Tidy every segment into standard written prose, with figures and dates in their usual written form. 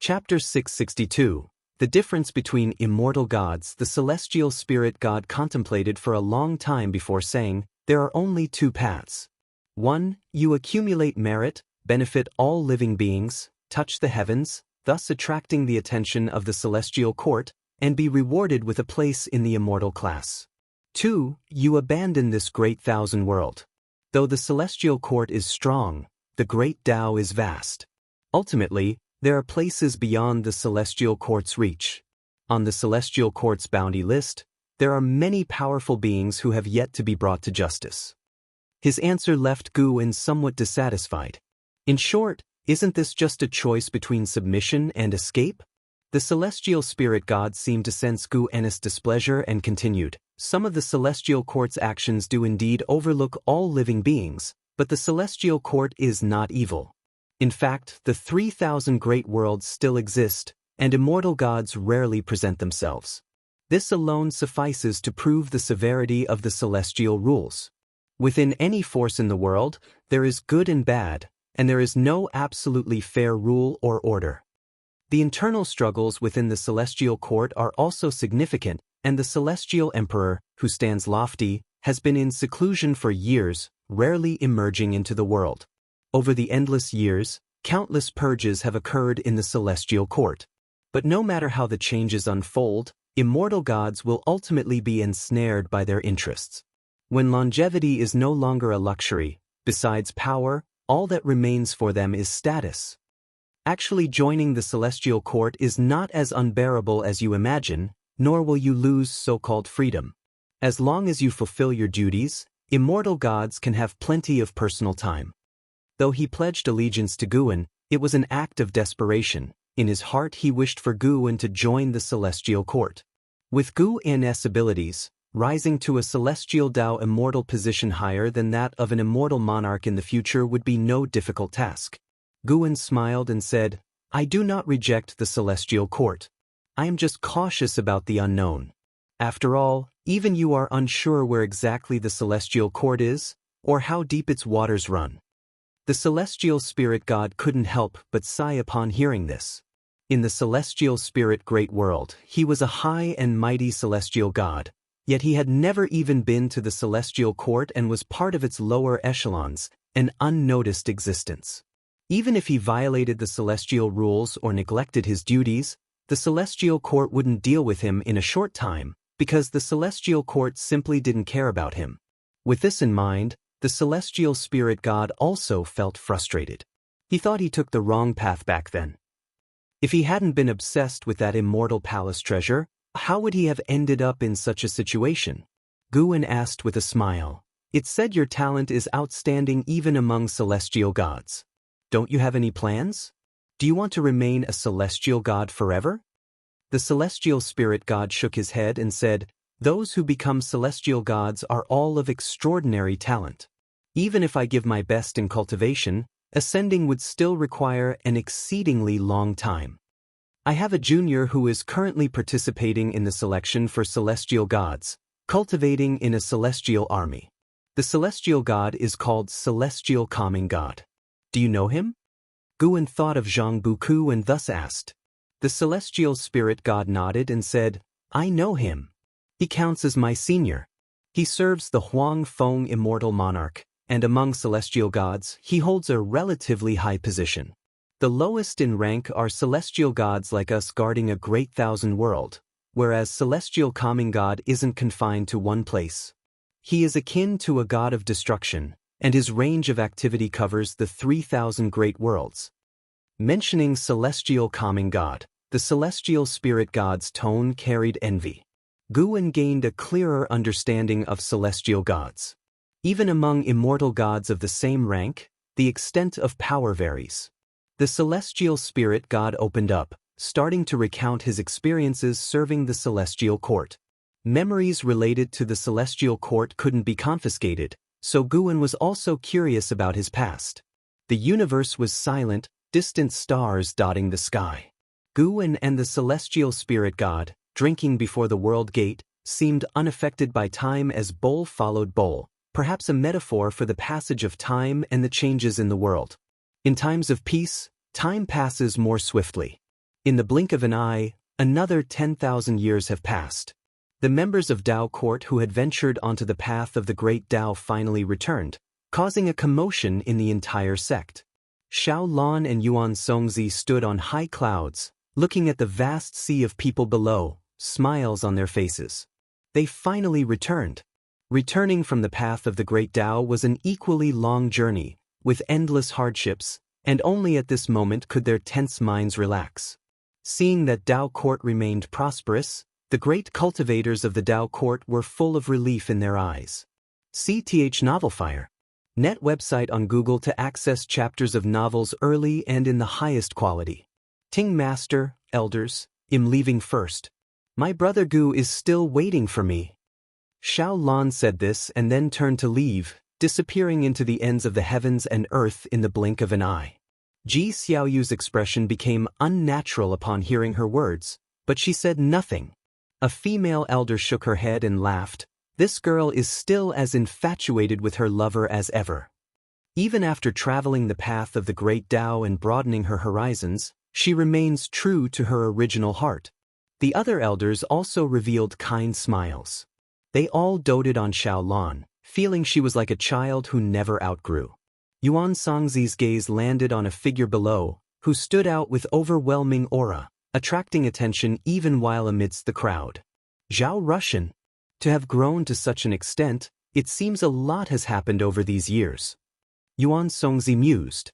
Chapter 662. The difference between immortal gods. The celestial spirit god contemplated for a long time before saying, there are only two paths. 1. You accumulate merit, benefit all living beings, touch the heavens, thus attracting the attention of the celestial court, and be rewarded with a place in the immortal class. 2. You abandon this great thousand world. Though the celestial court is strong, the great Tao is vast. Ultimately, there are places beyond the celestial court's reach. On the celestial court's bounty list, there are many powerful beings who have yet to be brought to justice. His answer left Guwen somewhat dissatisfied. In short, isn't this just a choice between submission and escape? The celestial spirit god seemed to sense Guwen's displeasure and continued, some of the celestial court's actions do indeed overlook all living beings, but the celestial court is not evil. In fact, the 3,000 great worlds still exist, and immortal gods rarely present themselves. This alone suffices to prove the severity of the celestial rules. Within any force in the world, there is good and bad, and there is no absolutely fair rule or order. The internal struggles within the celestial court are also significant, and the celestial emperor, who stands lofty, has been in seclusion for years, rarely emerging into the world. Over the endless years, countless purges have occurred in the celestial court. But no matter how the changes unfold, immortal gods will ultimately be ensnared by their interests. When longevity is no longer a luxury, besides power, all that remains for them is status. Actually joining the celestial court is not as unbearable as you imagine, nor will you lose so-called freedom. As long as you fulfill your duties, immortal gods can have plenty of personal time. Though he pledged allegiance to Guwen, it was an act of desperation. In his heart he wished for Guwen to join the celestial court. With Guwen's abilities, rising to a celestial Tao immortal position higher than that of an immortal monarch in the future would be no difficult task. Guwen smiled and said, I do not reject the celestial court. I am just cautious about the unknown. After all, even you are unsure where exactly the celestial court is, or how deep its waters run. The celestial spirit god couldn't help but sigh upon hearing this. In the celestial spirit great world, he was a high and mighty celestial god, yet he had never even been to the celestial court and was part of its lower echelons, an unnoticed existence. Even if he violated the celestial rules or neglected his duties, the celestial court wouldn't deal with him in a short time, because the celestial court simply didn't care about him. With this in mind, the celestial spirit god also felt frustrated. He thought he took the wrong path back then. If he hadn't been obsessed with that immortal palace treasure, how would he have ended up in such a situation? Guwen asked with a smile. It's said your talent is outstanding even among celestial gods. Don't you have any plans? Do you want to remain a celestial god forever? The celestial spirit god shook his head and said, those who become celestial gods are all of extraordinary talent. Even if I give my best in cultivation, ascending would still require an exceedingly long time. I have a junior who is currently participating in the selection for celestial gods, cultivating in a celestial army. The celestial god is called Celestial Calming God. Do you know him? Guwen thought of Jianghu and thus asked. The celestial spirit god nodded and said, I know him. He counts as my senior. He serves the Huang Feng immortal monarch, and among celestial gods, he holds a relatively high position. The lowest in rank are celestial gods like us guarding a great thousand world, whereas celestial calming god isn't confined to one place. He is akin to a god of destruction, and his range of activity covers the 3,000 great worlds. Mentioning celestial calming god, the celestial spirit god's tone carried envy. Guwen gained a clearer understanding of celestial gods. Even among immortal gods of the same rank, the extent of power varies. The celestial spirit god opened up, starting to recount his experiences serving the celestial court. Memories related to the celestial court couldn't be confiscated, so Guwen was also curious about his past. The universe was silent, distant stars dotting the sky. Guwen and the celestial spirit god, drinking before the world gate, seemed unaffected by time as bowl followed bowl, perhaps a metaphor for the passage of time and the changes in the world. In times of peace, time passes more swiftly. In the blink of an eye, another 10,000 years have passed. The members of Dao court who had ventured onto the path of the great Dao finally returned, causing a commotion in the entire sect. Xiao Lan and Yuan Songzi stood on high clouds, looking at the vast sea of people below, smiles on their faces. They finally returned. Returning from the path of the great Dao was an equally long journey, with endless hardships, and only at this moment could their tense minds relax. Seeing that Dao court remained prosperous, the great cultivators of the Dao court were full of relief in their eyes. CTH Novelfire. Net website on Google to access chapters of novels early and in the highest quality. Ting Master, Elders, I'm leaving first. My brother Gu is still waiting for me. Xiao Lan said this and then turned to leave, disappearing into the ends of the heavens and earth in the blink of an eye. Ji Xiaoyu's expression became unnatural upon hearing her words, but she said nothing. A female elder shook her head and laughed. This girl is still as infatuated with her lover as ever. Even after traveling the path of the great Dao and broadening her horizons, she remains true to her original heart. The other elders also revealed kind smiles. They all doted on Xiao Lan, feeling she was like a child who never outgrew. Yuan Songzi's gaze landed on a figure below, who stood out with overwhelming aura, attracting attention even while amidst the crowd. Zhao Rushan. To have grown to such an extent, it seems a lot has happened over these years. Yuan Songzi mused.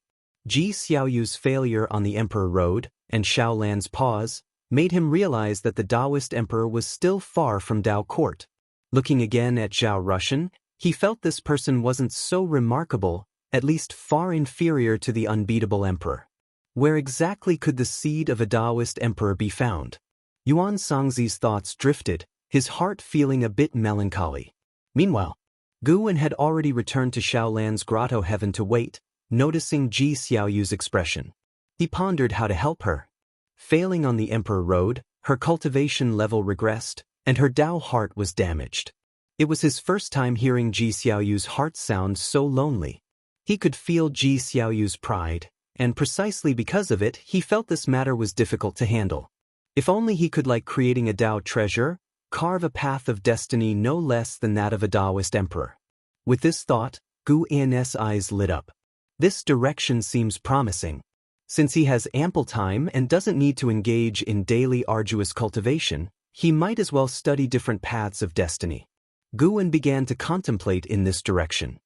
Ji Xiaoyu's failure on the Emperor Road, and Xiao Lan's pause, made him realize that the Taoist emperor was still far from Dao court. Looking again at Zhao Rushan, he felt this person wasn't so remarkable, at least far inferior to the unbeatable emperor. Where exactly could the seed of a Taoist emperor be found? Yuan Songzi's thoughts drifted, his heart feeling a bit melancholy. Meanwhile, Guwen had already returned to Xiao Lan's grotto heaven to wait, noticing Ji Xiaoyu's expression. He pondered how to help her. Failing on the Emperor Road, her cultivation level regressed, and her Dao heart was damaged. It was his first time hearing Ji Xiaoyu's heart sound so lonely. He could feel Ji Xiaoyu's pride, and precisely because of it, he felt this matter was difficult to handle. If only he could, like creating a Dao treasure, carve a path of destiny no less than that of a Taoist emperor. With this thought, Gu Yan's eyes lit up. This direction seems promising. Since he has ample time and doesn't need to engage in daily arduous cultivation, he might as well study different paths of destiny. Guwen began to contemplate in this direction.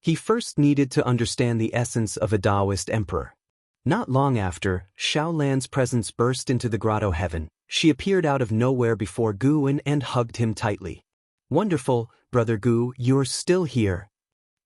He first needed to understand the essence of a Taoist emperor. Not long after, Xiao Lan's presence burst into the grotto heaven. She appeared out of nowhere before Guwen and hugged him tightly. Wonderful, Brother Gu, you're still here.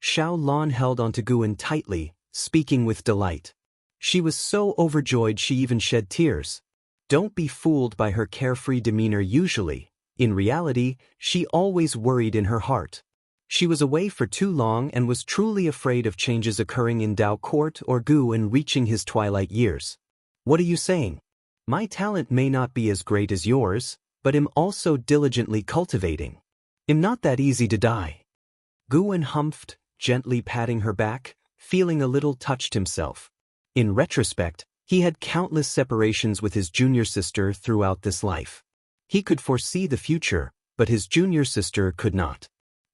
Xiao Lan held onto Guwen tightly, speaking with delight. She was so overjoyed she even shed tears. Don't be fooled by her carefree demeanor usually. In reality, she always worried in her heart. She was away for too long and was truly afraid of changes occurring in Dao court or Guwen reaching his twilight years. What are you saying? My talent may not be as great as yours, but am also diligently cultivating. Am not that easy to die. Guwen humphed, gently patting her back, feeling a little touched himself. In retrospect, he had countless separations with his junior sister throughout this life. He could foresee the future, but his junior sister could not.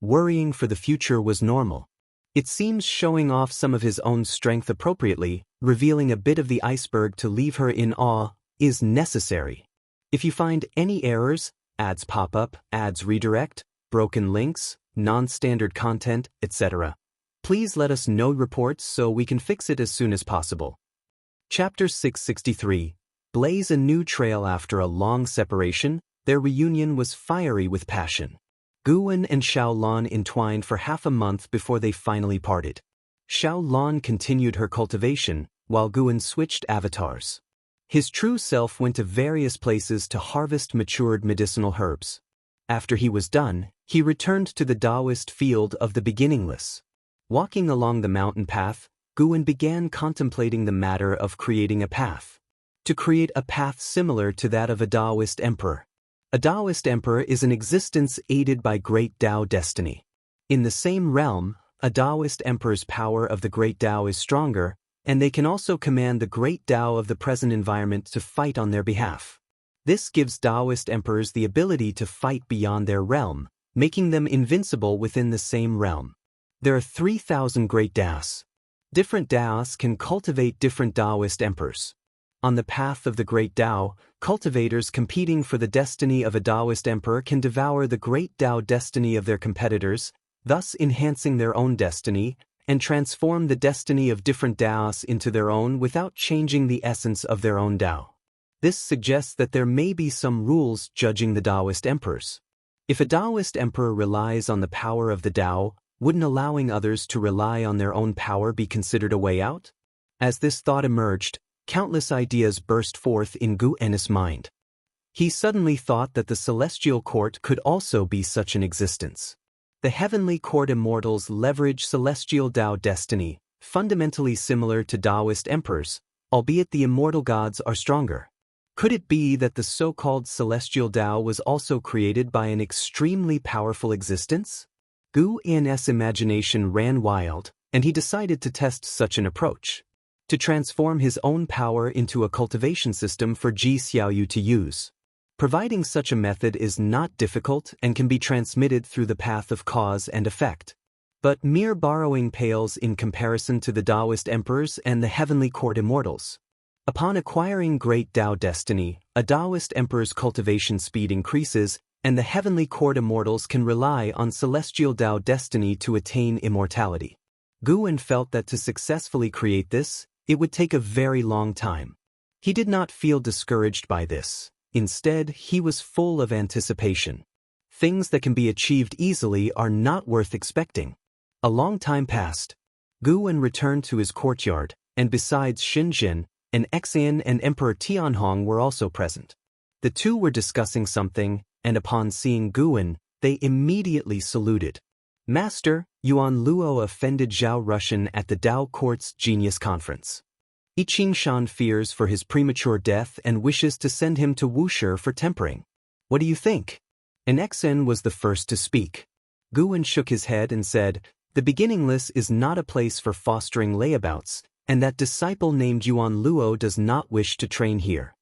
Worrying for the future was normal. It seems showing off some of his own strength appropriately, revealing a bit of the iceberg to leave her in awe, is necessary. If you find any errors, ads pop up, ads redirect, broken links, non-standard content, etc., please let us know reports so we can fix it as soon as possible. Chapter 663. Blaze a new trail after a long separation, their reunion was fiery with passion. Guwen and Xiao Lan entwined for half a month before they finally parted. Xiao Lan continued her cultivation, while Guwen switched avatars. His true self went to various places to harvest matured medicinal herbs. After he was done, he returned to the Taoist field of the beginningless. Walking along the mountain path, Guwen began contemplating the matter of creating a path. To create a path similar to that of a Taoist emperor. A Taoist emperor is an existence aided by great Tao destiny. In the same realm, a Taoist emperor's power of the great Tao is stronger, and they can also command the great Tao of the present environment to fight on their behalf. This gives Taoist emperors the ability to fight beyond their realm, making them invincible within the same realm. There are 3,000 great Taos. Different Taos can cultivate different Taoist emperors. On the path of the great Tao, cultivators competing for the destiny of a Taoist emperor can devour the great Tao destiny of their competitors, thus enhancing their own destiny, and transform the destiny of different Taos into their own without changing the essence of their own Tao. This suggests that there may be some rules judging the Taoist emperors. If a Taoist emperor relies on the power of the Tao, wouldn't allowing others to rely on their own power be considered a way out? As this thought emerged, countless ideas burst forth in Gu En's mind. He suddenly thought that the celestial court could also be such an existence. The heavenly court immortals leverage celestial Tao destiny, fundamentally similar to Taoist emperors, albeit the immortal gods are stronger. Could it be that the so-called celestial Tao was also created by an extremely powerful existence? Gu En's imagination ran wild, and he decided to test such an approach. To transform his own power into a cultivation system for Ji Xiaoyu to use. Providing such a method is not difficult and can be transmitted through the path of cause and effect. But mere borrowing pales in comparison to the Taoist emperors and the heavenly court immortals. Upon acquiring great Tao destiny, a Taoist emperor's cultivation speed increases, and the heavenly court immortals can rely on celestial Tao destiny to attain immortality. Gu En felt that to successfully create this, it would take a very long time. He did not feel discouraged by this. Instead, he was full of anticipation. Things that can be achieved easily are not worth expecting. A long time passed. Gu En returned to his courtyard, and besides Xinjin, an Xian and Emperor Tianhong were also present. The two were discussing something, and upon seeing Gu En, they immediately saluted. Master, Yuan Luo offended Zhao Rushan at the Tao Court's Genius Conference. I Qingshan fears for his premature death and wishes to send him to Wuxia for tempering. What do you think? An Xian was the first to speak. Gu En shook his head and said, the beginningless is not a place for fostering layabouts, and that disciple named Yuan Luo does not wish to train here.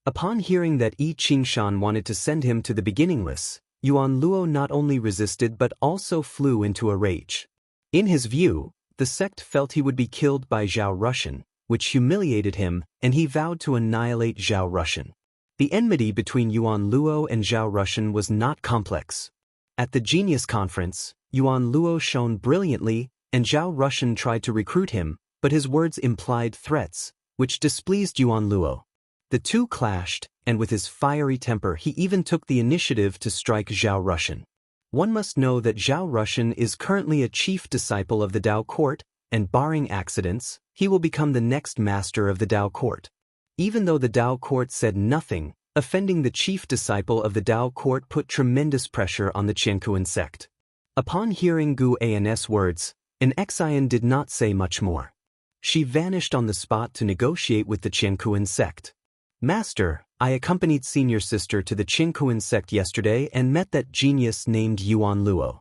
Upon hearing that I Qingshan wanted to send him to the beginningless, Yuan Luo not only resisted but also flew into a rage. In his view, the sect felt he would be killed by Zhao Rushan, which humiliated him, and he vowed to annihilate Zhao Rushan. The enmity between Yuan Luo and Zhao Rushan was not complex. At the Genius Conference, Yuan Luo shone brilliantly, and Zhao Rushan tried to recruit him, but his words implied threats, which displeased Yuan Luo. The two clashed, and with his fiery temper he even took the initiative to strike Zhao Rushan. One must know that Zhao Rushan is currently a chief disciple of the Tao Court, and barring accidents, he will become the next master of the Tao Court. Even though the Tao Court said nothing, offending the chief disciple of the Tao Court put tremendous pressure on the Jianghu sect. Upon hearing Gu An's words, an Xian did not say much more. She vanished on the spot to negotiate with the Jianghu sect. Master, I accompanied senior sister to the Jianghu sect yesterday and met that genius named Yuan Luo.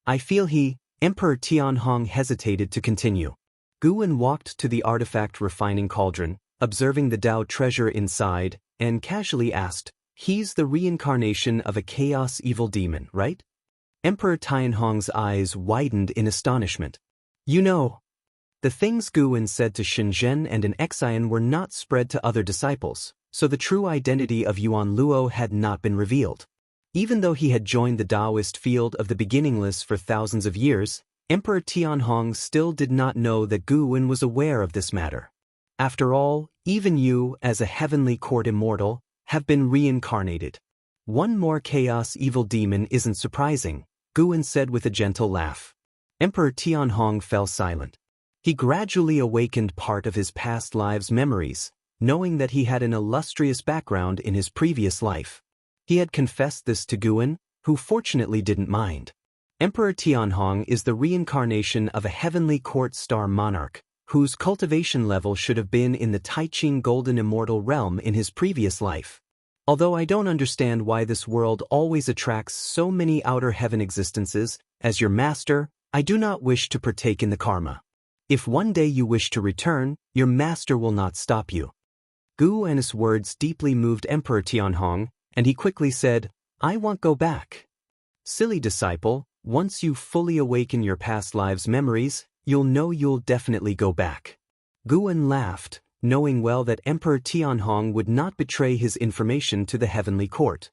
I feel he, Emperor Tianhong hesitated to continue. Gu En walked to the artifact refining cauldron, observing the Tao treasure inside, and casually asked, he's the reincarnation of a chaos evil demon, right? Emperor Tianhong's eyes widened in astonishment. You know. The things Gu En said to Shenzhen and an Xian were not spread to other disciples, so the true identity of Yuan Luo had not been revealed. Even though he had joined the Taoist field of the beginningless for thousands of years, Emperor Tianhong still did not know that Gu En was aware of this matter. After all, even you, as a heavenly court immortal, have been reincarnated. One more chaos evil demon isn't surprising, Gu En said with a gentle laugh. Emperor Tianhong fell silent. He gradually awakened part of his past lives' memories, knowing that he had an illustrious background in his previous life. He had confessed this to Gu En, who fortunately didn't mind. Emperor Tianhong is the reincarnation of a heavenly court star monarch, whose cultivation level should have been in the Taiqing golden immortal realm in his previous life. Although I don't understand why this world always attracts so many outer heaven existences, as your master, I do not wish to partake in the karma. If one day you wish to return, your master will not stop you. Gu Wen's words deeply moved Emperor Tianhong, and he quickly said, I won't go back. Silly disciple, once you fully awaken your past lives' memories, you'll know you'll definitely go back. Gu Wen laughed, knowing well that Emperor Tianhong would not betray his information to the heavenly court.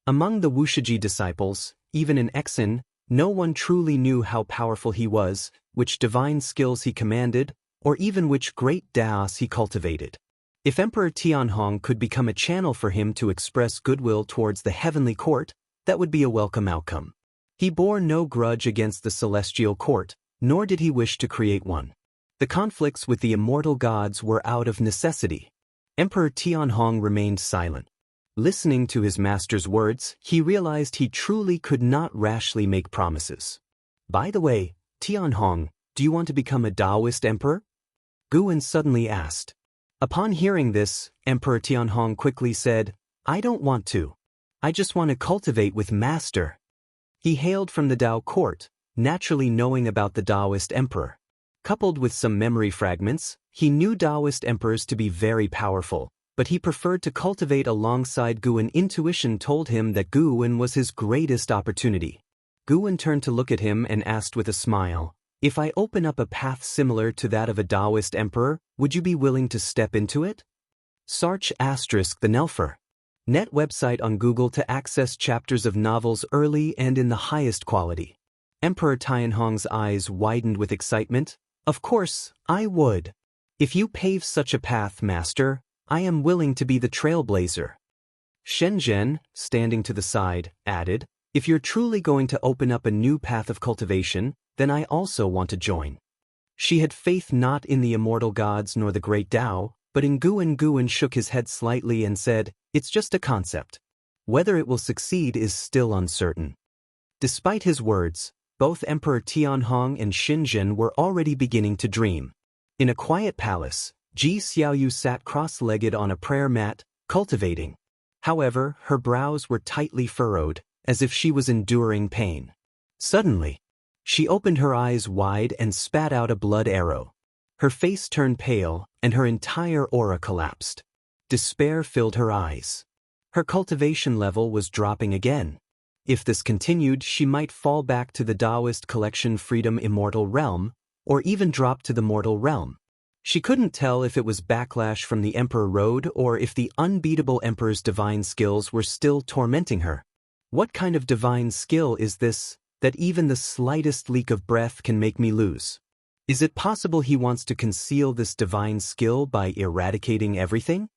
Among the Wuxia disciples, even in Exin, no one truly knew how powerful he was, which divine skills he commanded, or even which great daos he cultivated. If Emperor Tianhong could become a channel for him to express goodwill towards the heavenly court, that would be a welcome outcome. He bore no grudge against the celestial court, nor did he wish to create one. The conflicts with the immortal gods were out of necessity. Emperor Tianhong remained silent. Listening to his master's words, he realized he truly could not rashly make promises. By the way, Tianhong, do you want to become a Taoist emperor? Gu Wen suddenly asked. Upon hearing this, Emperor Tianhong quickly said, I don't want to. I just want to cultivate with master. He hailed from the Tao court, naturally knowing about the Taoist emperor. Coupled with some memory fragments, he knew Taoist emperors to be very powerful, but he preferred to cultivate alongside Gu Wen. Intuition told him that Gu Wen was his greatest opportunity. Gu Wen turned to look at him and asked with a smile, if I open up a path similar to that of a Taoist emperor, would you be willing to step into it? Search ** the Nelfer. Net website on Google to access chapters of novels early and in the highest quality. Emperor Tianhong's eyes widened with excitement. Of course, I would. If you pave such a path, master, I am willing to be the trailblazer. Shenzhen, standing to the side, added, if you're truly going to open up a new path of cultivation, then I also want to join. She had faith not in the immortal gods nor the great Tao, but in Gu Wen. Gu Wen shook his head slightly and said, it's just a concept. Whether it will succeed is still uncertain. Despite his words, both Emperor Tianhong and Shenzhen were already beginning to dream. In a quiet palace, Ji Xiaoyu sat cross-legged on a prayer mat, cultivating. However, her brows were tightly furrowed, as if she was enduring pain. Suddenly, she opened her eyes wide and spat out a blood arrow. Her face turned pale, and her entire aura collapsed. Despair filled her eyes. Her cultivation level was dropping again. If this continued, she might fall back to the Taoist collection Freedom Immortal realm, or even drop to the mortal realm. She couldn't tell if it was backlash from the Emperor Road or if the unbeatable Emperor's divine skills were still tormenting her. What kind of divine skill is this, that even the slightest leak of breath can make me lose? Is it possible he wants to conceal this divine skill by eradicating everything?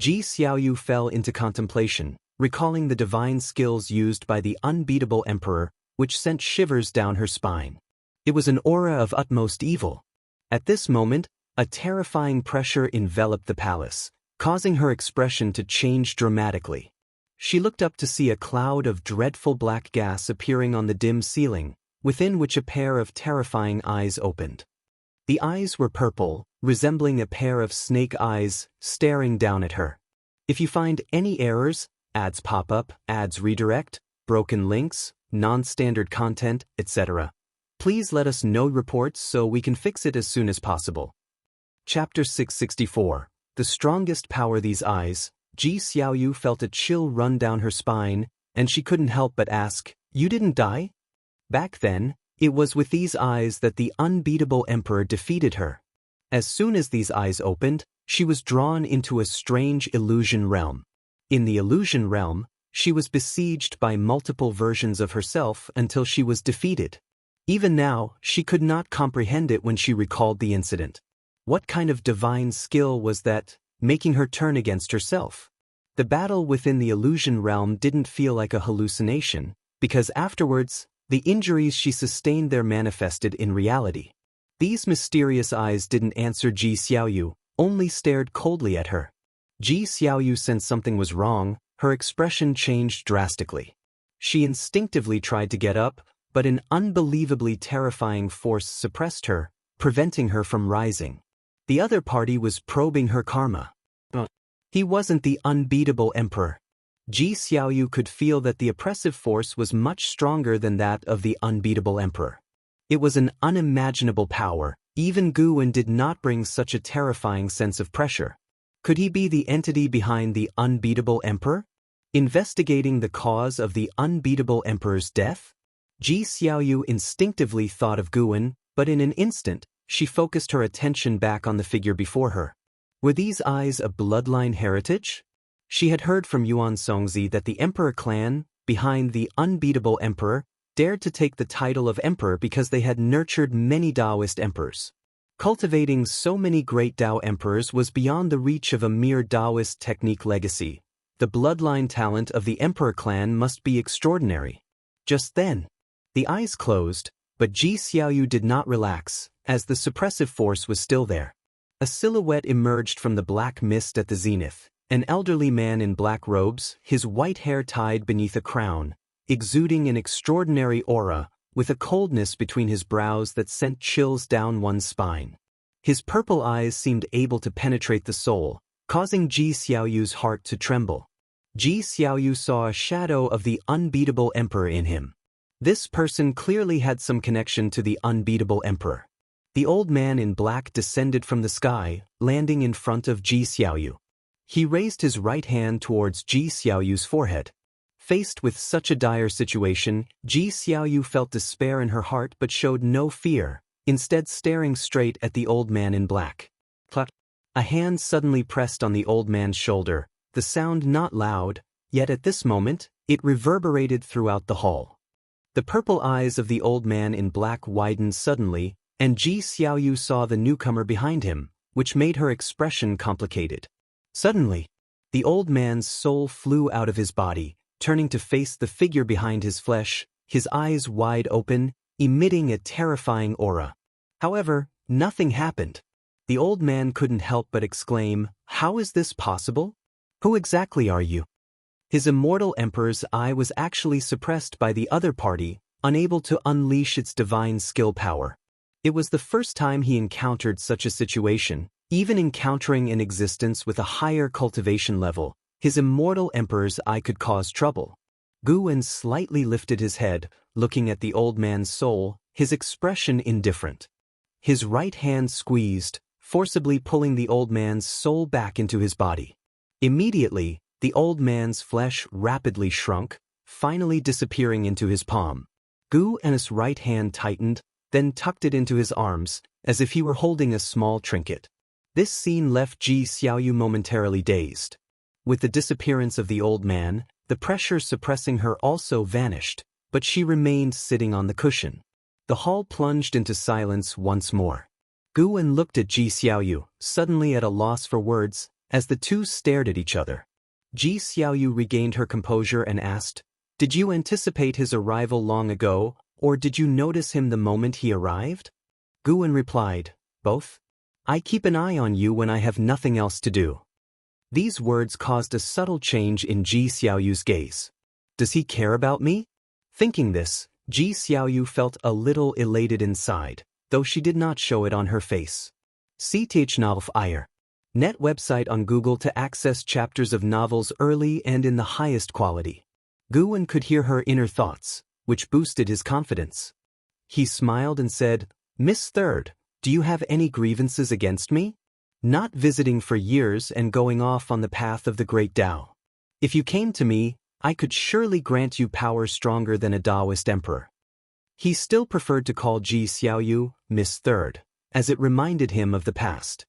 Ji Xiaoyu fell into contemplation, recalling the divine skills used by the unbeatable emperor, which sent shivers down her spine. It was an aura of utmost evil. At this moment, a terrifying pressure enveloped the palace, causing her expression to change dramatically. She looked up to see a cloud of dreadful black gas appearing on the dim ceiling, within which a pair of terrifying eyes opened. The eyes were purple, resembling a pair of snake eyes, staring down at her. If you find any errors, ads pop up, ads redirect, broken links, non-standard content, etc., please let us know reports so we can fix it as soon as possible. Chapter 664. The strongest power these eyes. Ji Xiaoyu felt a chill run down her spine, and she couldn't help but ask, you didn't die? Back then, it was with these eyes that the unbeatable emperor defeated her. As soon as these eyes opened, she was drawn into a strange illusion realm. In the illusion realm, she was besieged by multiple versions of herself until she was defeated. Even now, she could not comprehend it when she recalled the incident. What kind of divine skill was that, making her turn against herself? The battle within the illusion realm didn't feel like a hallucination, because afterwards, the injuries she sustained there manifested in reality. These mysterious eyes didn't answer Ji Xiaoyu, only stared coldly at her. Ji Xiaoyu sensed something was wrong. Her expression changed drastically. She instinctively tried to get up, but an unbelievably terrifying force suppressed her, preventing her from rising. The other party was probing her karma. He wasn't the unbeatable emperor. Ji Xiaoyu could feel that the oppressive force was much stronger than that of the unbeatable emperor. It was an unimaginable power, Even Guwen did not bring such a terrifying sense of pressure. Could he be the entity behind the unbeatable emperor? Investigating the cause of the unbeatable emperor's death? Ji Xiaoyu instinctively thought of Guwen, but in an instant, she focused her attention back on the figure before her. Were these eyes a bloodline heritage? She had heard from Yuan Songzi that the emperor clan, behind the unbeatable emperor, dared to take the title of emperor because they had nurtured many Taoist emperors. Cultivating so many great Tao emperors was beyond the reach of a mere Taoist technique legacy. The bloodline talent of the emperor clan must be extraordinary. Just then, the eyes closed, but Ji Xiaoyu did not relax, as the suppressive force was still there. A silhouette emerged from the black mist at the zenith, an elderly man in black robes, his white hair tied beneath a crown, exuding an extraordinary aura, with a coldness between his brows that sent chills down one's spine. His purple eyes seemed able to penetrate the soul, causing Ji Xiaoyu's heart to tremble. Ji Xiaoyu saw a shadow of the unbeatable emperor in him. This person clearly had some connection to the unbeatable emperor. The old man in black descended from the sky, landing in front of Ji Xiaoyu. He raised his right hand towards Ji Xiaoyu's forehead. Faced with such a dire situation, Ji Xiaoyu felt despair in her heart but showed no fear, instead staring straight at the old man in black. Cluck. A hand suddenly pressed on the old man's shoulder, the sound not loud, yet at this moment, it reverberated throughout the hall. The purple eyes of the old man in black widened suddenly, and Ji Xiaoyu saw the newcomer behind him, which made her expression complicated. Suddenly, the old man's soul flew out of his body, turning to face the figure behind his flesh, his eyes wide open, emitting a terrifying aura. However, nothing happened. The old man couldn't help but exclaim, "How is this possible? Who exactly are you?" His immortal emperor's eye was actually suppressed by the other party, unable to unleash its divine skill power. It was the first time he encountered such a situation. Even encountering an existence with a higher cultivation level, his immortal emperor's eye could cause trouble. Guwen slightly lifted his head, looking at the old man's soul, his expression indifferent. His right hand squeezed, forcibly pulling the old man's soul back into his body. Immediately, the old man's flesh rapidly shrunk, finally disappearing into his palm. Guwen's right hand tightened, then tucked it into his arms, as if he were holding a small trinket. This scene left Ji Xiaoyu momentarily dazed. With the disappearance of the old man, the pressure suppressing her also vanished, but she remained sitting on the cushion. The hall plunged into silence once more. Guwen looked at Ji Xiaoyu, suddenly at a loss for words, as the two stared at each other. Ji Xiaoyu regained her composure and asked, "Did you anticipate his arrival long ago, or did you notice him the moment he arrived?" Guwen replied, "Both. I keep an eye on you when I have nothing else to do." These words caused a subtle change in Ji Xiaoyu's gaze. Does he care about me? Thinking this, Ji Xiaoyu felt a little elated inside, though she did not show it on her face. CTH Net website on Google to access chapters of novels early and in the highest quality. Guwen could hear her inner thoughts, which boosted his confidence. He smiled and said, "Miss Third, do you have any grievances against me? Not visiting for years and going off on the path of the great Tao. If you came to me, I could surely grant you power stronger than a Taoist emperor." He still preferred to call Ji Xiaoyu Miss Third, as it reminded him of the past.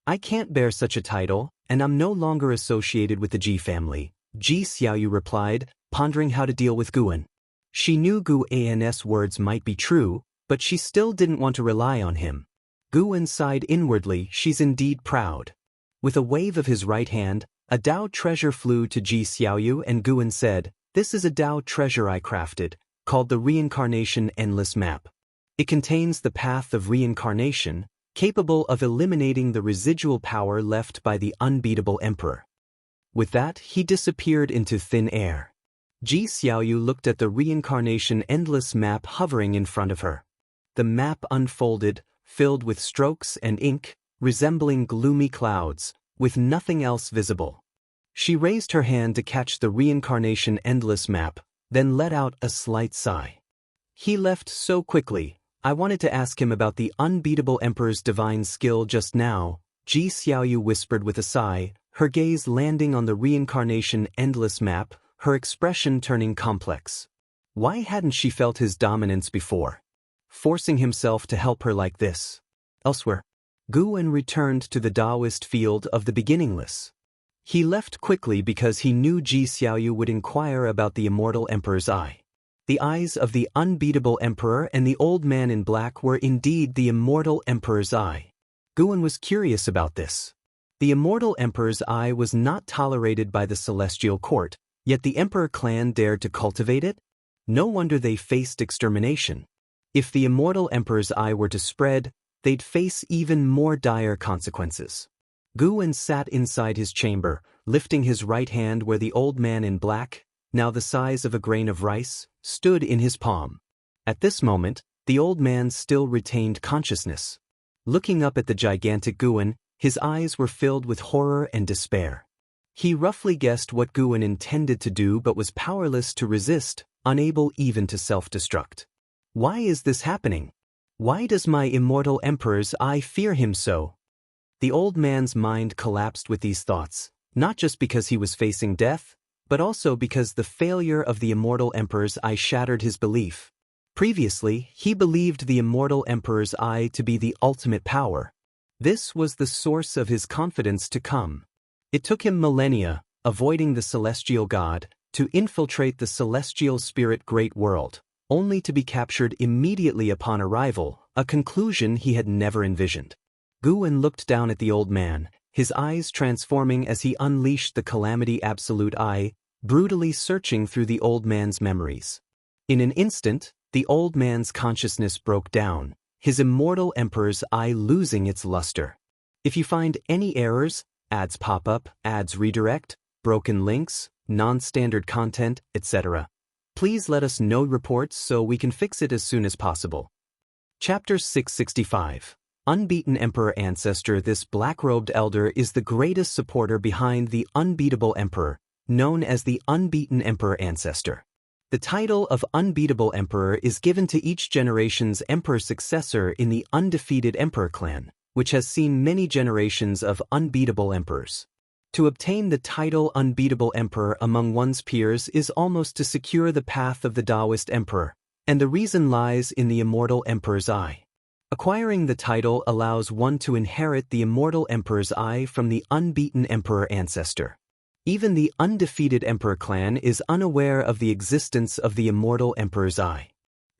"I can't bear such a title, and I'm no longer associated with the Ji family," Ji Xiaoyu replied, pondering how to deal with Guwen. She knew Guwen's words might be true, but she still didn't want to rely on him. Guwen sighed inwardly, she's indeed proud. With a wave of his right hand, a Tao treasure flew to Ji Xiaoyu and Guwen said, "This is a Tao treasure I crafted, called the Reincarnation Endless Map. It contains the path of reincarnation, capable of eliminating the residual power left by the unbeatable emperor." With that, he disappeared into thin air. Ji Xiaoyu looked at the Reincarnation Endless Map hovering in front of her. The map unfolded, filled with strokes and ink, resembling gloomy clouds, with nothing else visible. She raised her hand to catch the Reincarnation Endless Map, then let out a slight sigh. He left so quickly, I wanted to ask him about the unbeatable emperor's divine skill just now, Ji Xiaoyu whispered with a sigh, her gaze landing on the reincarnation endless map, her expression turning complex. Why hadn't she felt his dominance before? Forcing himself to help her like this. Elsewhere, Guwen returned to the Taoist field of the beginningless. He left quickly because he knew Ji Xiaoyu would inquire about the immortal emperor's eye. The eyes of the unbeatable emperor and the old man in black were indeed the immortal emperor's eye. Guwen was curious about this. The immortal emperor's eye was not tolerated by the celestial court, yet the emperor clan dared to cultivate it? No wonder they faced extermination. If the immortal emperor's eye were to spread, they'd face even more dire consequences. Guwen sat inside his chamber, lifting his right hand where the old man in black, now the size of a grain of rice, stood in his palm. At this moment, the old man still retained consciousness. Looking up at the gigantic Guwen, his eyes were filled with horror and despair. He roughly guessed what Guwen intended to do but was powerless to resist, unable even to self-destruct. Why is this happening? Why does my immortal emperor's eye fear him so? The old man's mind collapsed with these thoughts, not just because he was facing death, but also because the failure of the immortal emperor's eye shattered his belief. Previously, he believed the immortal emperor's eye to be the ultimate power. This was the source of his confidence to come. It took him millennia, avoiding the celestial god, to infiltrate the celestial spirit great world, only to be captured immediately upon arrival, a conclusion he had never envisioned. Guwen looked down at the old man, his eyes transforming as he unleashed the calamity absolute eye, brutally searching through the old man's memories. In an instant, the old man's consciousness broke down, his immortal emperor's eye losing its luster. If you find any errors, ads pop up, ads redirect, broken links, non-standard content, etc., please let us know reports so we can fix it as soon as possible. Chapter 665. Unbeaten Emperor Ancestor. This black-robed elder is the greatest supporter behind the unbeatable emperor, known as the Unbeaten Emperor Ancestor. The title of Unbeatable Emperor is given to each generation's emperor successor in the undefeated emperor clan, which has seen many generations of unbeatable emperors. To obtain the title Unbeatable Emperor among one's peers is almost to secure the path of the Taoist emperor, and the reason lies in the immortal emperor's eye. Acquiring the title allows one to inherit the immortal emperor's eye from the unbeaten emperor ancestor. Even the undefeated emperor clan is unaware of the existence of the immortal emperor's eye.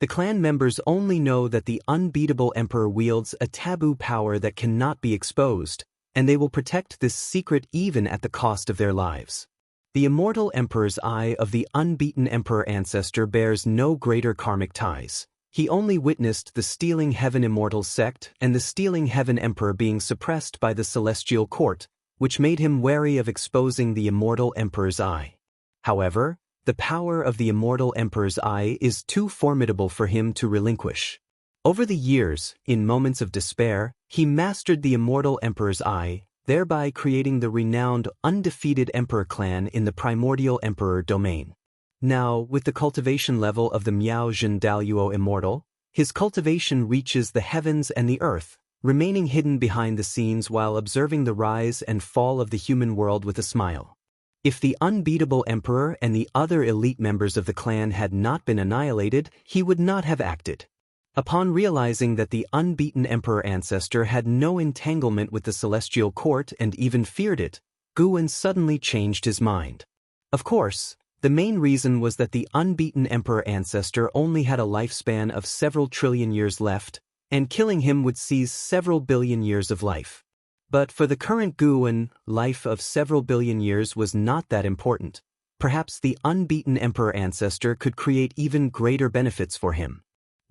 The clan members only know that the unbeatable emperor wields a taboo power that cannot be exposed, and they will protect this secret even at the cost of their lives. The immortal emperor's eye of the unbeaten emperor ancestor bears no greater karmic ties. He only witnessed the Stealing Heaven Immortal sect and the Stealing Heaven Emperor being suppressed by the celestial court, which made him wary of exposing the immortal emperor's eye. However, the power of the immortal emperor's eye is too formidable for him to relinquish. Over the years, in moments of despair, he mastered the immortal emperor's eye, thereby creating the renowned undefeated emperor clan in the primordial emperor domain. Now, with the cultivation level of the Miao Zhen Daluo Immortal, his cultivation reaches the heavens and the earth, remaining hidden behind the scenes while observing the rise and fall of the human world with a smile. If the unbeatable emperor and the other elite members of the clan had not been annihilated, he would not have acted. Upon realizing that the unbeaten emperor ancestor had no entanglement with the celestial court and even feared it, Guwen suddenly changed his mind. Of course, the main reason was that the unbeaten emperor ancestor only had a lifespan of several trillion years left, and killing him would seize several billion years of life. But for the current Guwen, life of several billion years was not that important. Perhaps the unbeaten emperor ancestor could create even greater benefits for him.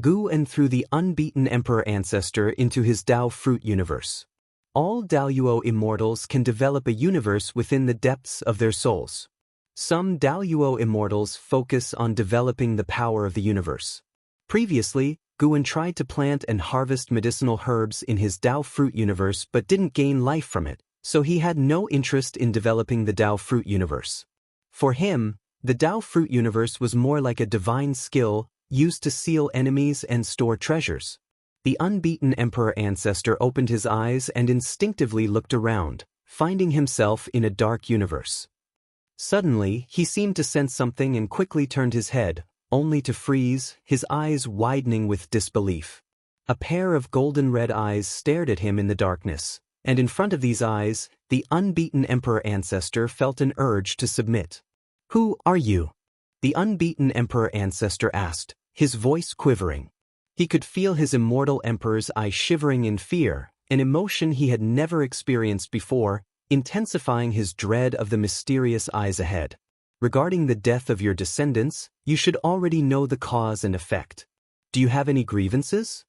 Guwen threw the unbeaten emperor ancestor into his Dao fruit universe. All Daluo immortals can develop a universe within the depths of their souls. Some Daluo immortals focus on developing the power of the universe. Previously, Guwen tried to plant and harvest medicinal herbs in his Dao fruit universe but didn't gain life from it, so he had no interest in developing the Dao fruit universe. For him, the Dao fruit universe was more like a divine skill used to seal enemies and store treasures. The unbeaten emperor ancestor opened his eyes and instinctively looked around, finding himself in a dark universe. Suddenly, he seemed to sense something and quickly turned his head, only to freeze, his eyes widening with disbelief. A pair of golden-red eyes stared at him in the darkness, and in front of these eyes, the unbeaten emperor ancestor felt an urge to submit. "Who are you?" the unbeaten emperor ancestor asked, his voice quivering. He could feel his immortal emperor's eye shivering in fear, an emotion he had never experienced before, intensifying his dread of the mysterious eyes ahead. "Regarding the death of your descendants, you should already know the cause and effect. Do you have any grievances?"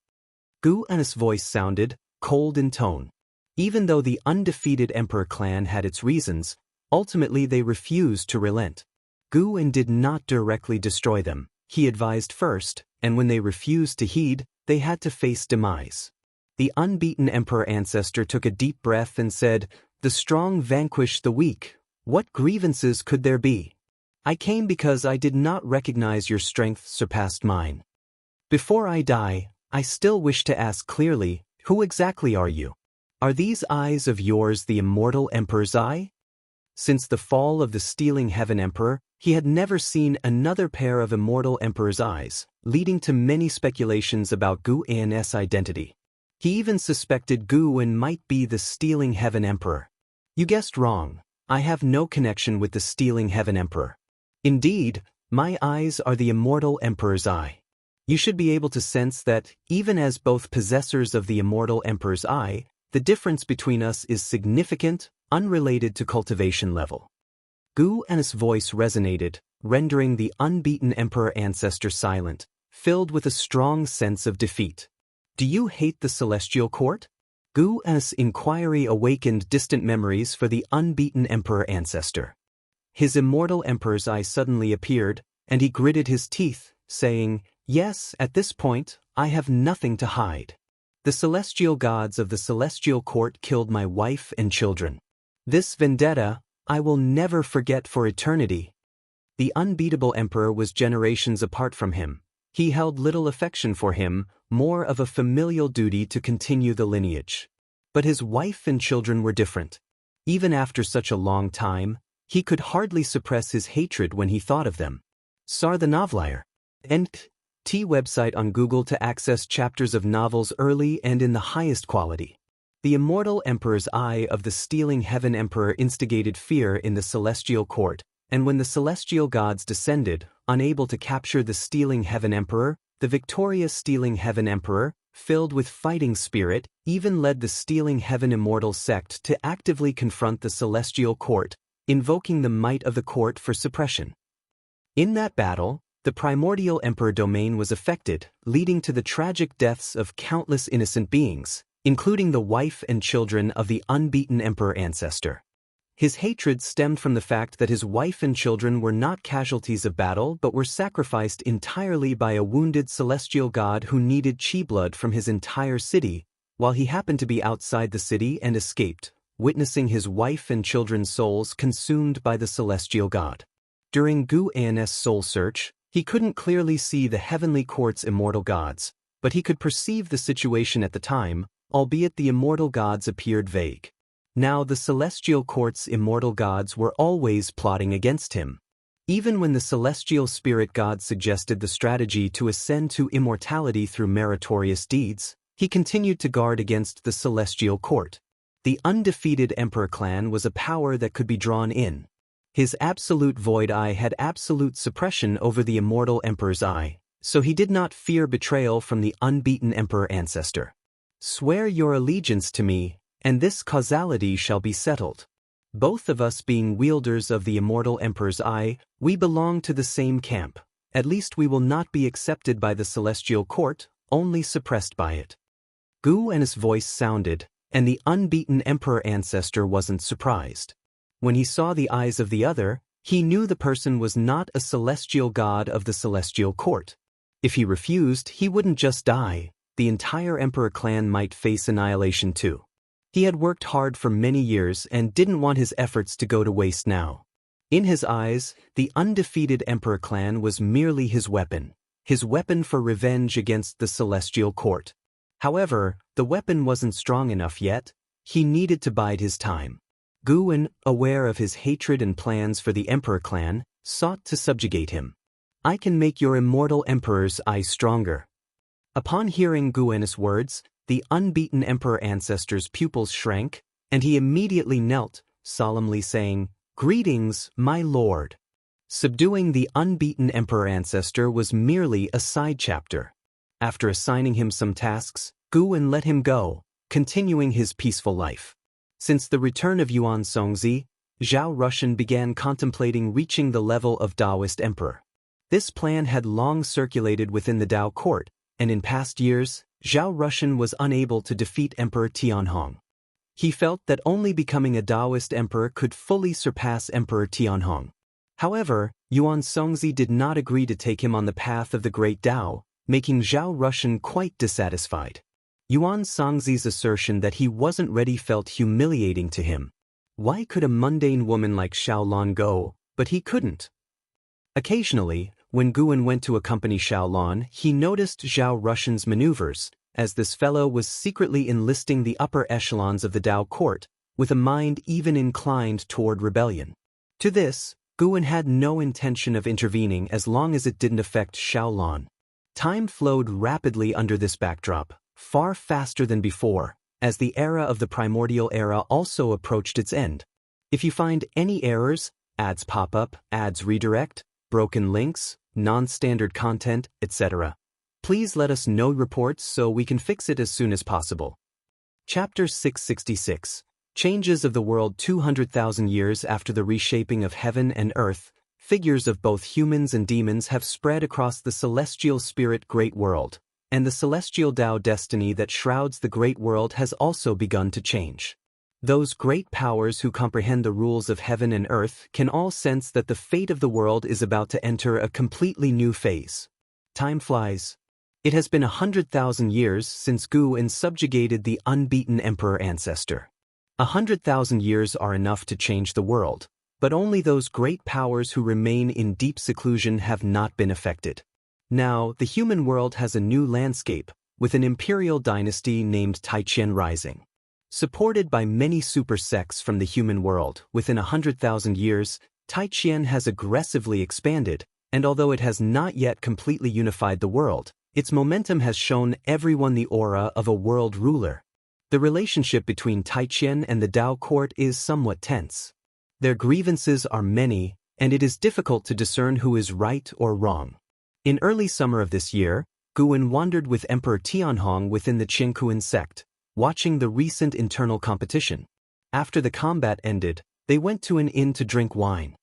Gu An's voice sounded, cold in tone. Even though the undefeated emperor clan had its reasons, ultimately they refused to relent. Gu An did not directly destroy them, he advised first, and when they refused to heed, they had to face demise. The unbeaten emperor ancestor took a deep breath and said, "The strong vanquish the weak. What grievances could there be? I came because I did not recognize your strength surpassed mine. Before I die, I still wish to ask clearly, who exactly are you? Are these eyes of yours the immortal emperor's eye?" Since the fall of the stealing heaven emperor, he had never seen another pair of immortal emperor's eyes, leading to many speculations about Gu An's identity. He even suspected Gu An might be the stealing heaven emperor. "You guessed wrong. I have no connection with the stealing heaven emperor. Indeed, my eyes are the immortal emperor's eye. You should be able to sense that, even as both possessors of the immortal emperor's eye, the difference between us is significant, unrelated to cultivation level." Gu An's voice resonated, rendering the unbeaten emperor ancestor silent, filled with a strong sense of defeat. "Do you hate the celestial court?" Gu An's inquiry awakened distant memories for the unbeaten emperor ancestor. His immortal emperor's eye suddenly appeared, and he gritted his teeth, saying, "Yes, at this point, I have nothing to hide. The celestial gods of the celestial court killed my wife and children. This vendetta, I will never forget for eternity." The unbeatable emperor was generations apart from him. He held little affection for him, more of a familial duty to continue the lineage. But his wife and children were different. Even after such a long time, he could hardly suppress his hatred when he thought of them. Sar the Novelier. NT website on Google to access chapters of novels early and in the highest quality. The immortal emperor's eye of the stealing heaven emperor instigated fear in the celestial court, and when the celestial gods descended, unable to capture the stealing heaven emperor, the victorious stealing heaven emperor, filled with fighting spirit, even led the stealing heaven immortal sect to actively confront the celestial court, invoking the might of the court for suppression. In that battle, the primordial emperor domain was affected, leading to the tragic deaths of countless innocent beings, including the wife and children of the unbeaten emperor ancestor. His hatred stemmed from the fact that his wife and children were not casualties of battle but were sacrificed entirely by a wounded celestial god who needed chi blood from his entire city, while he happened to be outside the city and escaped, witnessing his wife and children's souls consumed by the celestial god. During Gu An's soul search, he couldn't clearly see the heavenly court's immortal gods, but he could perceive the situation at the time, albeit the immortal gods appeared vague. Now the celestial court's immortal gods were always plotting against him. Even when the celestial spirit god suggested the strategy to ascend to immortality through meritorious deeds, he continued to guard against the celestial court. The undefeated emperor clan was a power that could be drawn in. His absolute void eye had absolute suppression over the immortal emperor's eye, so he did not fear betrayal from the unbeaten emperor ancestor. "Swear your allegiance to me, and this causality shall be settled. Both of us being wielders of the immortal emperor's eye, we belong to the same camp. At least we will not be accepted by the celestial court, only suppressed by it." Gu An's voice sounded, and the unbeaten emperor ancestor wasn't surprised. When he saw the eyes of the other, he knew the person was not a celestial god of the celestial court. If he refused, he wouldn't just die, the entire emperor clan might face annihilation too. He had worked hard for many years and didn't want his efforts to go to waste now. In his eyes, the undefeated emperor clan was merely his weapon for revenge against the celestial court. However, the weapon wasn't strong enough yet. He needed to bide his time. Guwen, aware of his hatred and plans for the Emperor clan, sought to subjugate him. "I can make your immortal emperor's eyes stronger." Upon hearing Guwen's words, the unbeaten emperor ancestor's pupils shrank, and he immediately knelt, solemnly saying, "Greetings, my lord." Subduing the unbeaten emperor ancestor was merely a side chapter. After assigning him some tasks, Guwen let him go, continuing his peaceful life. Since the return of Yuan Songzi, Zhao Rushan began contemplating reaching the level of Taoist emperor. This plan had long circulated within the Tao court, and in past years, Zhao Rushan was unable to defeat Emperor Tianhong. He felt that only becoming a Taoist emperor could fully surpass Emperor Tianhong. However, Yuan Songzi did not agree to take him on the path of the Great Tao, making Zhao Rushan quite dissatisfied. Yuan Songzi's assertion that he wasn't ready felt humiliating to him. Why could a mundane woman like Xiaolon go, but he couldn't? Occasionally, when Guwen went to accompany Xiaolon, he noticed Zhao Rushan's maneuvers, as this fellow was secretly enlisting the upper echelons of the Tao court, with a mind even inclined toward rebellion. To this, Guwen had no intention of intervening as long as it didn't affect Xiaolon. Time flowed rapidly under this backdrop, far faster than before, as the era of the primordial era also approached its end. If you find any errors, ads pop up, ads redirect, broken links, non-standard content, etc., please let us know reports so we can fix it as soon as possible. Chapter 666. Changes of the world. 200,000 years after the reshaping of heaven and earth, figures of both humans and demons have spread across the celestial spirit great world, and the celestial Tao destiny that shrouds the great world has also begun to change. Those great powers who comprehend the rules of heaven and earth can all sense that the fate of the world is about to enter a completely new phase. Time flies. It has been 100,000 years since Guwen subjugated the unbeaten emperor ancestor. 100,000 years are enough to change the world, but only those great powers who remain in deep seclusion have not been affected. Now, the human world has a new landscape, with an imperial dynasty named Taiqian rising. Supported by many super sects from the human world, within 100,000 years, Taiqian has aggressively expanded, and although it has not yet completely unified the world, its momentum has shown everyone the aura of a world ruler. The relationship between Taiqian and the Tao court is somewhat tense. Their grievances are many, and it is difficult to discern who is right or wrong. In early summer of this year, Guwen wandered with Emperor Tianhong within the Jianghu sect, watching the recent internal competition. After the combat ended, they went to an inn to drink wine.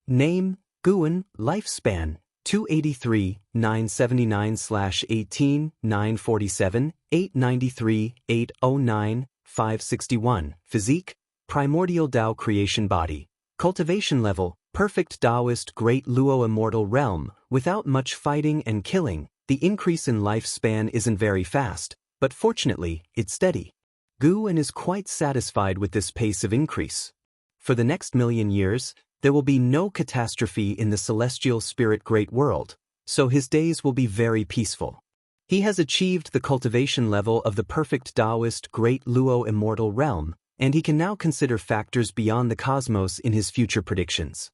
Name, Guwen, lifespan, 283, 979/18, 947, 893, 809, 561. Physique, primordial Tao creation body. Cultivation level, perfect Taoist great Luo immortal realm, without much fighting and killing. The increase in lifespan isn't very fast, but fortunately, it's steady. Guwen is quite satisfied with this pace of increase. For the next million years, there will be no catastrophe in the celestial spirit great world, so his days will be very peaceful. He has achieved the cultivation level of the perfect Taoist great Luo immortal realm, and he can now consider factors beyond the cosmos in his future predictions.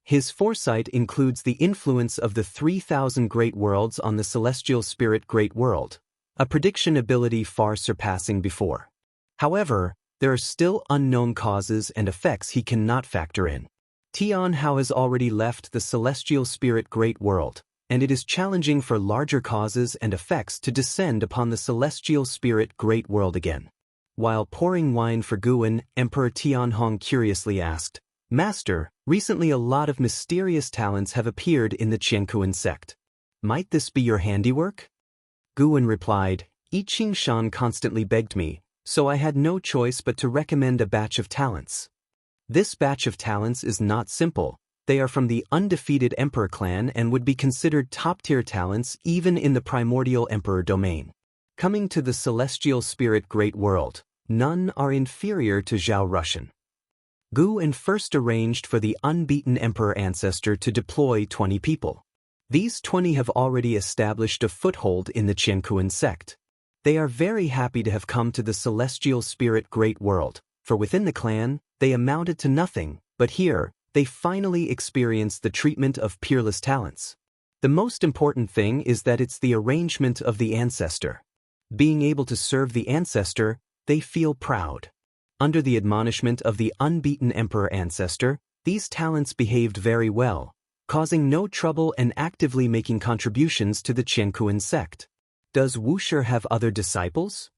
His foresight includes the influence of the 3,000 great worlds on the celestial spirit great world, a prediction ability far surpassing before. However, there are still unknown causes and effects he cannot factor in. Tianhao has already left the celestial spirit great world, and it is challenging for larger causes and effects to descend upon the celestial spirit great world again. While pouring wine for Guwen, Emperor Tianhong curiously asked, "Master, recently a lot of mysterious talents have appeared in the Jianghu sect. Might this be your handiwork?" Guwen replied, "I Ching Shan constantly begged me, so I had no choice but to recommend a batch of talents. This batch of talents is not simple. They are from the undefeated Emperor clan and would be considered top-tier talents even in the primordial Emperor domain. Coming to the celestial spirit great world, none are inferior to Zhao Rushan." Guwen first arranged for the unbeaten Emperor ancestor to deploy 20 people. These 20 have already established a foothold in the Jianghu sect. They are very happy to have come to the celestial spirit great world, for within the clan, they amounted to nothing, but here, they finally experienced the treatment of peerless talents. The most important thing is that it's the arrangement of the ancestor. Being able to serve the ancestor, they feel proud. Under the admonishment of the unbeaten emperor ancestor, these talents behaved very well, causing no trouble and actively making contributions to the Jianghu sect. Does Wuxia have other disciples?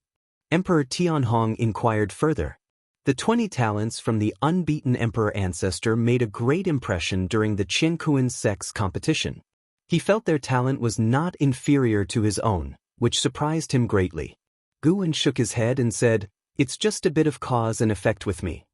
Emperor Tianhong inquired further. The 20 talents from the unbeaten emperor ancestor made a great impression during the Jianghu sect's competition. He felt their talent was not inferior to his own, which surprised him greatly. Guwen shook his head and said, "It's just a bit of cause and effect with me."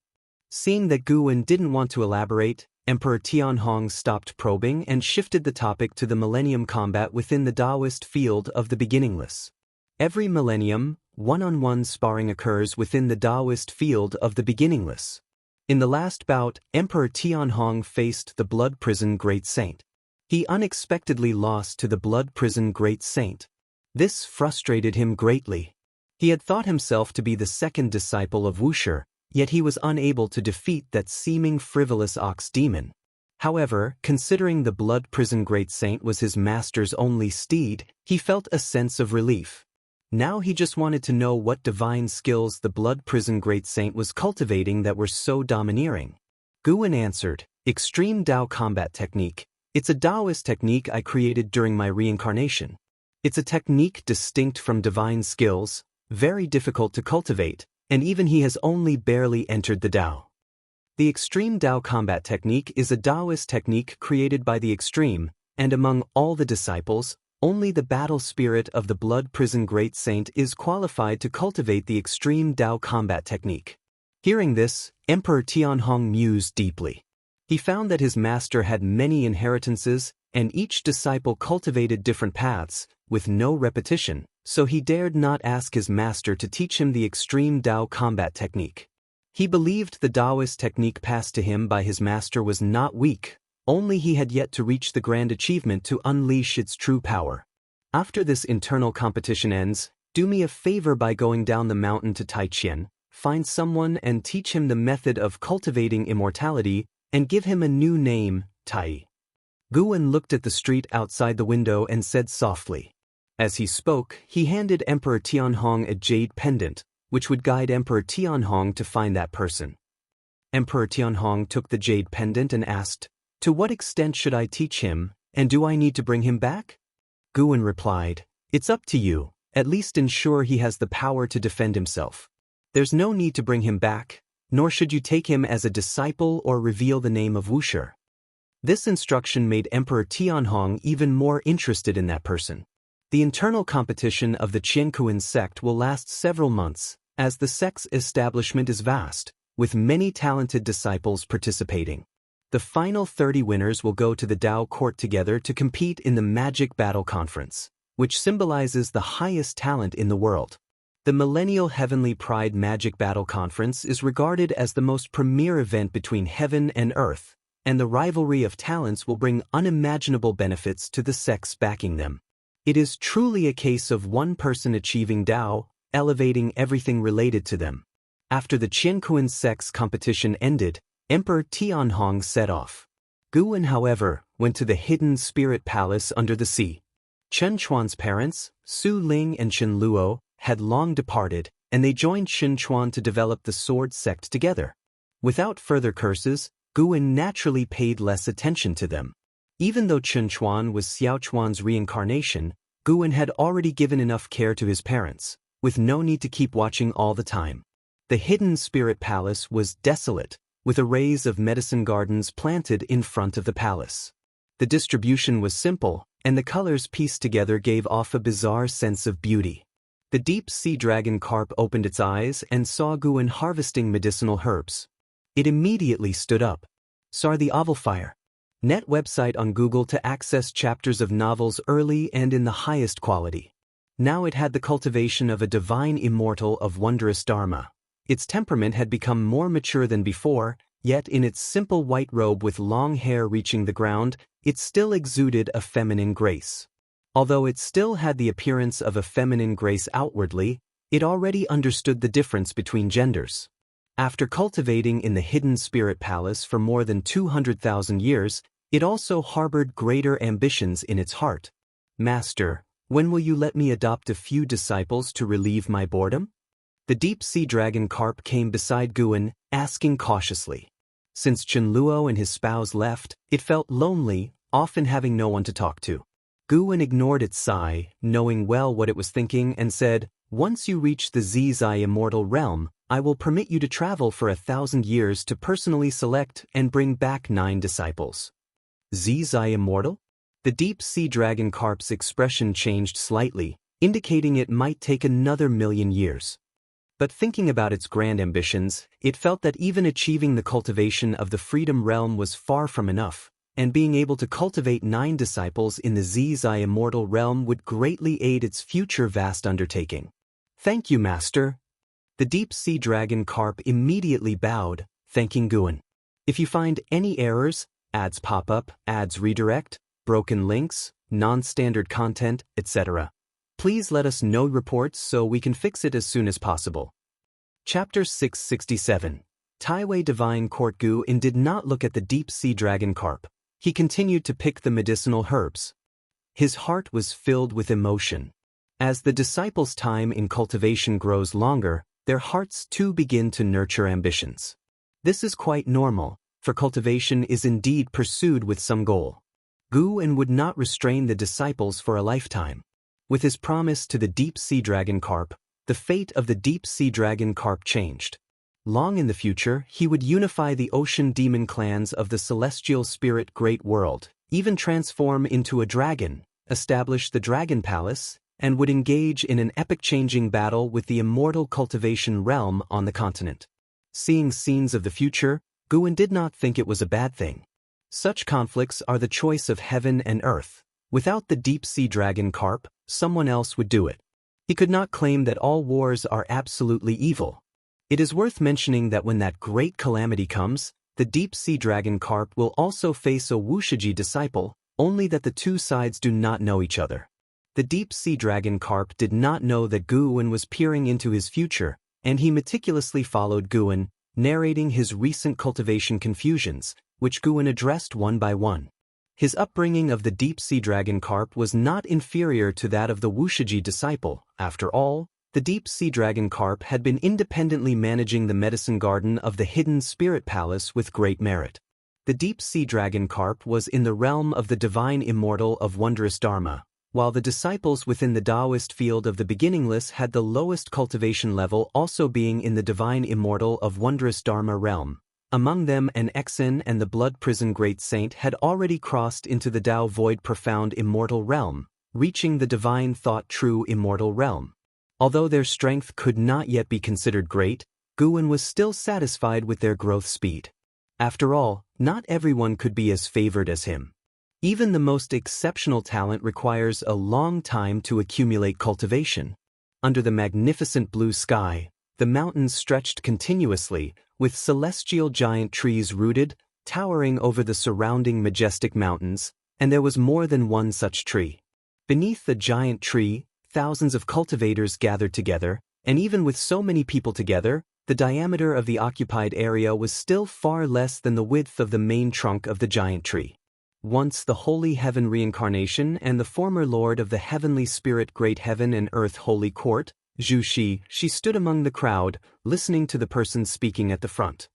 Seeing that Guwen didn't want to elaborate, Emperor Tianhong stopped probing and shifted the topic to the millennium combat within the Taoist field of the beginningless. Every millennium, one-on-one sparring occurs within the Taoist field of the beginningless. In the last bout, Emperor Tianhong faced the Blood Prison Great Saint. He unexpectedly lost to the Blood Prison Great Saint. This frustrated him greatly. He had thought himself to be the second disciple of Wuxia, yet he was unable to defeat that seeming frivolous ox demon. However, considering the Blood Prison Great Saint was his master's only steed, he felt a sense of relief. Now he just wanted to know what divine skills the Blood Prison Great Saint was cultivating that were so domineering. Guwen answered, "Extreme Tao combat technique. It's a Taoist technique I created during my reincarnation. It's a technique distinct from divine skills, very difficult to cultivate, and even he has only barely entered the Tao." The Extreme Tao combat technique is a Taoist technique created by the extreme, and among all the disciples, only the battle spirit of the Blood Prison Great Saint is qualified to cultivate the Extreme Tao combat technique. Hearing this, Emperor Tianhong mused deeply. He found that his master had many inheritances, and each disciple cultivated different paths, with no repetition, so he dared not ask his master to teach him the Extreme Tao combat technique. He believed the Taoist technique passed to him by his master was not weak, only he had yet to reach the grand achievement to unleash its true power. After this internal competition ends, do me a favor by going down the mountain to Taiqian, find someone and teach him the method of cultivating immortality, and give him a new name, Tai. Guwen looked at the street outside the window and said softly. As he spoke, he handed Emperor Tianhong a jade pendant, which would guide Emperor Tianhong to find that person. Emperor Tianhong took the jade pendant and asked, "To what extent should I teach him, and do I need to bring him back?" Guwen replied, "It's up to you, at least ensure he has the power to defend himself. There's no need to bring him back, nor should you take him as a disciple or reveal the name of Wuxia." This instruction made Emperor Tianhong even more interested in that person. The internal competition of the Jianghu sect will last several months, as the sect's establishment is vast, with many talented disciples participating. The final 30 winners will go to the Tao court together to compete in the Magic Battle Conference, which symbolizes the highest talent in the world. The Millennial Heavenly Pride Magic Battle Conference is regarded as the most premier event between heaven and earth, and the rivalry of talents will bring unimaginable benefits to the sects backing them. It is truly a case of one person achieving Tao, elevating everything related to them. After the Jianghu sect's competition ended, Emperor Tianhong set off. Guwen, however, went to the hidden spirit palace under the sea. Chen Chuan's parents, Su Ling and Chen Luo, had long departed, and they joined Chen Chuan to develop the sword sect together. Without further curses, Guwen naturally paid less attention to them. Even though Chen Chuan was Xiao Chuan's reincarnation, Guwen had already given enough care to his parents, with no need to keep watching all the time. The hidden spirit palace was desolate, with arrays of medicine gardens planted in front of the palace. The distribution was simple, and the colors pieced together gave off a bizarre sense of beauty. The deep sea dragon carp opened its eyes and saw Guwen harvesting medicinal herbs. It immediately stood up. Saw the oval fire. Net website on Google to access chapters of novels early and in the highest quality. Now it had the cultivation of a divine immortal of wondrous dharma. Its temperament had become more mature than before, yet in its simple white robe with long hair reaching the ground, it still exuded a feminine grace. Although it still had the appearance of a feminine grace outwardly, it already understood the difference between genders. After cultivating in the hidden spirit palace for more than 200,000 years, it also harbored greater ambitions in its heart. Master, when will you let me adopt a few disciples to relieve my boredom? The deep sea dragon carp came beside Guan, asking cautiously. Since Chunluo and his spouse left, it felt lonely, often having no one to talk to. Guan ignored its sigh, knowing well what it was thinking, and said, "Once you reach the Zizai Immortal realm, I will permit you to travel for 1,000 years to personally select and bring back 9 disciples." Zizai Immortal? The deep sea dragon carp's expression changed slightly, indicating it might take another 1,000,000 years. But thinking about its grand ambitions, it felt that even achieving the cultivation of the Freedom Realm was far from enough, and being able to cultivate 9 disciples in the Zizai Immortal Realm would greatly aid its future vast undertaking. "Thank you, Master." The deep sea dragon carp immediately bowed, thanking Guan. If you find any errors, ads pop up, ads redirect, broken links, non-standard content, etc., please let us know reports so we can fix it as soon as possible. Chapter 667. Taiwei Divine Court. Guan did not look at the deep sea dragon carp. He continued to pick the medicinal herbs. His heart was filled with emotion. As the disciples' time in cultivation grows longer, their hearts too begin to nurture ambitions. This is quite normal, for cultivation is indeed pursued with some goal. Guan would not restrain the disciples for a lifetime. With his promise to the deep sea dragon carp, the fate of the deep sea dragon carp changed. Long in the future, he would unify the ocean demon clans of the celestial spirit great world, even transform into a dragon, establish the Dragon Palace, and would engage in an epic-changing battle with the immortal cultivation realm on the continent. Seeing scenes of the future, Guan did not think it was a bad thing. Such conflicts are the choice of heaven and earth. Without the deep sea dragon carp, someone else would do it. He could not claim that all wars are absolutely evil. It is worth mentioning that when that great calamity comes, the deep sea dragon carp will also face a Wuxia disciple, only that the two sides do not know each other. The deep sea dragon carp did not know that Guan was peering into his future, and he meticulously followed Guan, narrating his recent cultivation confusions, which Guan addressed one by one. His upbringing of the deep sea dragon carp was not inferior to that of the Wuxia disciple. After all, the deep sea dragon carp had been independently managing the medicine garden of the hidden spirit palace with great merit. The deep sea dragon carp was in the realm of the divine immortal of wondrous Dharma, while the disciples within the Taoist field of the beginningless had the lowest cultivation level, also being in the divine immortal of wondrous Dharma realm. Among them an Exen and the blood prison great saint had already crossed into the Tao void profound immortal realm, reaching the divine thought true immortal realm. Although their strength could not yet be considered great, Guan was still satisfied with their growth speed. After all, not everyone could be as favored as him. Even the most exceptional talent requires a long time to accumulate cultivation. Under the magnificent blue sky, the mountains stretched continuously, with celestial giant trees rooted, towering over the surrounding majestic mountains, and there was more than one such tree. Beneath the giant tree, thousands of cultivators gathered together, and even with so many people together, the diameter of the occupied area was still far less than the width of the main trunk of the giant tree. Once the holy heaven reincarnation and the former lord of the heavenly spirit great heaven and earth holy court, Zhu Shi, she stood among the crowd, listening to the person speaking at the front.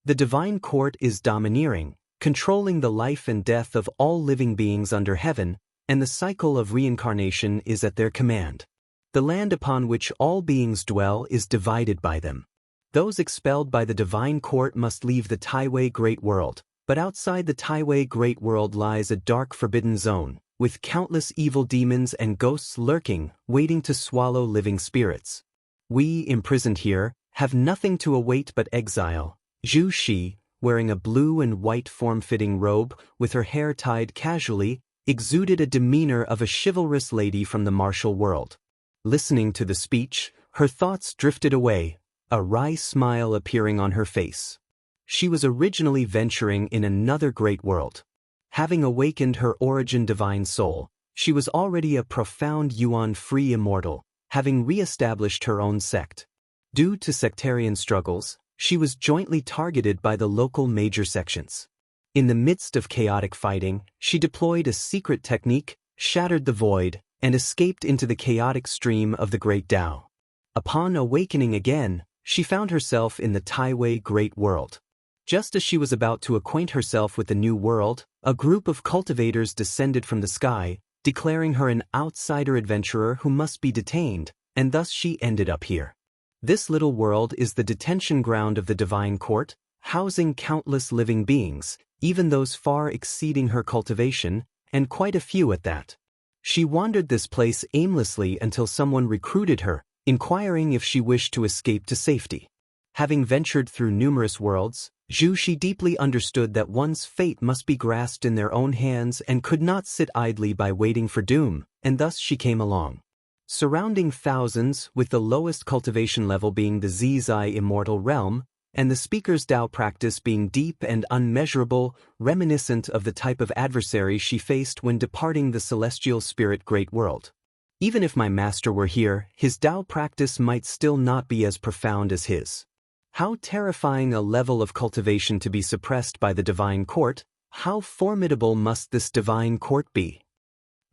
The divine court is domineering, controlling the life and death of all living beings under heaven, and the cycle of reincarnation is at their command. The land upon which all beings dwell is divided by them. Those expelled by the divine court must leave the Taiwei Great World, but outside the Taiwei Great World lies a dark forbidden zone, with countless evil demons and ghosts lurking, waiting to swallow living spirits. We, imprisoned here, have nothing to await but exile. Zhu Shi, wearing a blue and white form-fitting robe, with her hair tied casually, exuded a demeanor of a chivalrous lady from the martial world. Listening to the speech, her thoughts drifted away, a wry smile appearing on her face. She was originally venturing in another great world. Having awakened her origin divine soul, She was already a profound Yuan-free immortal, having re-established her own sect. Due to sectarian struggles, she was jointly targeted by the local major sections. In the midst of chaotic fighting, she deployed a secret technique, shattered the void, and escaped into the chaotic stream of the Great Tao. Upon awakening again, she found herself in the Taiwei Great World. Just as she was about to acquaint herself with the new world, a group of cultivators descended from the sky, declaring her an outsider adventurer who must be detained, and thus she ended up here. This little world is the detention ground of the divine court, housing countless living beings, even those far exceeding her cultivation, and quite a few at that. She wandered this place aimlessly until someone recruited her, inquiring if she wished to escape to safety. Having ventured through numerous worlds, Zhu deeply understood that one's fate must be grasped in their own hands and could not sit idly by waiting for doom, and thus she came along. Surrounding thousands, with the lowest cultivation level being the Zizai Immortal realm, and the speaker's Tao practice being deep and unmeasurable, reminiscent of the type of adversary she faced when departing the celestial spirit great world. Even if my master were here, his Tao practice might still not be as profound as his. How terrifying a level of cultivation to be suppressed by the divine court, how formidable must this divine court be?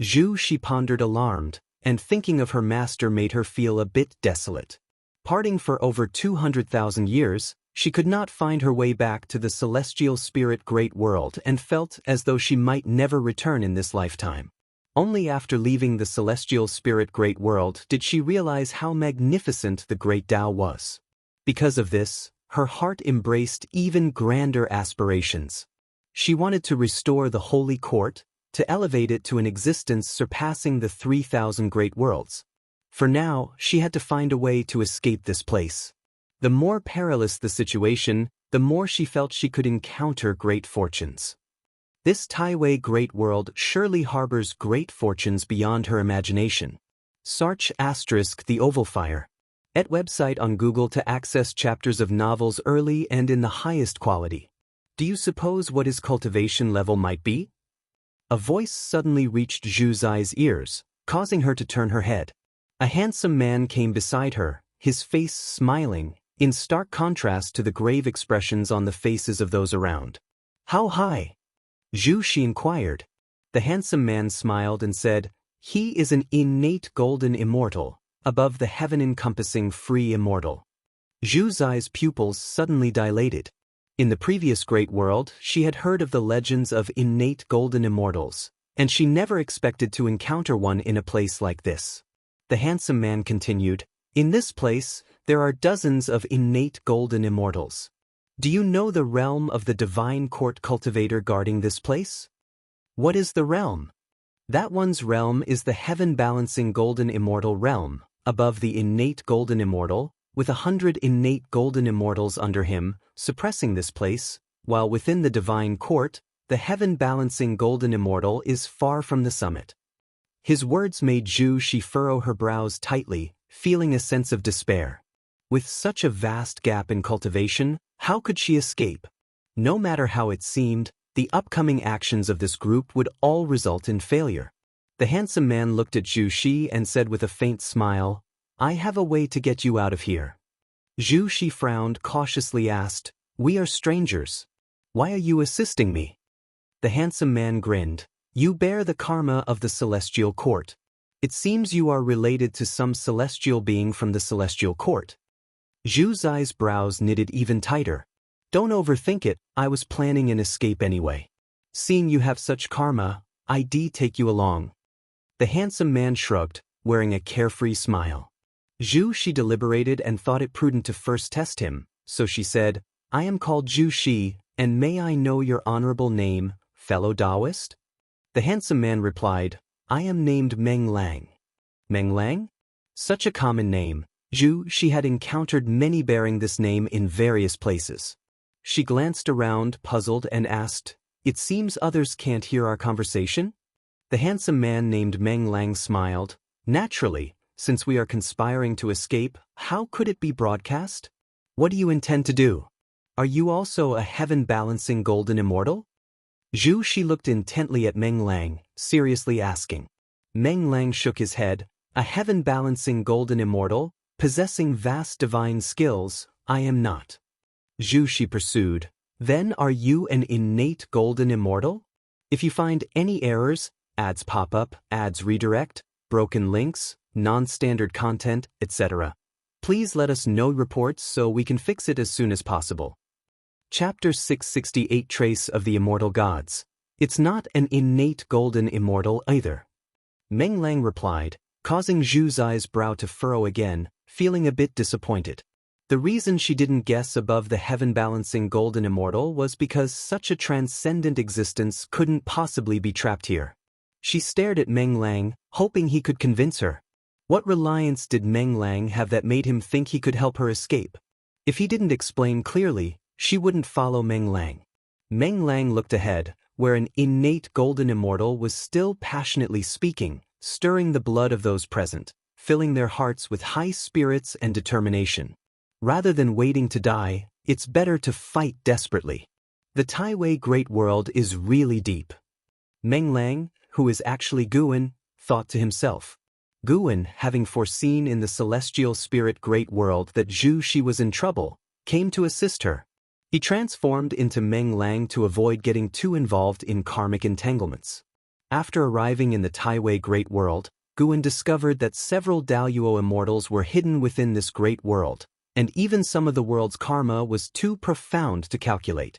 She pondered alarmed, and thinking of her master made her feel a bit desolate. Parting for over 200,000 years, she could not find her way back to the celestial spirit great world and felt as though she might never return in this lifetime. Only after leaving the celestial spirit great world did she realize how magnificent the great Tao was. Because of this, her heart embraced even grander aspirations. She wanted to restore the holy court, to elevate it to an existence surpassing the 3,000 great worlds. For now, she had to find a way to escape this place. The more perilous the situation, the more she felt she could encounter great fortunes. This Taiwei great world surely harbors great fortunes beyond her imagination. Search * the Oval Fire. At website on Google to access chapters of novels early and in the highest quality. Do you suppose what his cultivation level might be? A voice suddenly reached Zhu Zai's ears, causing her to turn her head. A handsome man came beside her, his face smiling, in stark contrast to the grave expressions on the faces of those around. How high? She inquired. The handsome man smiled and said, "He is an innate golden immortal, above the heaven-encompassing free immortal." Zhu Zai's pupils suddenly dilated. In the previous great world, she had heard of the legends of innate golden immortals, and she never expected to encounter one in a place like this. The handsome man continued, "In this place, there are dozens of innate golden immortals. Do you know the realm of the divine court cultivator guarding this place?" "What is the realm?" "That one's realm is the heaven-balancing golden immortal realm, above the innate golden immortal, with 100 innate golden immortals under him, suppressing this place, while within the divine court, the heaven-balancing golden immortal is far from the summit." His words made Zhu furrow her brows tightly, feeling a sense of despair. With such a vast gap in cultivation, how could she escape? No matter how it seemed, the upcoming actions of this group would all result in failure. The handsome man looked at Zhu and said with a faint smile, "I have a way to get you out of here." Zhu frowned, cautiously asked, "We are strangers. Why are you assisting me?" The handsome man grinned, "You bear the karma of the celestial court. It seems you are related to some celestial being from the celestial court." Zhu Zai's brows knitted even tighter. "Don't overthink it, I was planning an escape anyway. Seeing you have such karma, I'd take you along." The handsome man shrugged, wearing a carefree smile. Zhu deliberated and thought it prudent to first test him, so she said, "I am called Zhu, and may I know your honorable name, fellow Taoist?" The handsome man replied, "I am named Meng Lang." Meng Lang? Such a common name. Zhu had encountered many bearing this name in various places. She glanced around, puzzled, and asked, "It seems others can't hear our conversation?" The handsome man named Meng Lang smiled. "Naturally, since we are conspiring to escape, how could it be broadcast? What do you intend to do? Are you also a heaven-balancing golden immortal?" Zhu looked intently at Meng Lang, seriously asking. Meng Lang shook his head. A heaven-balancing golden immortal, possessing vast divine skills, I am not. Zhu Shi pursued. Then are you an innate golden immortal? If you find any errors, ads pop up, ads redirect, broken links, non-standard content, etc., please let us know reports so we can fix it as soon as possible. Chapter 668 Trace of the Immortal Gods. It's not an innate golden immortal either. Meng Lang replied, causing Zhu Zai's brow to furrow again, feeling a bit disappointed. The reason she didn't guess above the heaven-balancing golden immortal was because such a transcendent existence couldn't possibly be trapped here. She stared at Meng Lang, hoping he could convince her. What reliance did Meng Lang have that made him think he could help her escape? If he didn't explain clearly, she wouldn't follow Meng Lang. Meng Lang looked ahead, where an innate golden immortal was still passionately speaking, stirring the blood of those present, filling their hearts with high spirits and determination. Rather than waiting to die, it's better to fight desperately. The Taiwei Great World is really deep. Meng Lang, who is actually Guan, thought to himself. Guan, having foreseen in the celestial spirit Great World that Zhu Shi was in trouble, came to assist her. He transformed into Meng Lang to avoid getting too involved in karmic entanglements. After arriving in the Taiwei Great World, Guan discovered that several Daluo immortals were hidden within this great world, and even some of the world's karma was too profound to calculate.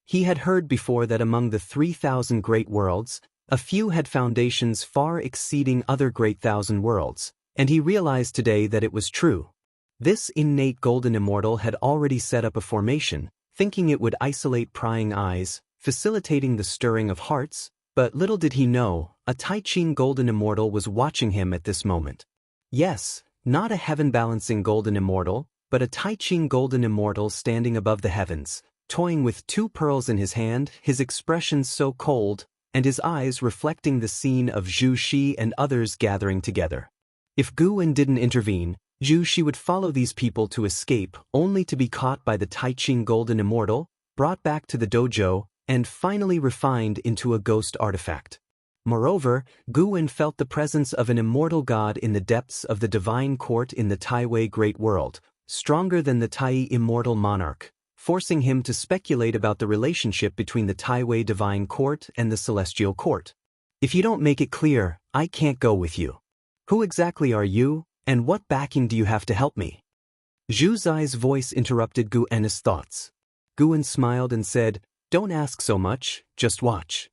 He had heard before that among the 3,000 great worlds, a few had foundations far exceeding other great thousand worlds, and he realized today that it was true. This innate golden immortal had already set up a formation, thinking it would isolate prying eyes, facilitating the stirring of hearts, but little did he know, a Tai-Ching golden immortal was watching him at this moment. Yes, not a heaven-balancing golden immortal, but a Tai-Ching golden immortal standing above the heavens, toying with 2 pearls in his hand, his expression so cold, and his eyes reflecting the scene of Zhu Shi and others gathering together. If Guan didn't intervene, Zhu Shi would follow these people to escape, only to be caught by the Tai-Ching golden immortal, brought back to the dojo, and finally refined into a ghost artifact. Moreover, Guan felt the presence of an immortal god in the depths of the divine court in the Taiwei Great World, stronger than the Tai immortal monarch, forcing him to speculate about the relationship between the Taiwei divine court and the celestial court. If you don't make it clear, I can't go with you. Who exactly are you, and what backing do you have to help me? Zhu Zai's voice interrupted Guan's thoughts. Guan smiled and said, Don't ask so much, just watch.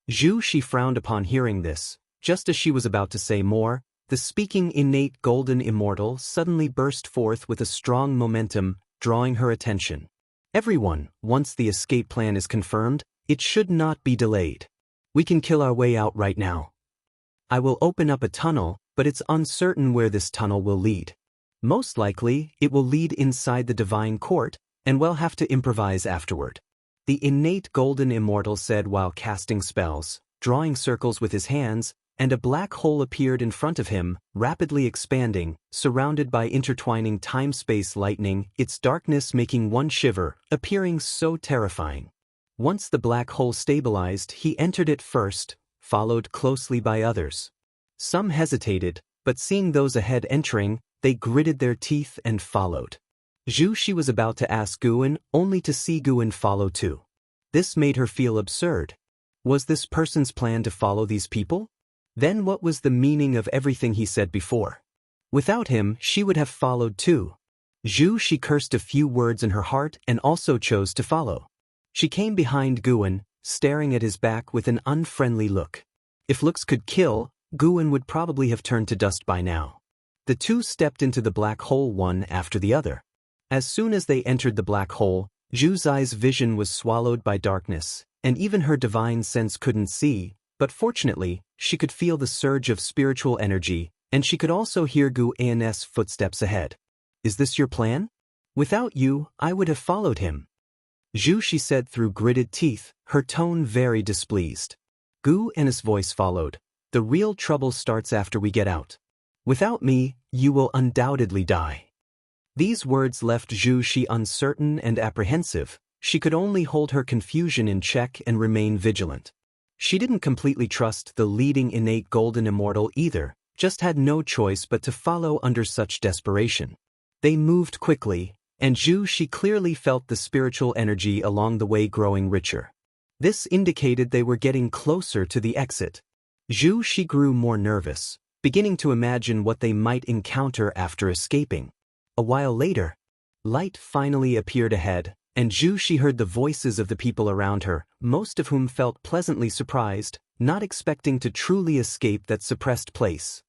Zhu Shi frowned upon hearing this. Just as she was about to say more, the speaking innate golden immortal suddenly burst forth with a strong momentum, drawing her attention. Everyone, once the escape plan is confirmed, it should not be delayed. We can kill our way out right now. I will open up a tunnel, but it's uncertain where this tunnel will lead. Most likely, it will lead inside the divine court, and we'll have to improvise afterward. The innate golden immortal said while casting spells, drawing circles with his hands, and a black hole appeared in front of him, rapidly expanding, surrounded by intertwining time-space lightning, its darkness making one shiver, appearing so terrifying. Once the black hole stabilized, he entered it first, followed closely by others. Some hesitated, but seeing those ahead entering, they gritted their teeth and followed. Zhu Shi was about to ask Guan, only to see Guan follow too. This made her feel absurd. Was this person's plan to follow these people? Then what was the meaning of everything he said before? Without him, she would have followed too. Zhu Shi cursed a few words in her heart and also chose to follow. She came behind Guan, staring at his back with an unfriendly look. If looks could kill, Guan would probably have turned to dust by now. The two stepped into the black hole one after the other. As soon as they entered the black hole, Zhu Zai's vision was swallowed by darkness, and even her divine sense couldn't see, but fortunately, she could feel the surge of spiritual energy, and she could also hear Guan's footsteps ahead. Is this your plan? Without you, I would have followed him. Zhu Shi said through gritted teeth, her tone very displeased. Guan's voice followed. The real trouble starts after we get out. Without me, you will undoubtedly die. These words left Zhu Shi uncertain and apprehensive. She could only hold her confusion in check and remain vigilant. She didn't completely trust the leading innate golden immortal either, just had no choice but to follow under such desperation. They moved quickly, and Zhu Shi clearly felt the spiritual energy along the way growing richer. This indicated they were getting closer to the exit. Zhu Shi grew more nervous, beginning to imagine what they might encounter after escaping. A while later, light finally appeared ahead, and Zhu Shi heard the voices of the people around her, most of whom felt pleasantly surprised, not expecting to truly escape that suppressed place.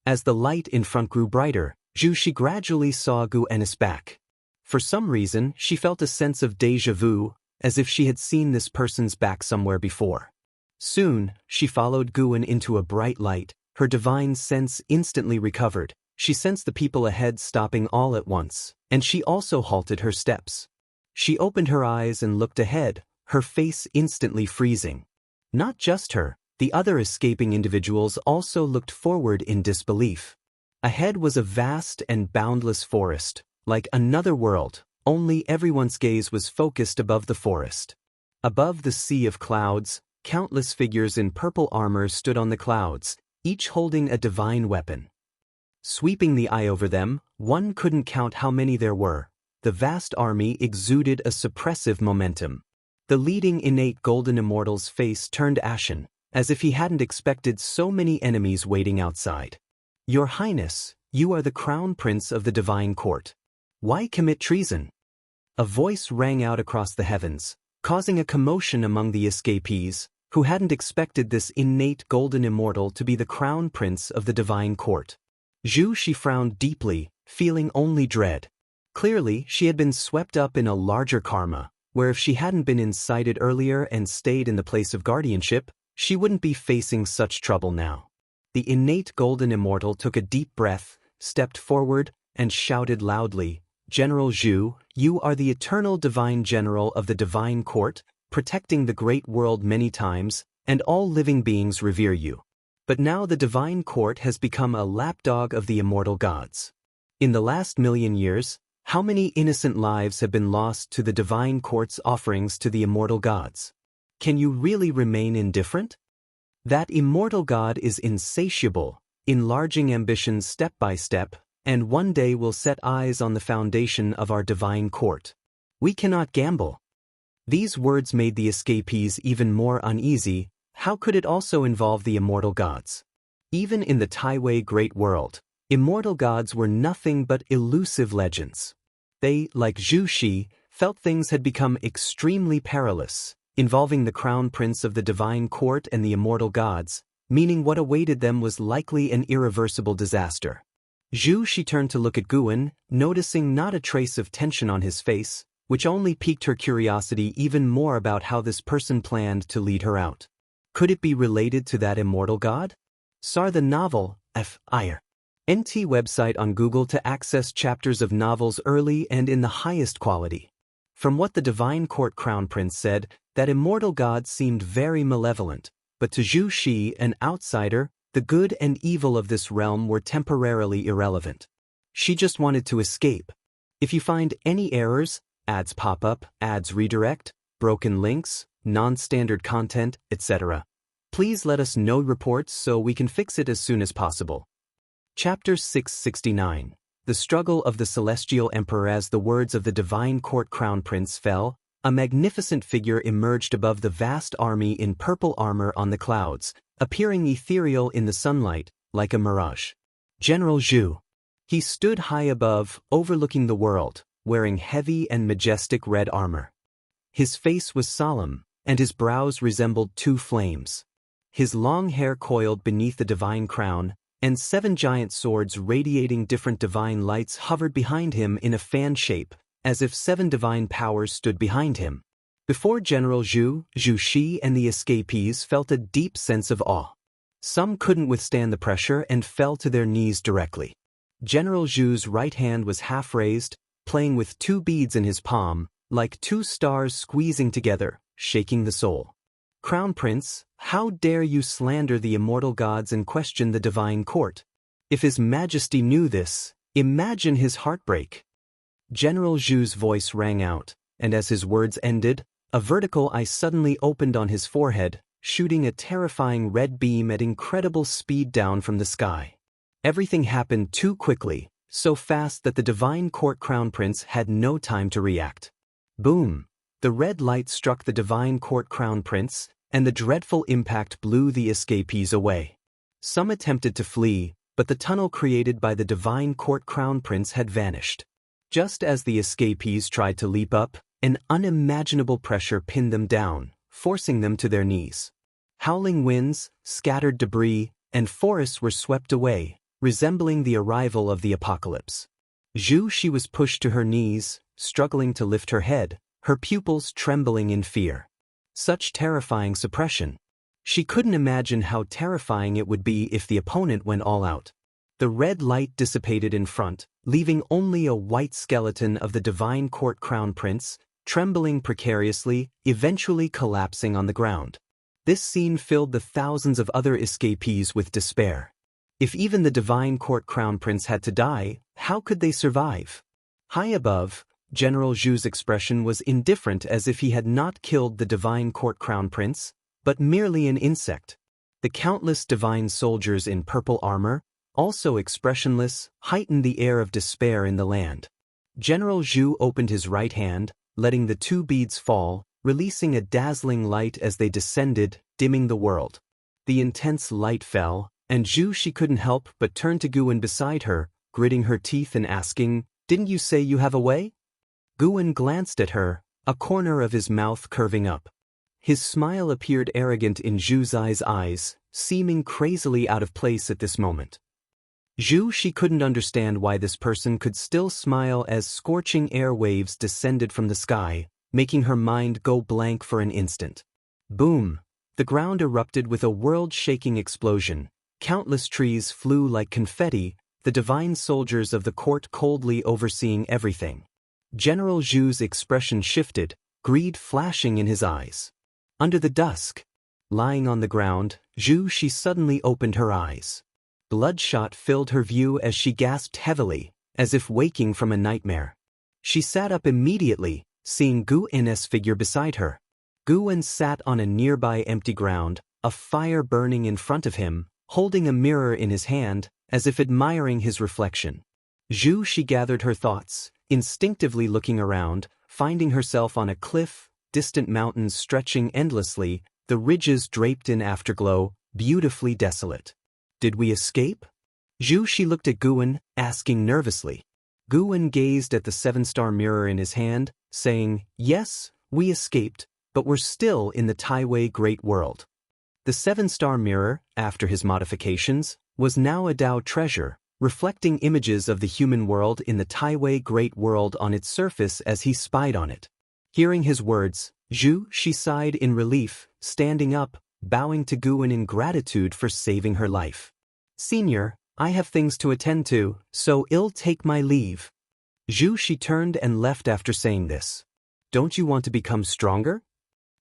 As the light in front grew brighter, Zhu Shi gradually saw Gu Ennis back. For some reason, she felt a sense of déjà vu, as if she had seen this person's back somewhere before. Soon, she followed Guan into a bright light, her divine sense instantly recovered. She sensed the people ahead stopping all at once, and she also halted her steps. She opened her eyes and looked ahead, her face instantly freezing. Not just her, the other escaping individuals also looked forward in disbelief. Ahead was a vast and boundless forest, like another world, only everyone's gaze was focused above the forest. Above the sea of clouds, countless figures in purple armor stood on the clouds, each holding a divine weapon. Sweeping the eye over them, one couldn't count how many there were. The vast army exuded a suppressive momentum. The leading innate golden immortal's face turned ashen, as if he hadn't expected so many enemies waiting outside. "Your Highness, you are the crown prince of the divine court. Why commit treason?" A voice rang out across the heavens, causing a commotion among the escapees, who hadn't expected this innate golden immortal to be the crown prince of the divine court. Zhu Shi frowned deeply, feeling only dread. Clearly, she had been swept up in a larger karma, where if she hadn't been incited earlier and stayed in the place of guardianship, she wouldn't be facing such trouble now. The innate golden immortal took a deep breath, stepped forward, and shouted loudly, "General Zhu, you are the eternal divine general of the divine court, protecting the great world many times, and all living beings revere you. But now the divine court has become a lapdog of the immortal gods. In the last 1,000,000 years, how many innocent lives have been lost to the divine court's offerings to the immortal gods? Can you really remain indifferent? That immortal god is insatiable, enlarging ambitions step by step, and one day will set eyes on the foundation of our divine court. We cannot gamble." These words made the escapees even more uneasy. How could it also involve the immortal gods? Even in the Taiwei Great World, immortal gods were nothing but elusive legends. They, like Zhu Shi, felt things had become extremely perilous, involving the crown prince of the divine court and the immortal gods, meaning what awaited them was likely an irreversible disaster. Zhu Shi turned to look at Guan, noticing not a trace of tension on his face, which only piqued her curiosity even more about how this person planned to lead her out. Could it be related to that immortal god? Sar the novel, F.I.R. NT website on Google to access chapters of novels early and in the highest quality. From what the divine court crown prince said, that immortal god seemed very malevolent, but to Zhu Shi, an outsider, the good and evil of this realm were temporarily irrelevant. She just wanted to escape. If you find any errors, ads pop up, ads redirect, broken links, non-standard content, etc., please let us know reports so we can fix it as soon as possible. Chapter 669. The Struggle of the Celestial Emperor. As the words of the divine court crown prince fell, a magnificent figure emerged above the vast army in purple armor on the clouds, appearing ethereal in the sunlight, like a mirage. General Zhu. He stood high above, overlooking the world, wearing heavy and majestic red armor. His face was solemn, and his brows resembled two flames. His long hair coiled beneath the divine crown, and 7 giant swords radiating different divine lights hovered behind him in a fan shape, as if 7 divine powers stood behind him. Before General Zhu, Zhu Shi and the escapees felt a deep sense of awe. Some couldn't withstand the pressure and fell to their knees directly. General Zhu's right hand was half raised, playing with 2 beads in his palm, like 2 stars squeezing together, shaking the soul. "Crown Prince, how dare you slander the immortal gods and question the divine court? If His Majesty knew this, imagine his heartbreak." General Zhu's voice rang out, and as his words ended, a vertical eye suddenly opened on his forehead, shooting a terrifying red beam at incredible speed down from the sky. Everything happened too quickly, so fast that the divine court crown prince had no time to react. Boom! The red light struck the divine court crown prince, and the dreadful impact blew the escapees away. Some attempted to flee, but the tunnel created by the divine court crown prince had vanished. Just as the escapees tried to leap up, an unimaginable pressure pinned them down, forcing them to their knees. Howling winds, scattered debris, and forests were swept away, resembling the arrival of the apocalypse. She was pushed to her knees, struggling to lift her head, her pupils trembling in fear. Such terrifying suppression. She couldn't imagine how terrifying it would be if the opponent went all out. The red light dissipated in front, leaving only a white skeleton of the divine court crown prince, trembling precariously, eventually collapsing on the ground. This scene filled the thousands of other escapees with despair. If even the divine court crown prince had to die, how could they survive? High above, General Zhu's expression was indifferent, as if he had not killed the divine court crown prince, but merely an insect. The countless divine soldiers in purple armor, also expressionless, heightened the air of despair in the land. General Zhu opened his right hand, letting the two beads fall, releasing a dazzling light as they descended, dimming the world. The intense light fell, and she couldn't help but turn to Guwen beside her, gritting her teeth and asking, "Didn't you say you have a way?" Guwen glanced at her, a corner of his mouth curving up. His smile appeared arrogant in Zhu's eyes, seeming crazily out of place at this moment. She couldn't understand why this person could still smile as scorching air waves descended from the sky, making her mind go blank for an instant. Boom! The ground erupted with a world-shaking explosion. Countless trees flew like confetti, the divine soldiers of the court coldly overseeing everything. General Zhu's expression shifted, greed flashing in his eyes. Under the dusk, lying on the ground, she suddenly opened her eyes. Bloodshot filled her view as she gasped heavily, as if waking from a nightmare. She sat up immediately, seeing Guwen's figure beside her. Guwen sat on a nearby empty ground, a fire burning in front of him, holding a mirror in his hand, as if admiring his reflection. She gathered her thoughts, instinctively looking around, finding herself on a cliff, distant mountains stretching endlessly, the ridges draped in afterglow, beautifully desolate. Did we escape? She looked at Guwen, asking nervously. Guwen gazed at the seven-star mirror in his hand, saying, "Yes, we escaped, but we're still in the Taiwei Great World." The seven-star mirror, after his modifications, was now a Dao treasure, reflecting images of the human world in the Taiwei Great World on its surface as he spied on it. Hearing his words, she sighed in relief, standing up, bowing to Guwen in gratitude for saving her life. "Senior, I have things to attend to, so I'll take my leave." She turned and left after saying this. "Don't you want to become stronger?"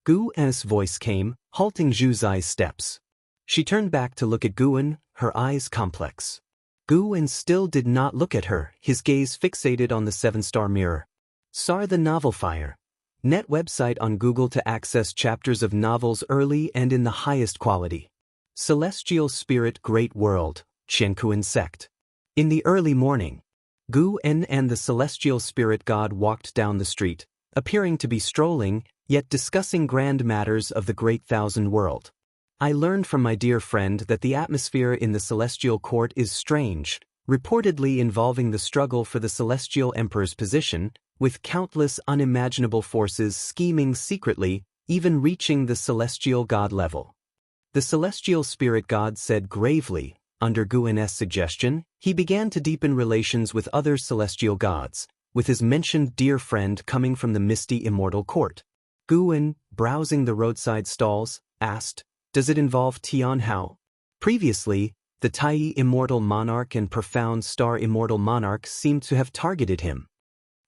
Guwen's voice came, halting Zhu's steps. She turned back to look at Guwen, her eyes complex. Guwen still did not look at her, his gaze fixated on the seven-star mirror. Saw the novel Fire. Net website on Google to access chapters of novels early and in the highest quality. Celestial Spirit Great World, Jianghu Sect. In the early morning, Guwen and the Celestial Spirit God walked down the street, appearing to be strolling, yet discussing grand matters of the Great Thousand World. "I learned from my dear friend that the atmosphere in the Celestial Court is strange, reportedly involving the struggle for the Celestial Emperor's position, with countless unimaginable forces scheming secretly, even reaching the Celestial God level." The Celestial Spirit God said gravely, under Guwen's suggestion, he began to deepen relations with other Celestial Gods, with his mentioned dear friend coming from the misty Immortal Court. Guwen, browsing the roadside stalls, asked, "Does it involve Tianhao?" Previously, the Tai Immortal Monarch and Profound Star Immortal Monarch seemed to have targeted him.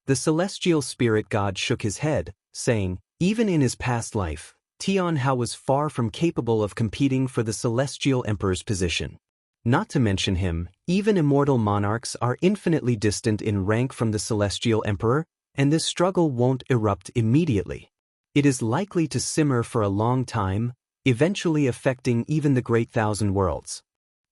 The Celestial Spirit God shook his head, saying, "Even in his past life, Tianhao was far from capable of competing for the Celestial Emperor's position. Not to mention him, even immortal monarchs are infinitely distant in rank from the Celestial Emperor, and this struggle won't erupt immediately. It is likely to simmer for a long time, eventually affecting even the Great Thousand Worlds.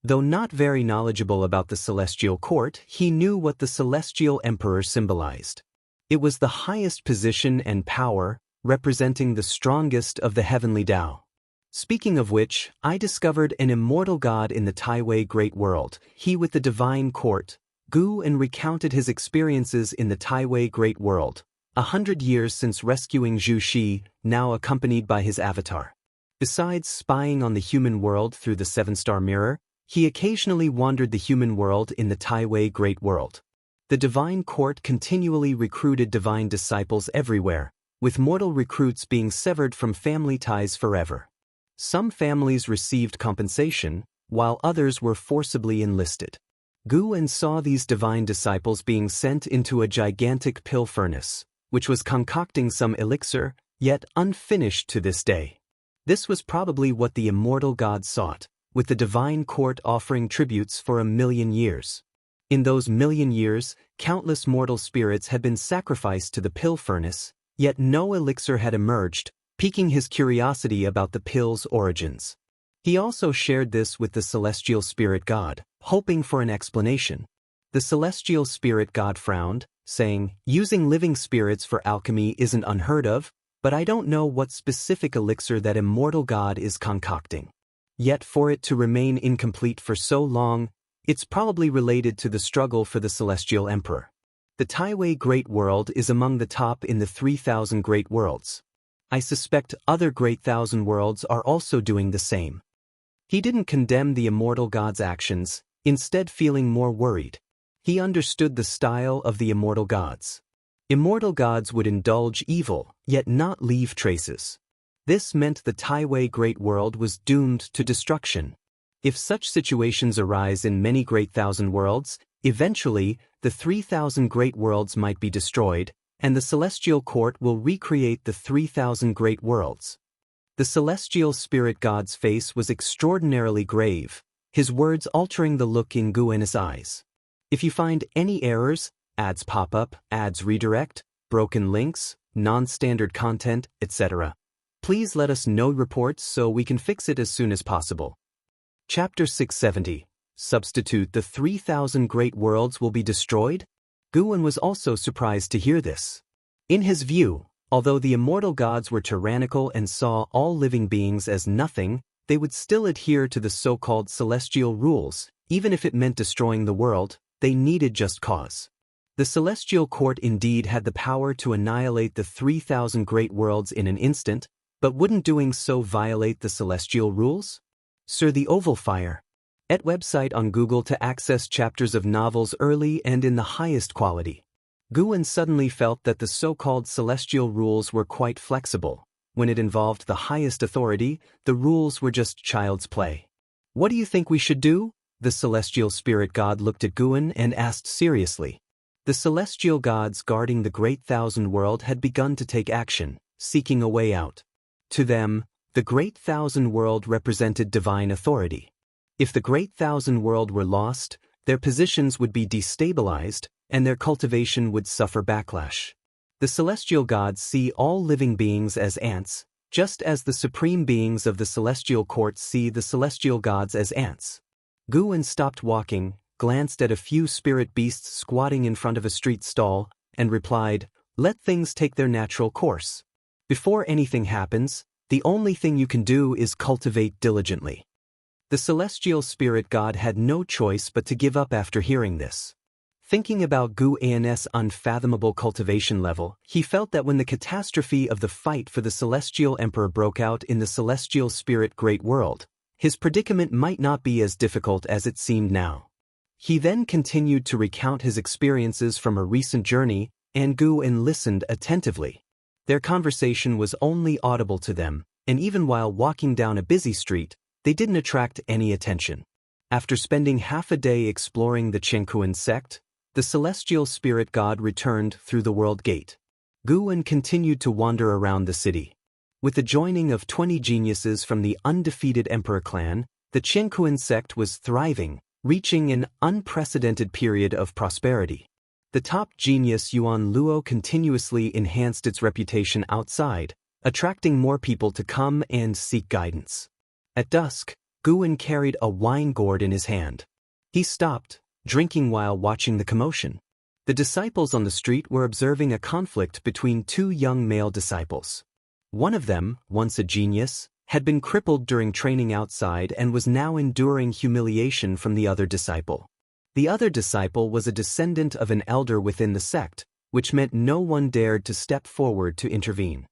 Though not very knowledgeable about the celestial court, he knew what the celestial emperor symbolized. It was the highest position and power, representing the strongest of the heavenly Tao. Speaking of which, I discovered an immortal god in the Taiwei Great World, he with the divine court, Gu, and recounted his experiences in the Taiwei Great World, 100 years since rescuing Zhu Shi, now accompanied by his avatar. Besides spying on the human world through the seven-star mirror, he occasionally wandered the human world in the Taiwei Great World. The divine court continually recruited divine disciples everywhere, with mortal recruits being severed from family ties forever. Some families received compensation, while others were forcibly enlisted. Gu saw these divine disciples being sent into a gigantic pill furnace, which was concocting some elixir, yet unfinished to this day. This was probably what the immortal god sought, with the divine court offering tributes for 1,000,000 years. In those 1,000,000 years, countless mortal spirits had been sacrificed to the pill furnace, yet no elixir had emerged, piquing his curiosity about the pill's origins. He also shared this with the celestial spirit god, hoping for an explanation. The celestial spirit god frowned, saying, "Using living spirits for alchemy isn't unheard of, but I don't know what specific elixir that immortal god is concocting. Yet for it to remain incomplete for so long, it's probably related to the struggle for the celestial emperor. The Taiwei Great World is among the top in the 3,000 Great Worlds. I suspect other Great Thousand Worlds are also doing the same." He didn't condemn the immortal god's actions, instead feeling more worried. He understood the style of the immortal gods. Immortal gods would indulge evil, yet not leave traces. This meant the Taiwei Great World was doomed to destruction. If such situations arise in many Great Thousand Worlds, eventually, the 3,000 Great Worlds might be destroyed, and the celestial court will recreate the 3,000 Great Worlds. The celestial spirit god's face was extraordinarily grave, his words altering the look in Gu's eyes. "If you find any errors, ads pop up, ads redirect, broken links, non-standard content, etc., please let us know reports so we can fix it as soon as possible." Chapter 670. Substitute the 3,000 Great Worlds will be destroyed? Gu was also surprised to hear this. In his view, although the immortal gods were tyrannical and saw all living beings as nothing, they would still adhere to the so-called celestial rules, even if it meant destroying the world. They needed just cause. The celestial court indeed had the power to annihilate the 3,000 Great Worlds in an instant, but wouldn't doing so violate the celestial rules? Sir, the Oval Fire. Et website on Google to access chapters of novels early and in the highest quality. Gu suddenly felt that the so-called celestial rules were quite flexible. When it involved the highest authority, the rules were just child's play. "What do you think we should do?" The celestial spirit god looked at Gu and asked seriously. The celestial gods guarding the Great Thousand World had begun to take action, seeking a way out. To them, the Great Thousand World represented divine authority. If the Great Thousand World were lost, their positions would be destabilized, and their cultivation would suffer backlash. The celestial gods see all living beings as ants, just as the supreme beings of the celestial court see the celestial gods as ants. Gu stopped walking, glanced at a few spirit beasts squatting in front of a street stall, and replied, "Let things take their natural course. Before anything happens, the only thing you can do is cultivate diligently." The celestial spirit god had no choice but to give up after hearing this. Thinking about Gu's unfathomable cultivation level, he felt that when the catastrophe of the fight for the celestial emperor broke out in the celestial spirit great world, his predicament might not be as difficult as it seemed now. He then continued to recount his experiences from a recent journey, and Gu listened attentively. Their conversation was only audible to them, and even while walking down a busy street, they didn't attract any attention. After spending half a day exploring the Jianghu sect, the celestial spirit god returned through the world gate. Gu continued to wander around the city. With the joining of 20 geniuses from the undefeated emperor clan, the Jianghu sect was thriving, reaching an unprecedented period of prosperity. The top genius Yuan Luo continuously enhanced its reputation outside, attracting more people to come and seek guidance. At dusk, Guwen carried a wine gourd in his hand. He stopped, drinking while watching the commotion. The disciples on the street were observing a conflict between two young male disciples. One of them, once a genius, had been crippled during training outside and was now enduring humiliation from the other disciple. The other disciple was a descendant of an elder within the sect, which meant no one dared to step forward to intervene.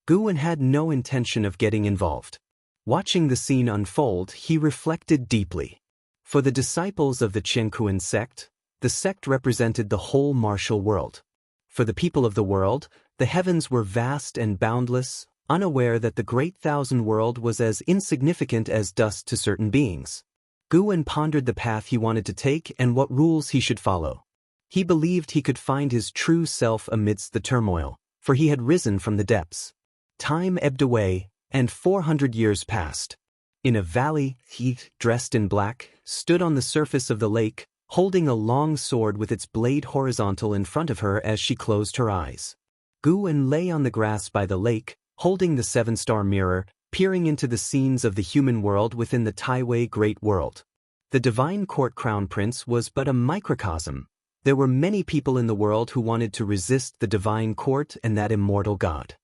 Guwen had no intention of getting involved. Watching the scene unfold, he reflected deeply. For the disciples of the Jianghu sect, the sect represented the whole martial world. For the people of the world, the heavens were vast and boundless, unaware that the great thousand world was as insignificant as dust to certain beings. Guwen pondered the path he wanted to take and what rules he should follow. He believed he could find his true self amidst the turmoil, for he had risen from the depths. Time ebbed away, and 400 years passed. In a valley, he, dressed in black, stood on the surface of the lake, holding a long sword with its blade horizontal in front of her as she closed her eyes. Guwen lay on the grass by the lake, holding the seven-star mirror, peering into the scenes of the human world within the Taiwei Great World. The divine court crown prince was but a microcosm. There were many people in the world who wanted to resist the divine court and that immortal god.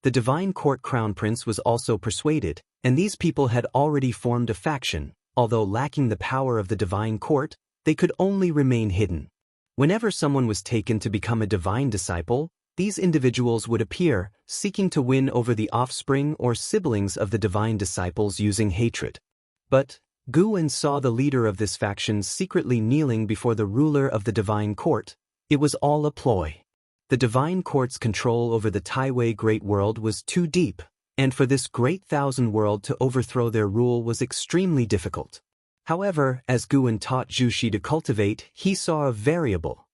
The divine court crown prince was also persuaded, and these people had already formed a faction. Although lacking the power of the divine court, they could only remain hidden. Whenever someone was taken to become a divine disciple, these individuals would appear, seeking to win over the offspring or siblings of the divine disciples using hatred. But Guwen saw the leader of this faction secretly kneeling before the ruler of the divine court. It was all a ploy. The divine court's control over the Taiwei Great World was too deep, and for this great thousand world to overthrow their rule was extremely difficult. However, as Guwen taught Zhu Shi to cultivate, he saw a variable.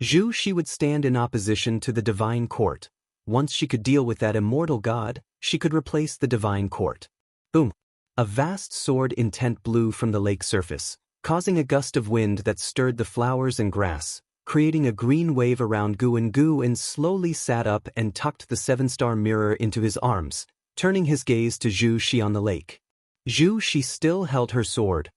Zhu Shi would stand in opposition to the divine court. Once she could deal with that immortal god, she could replace the divine court. Boom! A vast sword intent blew from the lake surface, causing a gust of wind that stirred the flowers and grass, creating a green wave around Guwen. Guwen slowly sat up and tucked the seven-star mirror into his arms, turning his gaze to Zhu Shi on the lake. Zhu Shi still held her sword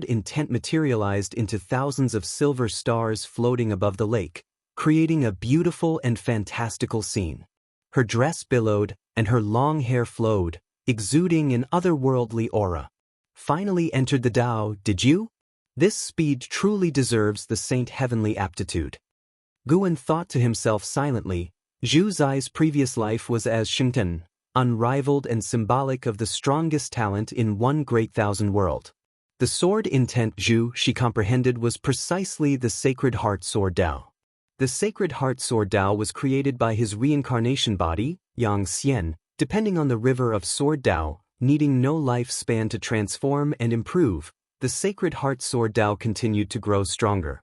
intent materialized into thousands of silver stars floating above the lake, creating a beautiful and fantastical scene. Her dress billowed, and her long hair flowed, exuding an otherworldly aura. Finally entered the Tao, did you? This speed truly deserves the saint heavenly aptitude. Guwen thought to himself silently. Zhu Zai's previous life was as Shengten, unrivaled and symbolic of the strongest talent in one great thousand world. The sword intent Zhu Shi comprehended was precisely the Sacred Heart Sword Tao. The Sacred Heart Sword Tao was created by his reincarnation body, Yang Xian, depending on the river of Sword Tao, needing no lifespan to transform and improve. The Sacred Heart Sword Tao continued to grow stronger.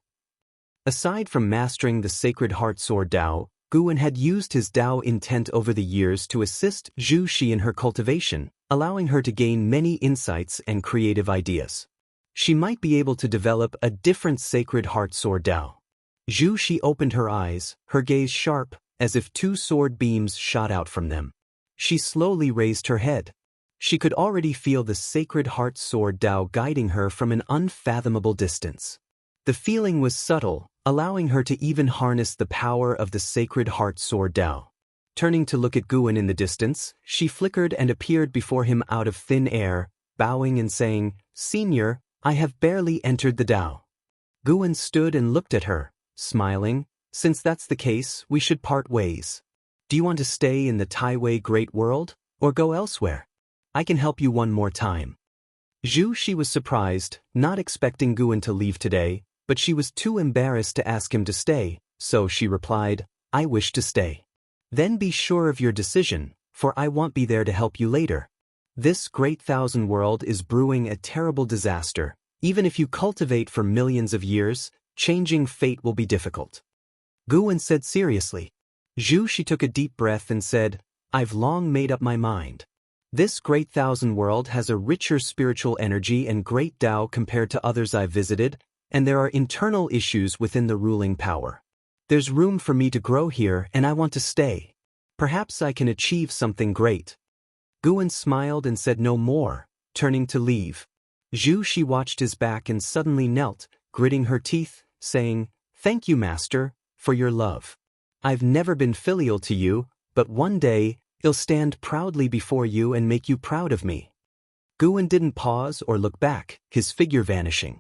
Aside from mastering the Sacred Heart Sword Tao, Guwen had used his Tao intent over the years to assist Zhu Shi in her cultivation, allowing her to gain many insights and creative ideas. She might be able to develop a different Sacred Heart Sword Tao. Zhu Shi opened her eyes, her gaze sharp, as if two sword beams shot out from them. She slowly raised her head. She could already feel the Sacred Heart Sword Tao guiding her from an unfathomable distance. The feeling was subtle, allowing her to even harness the power of the Sacred Heart Sword Tao. Turning to look at Guwen in the distance, she flickered and appeared before him out of thin air, bowing and saying, "Senior, I have barely entered the Tao." Guwen stood and looked at her, smiling. "Since that's the case, we should part ways. Do you want to stay in the Taiwei Great World, or go elsewhere? I can help you one more time." Zhu Shi was surprised, not expecting Guwen to leave today, but she was too embarrassed to ask him to stay, so she replied, "I wish to stay." "Then be sure of your decision, for I won't be there to help you later. This great thousand world is brewing a terrible disaster. Even if you cultivate for millions of years, changing fate will be difficult." Guwen said seriously. Zhu Shi took a deep breath and said, "I've long made up my mind. This great thousand world has a richer spiritual energy and great Tao compared to others I've visited, and there are internal issues within the ruling power. There's room for me to grow here and I want to stay. Perhaps I can achieve something great. Guan smiled and said no more, turning to leave. Zhu Shi watched his back and suddenly knelt, gritting her teeth, saying, "Thank you, Master, for your love. I've never been filial to you, but one day, I'll stand proudly before you and make you proud of me." Guan didn't pause or look back, his figure vanishing.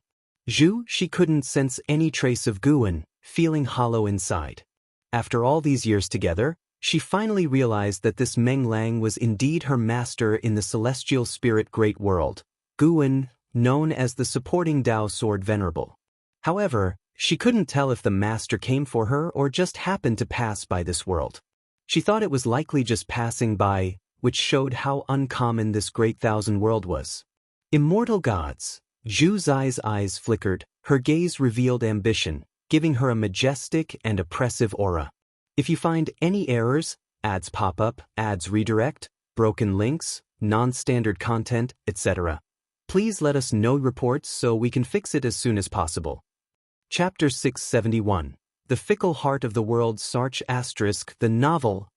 Zhu Shi couldn't sense any trace of Guan, feeling hollow inside. After all these years together, she finally realized that this Meng Lang was indeed her master in the celestial spirit great world, Guan, known as the supporting Dao Sword Venerable. However, she couldn't tell if the master came for her or just happened to pass by this world. She thought it was likely just passing by, which showed how uncommon this great thousand world was. Immortal gods. Zhu Zai's eyes flickered, her gaze revealed ambition, giving her a majestic and oppressive aura. If you find any errors, ads pop up, ads redirect, broken links, non-standard content, etc., please let us know reports so we can fix it as soon as possible. Chapter 671. The Fickle Heart of the World *** The Novel,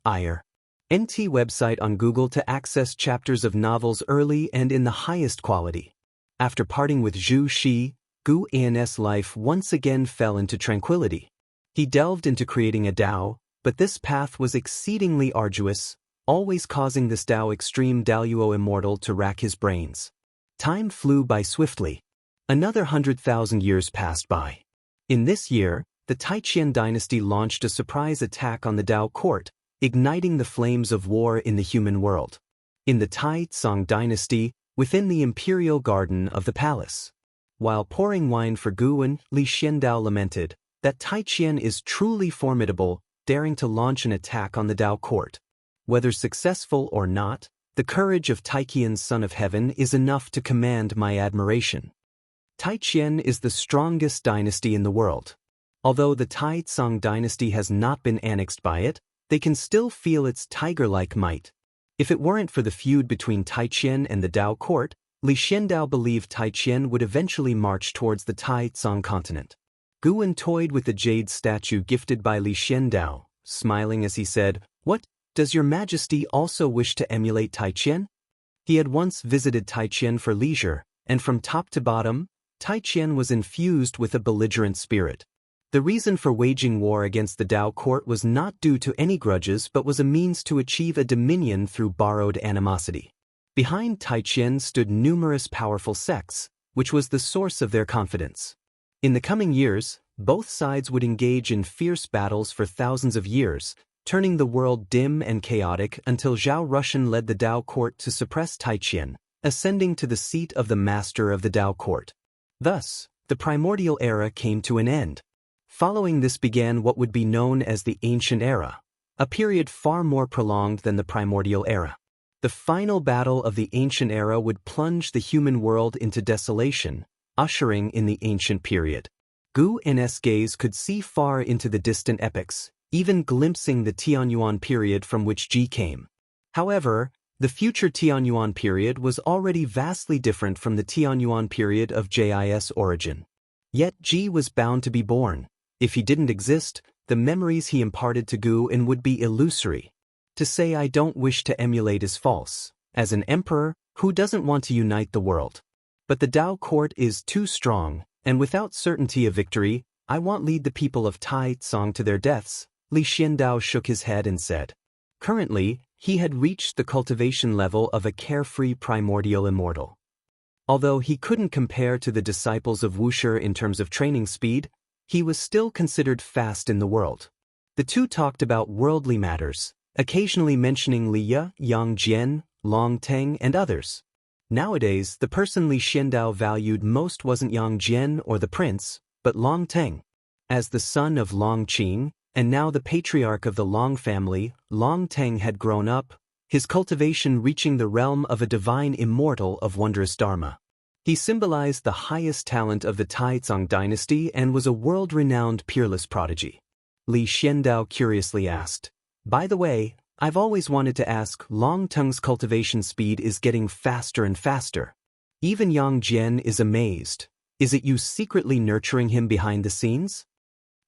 Ire. NT website on Google to access chapters of novels early and in the highest quality. After parting with Zhu Shi, Gu An's life once again fell into tranquility. He delved into creating a Dao, but this path was exceedingly arduous, always causing this Dao extreme Daluo Immortal to rack his brains. Time flew by swiftly. Another 100,000 years passed by. In this year, the Taiqian dynasty launched a surprise attack on the Dao court, igniting the flames of war in the human world. In the Tai Tsang dynasty, within the imperial garden of the palace. While pouring wine for Guan, Li Xiandao lamented that Taiqian is truly formidable, daring to launch an attack on the Dao court. Whether successful or not, the courage of Taiqian's Son of Heaven is enough to command my admiration. Taiqian is the strongest dynasty in the world. Although the Tai Tsang dynasty has not been annexed by it, they can still feel its tiger-like might. If it weren't for the feud between Taiqian and the Dao court, Li Xiandao believed Taiqian would eventually march towards the Tai Tsang continent. Guan toyed with the jade statue gifted by Li Xiandao, smiling as he said, "What, does your majesty also wish to emulate Taiqian?" He had once visited Taiqian for leisure, and from top to bottom, Taiqian was infused with a belligerent spirit. The reason for waging war against the Dao court was not due to any grudges but was a means to achieve a dominion through borrowed animosity. Behind Taiqian stood numerous powerful sects, which was the source of their confidence. In the coming years, both sides would engage in fierce battles for thousands of years, turning the world dim and chaotic until Zhao Rushan led the Dao court to suppress Taiqian, ascending to the seat of the master of the Dao court. Thus, the primordial era came to an end. Following this began what would be known as the Ancient Era, a period far more prolonged than the primordial era. The final battle of the Ancient Era would plunge the human world into desolation, ushering in the Ancient Period. Gu N's gaze could see far into the distant epochs, even glimpsing the Tianyuan period from which Ji came. However, the future Tianyuan period was already vastly different from the Tianyuan period of Jis origin. Yet Ji was bound to be born. If he didn't exist, the memories he imparted to Gu In would be illusory. To say I don't wish to emulate is false. As an emperor, who doesn't want to unite the world? But the Dao court is too strong, and without certainty of victory, I won't lead the people of Tai Tsang to their deaths. Li Xiandao shook his head and said. Currently, he had reached the cultivation level of a carefree primordial immortal. Although he couldn't compare to the disciples of Wuxia in terms of training speed, he was still considered fast in the world. The two talked about worldly matters, occasionally mentioning Li Ye, Yang Jian, Long Teng, and others. Nowadays, the person Li Xiandao valued most wasn't Yang Jian or the prince, but Long Teng. As the son of Long Qing, and now the patriarch of the Long family, Long Teng had grown up, his cultivation reaching the realm of a divine immortal of wondrous dharma. He symbolized the highest talent of the Taizong dynasty and was a world-renowned peerless prodigy. Li Xiandao curiously asked, "By the way, I've always wanted to ask, Long Teng's cultivation speed is getting faster and faster. Even Yang Jian is amazed. Is it you secretly nurturing him behind the scenes?"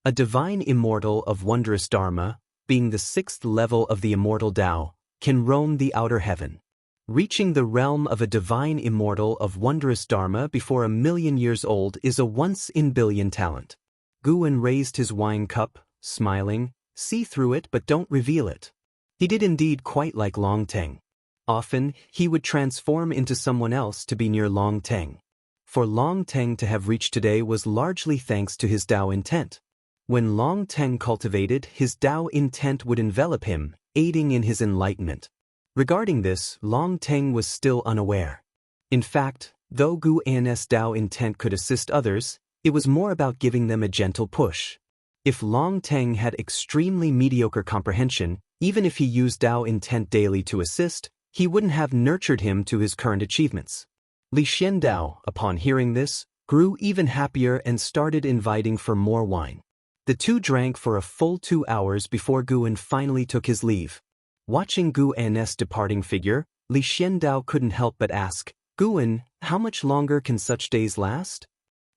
A divine immortal of wondrous dharma, being the sixth level of the immortal Tao, can roam the outer heaven. Reaching the realm of a divine immortal of wondrous dharma before 1,000,000 years old is a once-in-billion talent. Guwen raised his wine cup, smiling, "See through it but don't reveal it." He did indeed quite like Long Teng. Often, he would transform into someone else to be near Long Teng. For Long Teng to have reached today was largely thanks to his Tao intent. When Long Teng cultivated, his Tao intent would envelop him, aiding in his enlightenment. Regarding this, Long Teng was still unaware. In fact, though Gu An's Tao intent could assist others, it was more about giving them a gentle push. If Long Teng had extremely mediocre comprehension, even if he used Tao intent daily to assist, he wouldn't have nurtured him to his current achievements. Li Xiandao, upon hearing this, grew even happier and started inviting for more wine. The two drank for a full 2 hours before Guwen finally took his leave. Watching Gu An's departing figure, Li Xiandao couldn't help but ask, "Guwen, how much longer can such days last?"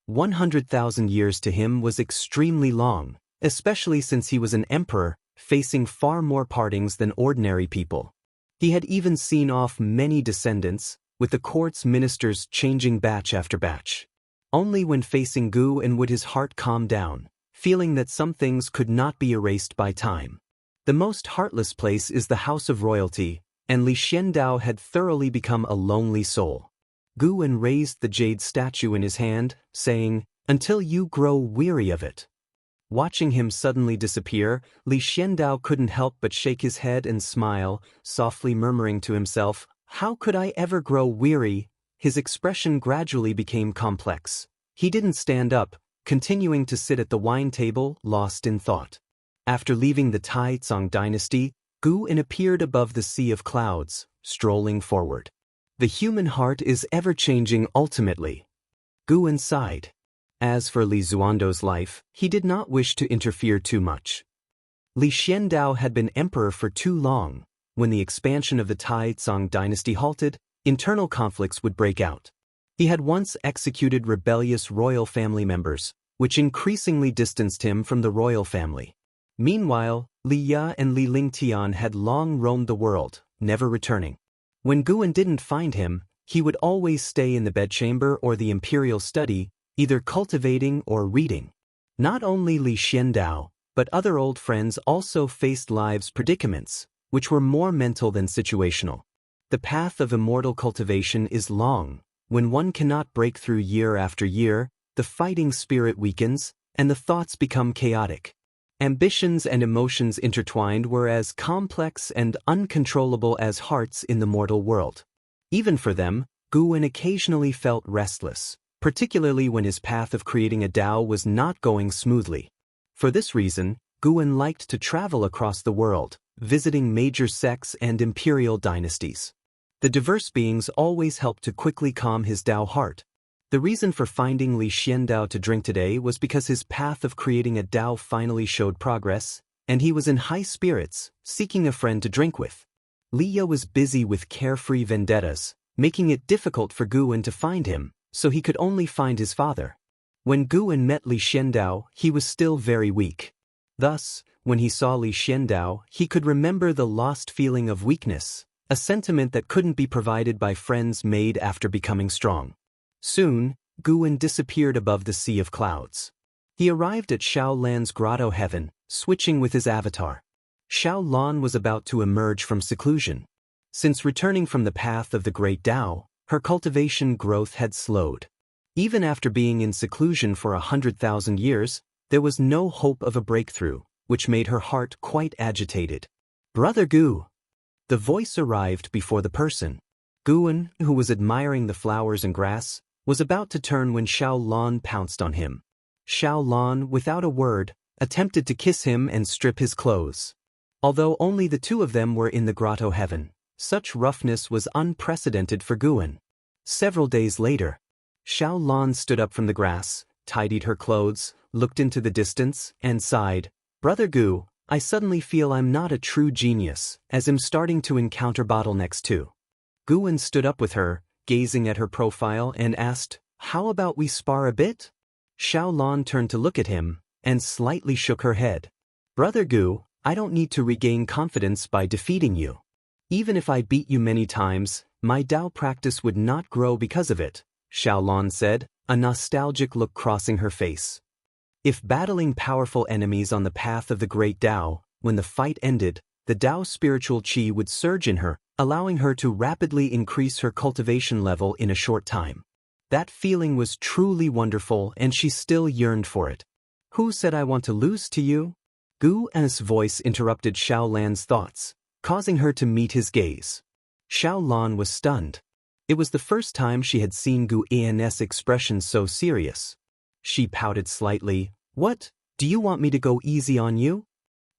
100,000 years to him was extremely long, especially since he was an emperor, facing far more partings than ordinary people. He had even seen off many descendants, with the court's ministers changing batch after batch. Only when facing Guwen would his heart calm down, feeling that some things could not be erased by time. The most heartless place is the house of royalty, and Li Xiandao had thoroughly become a lonely soul. Guwen raised the jade statue in his hand, saying, "Until you grow weary of it." Watching him suddenly disappear, Li Xiandao couldn't help but shake his head and smile, softly murmuring to himself, "How could I ever grow weary?" His expression gradually became complex. He didn't stand up, continuing to sit at the wine table, lost in thought. After leaving the Taizong dynasty, Guwen appeared above the sea of clouds, strolling forward. The human heart is ever-changing ultimately. Guwen sighed. As for Li Zuando's life, he did not wish to interfere too much. Li Xiandao had been emperor for too long. When the expansion of the Taizong dynasty halted, internal conflicts would break out. He had once executed rebellious royal family members, which increasingly distanced him from the royal family. Meanwhile, Li Ya and Li Lingtian had long roamed the world, never returning. When Guwen didn't find him, he would always stay in the bedchamber or the imperial study, either cultivating or reading. Not only Li Xiandao, but other old friends also faced life's predicaments, which were more mental than situational. The path of immortal cultivation is long. When one cannot break through year after year, the fighting spirit weakens, and the thoughts become chaotic. Ambitions and emotions intertwined were as complex and uncontrollable as hearts in the mortal world. Even for them, Guwen occasionally felt restless, particularly when his path of creating a Tao was not going smoothly. For this reason, Guwen liked to travel across the world, visiting major sects and imperial dynasties. The diverse beings always helped to quickly calm his Tao heart. The reason for finding Li Xiandao to drink today was because his path of creating a Tao finally showed progress, and he was in high spirits, seeking a friend to drink with. Li Ya was busy with carefree vendettas, making it difficult for Guwen to find him, so he could only find his father. When Guwen met Li Xiandao, he was still very weak. Thus, when he saw Li Xiandao, he could remember the lost feeling of weakness, a sentiment that couldn't be provided by friends made after becoming strong. Soon, Guwen disappeared above the sea of clouds. He arrived at Xiao Lan's grotto heaven, switching with his avatar. Xiao Lan was about to emerge from seclusion. Since returning from the path of the great Tao, her cultivation growth had slowed. Even after being in seclusion for 100,000 years, there was no hope of a breakthrough, which made her heart quite agitated. "Brother Gu!" The voice arrived before the person. Guwen, who was admiring the flowers and grass, was about to turn when Xiao Lan pounced on him. Xiao Lan, without a word, attempted to kiss him and strip his clothes. Although only the two of them were in the grotto heaven, such roughness was unprecedented for Guwen. Several days later, Xiao Lan stood up from the grass, tidied her clothes, looked into the distance, and sighed, "Brother Gu, I suddenly feel I'm not a true genius, as I'm starting to encounter bottlenecks too." Guwen stood up with her, gazing at her profile, and asked, "How about we spar a bit?" Xiao Lan turned to look at him, and slightly shook her head. "Brother Gu, I don't need to regain confidence by defeating you. Even if I beat you many times, my Tao practice would not grow because of it, Xiaolan said, a nostalgic look crossing her face. If battling powerful enemies on the path of the great Tao, when the fight ended, the Tao spiritual qi would surge in her, allowing her to rapidly increase her cultivation level in a short time. That feeling was truly wonderful and she still yearned for it. Who said I want to lose to you? Gu En's voice interrupted Xiaolan's thoughts, causing her to meet his gaze. Xiaolan was stunned. It was the first time she had seen Gu En's expression so serious. She pouted slightly. What? Do you want me to go easy on you?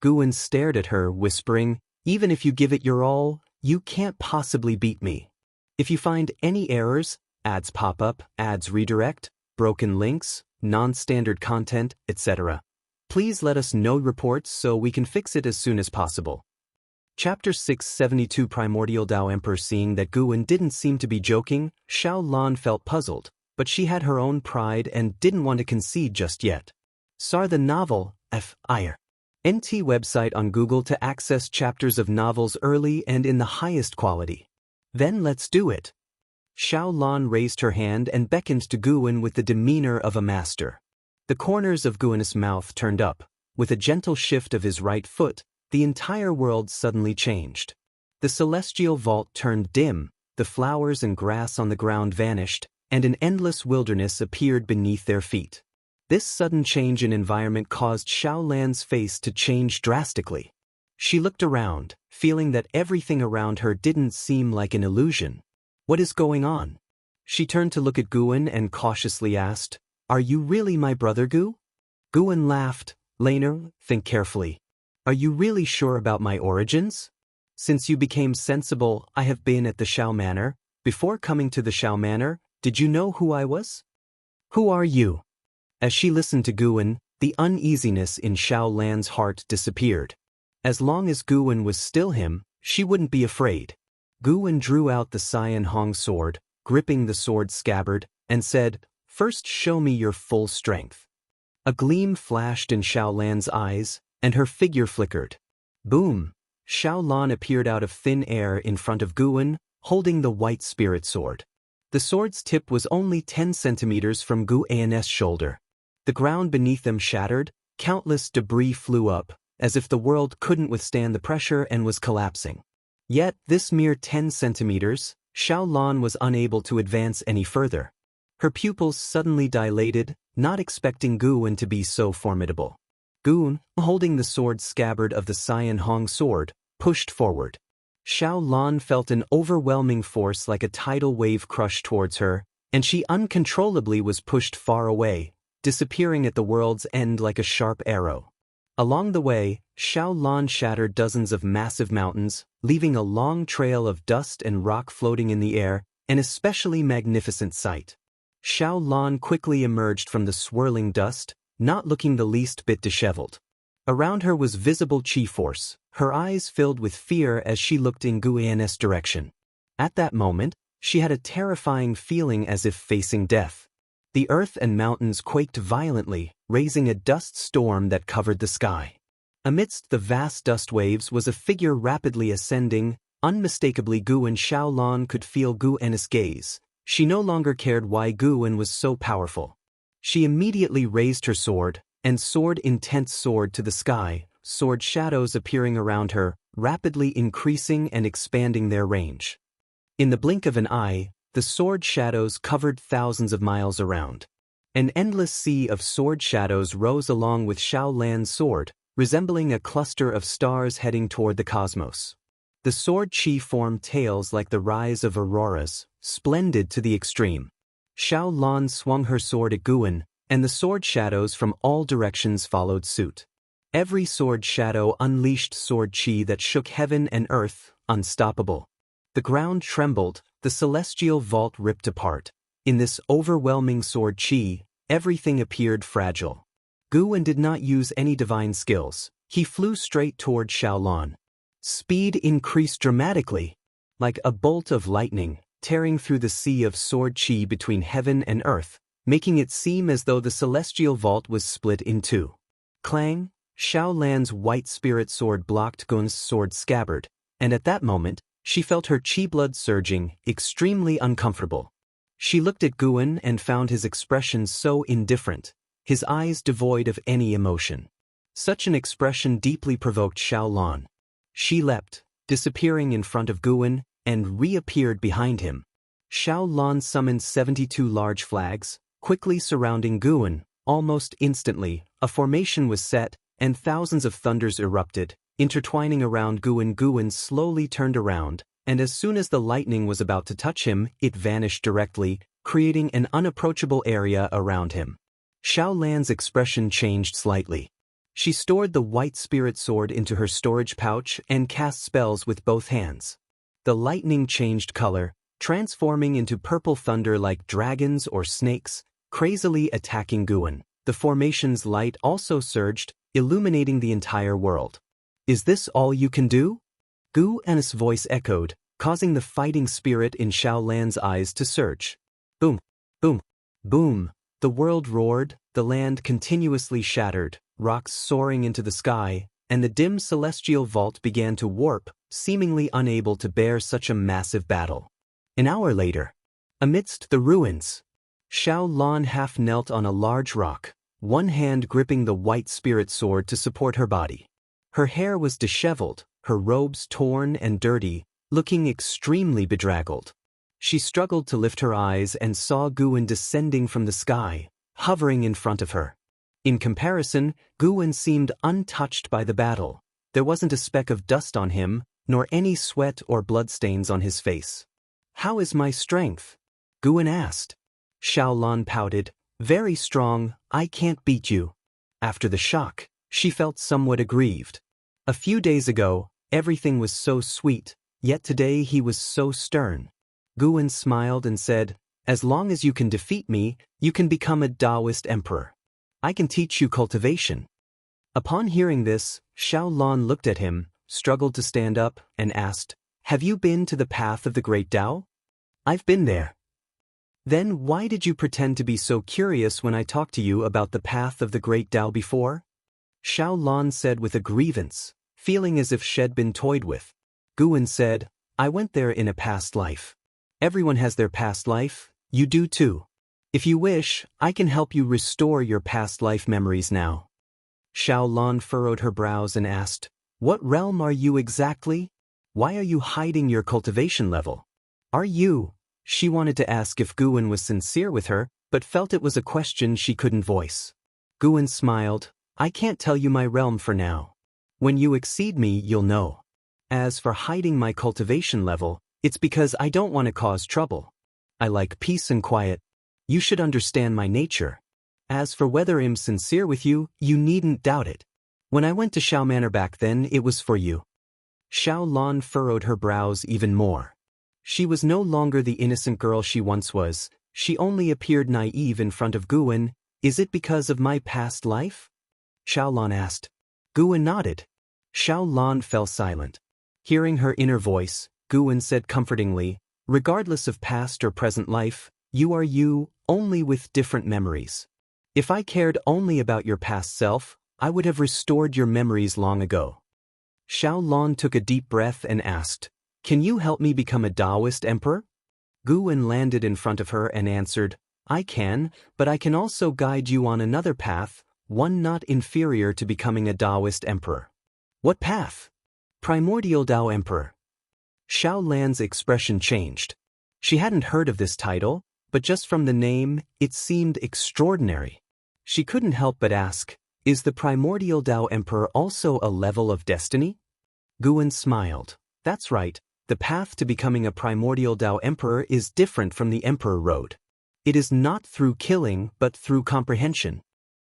Gu En stared at her, whispering, even if you give it your all, you can't possibly beat me. If you find any errors, ads pop up, ads redirect, broken links, non-standard content, etc., please let us know reports so we can fix it as soon as possible. Chapter 672 Primordial Tao Emperor. Seeing that Gu En didn't seem to be joking, Xiaolan felt puzzled, but she had her own pride and didn't want to concede just yet. Sar the novel, F.I.R. NT website on Google to access chapters of novels early and in the highest quality. Then let's do it. Xiaolan raised her hand and beckoned to Gu En with the demeanor of a master. The corners of Gu En's mouth turned up. With a gentle shift of his right foot, the entire world suddenly changed. The celestial vault turned dim, the flowers and grass on the ground vanished, and an endless wilderness appeared beneath their feet. This sudden change in environment caused Xiaolan's face to change drastically. She looked around, feeling that everything around her didn't seem like an illusion. What is going on? She turned to look at Gu En and cautiously asked, Are you really my brother, Gu? Gu En laughed. Laner, think carefully. Are you really sure about my origins? Since you became sensible, I have been at the Shao Manor. Before coming to the Shao Manor, did you know who I was? Who are you? As she listened to Gu En, the uneasiness in Xiaolan's heart disappeared. As long as Gu En was still him, she wouldn't be afraid. Gu En drew out the Cyan Hong sword, gripping the sword scabbard, and said, First show me your full strength. A gleam flashed in Xiaolan's eyes, and her figure flickered. Boom! Xiaolan appeared out of thin air in front of Gu En, holding the white spirit sword. The sword's tip was only 10 centimeters from Gu En's shoulder. The ground beneath them shattered, countless debris flew up, as if the world couldn't withstand the pressure and was collapsing. Yet, this mere 10 centimeters, Xiaolan was unable to advance any further. Her pupils suddenly dilated, not expecting Gu En to be so formidable. Gu En, holding the sword scabbard of the Cyan Hong sword, pushed forward. Xiaolan felt an overwhelming force like a tidal wave crush towards her, and she uncontrollably was pushed far away, disappearing at the world's end like a sharp arrow. Along the way, Xiaolan shattered dozens of massive mountains, leaving a long trail of dust and rock floating in the air, an especially magnificent sight. Xiaolan quickly emerged from the swirling dust, not looking the least bit disheveled. Around her was visible chi force, her eyes filled with fear as she looked in Gu En's direction. At that moment, she had a terrifying feeling as if facing death. The earth and mountains quaked violently, raising a dust storm that covered the sky. Amidst the vast dust waves was a figure rapidly ascending. Unmistakably Gu En. Xiaolan could feel Gu En's gaze. She no longer cared why Gu En was so powerful. She immediately raised her sword, and soared intense sword to the sky, sword shadows appearing around her, rapidly increasing and expanding their range. In the blink of an eye, the sword shadows covered thousands of miles around. An endless sea of sword shadows rose along with Xiaolan's sword, resembling a cluster of stars heading toward the cosmos. The sword chi formed tails like the rise of auroras, splendid to the extreme. Xiaolan swung her sword at Gu En, and the sword shadows from all directions followed suit. Every sword shadow unleashed sword chi that shook heaven and earth, unstoppable. The ground trembled, the celestial vault ripped apart. In this overwhelming sword chi, everything appeared fragile. Gu En did not use any divine skills. He flew straight toward Xiaolan. Speed increased dramatically, like a bolt of lightning, tearing through the sea of sword chi between heaven and earth, making it seem as though the celestial vault was split in two. Clang! Xiao Lan's white spirit sword blocked Guan's sword scabbard, and at that moment, she felt her chi blood surging, extremely uncomfortable. She looked at Guan and found his expression so indifferent, his eyes devoid of any emotion. Such an expression deeply provoked Xiao Lan. She leapt, disappearing in front of Guan, and reappeared behind him. Xiao Lan summoned 72 large flags, quickly surrounding Guan. Almost instantly, a formation was set, and thousands of thunders erupted, intertwining around Guan. Guan slowly turned around, and as soon as the lightning was about to touch him, it vanished directly, creating an unapproachable area around him. Xiao Lan's expression changed slightly. She stored the white spirit sword into her storage pouch and cast spells with both hands. The lightning changed color, transforming into purple thunder like dragons or snakes, crazily attacking Guan. The formation's light also surged, illuminating the entire world. "Is this all you can do?" Guan's voice echoed, causing the fighting spirit in Xiao Lan's eyes to surge. Boom, boom, boom. The world roared, the land continuously shattered, rocks soaring into the sky, and the dim celestial vault began to warp, seemingly unable to bear such a massive battle. An hour later, amidst the ruins, Xiao Lan half knelt on a large rock, one hand gripping the white spirit sword to support her body. Her hair was disheveled, her robes torn and dirty, looking extremely bedraggled. She struggled to lift her eyes and saw Guan descending from the sky, hovering in front of her. In comparison, Guan seemed untouched by the battle. There wasn't a speck of dust on him, nor any sweat or bloodstains on his face. "How is my strength?" Guan asked. Xiao Lan pouted, "Very strong, I can't beat you." After the shock, she felt somewhat aggrieved. A few days ago, everything was so sweet, yet today he was so stern. Guan smiled and said, "As long as you can defeat me, you can become a Taoist emperor. I can teach you cultivation." Upon hearing this, Xiao Lan looked at him, struggled to stand up, and asked, "Have you been to the path of the great Tao?" "I've been there." "Then why did you pretend to be so curious when I talked to you about the path of the great Tao before?" Xiao Lan said with a grievance, feeling as if she'd been toyed with. Guan said, "I went there in a past life. Everyone has their past life, you do too. If you wish, I can help you restore your past life memories now." Xiao Lan furrowed her brows and asked, "What realm are you exactly? Why are you hiding your cultivation level? Are you?" She wanted to ask if Guan was sincere with her, but felt it was a question she couldn't voice. Guan smiled, "I can't tell you my realm for now. When you exceed me, you'll know. As for hiding my cultivation level, it's because I don't want to cause trouble. I like peace and quiet. You should understand my nature. As for whether I'm sincere with you, you needn't doubt it. When I went to Xiao Manor back then, it was for you." Xiao Lan furrowed her brows even more. She was no longer the innocent girl she once was. She only appeared naive in front of Guan. "Is it because of my past life?" Xiao Lan asked. Guan nodded. Xiao Lan fell silent. Hearing her inner voice, Guan said comfortingly, "Regardless of past or present life, you are you, only with different memories. If I cared only about your past self, I would have restored your memories long ago." Xiao Lan took a deep breath and asked, "Can you help me become a Taoist emperor?" Guan landed in front of her and answered, "I can, but I can also guide you on another path, one not inferior to becoming a Taoist emperor." "What path?" "Primordial Tao Emperor." Xiao Lan's expression changed. She hadn't heard of this title, but just from the name, it seemed extraordinary. She couldn't help but ask, "Is the Primordial Tao Emperor also a level of destiny?" Guan smiled. "That's right. The path to becoming a Primordial Tao Emperor is different from the Emperor Road. It is not through killing, but through comprehension.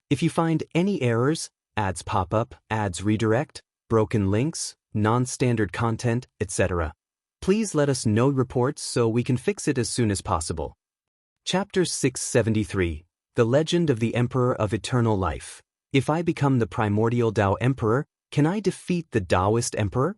If you find any errors, ads pop up, ads redirect, broken links, non-standard content, etc., please let us know reports so we can fix it as soon as possible." Chapter 673, The Legend of the Emperor of Eternal Life. If I become the Primordial Tao Emperor, can I defeat the Taoist Emperor?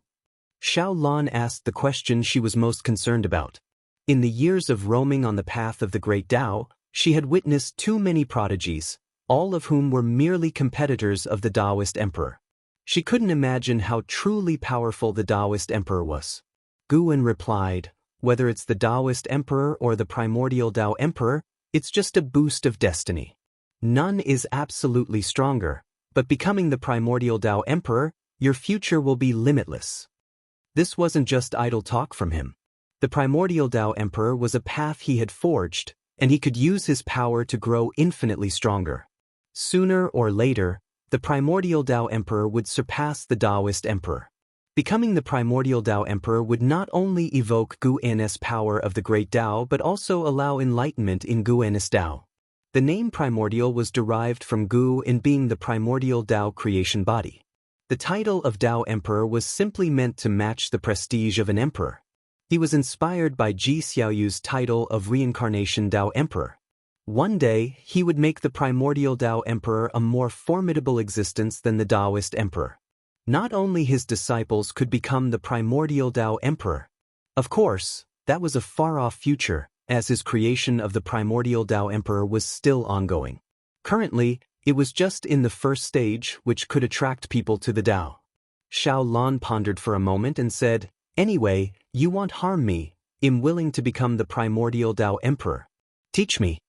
Xiao Lan asked the question she was most concerned about. In the years of roaming on the path of the great Tao, she had witnessed too many prodigies, all of whom were merely competitors of the Taoist emperor. She couldn't imagine how truly powerful the Taoist emperor was. Guan replied, "Whether it's the Taoist emperor or the primordial Tao emperor, it's just a boost of destiny. None is absolutely stronger, but becoming the primordial Tao emperor, your future will be limitless." This wasn't just idle talk from him. The primordial Tao emperor was a path he had forged, and he could use his power to grow infinitely stronger. Sooner or later, the primordial Tao emperor would surpass the Taoist emperor. Becoming the primordial Tao emperor would not only evoke Guan's power of the great Tao but also allow enlightenment in Guan's Tao. The name primordial was derived from Gu in being the primordial Tao creation body. The title of Tao emperor was simply meant to match the prestige of an emperor. He was inspired by Ji Xiaoyu's title of reincarnation Tao emperor. One day, he would make the primordial Tao emperor a more formidable existence than the Taoist emperor. Not only his disciples could become the primordial Tao emperor. Of course, that was a far-off future, as his creation of the primordial Tao emperor was still ongoing. Currently, it was just in the first stage, which could attract people to the Tao. Xiao Lan pondered for a moment and said, "Anyway, you won't harm me. I'm willing to become the primordial Tao emperor. Teach me."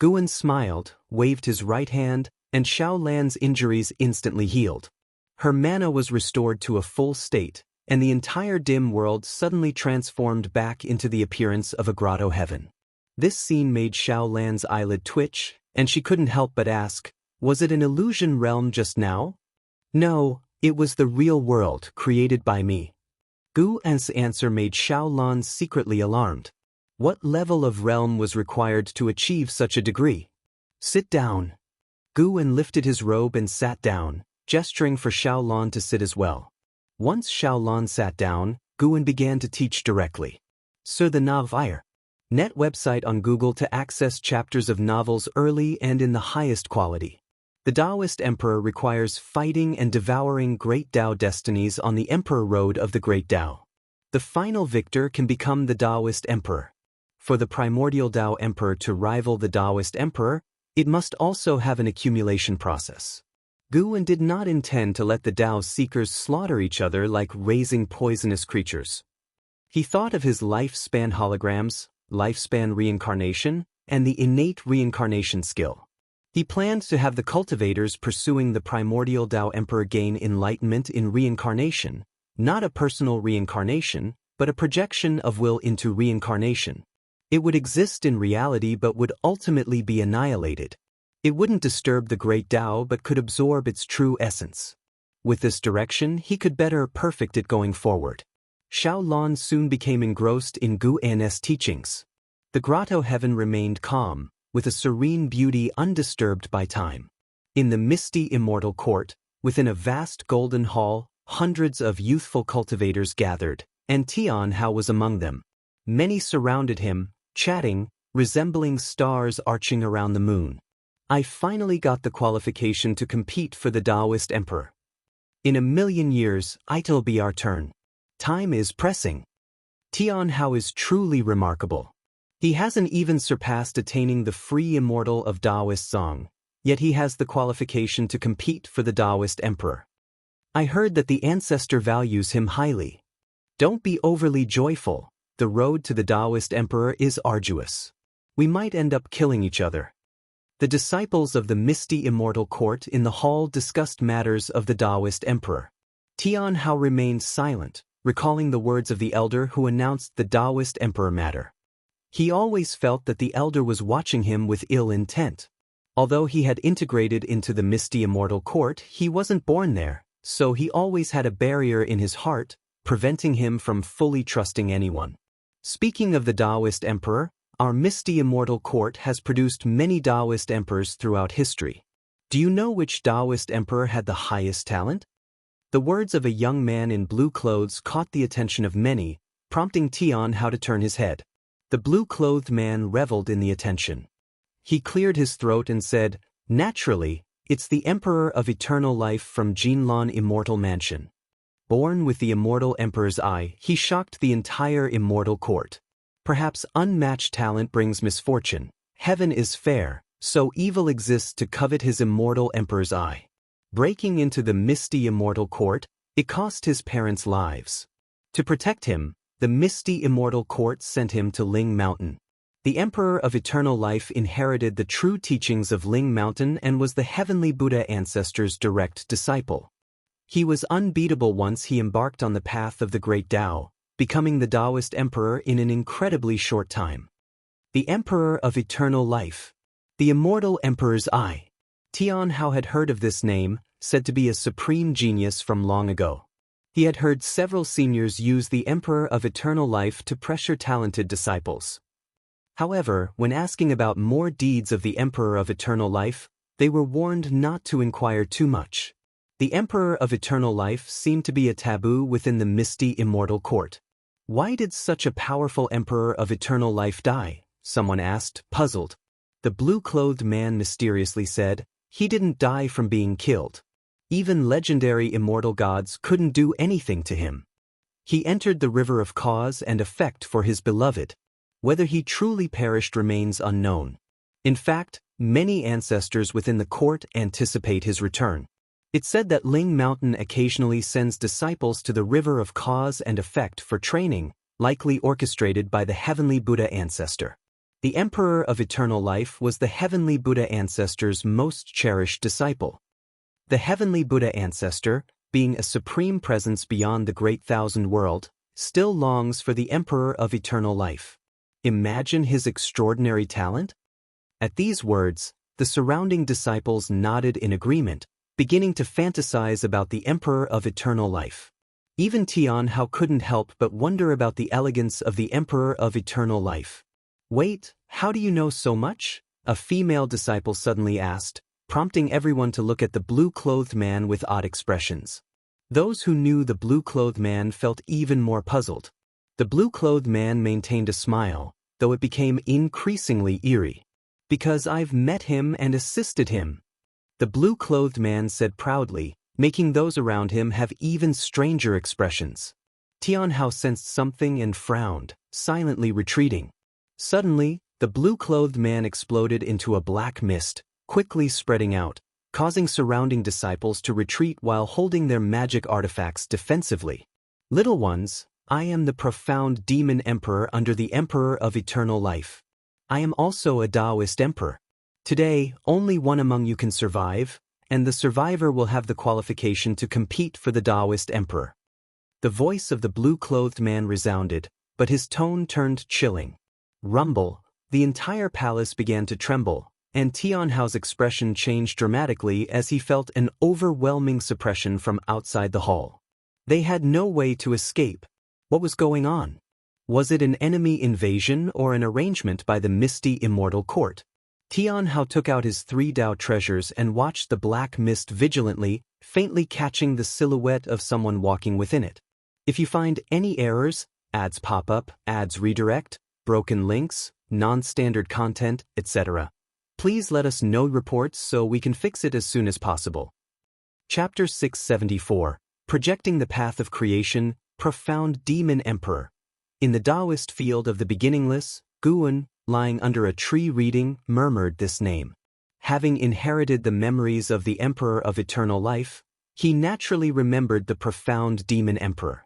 Guan smiled, waved his right hand, and Xiao Lan's injuries instantly healed. Her mana was restored to a full state, and the entire dim world suddenly transformed back into the appearance of a grotto heaven. This scene made Xiao Lan's eyelid twitch, and she couldn't help but ask, "Was it an illusion realm just now?" "No, it was the real world created by me." Guan's answer made Xiao Lan secretly alarmed. What level of realm was required to achieve such a degree? "Sit down." Guan lifted his robe and sat down, gesturing for Xiao Lan to sit as well. Once Xiao Lan sat down, Guan began to teach directly. Sur the Navire. Net website on Google to access chapters of novels early and in the highest quality. The Taoist emperor requires fighting and devouring great Tao destinies on the emperor road of the great Tao. The final victor can become the Taoist emperor. For the primordial Tao emperor to rival the Taoist emperor, it must also have an accumulation process. Guan did not intend to let the Tao seekers slaughter each other like raising poisonous creatures. He thought of his lifespan holograms, lifespan reincarnation, and the innate reincarnation skill. He planned to have the cultivators pursuing the primordial Tao emperor gain enlightenment in reincarnation, not a personal reincarnation, but a projection of will into reincarnation. It would exist in reality but would ultimately be annihilated. It wouldn't disturb the great Tao but could absorb its true essence. With this direction, he could better perfect it going forward. Xiao Lan soon became engrossed in Guan's teachings. The grotto heaven remained calm, with a serene beauty undisturbed by time. In the misty immortal court, within a vast golden hall, hundreds of youthful cultivators gathered, and Tianhao was among them. Many surrounded him, chatting, resembling stars arching around the moon. "I finally got the qualification to compete for the Taoist emperor. In a million years, it'll be our turn. Time is pressing." Tianhao is truly remarkable. He hasn't even surpassed attaining the free immortal of Taoist song, yet he has the qualification to compete for the Taoist emperor. "I heard that the ancestor values him highly. Don't be overly joyful. The road to the Taoist emperor is arduous. We might end up killing each other." The disciples of the misty immortal court in the hall discussed matters of the Taoist emperor. Tianhao remained silent, recalling the words of the elder who announced the Taoist emperor matter. He always felt that the elder was watching him with ill intent. Although he had integrated into the misty immortal court, he wasn't born there, so he always had a barrier in his heart, preventing him from fully trusting anyone. Speaking of the Taoist emperor, our misty immortal court has produced many Taoist emperors throughout history. Do you know which Taoist emperor had the highest talent? The words of a young man in blue clothes caught the attention of many, prompting Tianhao to turn his head. The blue-clothed man reveled in the attention. He cleared his throat and said, "Naturally, it's the Emperor of Eternal Life from Jinlan Immortal Mansion." Born with the immortal emperor's eye, he shocked the entire immortal court. Perhaps unmatched talent brings misfortune. Heaven is fair, So evil exists to covet his immortal emperor's eye. Breaking into the misty immortal court, it cost his parents' lives. To protect him, the misty immortal court sent him to Ling Mountain. The Emperor of Eternal Life inherited the true teachings of Ling Mountain and was the heavenly Buddha ancestor's direct disciple. He was unbeatable once he embarked on the path of the Great Tao, becoming the Taoist emperor in an incredibly short time. The Emperor of Eternal Life. The Immortal Emperor's Eye. Tian Hao had heard of this name, said to be a supreme genius from long ago. He had heard several seniors use the Emperor of Eternal Life to pressure talented disciples. However, when asking about more deeds of the Emperor of Eternal Life, they were warned not to inquire too much. The Emperor of Eternal Life seemed to be a taboo within the misty immortal court. Why did such a powerful Emperor of Eternal Life die? Someone asked, puzzled. The blue-clothed man mysteriously said, he didn't die from being killed. Even legendary immortal gods couldn't do anything to him. He entered the river of cause and effect for his beloved. Whether he truly perished remains unknown. In fact, many ancestors within the court anticipate his return. It's said that Ling Mountain occasionally sends disciples to the river of cause and effect for training, likely orchestrated by the heavenly Buddha ancestor. The Emperor of Eternal Life was the heavenly Buddha ancestor's most cherished disciple. The heavenly Buddha ancestor, being a supreme presence beyond the great thousand world, still longs for the Emperor of Eternal Life. Imagine his extraordinary talent? At these words, the surrounding disciples nodded in agreement, beginning to fantasize about the Emperor of Eternal Life. Even Tian Hao couldn't help but wonder about the elegance of the Emperor of Eternal Life. Wait, how do you know so much? A female disciple suddenly asked, prompting everyone to look at the blue-clothed man with odd expressions. Those who knew the blue-clothed man felt even more puzzled. The blue-clothed man maintained a smile, though it became increasingly eerie. Because I've met him and assisted him. The blue-clothed man said proudly, making those around him have even stranger expressions. Tian Hao sensed something and frowned, silently retreating. Suddenly, the blue-clothed man exploded into a black mist, quickly spreading out, causing surrounding disciples to retreat while holding their magic artifacts defensively. Little ones, I am the profound demon emperor under the Emperor of Eternal Life. I am also a Taoist emperor. Today, only one among you can survive, and the survivor will have the qualification to compete for the Taoist emperor. The voice of the blue-clothed man resounded, but his tone turned chilling. Rumble, the entire palace began to tremble, and Tian Hao's expression changed dramatically as he felt an overwhelming suppression from outside the hall. They had no way to escape. What was going on? Was it an enemy invasion or an arrangement by the misty immortal court? Tian Hao took out his 3 Dao treasures and watched the black mist vigilantly, faintly catching the silhouette of someone walking within it. If you find any errors, ads pop up, ads redirect, broken links, non-standard content, etc., please let us know reports so we can fix it as soon as possible. Chapter 674, Projecting the Path of Creation, Profound Demon Emperor. In the Taoist field of the beginningless, Guan, lying under a tree reading, murmured this name. Having inherited the memories of the Emperor of Eternal Life, he naturally remembered the profound Demon Emperor.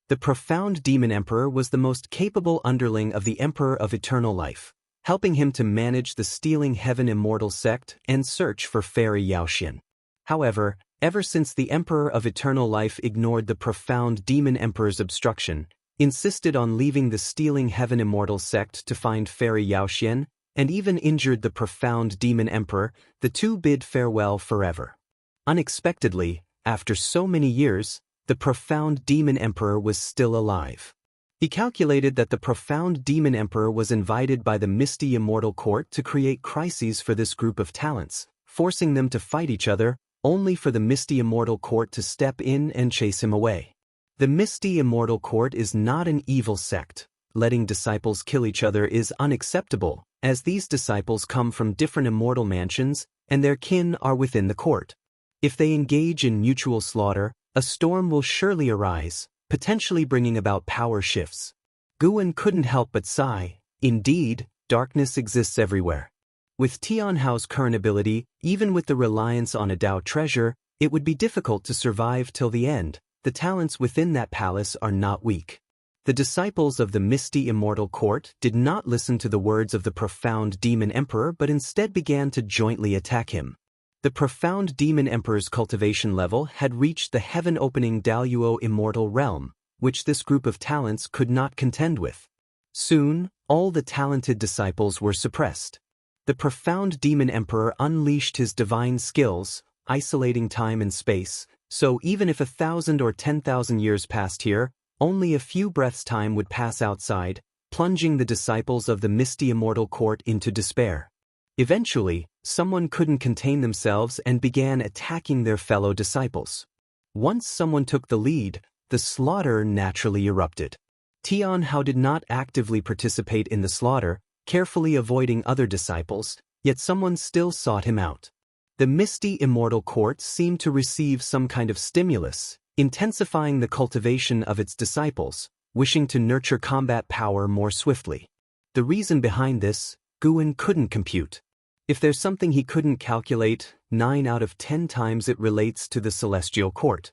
The profound Demon Emperor was the most capable underling of the Emperor of Eternal Life, helping him to manage the Stealing Heaven Immortal sect and search for Fairy Yaoxian. However, ever since the Emperor of Eternal Life ignored the profound Demon Emperor's obstruction, insisted on leaving the Stealing Heaven Immortal sect to find Fairy Yaoxian, and even injured the profound Demon Emperor, the two bid farewell forever. Unexpectedly, after so many years, the profound Demon Emperor was still alive. He calculated that the profound Demon Emperor was invited by the misty immortal court to create crises for this group of talents, forcing them to fight each other, only for the misty immortal court to step in and chase him away. The misty immortal court is not an evil sect. Letting disciples kill each other is unacceptable, as these disciples come from different immortal mansions, and their kin are within the court. If they engage in mutual slaughter, a storm will surely arise, potentially bringing about power shifts. Guan couldn't help but sigh. Indeed, darkness exists everywhere. With Tianhao's current ability, even with the reliance on a Dao treasure, it would be difficult to survive till the end. The talents within that palace are not weak. The disciples of the misty immortal court did not listen to the words of the profound demon emperor but instead began to jointly attack him. The profound demon emperor's cultivation level had reached the heaven-opening Daoyuo immortal realm, which this group of talents could not contend with. Soon, all the talented disciples were suppressed. The profound demon emperor unleashed his divine skills, isolating time and space, so even if 1,000 or 10,000 years passed here, only a few breaths' time would pass outside, plunging the disciples of the misty immortal court into despair. Eventually, someone couldn't contain themselves and began attacking their fellow disciples. Once someone took the lead, the slaughter naturally erupted. Tianhao did not actively participate in the slaughter, carefully avoiding other disciples, yet someone still sought him out. The misty immortal court seemed to receive some kind of stimulus, intensifying the cultivation of its disciples, wishing to nurture combat power more swiftly. The reason behind this, Guwen couldn't compute. If there's something he couldn't calculate, 9 out of 10 times it relates to the celestial court.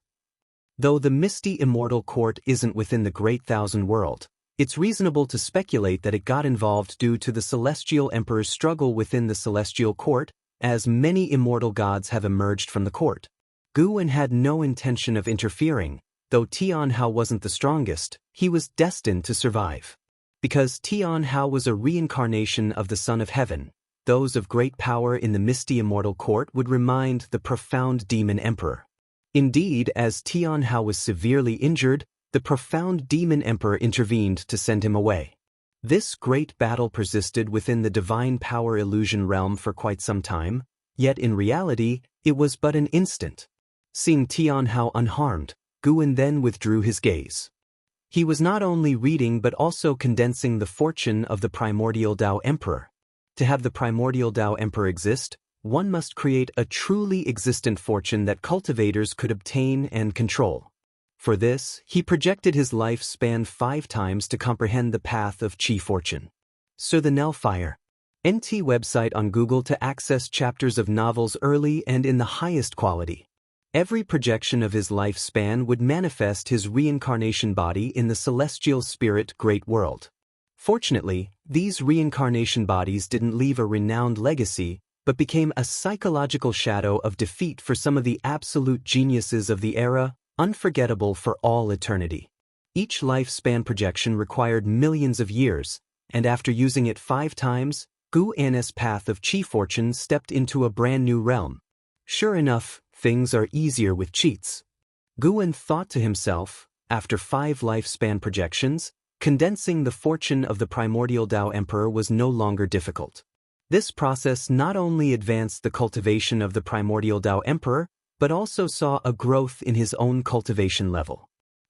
Though the misty immortal court isn't within the Great Thousand World, it's reasonable to speculate that it got involved due to the celestial emperor's struggle within the celestial court, as many immortal gods have emerged from the court. Guwen had no intention of interfering. Though Tianhao wasn't the strongest, he was destined to survive. Because Tianhao was a reincarnation of the Son of Heaven, those of great power in the misty immortal court would remind the profound demon emperor. Indeed, as Tianhao was severely injured, the profound demon emperor intervened to send him away. This great battle persisted within the divine power illusion realm for quite some time, yet in reality, it was but an instant. Seeing Tianhao unharmed, Guwen then withdrew his gaze. He was not only reading but also condensing the fortune of the primordial Dao Emperor. To have the primordial Dao Emperor exist, one must create a truly existent fortune that cultivators could obtain and control. For this, he projected his life span 5 times to comprehend the path of Qi fortune. Sir the Nelfire. NT website on Google to access chapters of novels early and in the highest quality. Every projection of his lifespan would manifest his reincarnation body in the celestial spirit great world. Fortunately, these reincarnation bodies didn't leave a renowned legacy, but became a psychological shadow of defeat for some of the absolute geniuses of the era, unforgettable for all eternity. Each lifespan projection required millions of years, and after using it 5 times, Gu An's path of Qi fortune stepped into a brand new realm. Sure enough, things are easier with cheats. Guwen thought to himself, after 5 lifespan projections, condensing the fortune of the primordial Dao Emperor was no longer difficult. This process not only advanced the cultivation of the primordial Dao Emperor, but also saw a growth in his own cultivation level.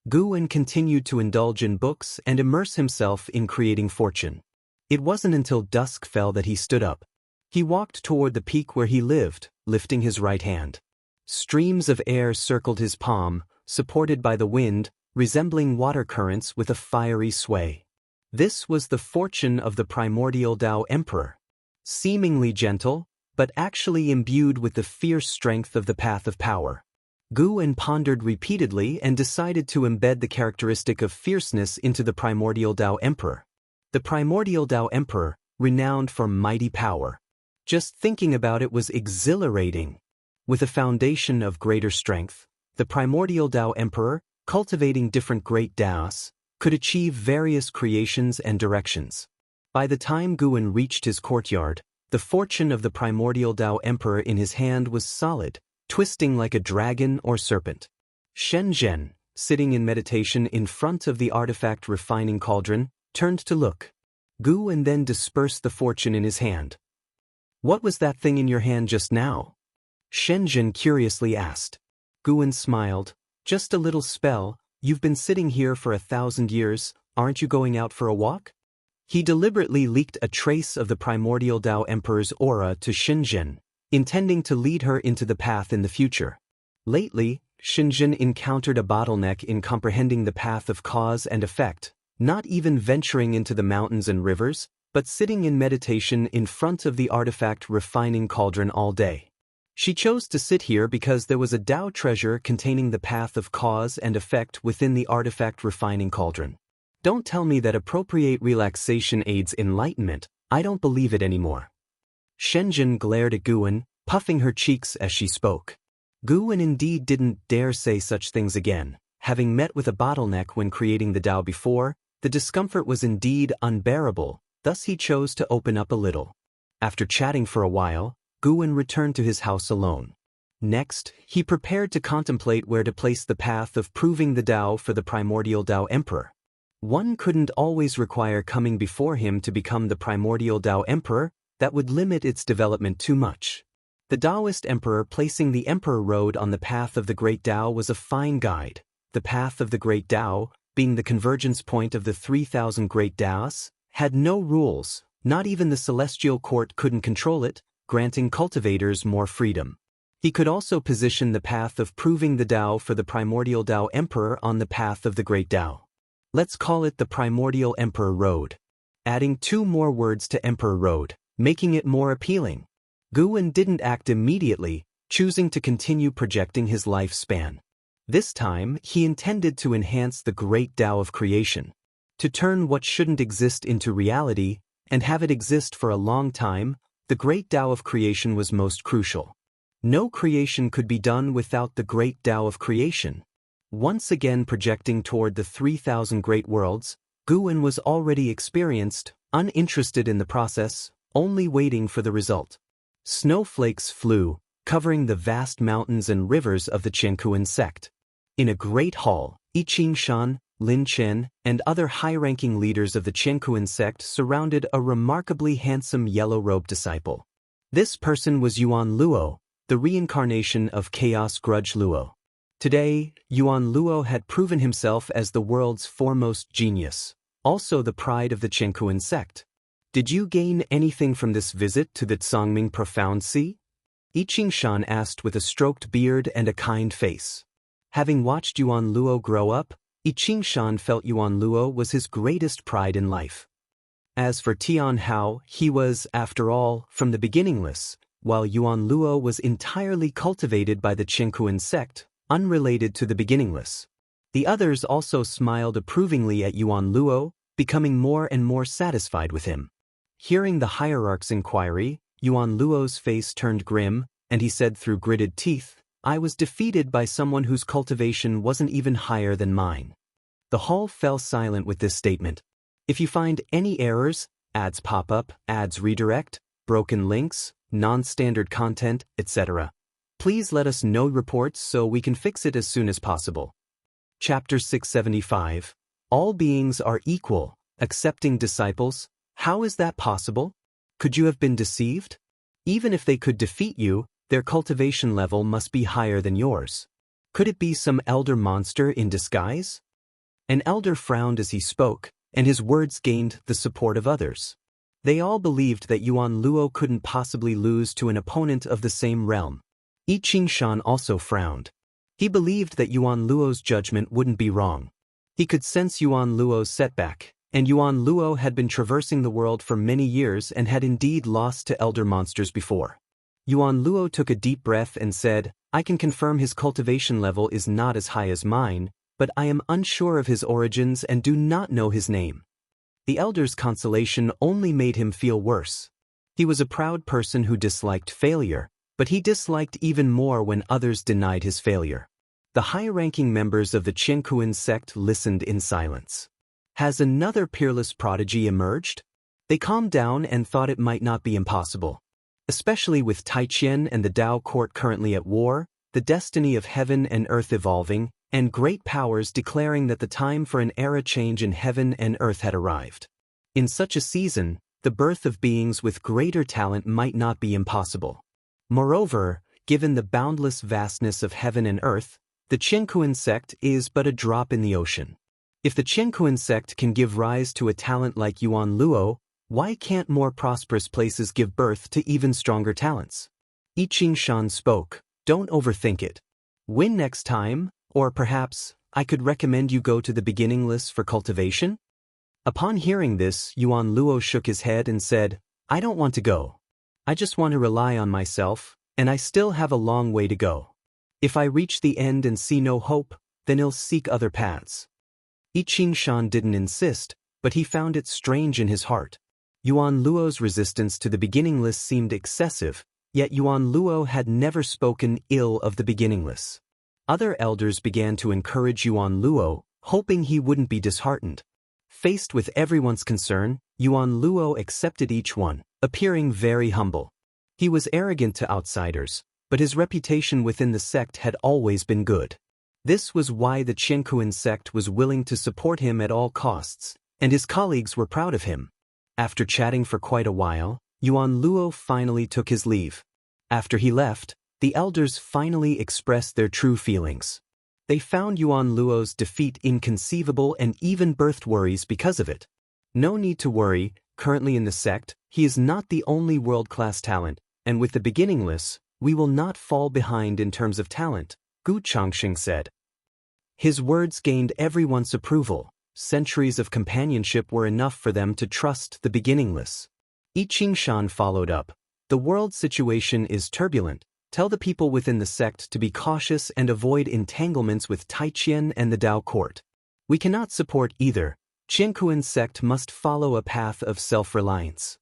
Guwen continued to indulge in books and immerse himself in creating fortune. It wasn't until dusk fell that he stood up. He walked toward the peak where he lived, lifting his right hand. Streams of air circled his palm, supported by the wind, resembling water currents with a fiery sway. This was the fortune of the primordial Dao Emperor. Seemingly gentle, but actually imbued with the fierce strength of the path of power. Guwen pondered repeatedly and decided to embed the characteristic of fierceness into the primordial Dao Emperor. The primordial Dao Emperor, renowned for mighty power. Just thinking about it was exhilarating. With a foundation of greater strength, the primordial Dao Emperor, cultivating different great Daos, could achieve various creations and directions. By the time Guwen reached his courtyard, the fortune of the primordial Dao Emperor in his hand was solid, twisting like a dragon or serpent. Shenzhen, sitting in meditation in front of the artifact refining cauldron, turned to look. Guwen then dispersed the fortune in his hand. "What was that thing in your hand just now?" Shenzhen curiously asked. Guwen smiled. "Just a little spell. You've been sitting here for 1,000 years, aren't you going out for a walk?" He deliberately leaked a trace of the primordial Dao Emperor's aura to Shenzhen, intending to lead her into the path in the future. Lately, Shenzhen encountered a bottleneck in comprehending the path of cause and effect, not even venturing into the mountains and rivers, but sitting in meditation in front of the artifact refining cauldron all day. She chose to sit here because there was a Tao treasure containing the path of cause and effect within the artifact refining cauldron. Don't tell me that appropriate relaxation aids enlightenment. I don't believe it anymore. Shenzhen glared at Guwen, puffing her cheeks as she spoke. Guwen indeed didn't dare say such things again. Having met with a bottleneck when creating the Tao before, the discomfort was indeed unbearable, thus he chose to open up a little. After chatting for a while, Guwen returned to his house alone. Next, he prepared to contemplate where to place the path of proving the Tao for the primordial Tao Emperor. One couldn't always require coming before him to become the primordial Tao Emperor, that would limit its development too much. The Taoist Emperor placing the Emperor Road on the path of the Great Tao was a fine guide. The path of the Great Tao, being the convergence point of the 3,000 Great Taos, had no rules, not even the Celestial Court couldn't control it, granting cultivators more freedom. He could also position the path of proving the Tao for the primordial Tao Emperor on the path of the Great Tao. Let's call it the Primordial Emperor Road. Adding 2 more words to Emperor Road, making it more appealing. Guwen didn't act immediately, choosing to continue projecting his lifespan. This time, he intended to enhance the great Tao of creation, to turn what shouldn't exist into reality, and have it exist for a long time. The great Tao of creation was most crucial. No creation could be done without the great Tao of creation. Once again projecting toward the 3,000 great worlds, Guwen was already experienced, uninterested in the process, only waiting for the result. Snowflakes flew, covering the vast mountains and rivers of the Jianghu sect. In a great hall, I Qingshan, Lin Chen, and other high-ranking leaders of the Jianghu sect surrounded a remarkably handsome yellow-robed disciple. This person was Yuan Luo, the reincarnation of Chaos Grudge Luo. Today, Yuan Luo had proven himself as the world's foremost genius, also the pride of the Jianghu sect. Did you gain anything from this visit to the Zhongming Profound Sea? I Qingshan asked with a stroked beard and a kind face. Having watched Yuan Luo grow up, I Qingshan felt Yuan Luo was his greatest pride in life. As for Tian Hao, he was, after all, from the beginningless, while Yuan Luo was entirely cultivated by the Jianghu sect, unrelated to the beginningless. The others also smiled approvingly at Yuan Luo, becoming more and more satisfied with him. Hearing the hierarch's inquiry, Yuan Luo's face turned grim, and he said through gritted teeth, "I was defeated by someone whose cultivation wasn't even higher than mine." The hall fell silent with this statement. If you find any errors, ads pop up, ads redirect, broken links, non-standard content, etc., please let us know reports so we can fix it as soon as possible. Chapter 675. All beings are equal, accepting disciples. How is that possible? Could you have been deceived? Even if they could defeat you, their cultivation level must be higher than yours. Could it be some elder monster in disguise? An elder frowned as he spoke, and his words gained the support of others. They all believed that Yuan Luo couldn't possibly lose to an opponent of the same realm. I Qingshan also frowned. He believed that Yuan Luo's judgment wouldn't be wrong. He could sense Yuan Luo's setback, and Yuan Luo had been traversing the world for many years and had indeed lost to elder monsters before. Yuan Luo took a deep breath and said, "I can confirm his cultivation level is not as high as mine, but I am unsure of his origins and do not know his name." The elder's consolation only made him feel worse. He was a proud person who disliked failure, but he disliked even more when others denied his failure. The high-ranking members of the Jianghu sect listened in silence. Has another peerless prodigy emerged? They calmed down and thought it might not be impossible. Especially with Taiqian and the Tao court currently at war, the destiny of heaven and earth evolving, and great powers declaring that the time for an era change in heaven and earth had arrived. In such a season, the birth of beings with greater talent might not be impossible. Moreover, given the boundless vastness of heaven and earth, the Jianghu sect is but a drop in the ocean. If the Jianghu sect can give rise to a talent like Yuan Luo, why can't more prosperous places give birth to even stronger talents? I Qingshan spoke, "Don't overthink it. Win next time, or perhaps, I could recommend you go to the beginningless for cultivation?" Upon hearing this, Yuan Luo shook his head and said, I don't want to go. I just want to rely on myself, and I still have a long way to go. If I reach the end and see no hope, then I'll seek other paths. I Qingshan didn't insist, but he found it strange in his heart. Yuan Luo's resistance to the beginningless seemed excessive, yet Yuan Luo had never spoken ill of the beginningless. Other elders began to encourage Yuan Luo, hoping he wouldn't be disheartened. Faced with everyone's concern, Yuan Luo accepted each one, appearing very humble. He was arrogant to outsiders, but his reputation within the sect had always been good. This was why the Jianghu sect was willing to support him at all costs, and his colleagues were proud of him. After chatting for quite a while, Yuan Luo finally took his leave. After he left, the elders finally expressed their true feelings. They found Yuan Luo's defeat inconceivable and even birthed worries because of it. No need to worry, currently in the sect, he is not the only world-class talent, and with the beginningless, we will not fall behind in terms of talent, Gu Changxing said. His words gained everyone's approval. Centuries of companionship were enough for them to trust the beginningless. I Qingshan followed up. The world situation is turbulent. Tell the people within the sect to be cautious and avoid entanglements with Taiqian and the Dao court. We cannot support either. Jianghu sect must follow a path of self-reliance.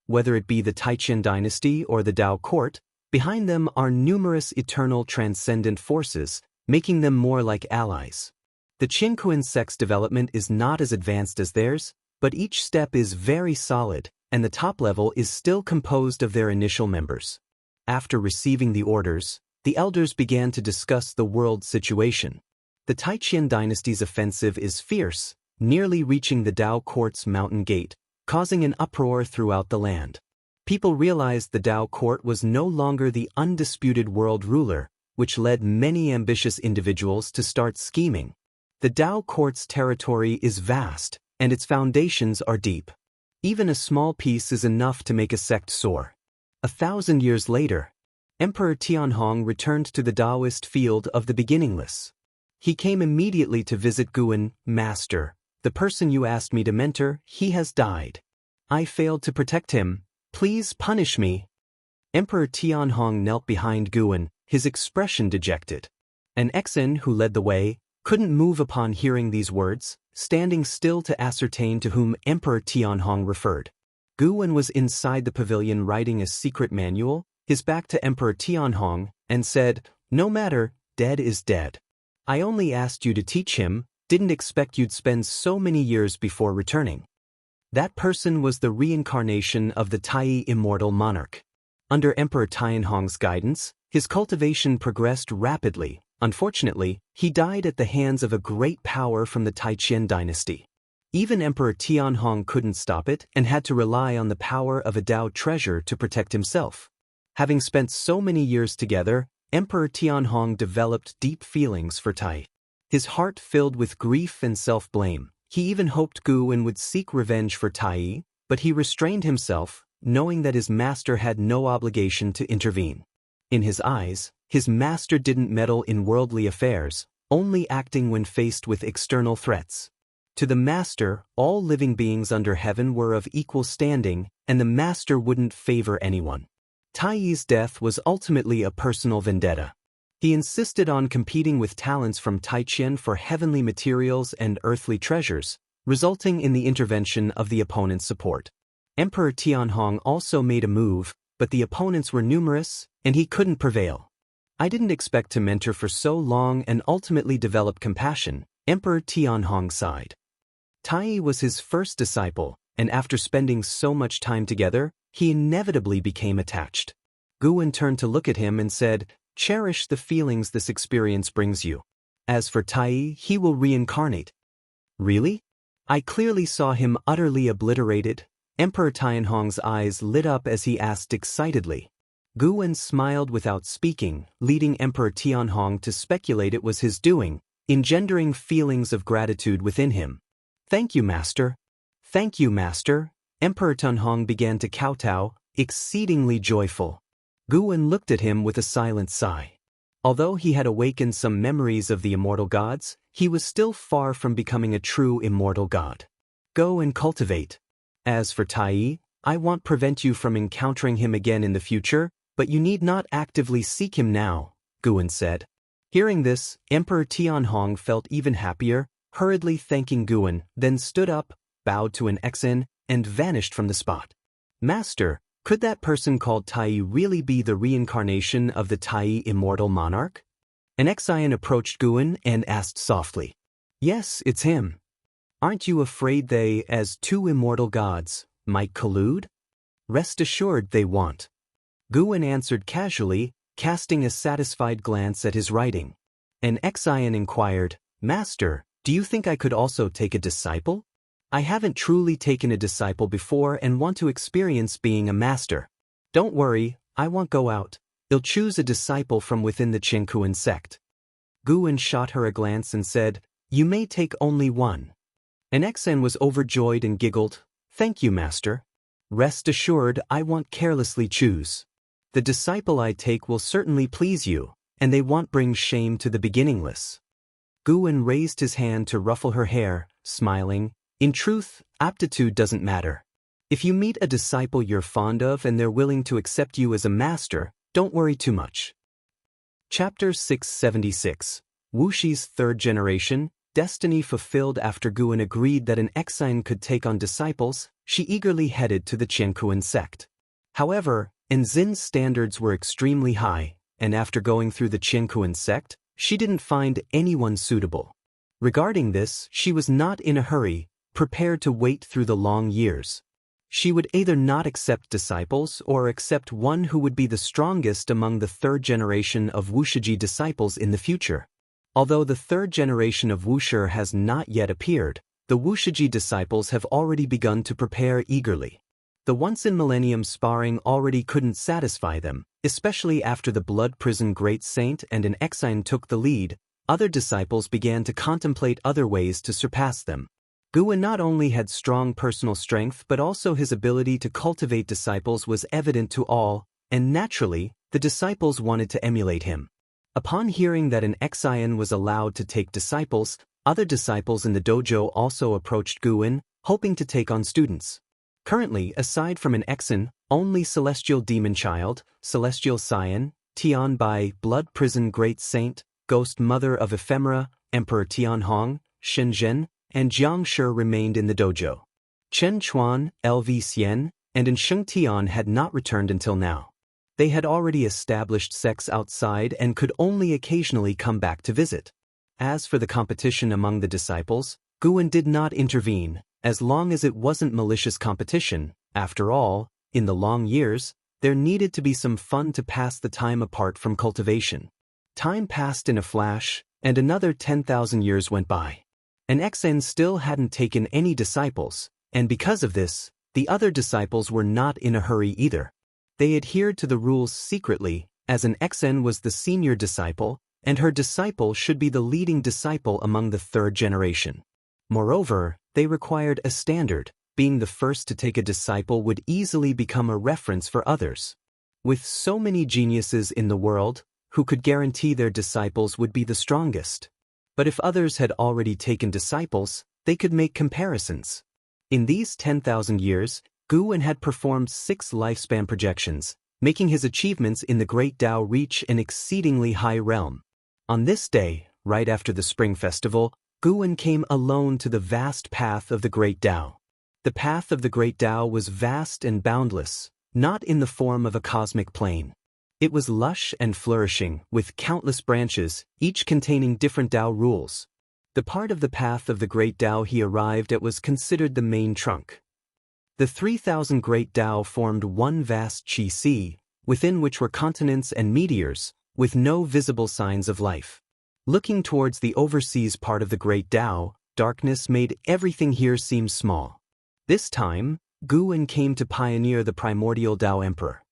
Whether it be the Taiqian dynasty or the Dao court, behind them are numerous eternal transcendent forces, making them more like allies. The Jianghu sect's development is not as advanced as theirs, but each step is very solid, and the top level is still composed of their initial members. After receiving the orders, the elders began to discuss the world situation. The Taiqian dynasty's offensive is fierce, nearly reaching the Dao court's mountain gate, causing an uproar throughout the land. People realized the Dao court was no longer the undisputed world ruler, which led many ambitious individuals to start scheming. The Dao court's territory is vast, and its foundations are deep. Even a small piece is enough to make a sect soar. 1,000 years later, Emperor Tianhong returned to the Taoist field of the beginningless. He came immediately to visit Guan. Master, the person you asked me to mentor, he has died. I failed to protect him. Please punish me. Emperor Tianhong knelt behind Guan, his expression dejected. An Exen who led the way couldn't move upon hearing these words, standing still to ascertain to whom Emperor Tianhong referred. Guan was inside the pavilion writing a secret manual, his back to Emperor Tianhong, and said, No matter, dead is dead. I only asked you to teach him, didn't expect you'd spend so many years before returning. That person was the reincarnation of the Tai Immortal monarch. Under Emperor Tianhong's guidance, his cultivation progressed rapidly. Unfortunately, he died at the hands of a great power from the Taiqian dynasty. Even Emperor Tianhong couldn't stop it and had to rely on the power of a Dao treasure to protect himself. Having spent so many years together, Emperor Tianhong developed deep feelings for Tai. His heart filled with grief and self-blame. He even hoped Guan would seek revenge for Tai, but he restrained himself, knowing that his master had no obligation to intervene. In his eyes, his master didn't meddle in worldly affairs, only acting when faced with external threats. To the master, all living beings under heaven were of equal standing, and the master wouldn't favor anyone. Tai's death was ultimately a personal vendetta. He insisted on competing with talents from Taiqian for heavenly materials and earthly treasures, resulting in the intervention of the opponent's support. Emperor Tianhong also made a move, but the opponents were numerous, and he couldn't prevail. I didn't expect to mentor for so long and ultimately develop compassion, Emperor Tianhong sighed. Tai was his first disciple, and after spending so much time together, he inevitably became attached. Guan turned to look at him and said, Cherish the feelings this experience brings you. As for Tai, he will reincarnate. Really? I clearly saw him utterly obliterated. Emperor Tianhong's eyes lit up as he asked excitedly. Guan smiled without speaking, leading Emperor Tianhong to speculate it was his doing, engendering feelings of gratitude within him. Thank you, Master. Thank you, Master. Emperor Tianhong began to kowtow, exceedingly joyful. Guan looked at him with a silent sigh. Although he had awakened some memories of the immortal gods, he was still far from becoming a true immortal god. go and cultivate. As for Tai, I won't prevent you from encountering him again in the future, but you need not actively seek him now, Guan said. Hearing this, Emperor Tianhong felt even happier, hurriedly thanking Guan, then stood up, bowed to an Exan, and vanished from the spot. Master, could that person called Tai really be the reincarnation of the Tai immortal monarch? An Exan approached Guan and asked softly. Yes, it's him. Aren't you afraid they, as two immortal gods, might collude? Rest assured they won't. Guan answered casually, casting a satisfied glance at his writing. An Exan inquired, Master, do you think I could also take a disciple? I haven't truly taken a disciple before and want to experience being a master. Don't worry, I won't go out. I'll choose a disciple from within the Jianghu sect. Guan shot her a glance and said, You may take only one. An Exan was overjoyed and giggled, Thank you, Master. Rest assured I won't carelessly choose. The disciple I take will certainly please you, and they won't bring shame to the beginningless. Guan raised his hand to ruffle her hair, smiling, In truth, aptitude doesn't matter. If you meet a disciple you're fond of and they're willing to accept you as a master, don't worry too much. Chapter 676. Wuxia's third generation, destiny fulfilled. After Guan agreed that an Exan could take on disciples, she eagerly headed to the Jianghu sect. However, Enzin's standards were extremely high, and after going through the Jianghu sect, she didn't find anyone suitable. Regarding this, she was not in a hurry, prepared to wait through the long years. She would either not accept disciples or accept one who would be the strongest among the third generation of Wuxia disciples in the future. Although the third generation of Wuxia has not yet appeared, the Wuxia disciples have already begun to prepare eagerly. The once-in-millennium sparring already couldn't satisfy them, especially after the Blood Prison Great Saint and an Exan took the lead. Other disciples began to contemplate other ways to surpass them. Guan not only had strong personal strength but also his ability to cultivate disciples was evident to all, and naturally, the disciples wanted to emulate him. Upon hearing that an Exan was allowed to take disciples, other disciples in the dojo also approached Guan, hoping to take on students. Currently, aside from an Exan, only Celestial Demon Child, Celestial Scion, Tian Bai, Blood Prison Great Saint, Ghost Mother of Ephemera, Emperor Tianhong, Shenzhen, and Jianghu remained in the dojo. Chen Chuan, LV Xian, and Sheng Tian had not returned until now. They had already established sects outside and could only occasionally come back to visit. As for the competition among the disciples, Guan did not intervene, as long as it wasn't malicious competition. After all, in the long years, there needed to be some fun to pass the time apart from cultivation. Time passed in a flash, and another 10,000 years went by. An Exan still hadn't taken any disciples, and because of this, the other disciples were not in a hurry either. They adhered to the rules secretly, as an Exan was the senior disciple, and her disciple should be the leading disciple among the third generation. Moreover, they required a standard. Being the first to take a disciple would easily become a reference for others. With so many geniuses in the world, who could guarantee their disciples would be the strongest? But if others had already taken disciples, they could make comparisons. In these 10,000 years, Guan had performed 6 lifespan projections, making his achievements in the Great Tao reach an exceedingly high realm. On this day, right after the Spring Festival, Guan came alone to the vast path of the Great Tao. The path of the Great Tao was vast and boundless, not in the form of a cosmic plane. It was lush and flourishing, with countless branches, each containing different Tao rules. The part of the path of the Great Tao he arrived at was considered the main trunk. The 3,000 Great Tao formed one vast Qi Sea, within which were continents and meteors, with no visible signs of life. Looking towards the overseas part of the Great Tao, darkness made everything here seem small. This time, Guan came to pioneer the primordial Tao Emperor.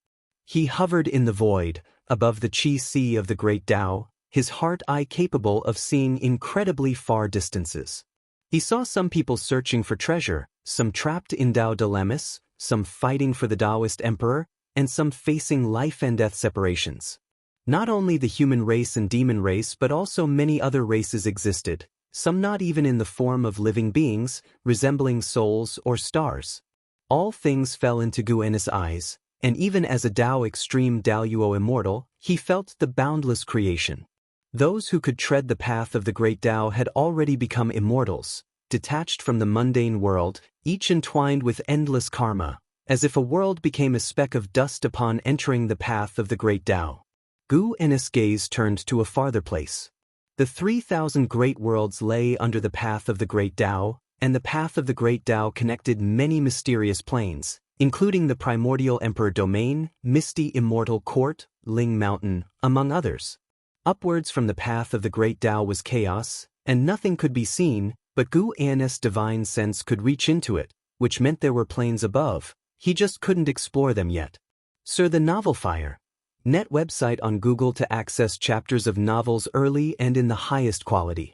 He hovered in the void, above the Qi Sea of the Great Tao, his heart-eye capable of seeing incredibly far distances. He saw some people searching for treasure, some trapped in Tao dilemmas, some fighting for the Taoist emperor, and some facing life and death separations. Not only the human race and demon race but also many other races existed, some not even in the form of living beings, resembling souls or stars. All things fell into Guan's eyes, and even as a Tao extreme Daoyuo immortal, he felt the boundless creation. Those who could tread the path of the great Tao had already become immortals, detached from the mundane world, each entwined with endless karma, as if a world became a speck of dust upon entering the path of the great Tao. Guan's gaze turned to a farther place. The 3,000 great worlds lay under the path of the great Tao, and the path of the great Tao connected many mysterious planes, including the primordial emperor domain, misty immortal court, Ling Mountain, among others. Upwards from the path of the great Tao was chaos, and nothing could be seen, but Guan's divine sense could reach into it, which meant there were planes above. He just couldn't explore them yet. Sir, the Novel Fire. Net website on Google to access chapters of novels early and in the highest quality.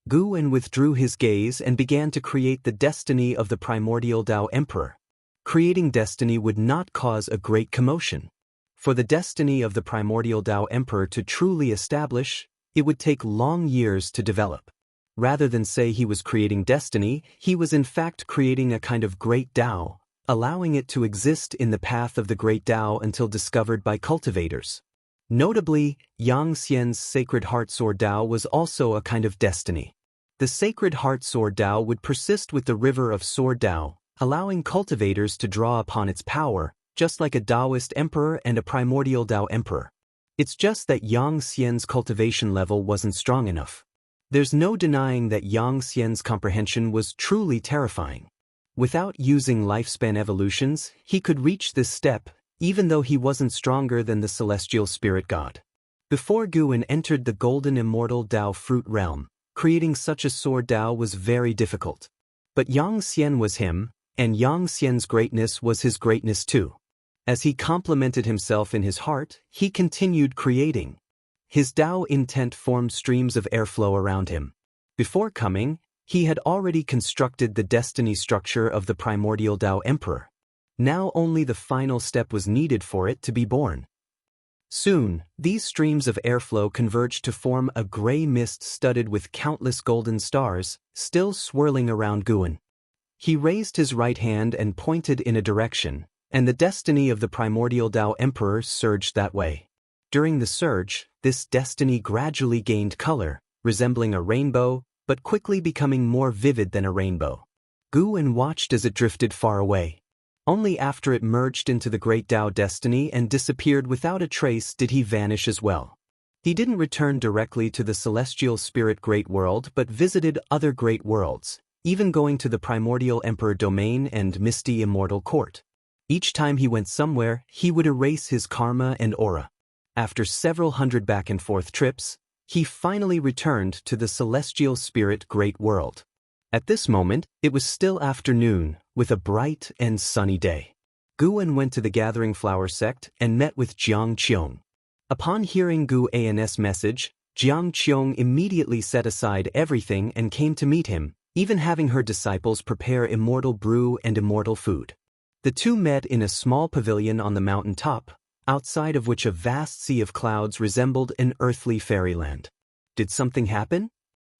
Guan withdrew his gaze and began to create the destiny of the primordial Tao Emperor. Creating destiny would not cause a great commotion. For the destiny of the primordial Tao Emperor to truly establish, it would take long years to develop. Rather than say he was creating destiny, he was in fact creating a kind of great Tao, allowing it to exist in the path of the great Tao until discovered by cultivators. Notably, Yang Xian's Sacred Heart Sword Tao was also a kind of destiny. The Sacred Heart Sword Tao would persist with the river of Sword Tao, allowing cultivators to draw upon its power, just like a Taoist emperor and a primordial Tao emperor. It's just that Yang Xian's cultivation level wasn't strong enough. There's no denying that Yang Xian's comprehension was truly terrifying. Without using lifespan evolutions, he could reach this step, even though he wasn't stronger than the celestial spirit god. Before Guan entered the golden immortal Tao fruit realm, creating such a sword Tao was very difficult. But Yang Xian was him, and Yang Xian's greatness was his greatness too. As he complemented himself in his heart, he continued creating. His Tao intent formed streams of airflow around him. Before coming, he had already constructed the destiny structure of the primordial Tao Emperor. Now only the final step was needed for it to be born. Soon, these streams of airflow converged to form a gray mist studded with countless golden stars, still swirling around Guan. He raised his right hand and pointed in a direction, and the destiny of the primordial Tao Emperor surged that way. During the surge, this destiny gradually gained color, resembling a rainbow, but quickly becoming more vivid than a rainbow. Guan watched as it drifted far away. Only after it merged into the great Tao destiny and disappeared without a trace did he vanish as well. He didn't return directly to the celestial spirit great world but visited other great worlds, even going to the primordial emperor domain and misty immortal court. Each time he went somewhere, he would erase his karma and aura. After several hundred back and forth trips, he finally returned to the celestial spirit great world. At this moment, it was still afternoon, with a bright and sunny day. Guan went to the Gathering Flower sect and met with Jianghu. Upon hearing Guan's message, Jianghu immediately set aside everything and came to meet him, even having her disciples prepare immortal brew and immortal food. The two met in a small pavilion on the mountain top, outside of which a vast sea of clouds resembled an earthly fairyland. Did something happen?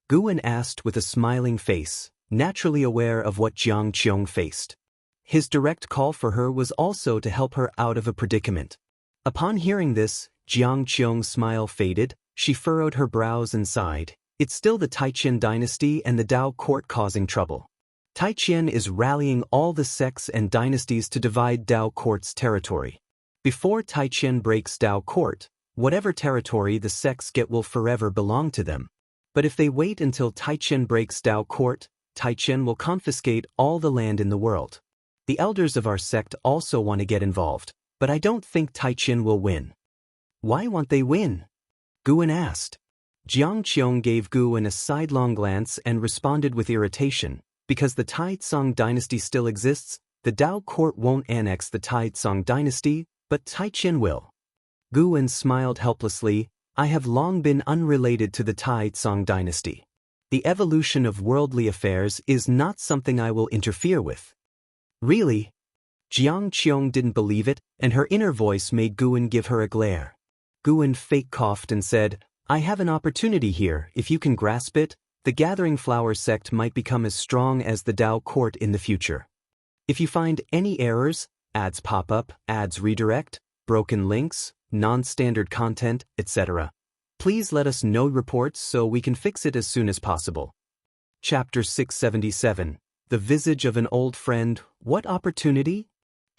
Guan asked with a smiling face, naturally aware of what Jianghu faced. His direct call for her was also to help her out of a predicament. Upon hearing this, Jianghu's smile faded, she furrowed her brows and sighed. It's still the Taiqian dynasty and the Tao court causing trouble. Taiqian is rallying all the sects and dynasties to divide Tao court's territory. Before Taiqian breaks Tao court, whatever territory the sects get will forever belong to them. But if they wait until Taiqian breaks Tao court, Taiqian will confiscate all the land in the world. The elders of our sect also want to get involved, but I don't think Taiqian will win. Why won't they win? Guan asked. Jianghu gave Guan a sidelong glance and responded with irritation. Because the Taizong dynasty still exists, the Tao court won't annex the Taizong dynasty, but Taiqian will. Guan smiled helplessly. I have long been unrelated to the Taizong dynasty. The evolution of worldly affairs is not something I will interfere with. Really? Jianghu didn't believe it, and her inner voice made Guan give her a glare. Guan fake coughed and said, I have an opportunity here. If you can grasp it, the Gathering Flower sect might become as strong as the Tao court in the future. If you find any errors, ads pop up, ads redirect, broken links, non-standard content, etc., please let us know reports so we can fix it as soon as possible. Chapter 677. The Visage of an Old Friend, What Opportunity?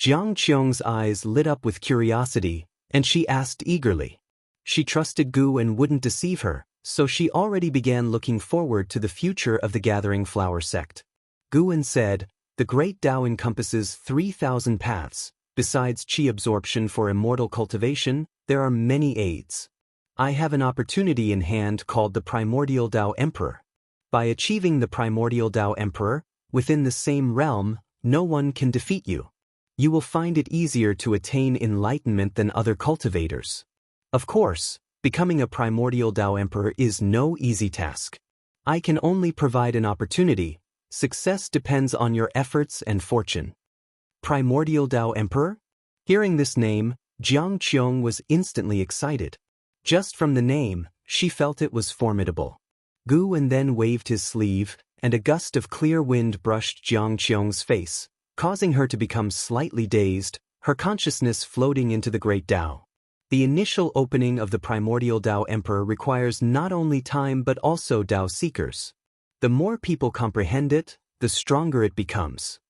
Jiang Qiong's eyes lit up with curiosity, and she asked eagerly. She trusted Gu and wouldn't deceive her, so she already began looking forward to the future of the Gathering Flower sect. Guan said, the Great Tao encompasses 3,000 paths. Besides qi absorption for immortal cultivation, there are many aids. I have an opportunity in hand called the Primordial Tao Emperor. By achieving the Primordial Tao Emperor, within the same realm, no one can defeat you. You will find it easier to attain enlightenment than other cultivators. Of course, becoming a Primordial Tao Emperor is no easy task. I can only provide an opportunity. Success depends on your efforts and fortune. Primordial Tao Emperor? Hearing this name, Jiang Qiong was instantly excited. Just from the name, she felt it was formidable. Guan then waved his sleeve, and a gust of clear wind brushed Jiang Qiong's face, causing her to become slightly dazed, her consciousness floating into the Great Tao. The initial opening of the Primordial Tao Emperor requires not only time but also Tao seekers. The more people comprehend it, the stronger it becomes.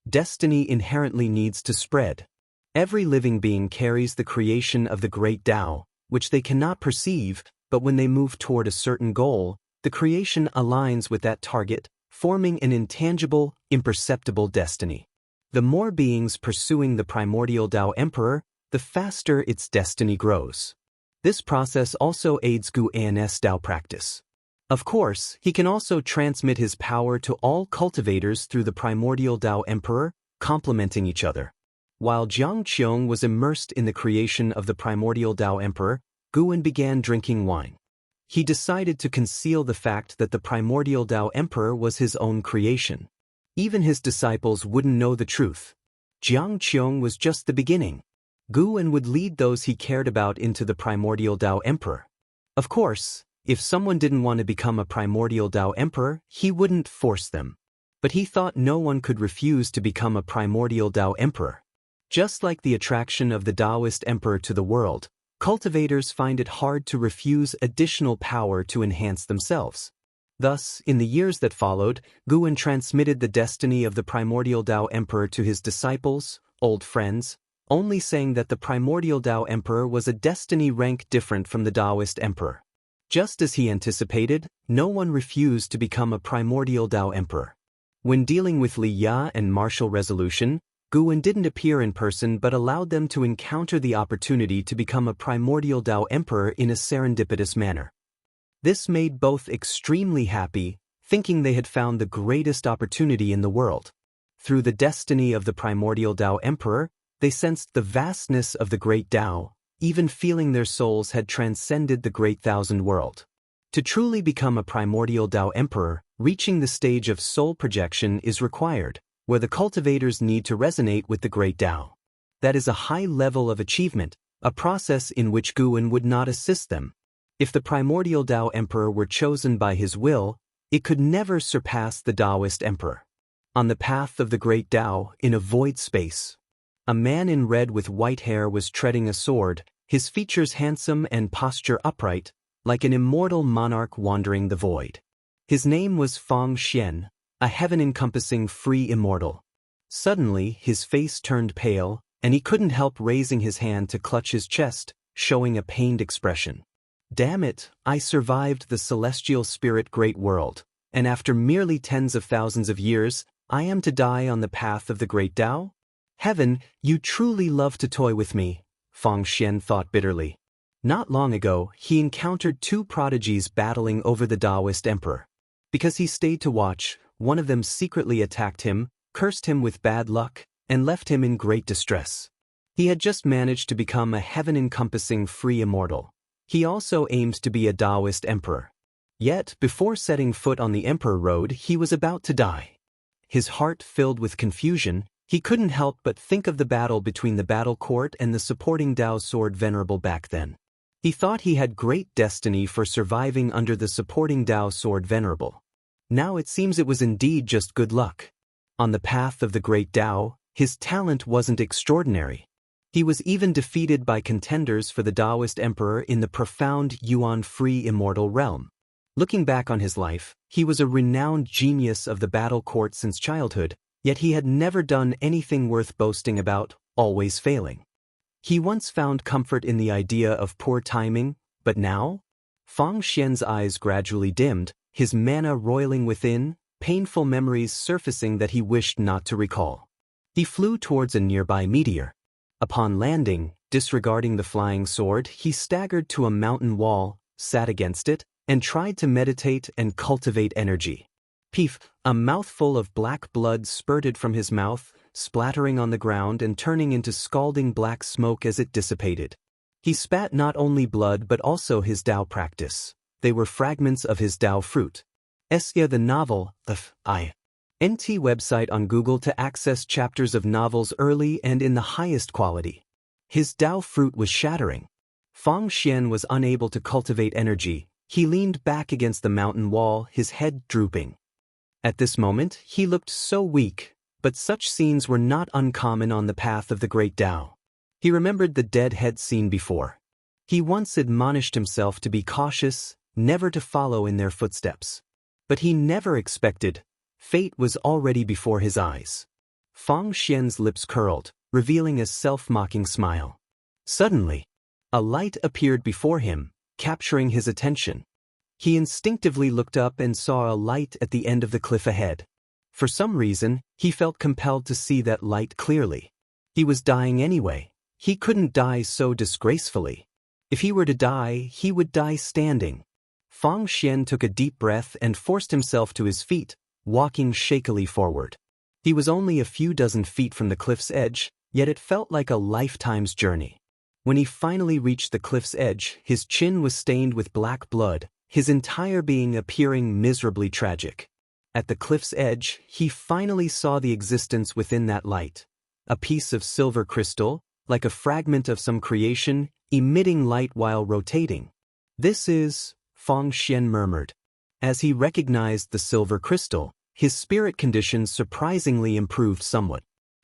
Destiny inherently needs to spread. Every living being carries the creation of the Great Tao, which they cannot perceive, but when they move toward a certain goal, the creation aligns with that target, forming an intangible, imperceptible destiny. The more beings pursuing the Primordial Tao Emperor, the faster its destiny grows. This process also aids Gu An's Tao practice. Of course, he can also transmit his power to all cultivators through the Primordial Tao Emperor, complementing each other. While Jiang Qiong was immersed in the creation of the Primordial Tao Emperor, Guan began drinking wine. He decided to conceal the fact that the Primordial Tao Emperor was his own creation. Even his disciples wouldn't know the truth. Jiang Qiong was just the beginning. Guan would lead those he cared about into the Primordial Tao Emperor. Of course, if someone didn't want to become a Primordial Tao Emperor, he wouldn't force them. But he thought no one could refuse to become a Primordial Tao Emperor. Just like the attraction of the Taoist Emperor to the world, cultivators find it hard to refuse additional power to enhance themselves. Thus, in the years that followed, Guan transmitted the destiny of the Primordial Tao Emperor to his disciples, old friends, only saying that the Primordial Tao Emperor was a destiny rank different from the Taoist Emperor. Just as he anticipated, no one refused to become a Primordial Tao Emperor. When dealing with Li Ya and martial resolution, Guan didn't appear in person but allowed them to encounter the opportunity to become a Primordial Tao Emperor in a serendipitous manner. This made both extremely happy, thinking they had found the greatest opportunity in the world. Through the destiny of the Primordial Tao Emperor, they sensed the vastness of the Great Tao, even feeling their souls had transcended the Great Thousand World. To truly become a Primordial Tao Emperor, reaching the stage of soul projection is required, where the cultivators need to resonate with the Great Tao. That is a high level of achievement, a process in which Guan would not assist them. If the Primordial Tao Emperor were chosen by his will, it could never surpass the Taoist Emperor. On the path of the Great Tao, in a void space, a man in red with white hair was treading a sword, his features handsome and posture upright, like an immortal monarch wandering the void. His name was Fang Xian, a heaven-encompassing free immortal. Suddenly, his face turned pale, and he couldn't help raising his hand to clutch his chest, showing a pained expression. Damn it, I survived the celestial spirit great world, and after merely tens of thousands of years, I am to die on the path of the Great Tao? Heaven, you truly love to toy with me, Fang Xian thought bitterly. Not long ago, he encountered two prodigies battling over the Taoist Emperor. Because he stayed to watch, one of them secretly attacked him, cursed him with bad luck, and left him in great distress. He had just managed to become a heaven-encompassing free immortal. He also aimed to be a Taoist emperor. Yet, before setting foot on the Emperor Road, he was about to die. His heart filled with confusion, he couldn't help but think of the battle between the battle court and the supporting Tao sword venerable back then. He thought he had great destiny for surviving under the supporting Tao sword venerable. Now it seems it was indeed just good luck. On the path of the great Tao, his talent wasn't extraordinary. He was even defeated by contenders for the Taoist emperor in the profound Yuan-free immortal realm. Looking back on his life, he was a renowned genius of the battle court since childhood, yet he had never done anything worth boasting about, always failing. He once found comfort in the idea of poor timing, but now? Fang Xian's eyes gradually dimmed, his mana roiling within, painful memories surfacing that he wished not to recall. He flew towards a nearby meteor. Upon landing, disregarding the flying sword, he staggered to a mountain wall, sat against it, and tried to meditate and cultivate energy. Peef, a mouthful of black blood spurted from his mouth, splattering on the ground and turning into scalding black smoke as it dissipated. He spat not only blood but also his Tao practice. They were fragments of his Tao fruit. Esya the novel, NT website on Google to access chapters of novels early and in the highest quality. His Tao fruit was shattering. Fang Xian was unable to cultivate energy. He leaned back against the mountain wall, his head drooping. At this moment, he looked so weak, but such scenes were not uncommon on the path of the great Tao. He remembered the dead head seen before. He once admonished himself to be cautious, never to follow in their footsteps. But he never expected. Fate was already before his eyes. Fang Xian's lips curled, revealing a self-mocking smile. Suddenly, a light appeared before him, capturing his attention. He instinctively looked up and saw a light at the end of the cliff ahead. For some reason, he felt compelled to see that light clearly. He was dying anyway. He couldn't die so disgracefully. If he were to die, he would die standing. Fang Xian took a deep breath and forced himself to his feet, walking shakily forward. He was only a few dozen feet from the cliff's edge, yet it felt like a lifetime's journey. When he finally reached the cliff's edge, his chin was stained with black blood, his entire being appearing miserably tragic. At the cliff's edge, he finally saw the existence within that light. A piece of silver crystal, like a fragment of some creation, emitting light while rotating. "This is," Fang Xian murmured. As he recognized the silver crystal, his spirit condition surprisingly improved somewhat.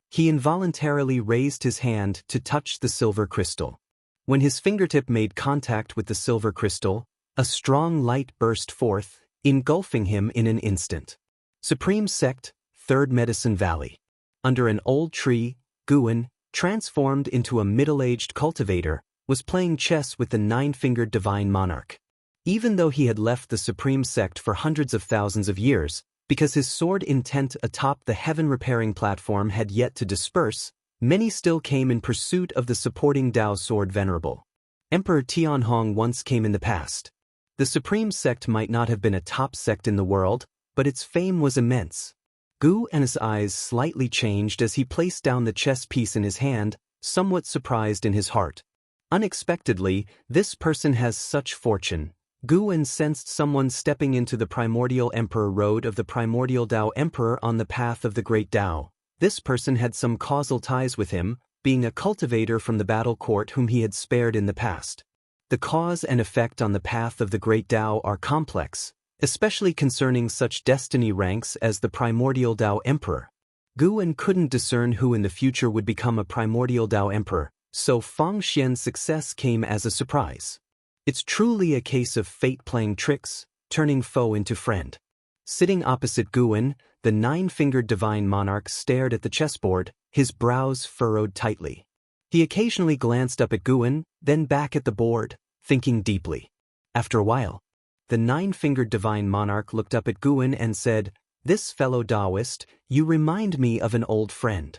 He involuntarily raised his hand to touch the silver crystal. When his fingertip made contact with the silver crystal, a strong light burst forth, engulfing him in an instant. Supreme Sect, Third Medicine Valley. Under an old tree, Guan, transformed into a middle-aged cultivator, was playing chess with the nine-fingered divine monarch. Even though he had left the Supreme Sect for hundreds of thousands of years, because his sword intent atop the heaven-repairing platform had yet to disperse, many still came in pursuit of the supporting Tao sword venerable. Emperor Tianhong once came in the past. The Supreme Sect might not have been a top sect in the world, but its fame was immense. Gu and his eyes slightly changed as he placed down the chess piece in his hand, somewhat surprised in his heart. Unexpectedly, this person has such fortune. Guan sensed someone stepping into the primordial emperor road of the primordial Tao emperor on the path of the great Tao. This person had some causal ties with him, being a cultivator from the battle court whom he had spared in the past. The cause and effect on the path of the great Tao are complex, especially concerning such destiny ranks as the primordial Tao emperor. Guan couldn't discern who in the future would become a primordial Tao emperor, so Fang Xian's success came as a surprise. It's truly a case of fate playing tricks, turning foe into friend. Sitting opposite Guan, the nine-fingered divine monarch stared at the chessboard, his brows furrowed tightly. He occasionally glanced up at Guan, then back at the board, thinking deeply. After a while, the nine-fingered divine monarch looked up at Guan and said, "This fellow Taoist, you remind me of an old friend."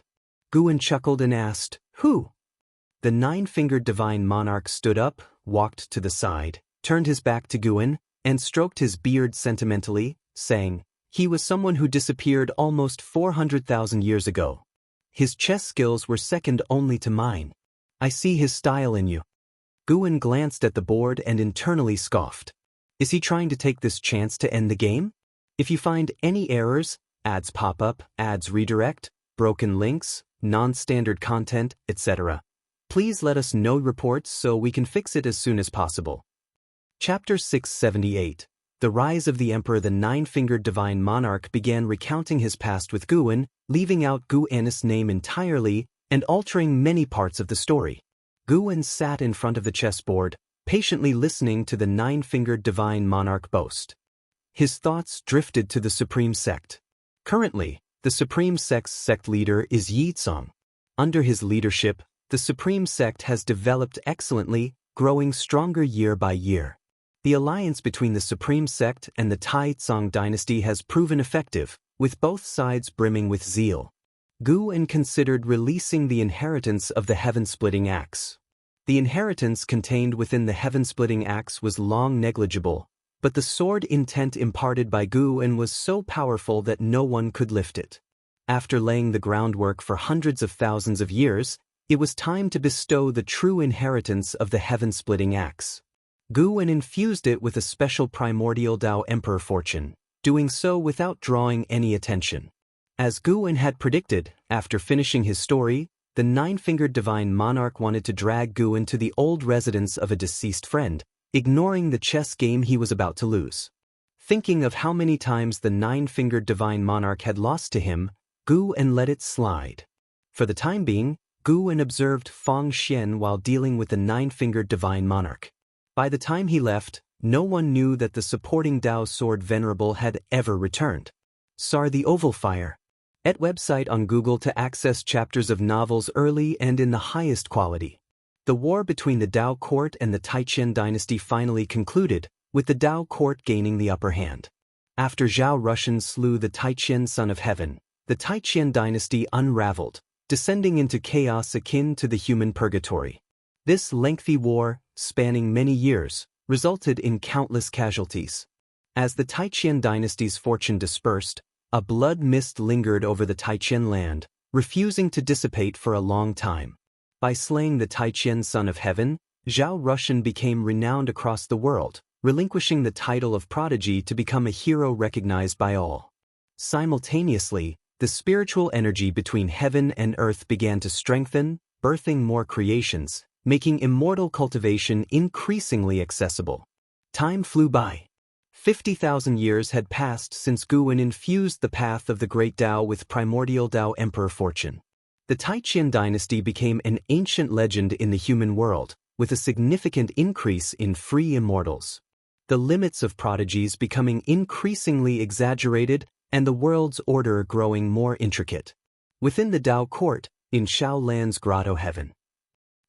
Guan chuckled and asked, "Who?" The nine-fingered divine monarch stood up, walked to the side, turned his back to Guan, and stroked his beard sentimentally, saying, "He was someone who disappeared almost 400,000 years ago. His chess skills were second only to mine. I see his style in you." Guan glanced at the board and internally scoffed. Is he trying to take this chance to end the game? If you find any errors, ads pop up, ads redirect, broken links, non-standard content, etc., please let us know reports so we can fix it as soon as possible. Chapter 678. The rise of the emperor, the nine-fingered divine monarch, began recounting his past with Guwen, leaving out Guwen's name entirely and altering many parts of the story. Guwen sat in front of the chessboard, patiently listening to the nine-fingered divine monarch boast. His thoughts drifted to the Supreme Sect. Currently, the Supreme Sect's sect leader is Yi Tsong. Under his leadership, the Supreme Sect has developed excellently, growing stronger year by year. The alliance between the Supreme Sect and the Tai Tsong dynasty has proven effective, with both sides brimming with zeal. Guwen considered releasing the inheritance of the heaven-splitting axe. The inheritance contained within the heaven-splitting axe was long negligible, but the sword intent imparted by Guwen was so powerful that no one could lift it. After laying the groundwork for hundreds of thousands of years, it was time to bestow the true inheritance of the heaven-splitting axe. Guwen infused it with a special primordial Tao Emperor fortune, doing so without drawing any attention. As Guwen had predicted, after finishing his story, the nine-fingered divine monarch wanted to drag Guwen to the old residence of a deceased friend, ignoring the chess game he was about to lose. Thinking of how many times the nine-fingered divine monarch had lost to him, Guwen let it slide. For the time being, Guwen observed Feng Xian while dealing with the nine-fingered divine monarch. By the time he left, no one knew that the supporting Tao sword venerable had ever returned. Sar the Oval Fire. Et website on Google to access chapters of novels early and in the highest quality. The war between the Tao court and the Taiqian dynasty finally concluded, with the Tao court gaining the upper hand. After Zhao Rushan slew the Taiqian son of heaven, the Taiqian dynasty unraveled, descending into chaos akin to the human purgatory. This lengthy war, spanning many years, resulted in countless casualties. As the Taiqian dynasty's fortune dispersed, a blood mist lingered over the Taiqian land, refusing to dissipate for a long time. By slaying the Taiqian son of heaven, Zhao Rushan became renowned across the world, relinquishing the title of prodigy to become a hero recognized by all. Simultaneously, the spiritual energy between heaven and earth began to strengthen, birthing more creations, making immortal cultivation increasingly accessible. Time flew by. 50,000 years had passed since Guwen infused the path of the great Tao with primordial Tao Emperor fortune. The Taiqian dynasty became an ancient legend in the human world, with a significant increase in free immortals. The limits of prodigies becoming increasingly exaggerated and the world's order growing more intricate. Within the Tao court, in Xiao Lan's grotto heaven,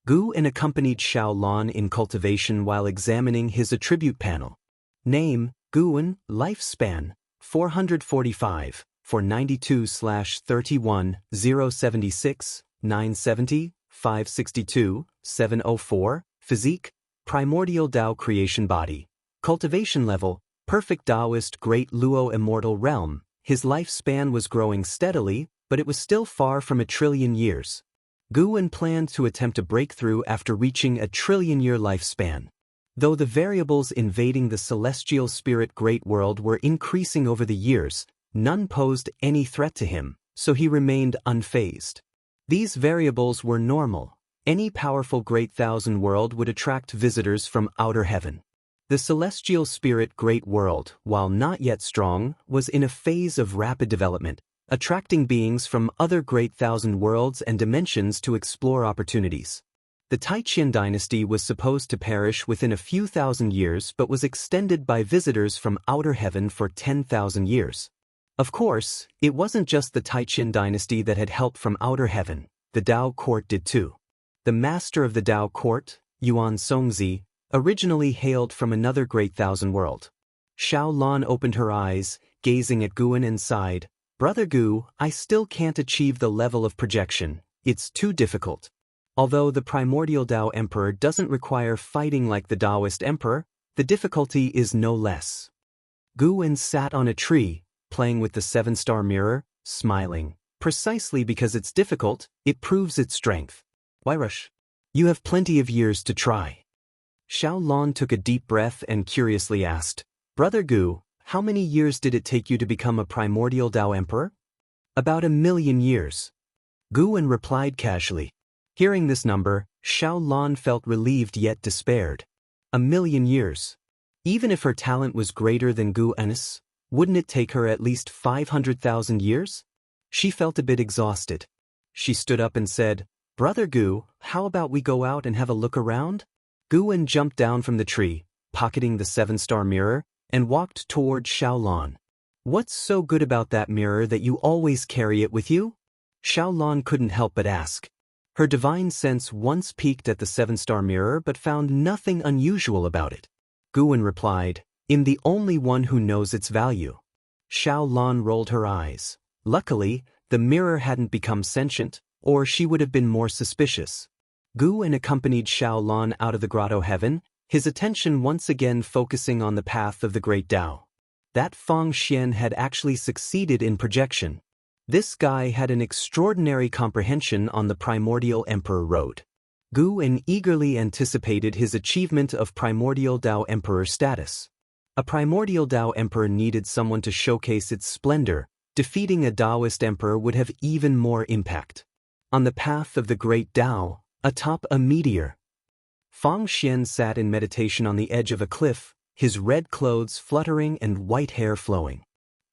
Guwen accompanied Xiao Lan in cultivation while examining his attribute panel. Name, Guwen, lifespan, 445, 492/31, 076, 970, 562, 704, physique, primordial Tao creation body, cultivation level, perfect Taoist great Luo immortal realm. His lifespan was growing steadily, but it was still far from 1,000,000,000 years. Guwen planned to attempt a breakthrough after reaching 1,000,000,000,000 lifespan. Though the variables invading the celestial spirit great world were increasing over the years, none posed any threat to him, so he remained unfazed. These variables were normal. Any powerful great thousand world would attract visitors from outer heaven. The celestial spirit great world, while not yet strong, was in a phase of rapid development, attracting beings from other great thousand worlds and dimensions to explore opportunities. The Taiqian dynasty was supposed to perish within a few thousand years but was extended by visitors from outer heaven for 10,000 years. Of course, it wasn't just the Taiqian dynasty that had help from outer heaven, the Tao court did too. The master of the Tao court, Yuan Songzi, originally hailed from another great thousand world. Xiao Lan opened her eyes, gazing at Guwen and sighed, "Brother Gu, I still can't achieve the level of projection, it's too difficult." Although the primordial Tao Emperor doesn't require fighting like the Taoist Emperor, the difficulty is no less. Guwen sat on a tree, playing with the 7-star mirror, smiling. Precisely because it's difficult, it proves its strength. Why rush? You have plenty of years to try. Xiao Lan took a deep breath and curiously asked, "Brother Gu, how many years did it take you to become a primordial Tao Emperor?" "About 1,000,000 years. Guwen replied casually. Hearing this number, Xiao Lan felt relieved yet despaired. 1,000,000 years. Even if her talent was greater than Gu Ennis, wouldn't it take her at least 500,000 years? She felt a bit exhausted. She stood up and said, "Brother Gu, how about we go out and have a look around?" Gu En jumped down from the tree, pocketing the 7-star mirror, and walked toward Xiaolan. "What's so good about that mirror that you always carry it with you?" Xiaolan couldn't help but ask. Her divine sense once peeked at the 7-star mirror but found nothing unusual about it. Gu En replied, "I'm the only one who knows its value." Xiaolan rolled her eyes. Luckily, the mirror hadn't become sentient, or she would have been more suspicious. Gu En accompanied Xiaolan out of the grotto heaven, his attention once again focusing on the path of the great Tao. That Feng Xian had actually succeeded in projection. This guy had an extraordinary comprehension on the primordial emperor road. Gu En eagerly anticipated his achievement of primordial Tao emperor status. A primordial Tao emperor needed someone to showcase its splendor. Defeating a Taoist emperor would have even more impact. On the path of the great Tao, atop a meteor, Feng Xian sat in meditation on the edge of a cliff, his red clothes fluttering and white hair flowing.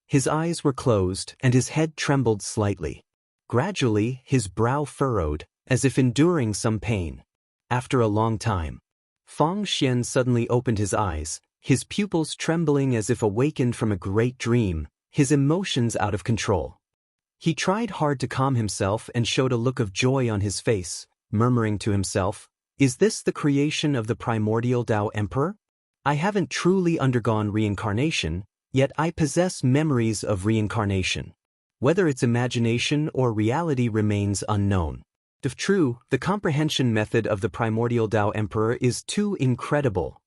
His eyes were closed and his head trembled slightly. Gradually, his brow furrowed, as if enduring some pain. After a long time, Feng Xian suddenly opened his eyes, his pupils trembling as if awakened from a great dream, his emotions out of control. He tried hard to calm himself and showed a look of joy on his face, murmuring to himself, "Is this the creation of the primordial Tao Emperor? I haven't truly undergone reincarnation, yet I possess memories of reincarnation. Whether it's imagination or reality remains unknown. If true, the comprehension method of the primordial Tao Emperor is too incredible."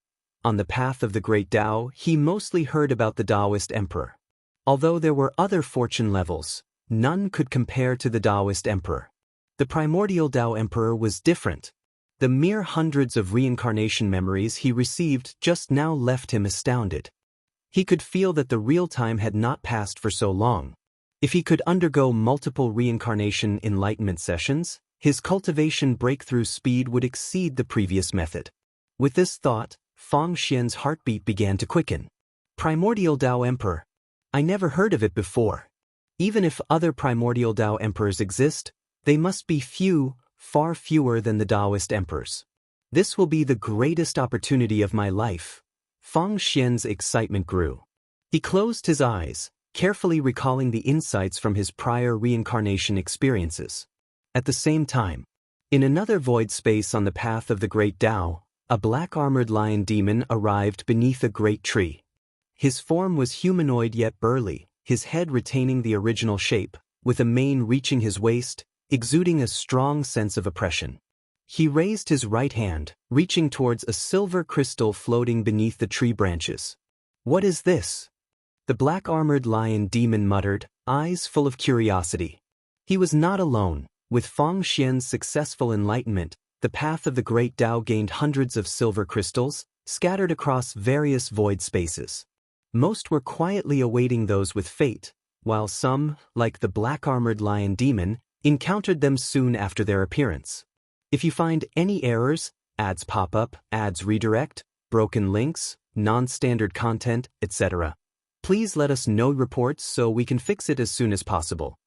On the path of the great Tao, he mostly heard about the Taoist emperor. Although there were other fortune levels, none could compare to the Taoist emperor. The primordial Tao Emperor was different. The mere hundreds of reincarnation memories he received just now left him astounded. He could feel that the real time had not passed for so long. If he could undergo multiple reincarnation enlightenment sessions, his cultivation breakthrough speed would exceed the previous method. With this thought, Feng Xian's heartbeat began to quicken. Primordial Tao Emperor. I never heard of it before. Even if other primordial Tao emperors exist, they must be few, far fewer than the Taoist emperors. This will be the greatest opportunity of my life. Feng Xian's excitement grew. He closed his eyes, carefully recalling the insights from his prior reincarnation experiences. At the same time, in another void space on the path of the great Tao, a black-armored lion demon arrived beneath a great tree. His form was humanoid yet burly, his head retaining the original shape, with a mane reaching his waist, exuding a strong sense of oppression. He raised his right hand, reaching towards a silver crystal floating beneath the tree branches. "What is this?" The black-armored lion demon muttered, eyes full of curiosity. He was not alone. With Feng Xian's successful enlightenment, the path of the great Tao gained hundreds of silver crystals, scattered across various void spaces. Most were quietly awaiting those with fate, while some, like the black-armored lion demon, encountered them soon after their appearance. If you find any errors, ads pop up, ads redirect, broken links, non-standard content, etc., please let us know reports so we can fix it as soon as possible.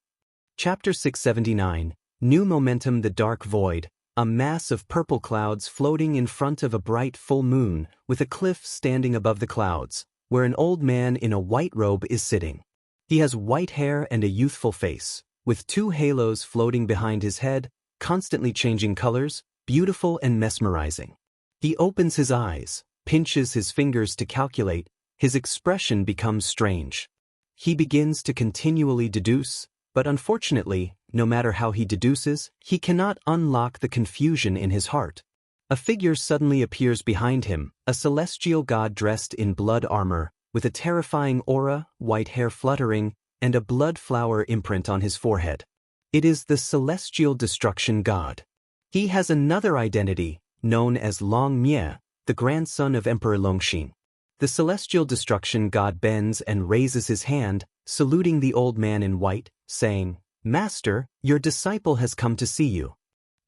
Chapter 679, New Momentum. The Dark Void, a mass of purple clouds floating in front of a bright full moon, with a cliff standing above the clouds, where an old man in a white robe is sitting. He has white hair and a youthful face, with two halos floating behind his head, constantly changing colors, beautiful and mesmerizing. He opens his eyes, pinches his fingers to calculate, his expression becomes strange. He begins to continually deduce, but unfortunately, no matter how he deduces, he cannot unlock the confusion in his heart. A figure suddenly appears behind him, a celestial god dressed in blood armor, with a terrifying aura, white hair fluttering, and a blood flower imprint on his forehead. It is the celestial destruction god. He has another identity, known as Long Mie, the grandson of Emperor Longxin. The celestial destruction god bends and raises his hand, saluting the old man in white, saying, "Master, your disciple has come to see you.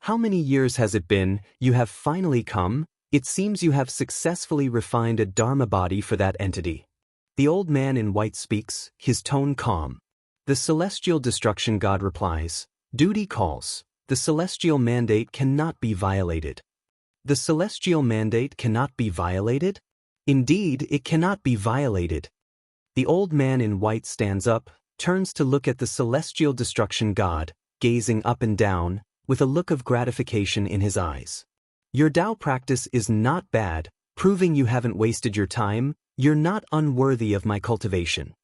How many years has it been? You have finally come. It seems you have successfully refined a Dharma body for that entity. The old man in white speaks, his tone calm. The celestial destruction god replies, duty calls. The celestial mandate cannot be violated. The celestial mandate cannot be violated? Indeed, it cannot be violated. The old man in white stands up, turns to look at the celestial destruction god, gazing up and down, with a look of gratification in his eyes. Your Tao practice is not bad, proving you haven't wasted your time. You're not unworthy of my cultivation.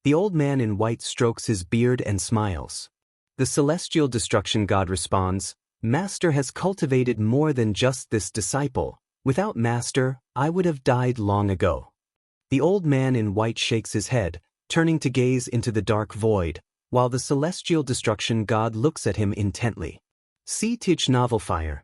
The old man in white strokes his beard and smiles. The celestial destruction god responds, Master has cultivated more than just this disciple. Without Master, I would have died long ago. The old man in white shakes his head, turning to gaze into the dark void, while the celestial destruction god looks at him intently. See Teach Novel Fire.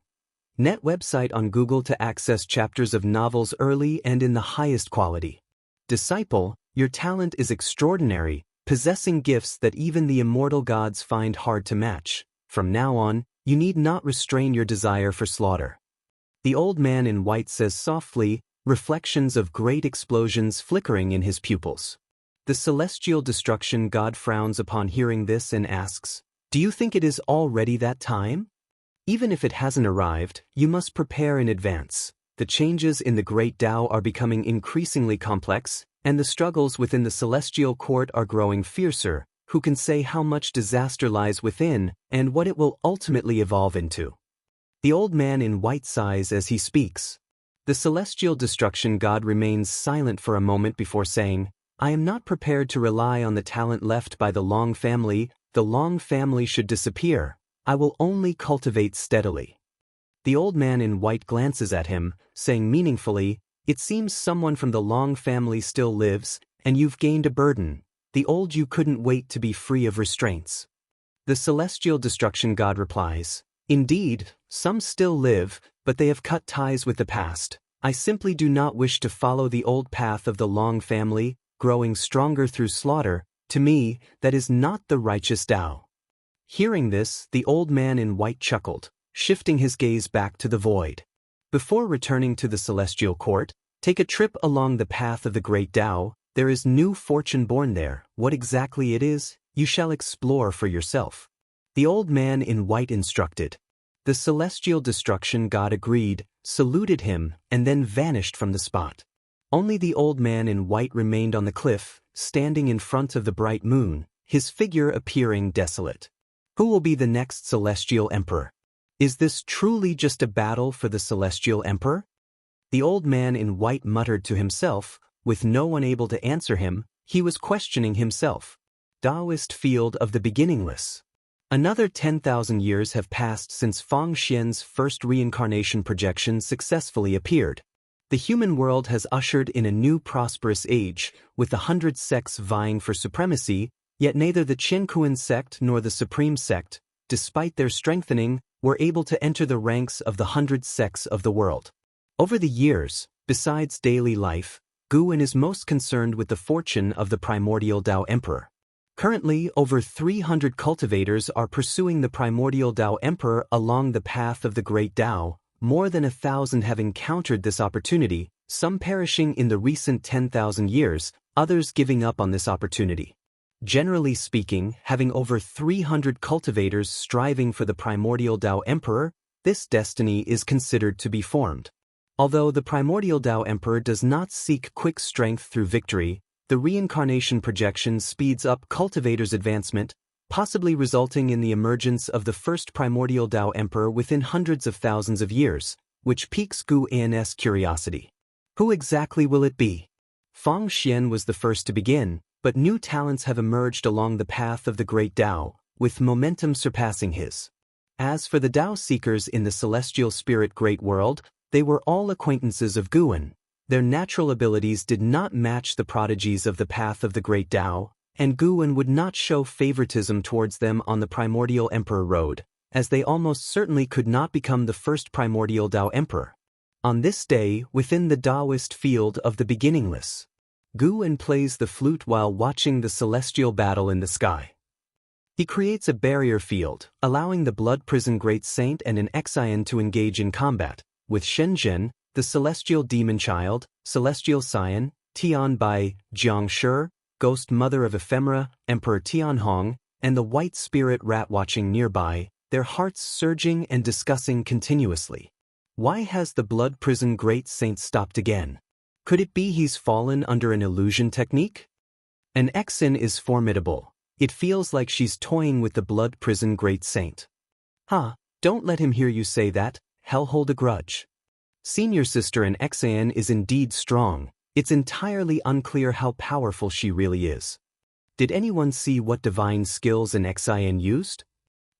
Net website on Google to access chapters of novels early and in the highest quality. Disciple, your talent is extraordinary, possessing gifts that even the immortal gods find hard to match. From now on, you need not restrain your desire for slaughter. The old man in white says softly, reflections of great explosions flickering in his pupils. The celestial destruction god frowns upon hearing this and asks, do you think it is already that time? Even if it hasn't arrived, you must prepare in advance. The changes in the great Tao are becoming increasingly complex, and the struggles within the celestial court are growing fiercer. Who can say how much disaster lies within, and what it will ultimately evolve into? The old man in white sighs as he speaks. The celestial destruction god remains silent for a moment before saying, I am not prepared to rely on the talent left by the Long family. The Long family should disappear. I will only cultivate steadily. The old man in white glances at him, saying meaningfully, it seems someone from the Long family still lives, and you've gained a burden. The old you couldn't wait to be free of restraints. The celestial destruction god replies, indeed, some still live, but they have cut ties with the past. I simply do not wish to follow the old path of the Long family, growing stronger through slaughter. To me, that is not the righteous Tao. Hearing this, the old man in white chuckled, shifting his gaze back to the void. Before returning to the celestial court, take a trip along the path of the great Tao. There is new fortune born there. What exactly it is, you shall explore for yourself. The old man in white instructed. The celestial destruction god agreed, saluted him, and then vanished from the spot. Only the old man in white remained on the cliff, standing in front of the bright moon, his figure appearing desolate. Who will be the next celestial emperor? Is this truly just a battle for the celestial emperor? The old man in white muttered to himself, with no one able to answer him. He was questioning himself. Taoist field of the beginningless. Another 10,000 years have passed since Fang Xian's first reincarnation projection successfully appeared. The human world has ushered in a new prosperous age, with the 100 sects vying for supremacy, yet neither the Qiankuan sect nor the Supreme sect, despite their strengthening, were able to enter the ranks of the 100 sects of the world. Over the years, besides daily life, Guan is most concerned with the fortune of the primordial Tao Emperor. Currently, over 300 cultivators are pursuing the primordial Tao Emperor along the path of the great Tao. More than 1,000 have encountered this opportunity, some perishing in the recent 10,000 years, others giving up on this opportunity. Generally speaking, having over 300 cultivators striving for the primordial Tao Emperor, this destiny is considered to be formed. Although the primordial Tao Emperor does not seek quick strength through victory, the reincarnation projection speeds up cultivators' advancement, possibly resulting in the emergence of the first primordial Tao Emperor within hundreds of thousands of years, which piques Guan's curiosity. Who exactly will it be? Fang Xian was the first to begin, but new talents have emerged along the path of the great Tao, with momentum surpassing his. As for the Tao seekers in the celestial spirit great world, they were all acquaintances of Guan. Their natural abilities did not match the prodigies of the path of the great Tao, and Guan would not show favoritism towards them on the primordial emperor road, as they almost certainly could not become the first primordial Tao Emperor. On this day, within the Taoist field of the beginningless, Guan plays the flute while watching the celestial battle in the sky. He creates a barrier field, allowing the blood prison great saint and an Xian to engage in combat, with Shenzhen, the celestial demon child, celestial scion, Tian by Jianghu, ghost mother of ephemera, Emperor Tianhong, and the white spirit rat watching nearby, their hearts surging and discussing continuously. Why has the blood prison great saint stopped again? Could it be he's fallen under an illusion technique? An Exin is formidable. It feels like she's toying with the blood prison great saint. Don't let him hear you say that, hell hold a grudge. Senior sister in Exan is indeed strong. It's entirely unclear how powerful she really is. Did anyone see what divine skills an Exan used?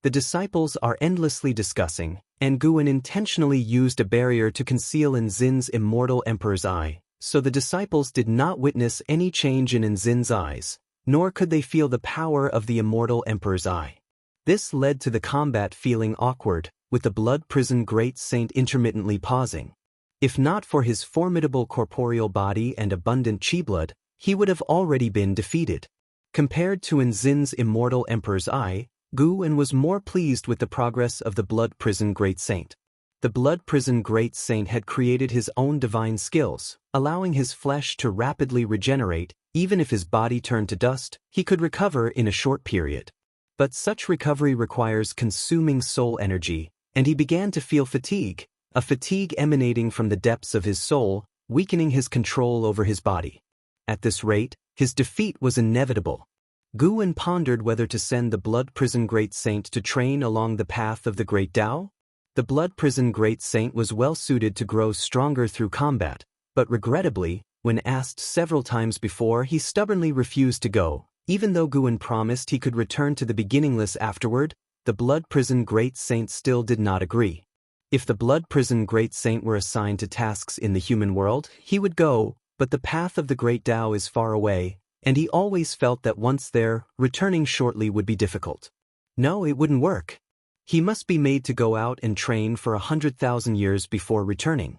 The disciples are endlessly discussing, and Guan intentionally used a barrier to conceal Nzin's immortal emperor's eye, so the disciples did not witness any change in Nzin's eyes, nor could they feel the power of the immortal emperor's eye. This led to the combat feeling awkward, with the blood prison great saint intermittently pausing. If not for his formidable corporeal body and abundant chi blood, he would have already been defeated. Compared to Nzin's immortal emperor's eye, Guan was more pleased with the progress of the blood prison great saint. The blood prison great saint had created his own divine skills, allowing his flesh to rapidly regenerate. Even if his body turned to dust, he could recover in a short period. But such recovery requires consuming soul energy, and he began to feel fatigue, a fatigue emanating from the depths of his soul, weakening his control over his body. At this rate, his defeat was inevitable. Guan pondered whether to send the blood prison great saint to train along the path of the great Tao. The blood prison great saint was well suited to grow stronger through combat, but regrettably, when asked several times before, he stubbornly refused to go. Even though Guan promised he could return to the beginningless afterward, the blood prison great saint still did not agree. If the blood prison great saint were assigned to tasks in the human world, he would go, but the path of the great Tao is far away, and he always felt that once there, returning shortly would be difficult. No, it wouldn't work. He must be made to go out and train for 100,000 years before returning.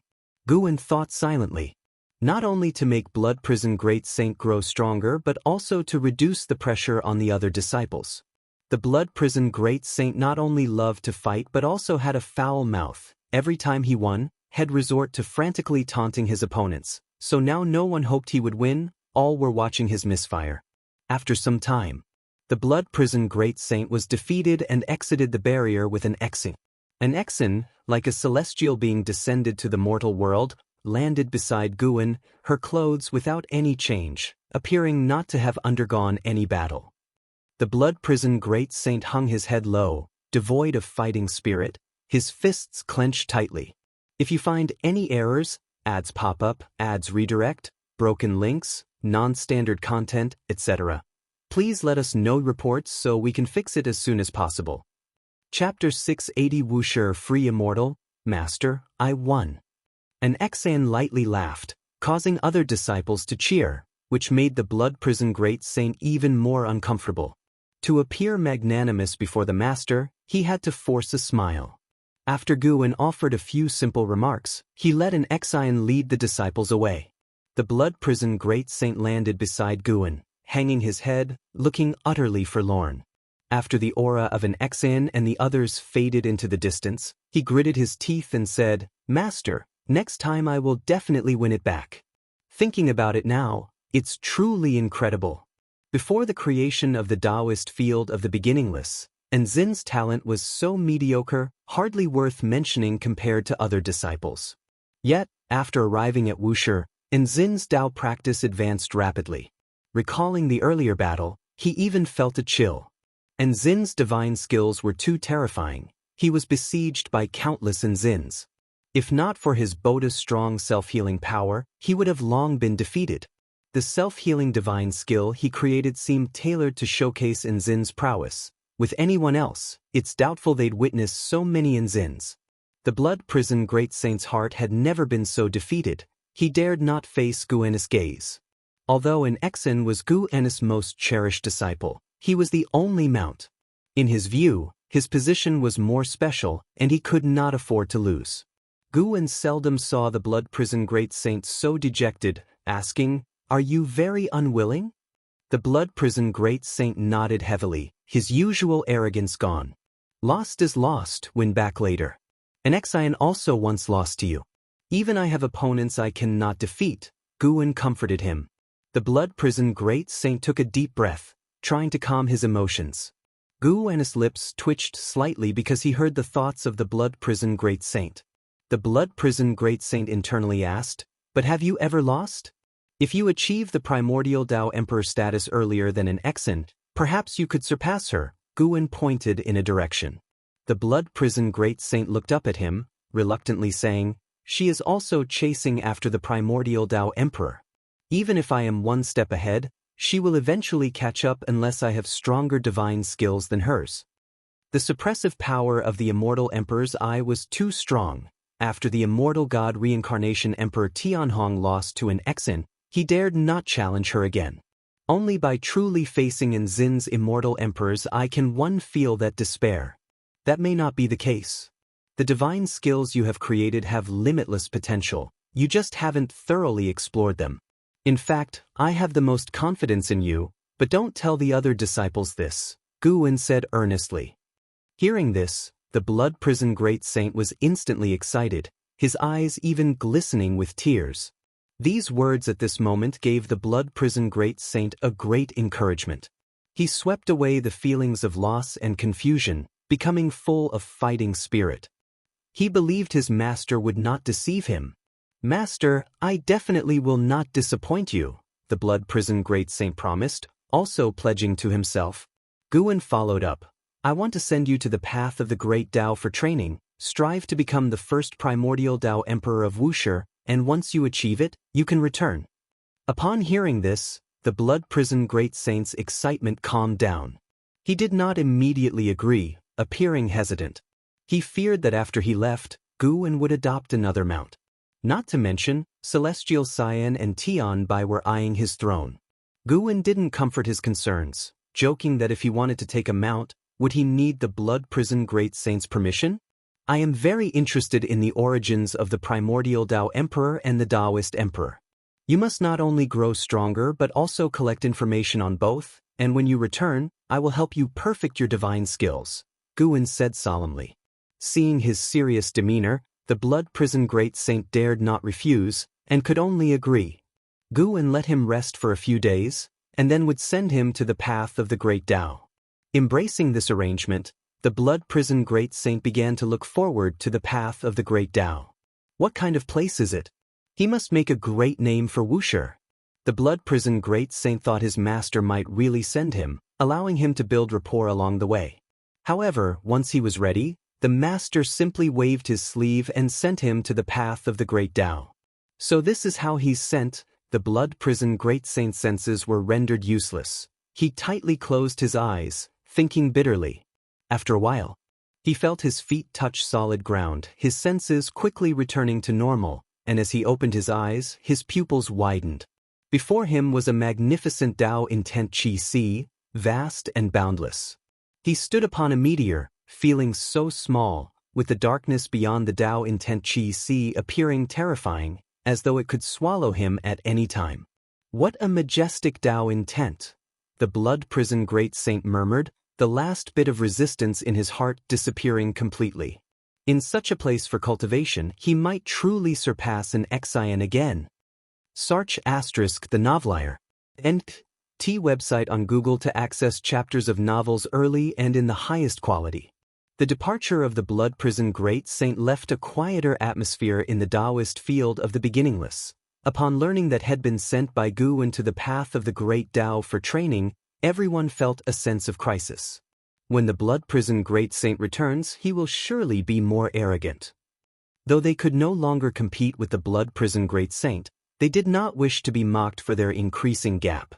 Guan thought silently. Not only to make blood prison great saint grow stronger but also to reduce the pressure on the other disciples. The blood prison great saint not only loved to fight but also had a foul mouth. Every time he won, he'd resort to frantically taunting his opponents, so now no one hoped he would win, all were watching his misfire. After some time, the blood prison great saint was defeated and exited the barrier with an Exin. An Exin, like a celestial being descended to the mortal world, landed beside Guan, her clothes without any change, appearing not to have undergone any battle. The blood prison great saint hung his head low, devoid of fighting spirit, his fists clenched tightly. If you find any errors, ads pop up, ads redirect, broken links, non-standard content, etc., please let us know reports so we can fix it as soon as possible. Chapter 680 Wuxia Free Immortal, Master, I won. An Exan lightly laughed, causing other disciples to cheer, which made the blood prison great saint even more uncomfortable. To appear magnanimous before the master, he had to force a smile. After Guan offered a few simple remarks, he let an Exan lead the disciples away. The blood prison great saint landed beside Guan, hanging his head, looking utterly forlorn. After the aura of an Exan and the others faded into the distance, he gritted his teeth and said, "Master, next time I will definitely win it back." Thinking about it now, it's truly incredible. Before the creation of the Taoist field of the beginningless, Nzin's talent was so mediocre, hardly worth mentioning compared to other disciples. Yet, after arriving at Wuxia, Nzin's Tao practice advanced rapidly. Recalling the earlier battle, he even felt a chill. Nzin's divine skills were too terrifying. He was besieged by countless Nzins. If not for his Boda's strong self-healing power, he would have long been defeated. The self-healing divine skill he created seemed tailored to showcase Nzin's prowess. With anyone else, it's doubtful they'd witness so many Nzins. The blood prison great saint's heart had never been so defeated. He dared not face Guan's gaze. Although an Exin was Guan's most cherished disciple, he was the only mount. In his view, his position was more special, and he could not afford to lose. Guan seldom saw the blood prison great saint so dejected, asking, "Are you very unwilling?" The blood prison great saint nodded heavily, his usual arrogance gone. "Lost is lost, win back later. An Exin also once lost to you. Even I have opponents I cannot defeat, Guwen comforted him. The blood prison great saint took a deep breath, trying to calm his emotions. Guwen's lips twitched slightly because he heard the thoughts of the blood prison great saint. The blood prison great saint internally asked, "But have you ever lost? If you achieve the primordial Tao Emperor status earlier than an Exant, perhaps you could surpass her." Guwen pointed in a direction. The blood prison great saint looked up at him, reluctantly saying, "She is also chasing after the primordial Tao Emperor. Even if I am one step ahead, she will eventually catch up unless I have stronger divine skills than hers." The suppressive power of the immortal emperor's eye was too strong. After the immortal god reincarnation Emperor Tianhong lost to an Exant, he dared not challenge her again. Only by truly facing An Xin's immortal emperor's eye can one feel that despair. That may not be the case. The divine skills you have created have limitless potential, you just haven't thoroughly explored them. In fact, I have the most confidence in you, but don't tell the other disciples this, Guwen said earnestly. Hearing this, the blood prison great saint was instantly excited, his eyes even glistening with tears. These words at this moment gave the blood prison great saint a great encouragement. He swept away the feelings of loss and confusion, becoming full of fighting spirit. He believed his master would not deceive him. "Master, I definitely will not disappoint you," the blood prison great saint promised, also pledging to himself. Guwen followed up, "I want to send you to the path of the great Tao for training. Strive to become the first primordial Tao Emperor of Wuxia, and once you achieve it, you can return." Upon hearing this, the blood prison great saint's excitement calmed down. He did not immediately agree, appearing hesitant. He feared that after he left, Guwen would adopt another mount. Not to mention, Celestial Cyan and Tian Bai were eyeing his throne. Guwen didn't comfort his concerns, joking that if he wanted to take a mount, would he need the blood prison great saint's permission? "I am very interested in the origins of the primordial Tao Emperor and the Taoist Emperor. You must not only grow stronger but also collect information on both, and when you return, I will help you perfect your divine skills," Guwen said solemnly. Seeing his serious demeanor, the blood prison great saint dared not refuse, and could only agree. Guwen let him rest for a few days, and then would send him to the path of the great Tao. Embracing this arrangement, the blood prison great saint began to look forward to the path of the great Tao. What kind of place is it? He must make a great name for Wuxia. The blood prison great saint thought his master might really send him, allowing him to build rapport along the way. However, once he was ready, the master simply waved his sleeve and sent him to the path of the great Tao. So this is how he's sent. The blood prison great saint's senses were rendered useless. He tightly closed his eyes, thinking bitterly. After a while, he felt his feet touch solid ground, his senses quickly returning to normal, and as he opened his eyes, his pupils widened. Before him was a magnificent Tao intent Qi Si, vast and boundless. He stood upon a meteor, feeling so small, with the darkness beyond the Tao intent Qi Si appearing terrifying, as though it could swallow him at any time. "What a majestic Tao intent!" the blood prison great saint murmured, the last bit of resistance in his heart disappearing completely. In such a place for cultivation, he might truly surpass an Xian again. Search * the novelier. T website on Google to access chapters of novels early and in the highest quality. The departure of the blood prison great saint left a quieter atmosphere in the Taoist field of the beginningless. Upon learning that had been sent by Guwen to the path of the great Tao for training, everyone felt a sense of crisis. When the blood prison great saint returns, he will surely be more arrogant. Though they could no longer compete with the blood prison great saint, they did not wish to be mocked for their increasing gap.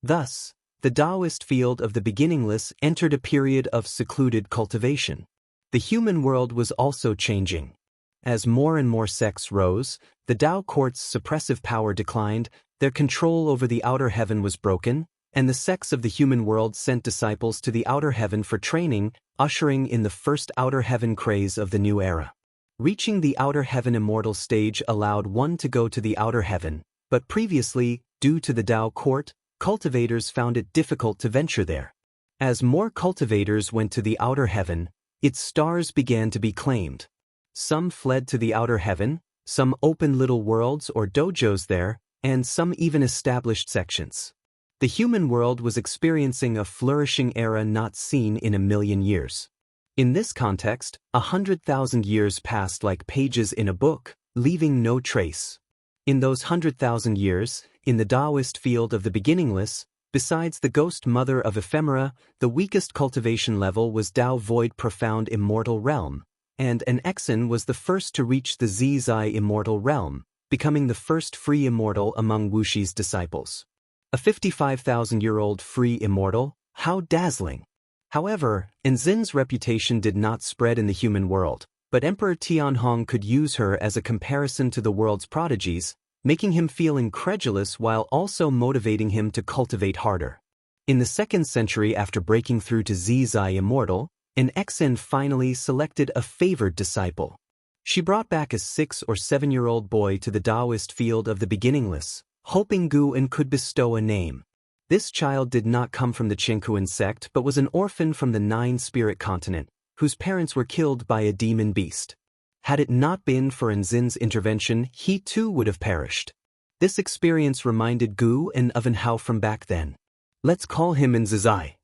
Thus, the Taoist field of the beginningless entered a period of secluded cultivation. The human world was also changing. As more and more sects rose, the Tao court's suppressive power declined, their control over the outer heaven was broken, and the sects of the human world sent disciples to the outer heaven for training, ushering in the first outer heaven craze of the new era. Reaching the outer heaven immortal stage allowed one to go to the outer heaven, but previously, due to the Tao court, cultivators found it difficult to venture there. As more cultivators went to the outer heaven, its stars began to be claimed. Some fled to the outer heaven, some open little worlds or dojos there, and some even established sections. The human world was experiencing a flourishing era not seen in a million years. In this context, 100,000 years passed like pages in a book, leaving no trace. In those 100,000 years, in the Taoist field of the beginningless, besides the ghost mother of ephemera, the weakest cultivation level was Tao Void Profound Immortal Realm, and an Exen was the first to reach the Zizai Immortal Realm, becoming the first free immortal among Wuxi's disciples. A 55,000-year-old free immortal? How dazzling! However, Enzin's reputation did not spread in the human world, but Emperor Tianhong could use her as a comparison to the world's prodigies, making him feel incredulous while also motivating him to cultivate harder. In the 2nd century after breaking through to Zizai Immortal, an Exen finally selected a favored disciple. She brought back a 6 or 7-year-old boy to the Taoist field of the beginningless, hoping Guan could bestow a name. This child did not come from the Jianghu sect but was an orphan from the 9-spirit continent, whose parents were killed by a demon beast. Had it not been for Enzin's intervention, he too would have perished. This experience reminded Guan of Hao from back then. Let's call him Enzizai.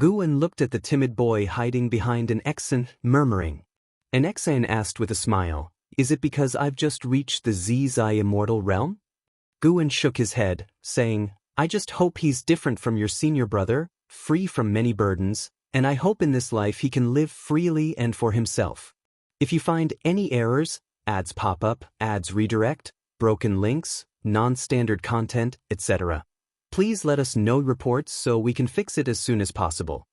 Guan looked at the timid boy hiding behind an Exen, murmuring. An Exen asked with a smile, "Is it because I've just reached the Zizai Immortal Realm?" Guan shook his head, saying, "I just hope he's different from your senior brother, free from many burdens, and I hope in this life he can live freely and for himself. If you find any errors, ads pop up, ads redirect, broken links, non-standard content, etc., please let us know reports so we can fix it as soon as possible."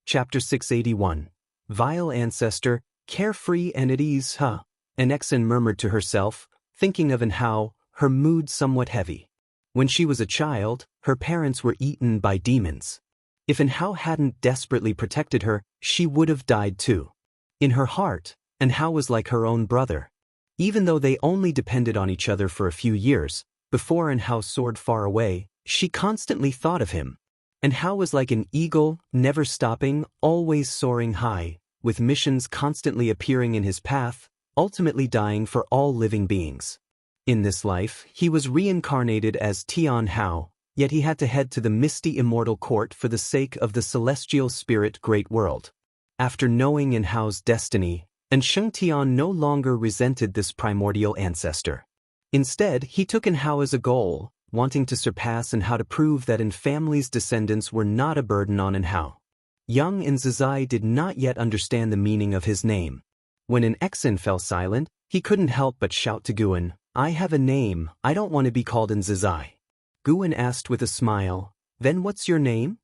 Chapter 681. Vile Ancestor, Carefree and at Ease, huh? An Exen murmured to herself, thinking of Hao, her mood somewhat heavy. When she was a child, her parents were eaten by demons. If Hao hadn't desperately protected her, she would have died too. In her heart, Hao was like her own brother. Even though they only depended on each other for a few years, before Hao soared far away, she constantly thought of him. Hao was like an eagle, never stopping, always soaring high, with missions constantly appearing in his path, ultimately dying for all living beings. In this life, he was reincarnated as Tian Hao, yet he had to head to the misty immortal court for the sake of the celestial spirit great world. After knowing Hao's destiny, Sheng Tian no longer resented this primordial ancestor. Instead, he took Hao as a goal, wanting to surpass Hao to prove that family's descendants were not a burden on Hao. Young Enzizai did not yet understand the meaning of his name. When an Exen fell silent, he couldn't help but shout to Guan, "I have a name, I don't want to be called Enzizai." Guan asked with a smile, "Then what's your name?"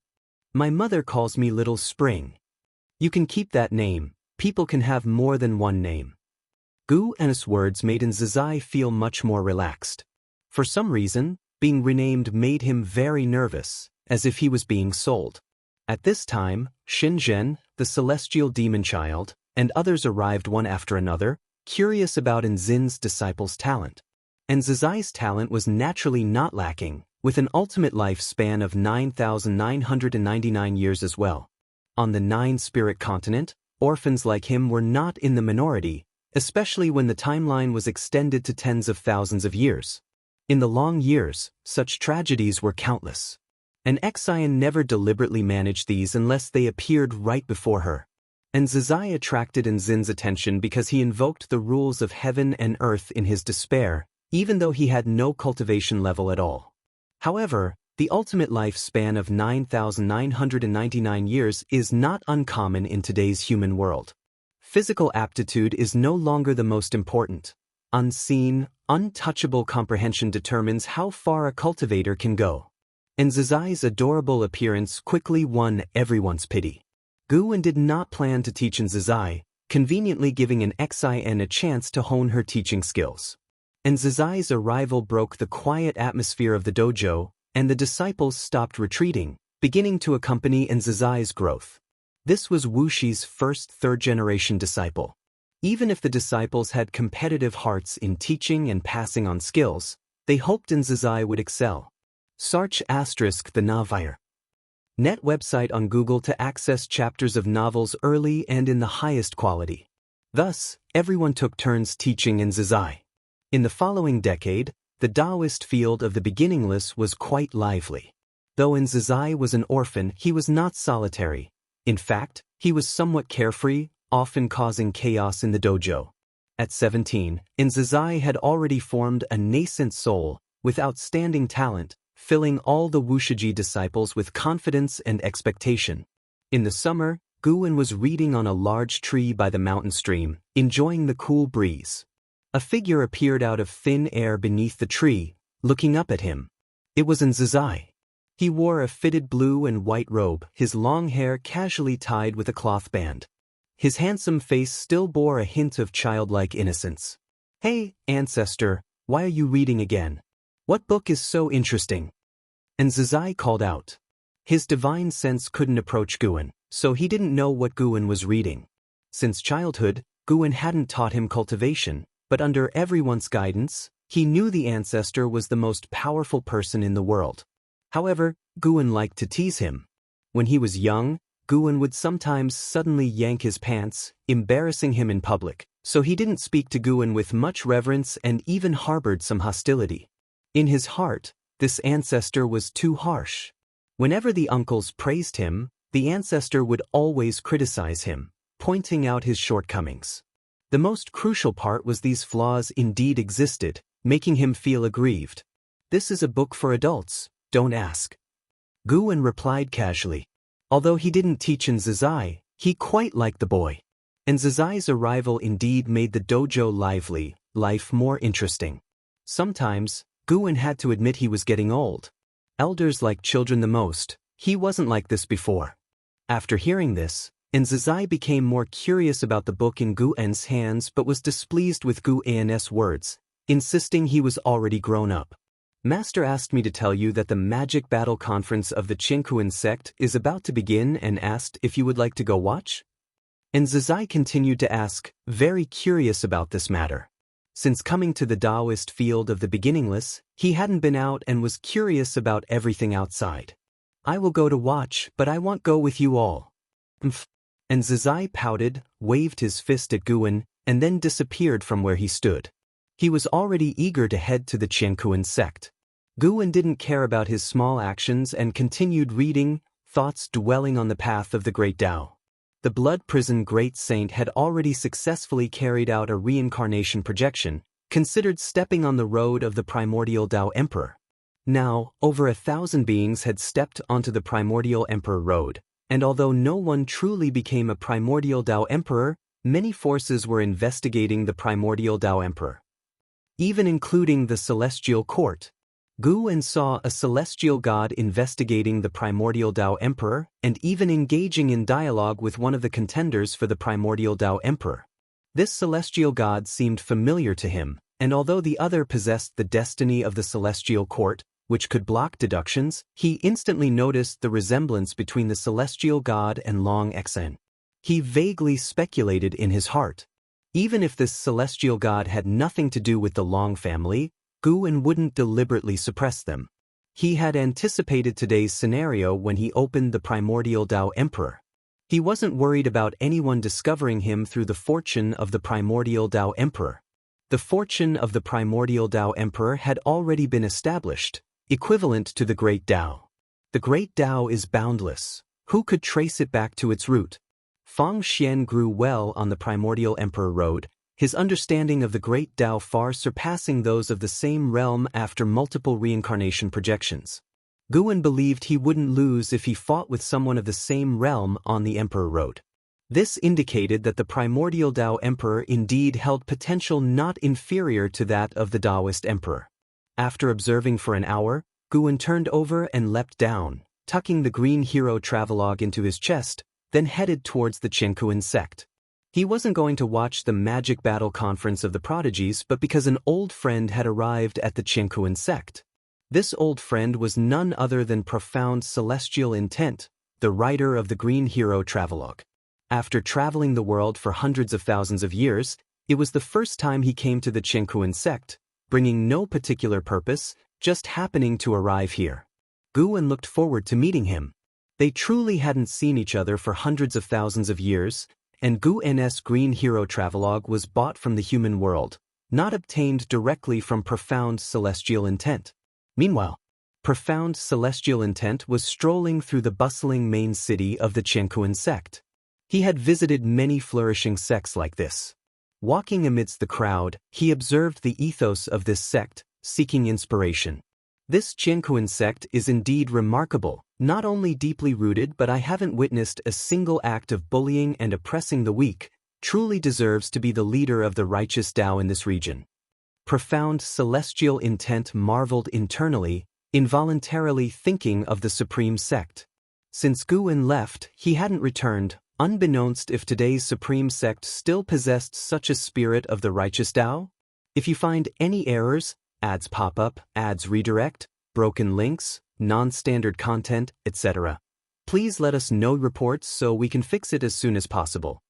"My mother calls me Little Spring." "You can keep that name, people can have more than one name." Guan's words made Enzizai feel much more relaxed. For some reason, being renamed made him very nervous, as if he was being sold. At this time, Shenzhen, the celestial demon child, and others arrived one after another, curious about Enzin's disciples' talent. Enzizai's talent was naturally not lacking, with an ultimate lifespan of 9,999 years as well. On the 9-spirit continent, orphans like him were not in the minority, especially when the timeline was extended to tens of thousands of years. In the long years, such tragedies were countless. An Exen never deliberately managed these unless they appeared right before her. Enzizai attracted Enzin's attention because he invoked the rules of heaven and earth in his despair, even though he had no cultivation level at all. However, the ultimate lifespan of 9,999 years is not uncommon in today's human world. Physical aptitude is no longer the most important. Unseen, untouchable comprehension determines how far a cultivator can go. Enzizai's adorable appearance quickly won everyone's pity. Guan did not plan to teach Enzizai, conveniently giving an Exen a chance to hone her teaching skills. Enzizai's arrival broke the quiet atmosphere of the dojo, and the disciples stopped retreating, beginning to accompany Enzizai's growth. This was Wuxi's first third-generation disciple. Even if the disciples had competitive hearts in teaching and passing on skills, they hoped Enzizai would excel. Search * the Navire. Net website on Google to access chapters of novels early and in the highest quality. Thus, everyone took turns teaching Enzizai. In the following decade, the Taoist field of the beginningless was quite lively. Though Zizai was an orphan, he was not solitary. In fact, he was somewhat carefree, often causing chaos in the dojo. At 17, Zizai had already formed a nascent soul, with outstanding talent, filling all the Wuxia disciples with confidence and expectation. In the summer, Guwen was reading on a large tree by the mountain stream, enjoying the cool breeze. A figure appeared out of thin air beneath the tree, looking up at him. It was Zizai. He wore a fitted blue and white robe, his long hair casually tied with a cloth band. His handsome face still bore a hint of childlike innocence. "Hey, ancestor, why are you reading again? What book is so interesting?" Zizai called out. His divine sense couldn't approach Guwen, so he didn't know what Guwen was reading. Since childhood, Guwen hadn't taught him cultivation, but under everyone's guidance, he knew the ancestor was the most powerful person in the world. However, Guwen liked to tease him. When he was young, Guwen would sometimes suddenly yank his pants, embarrassing him in public, so he didn't speak to Guwen with much reverence and even harbored some hostility. In his heart, this ancestor was too harsh. Whenever the uncles praised him, the ancestor would always criticize him, pointing out his shortcomings. The most crucial part was these flaws indeed existed, making him feel aggrieved. "This is a book for adults, don't ask." Guwen replied casually. Although he didn't teach Zizai, he quite liked the boy. Zizai's arrival indeed made the dojo lively, life more interesting. Sometimes, Guwen had to admit he was getting old. Elders like children the most. He wasn't like this before. After hearing this, Zizai became more curious about the book in Guwen's hands but was displeased with Guwen's words, insisting he was already grown up. "Master asked me to tell you that the Magic Battle Conference of the Jianghu sect is about to begin and asked if you would like to go watch?" Zizai continued to ask, very curious about this matter. Since coming to the Taoist field of the beginningless, he hadn't been out and was curious about everything outside. "I will go to watch, but I won't go with you all." Zizai pouted, waved his fist at Guwen, and then disappeared from where he stood. He was already eager to head to the Jianghu sect. Guwen didn't care about his small actions and continued reading, thoughts dwelling on the path of the Great Tao. The Blood Prison Great Saint had already successfully carried out a reincarnation projection, considered stepping on the road of the primordial Tao Emperor. Now, over 1,000 beings had stepped onto the primordial Emperor road, and although no one truly became a primordial Tao Emperor, many forces were investigating the primordial Tao Emperor, even including the Celestial Court. Guwen saw a celestial god investigating the primordial Tao Emperor and even engaging in dialogue with one of the contenders for the primordial Tao Emperor. This celestial god seemed familiar to him, and although the other possessed the destiny of the Celestial Court, which could block deductions, he instantly noticed the resemblance between the celestial god and Long Xen. He vaguely speculated in his heart. Even if this celestial god had nothing to do with the Long family, Guwen wouldn't deliberately suppress them. He had anticipated today's scenario when he opened the primordial Tao Emperor. He wasn't worried about anyone discovering him through the fortune of the primordial Tao Emperor. The fortune of the primordial Tao Emperor had already been established, equivalent to the Great Tao. The Great Tao is boundless. Who could trace it back to its root? Fang Xian grew well on the primordial Emperor road, his understanding of the Great Tao far surpassing those of the same realm after multiple reincarnation projections. Guwen believed he wouldn't lose if he fought with someone of the same realm on the Emperor road. This indicated that the primordial Tao Emperor indeed held potential not inferior to that of the Taoist Emperor. After observing for an hour, Guwen turned over and leapt down, tucking the green hero travelogue into his chest, then headed towards the Jianghu sect. He wasn't going to watch the Magic Battle Conference of the Prodigies but because an old friend had arrived at the Jianghu sect. This old friend was none other than Profound Celestial Intent, the writer of the Green Hero Travelogue. After traveling the world for hundreds of thousands of years, it was the first time he came to the Jianghu sect, bringing no particular purpose, just happening to arrive here. Guwen looked forward to meeting him. They truly hadn't seen each other for hundreds of thousands of years, and Guwen's Green Hero Travelogue was bought from the human world, not obtained directly from profound celestial intent. Meanwhile, profound celestial intent was strolling through the bustling main city of the Jianghu sect. He had visited many flourishing sects like this. Walking amidst the crowd, he observed the ethos of this sect, seeking inspiration. This Jianghu sect is indeed remarkable, not only deeply rooted but I haven't witnessed a single act of bullying and oppressing the weak, truly deserves to be the leader of the righteous Tao in this region. Profound celestial intent marveled internally, involuntarily thinking of the supreme sect. Since Guwen left, he hadn't returned, unbeknownst if today's supreme sect still possessed such a spirit of the righteous Tao. If you find any errors, ads pop up, ads redirect, broken links, non-standard content, etc., please let us know reports so we can fix it as soon as possible.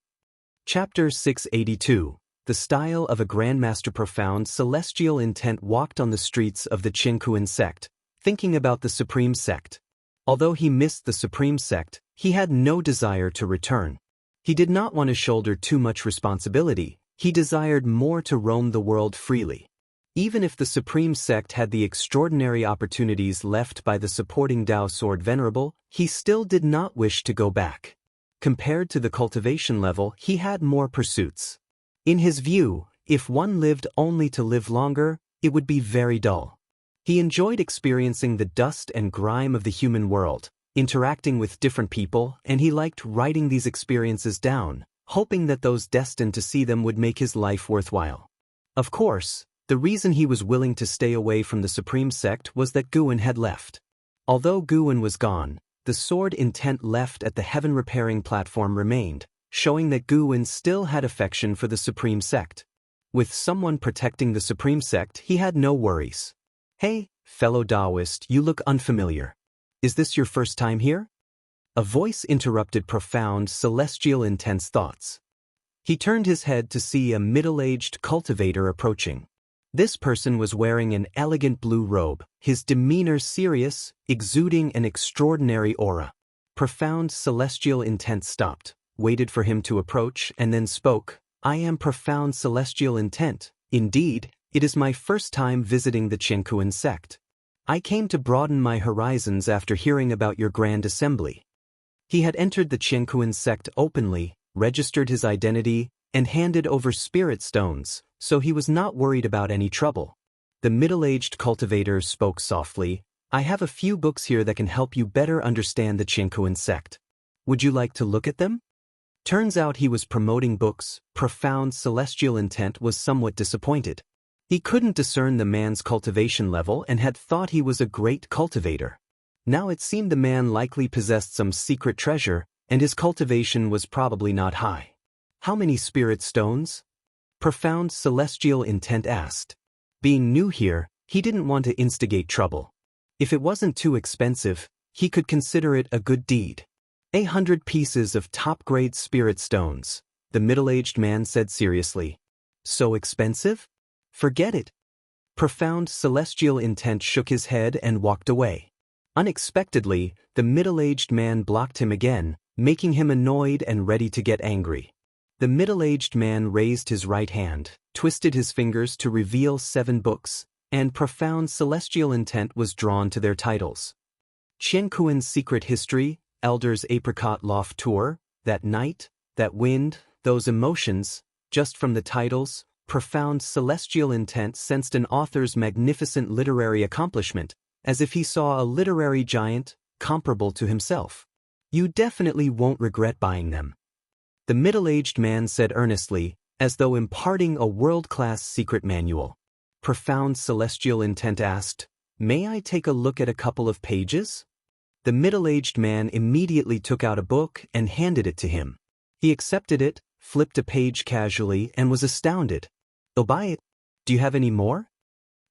Chapter 682. The Style of a Grandmaster. Profound celestial intent walked on the streets of the Jianghu sect, thinking about the supreme sect. Although he missed the supreme sect, he had no desire to return. He did not want to shoulder too much responsibility, he desired more to roam the world freely. Even if the supreme sect had the extraordinary opportunities left by the supporting Tao Sword Venerable, he still did not wish to go back. Compared to the cultivation level, he had more pursuits. In his view, if one lived only to live longer, it would be very dull. He enjoyed experiencing the dust and grime of the human world, interacting with different people, and he liked writing these experiences down, hoping that those destined to see them would make his life worthwhile. Of course, the reason he was willing to stay away from the supreme sect was that Guwen had left. Although Guwen was gone, the sword intent left at the heaven repairing platform remained, showing that Guwen still had affection for the supreme sect. With someone protecting the supreme sect, he had no worries. "Hey, fellow Taoist, you look unfamiliar. Is this your first time here?" A voice interrupted profound, celestial intense thoughts. He turned his head to see a middle-aged cultivator approaching. This person was wearing an elegant blue robe, his demeanor serious, exuding an extraordinary aura. Profound celestial intent stopped, waited for him to approach, and then spoke. "I am profound celestial intent. Indeed, it is my first time visiting the Jianghu sect. I came to broaden my horizons after hearing about your grand assembly." He had entered the Jianghu sect openly, registered his identity, and handed over spirit stones, so he was not worried about any trouble. The middle-aged cultivator spoke softly. "I have a few books here that can help you better understand the Jianghu sect. Would you like to look at them?" Turns out he was promoting books. Profound celestial intent was somewhat disappointed. He couldn't discern the man's cultivation level and had thought he was a great cultivator. Now it seemed the man likely possessed some secret treasure, and his cultivation was probably not high. "How many spirit stones?" Profound celestial intent asked. Being new here, he didn't want to instigate trouble. If it wasn't too expensive, he could consider it a good deed. 100 pieces of top-grade spirit stones, the middle-aged man said seriously. "So expensive? Forget it." Profound celestial intent shook his head and walked away. Unexpectedly, the middle-aged man blocked him again, making him annoyed and ready to get angry. The middle-aged man raised his right hand, twisted his fingers to reveal 7 books, and profound celestial intent was drawn to their titles. Jianghu's Secret History, Elder's Apricot Loft Tour, That Night, That Wind, Those Emotions. Just from the titles, profound celestial intent sensed an author's magnificent literary accomplishment, as if he saw a literary giant, comparable to himself. "You definitely won't regret buying them," the middle-aged man said earnestly, as though imparting a world-class secret manual. Profound celestial intent asked, "May I take a look at a couple of pages?" The middle-aged man immediately took out a book and handed it to him. He accepted it, flipped a page casually, and was astounded. "I'll buy it. Do you have any more?"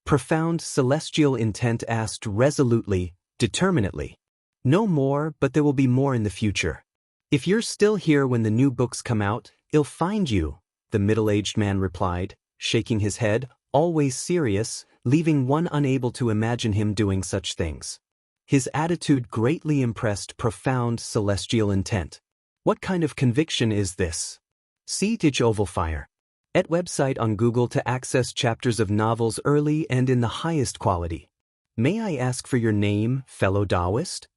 Profound celestial intent asked resolutely, determinedly. "No more, but there will be more in the future. If you're still here when the new books come out, I'll find you," the middle-aged man replied, shaking his head, always serious, leaving one unable to imagine him doing such things. His attitude greatly impressed profound celestial intent. "What kind of conviction is this?" "See Ditch Oval Fire. At website on Google to access chapters of novels early and in the highest quality. May I ask for your name, fellow Taoist?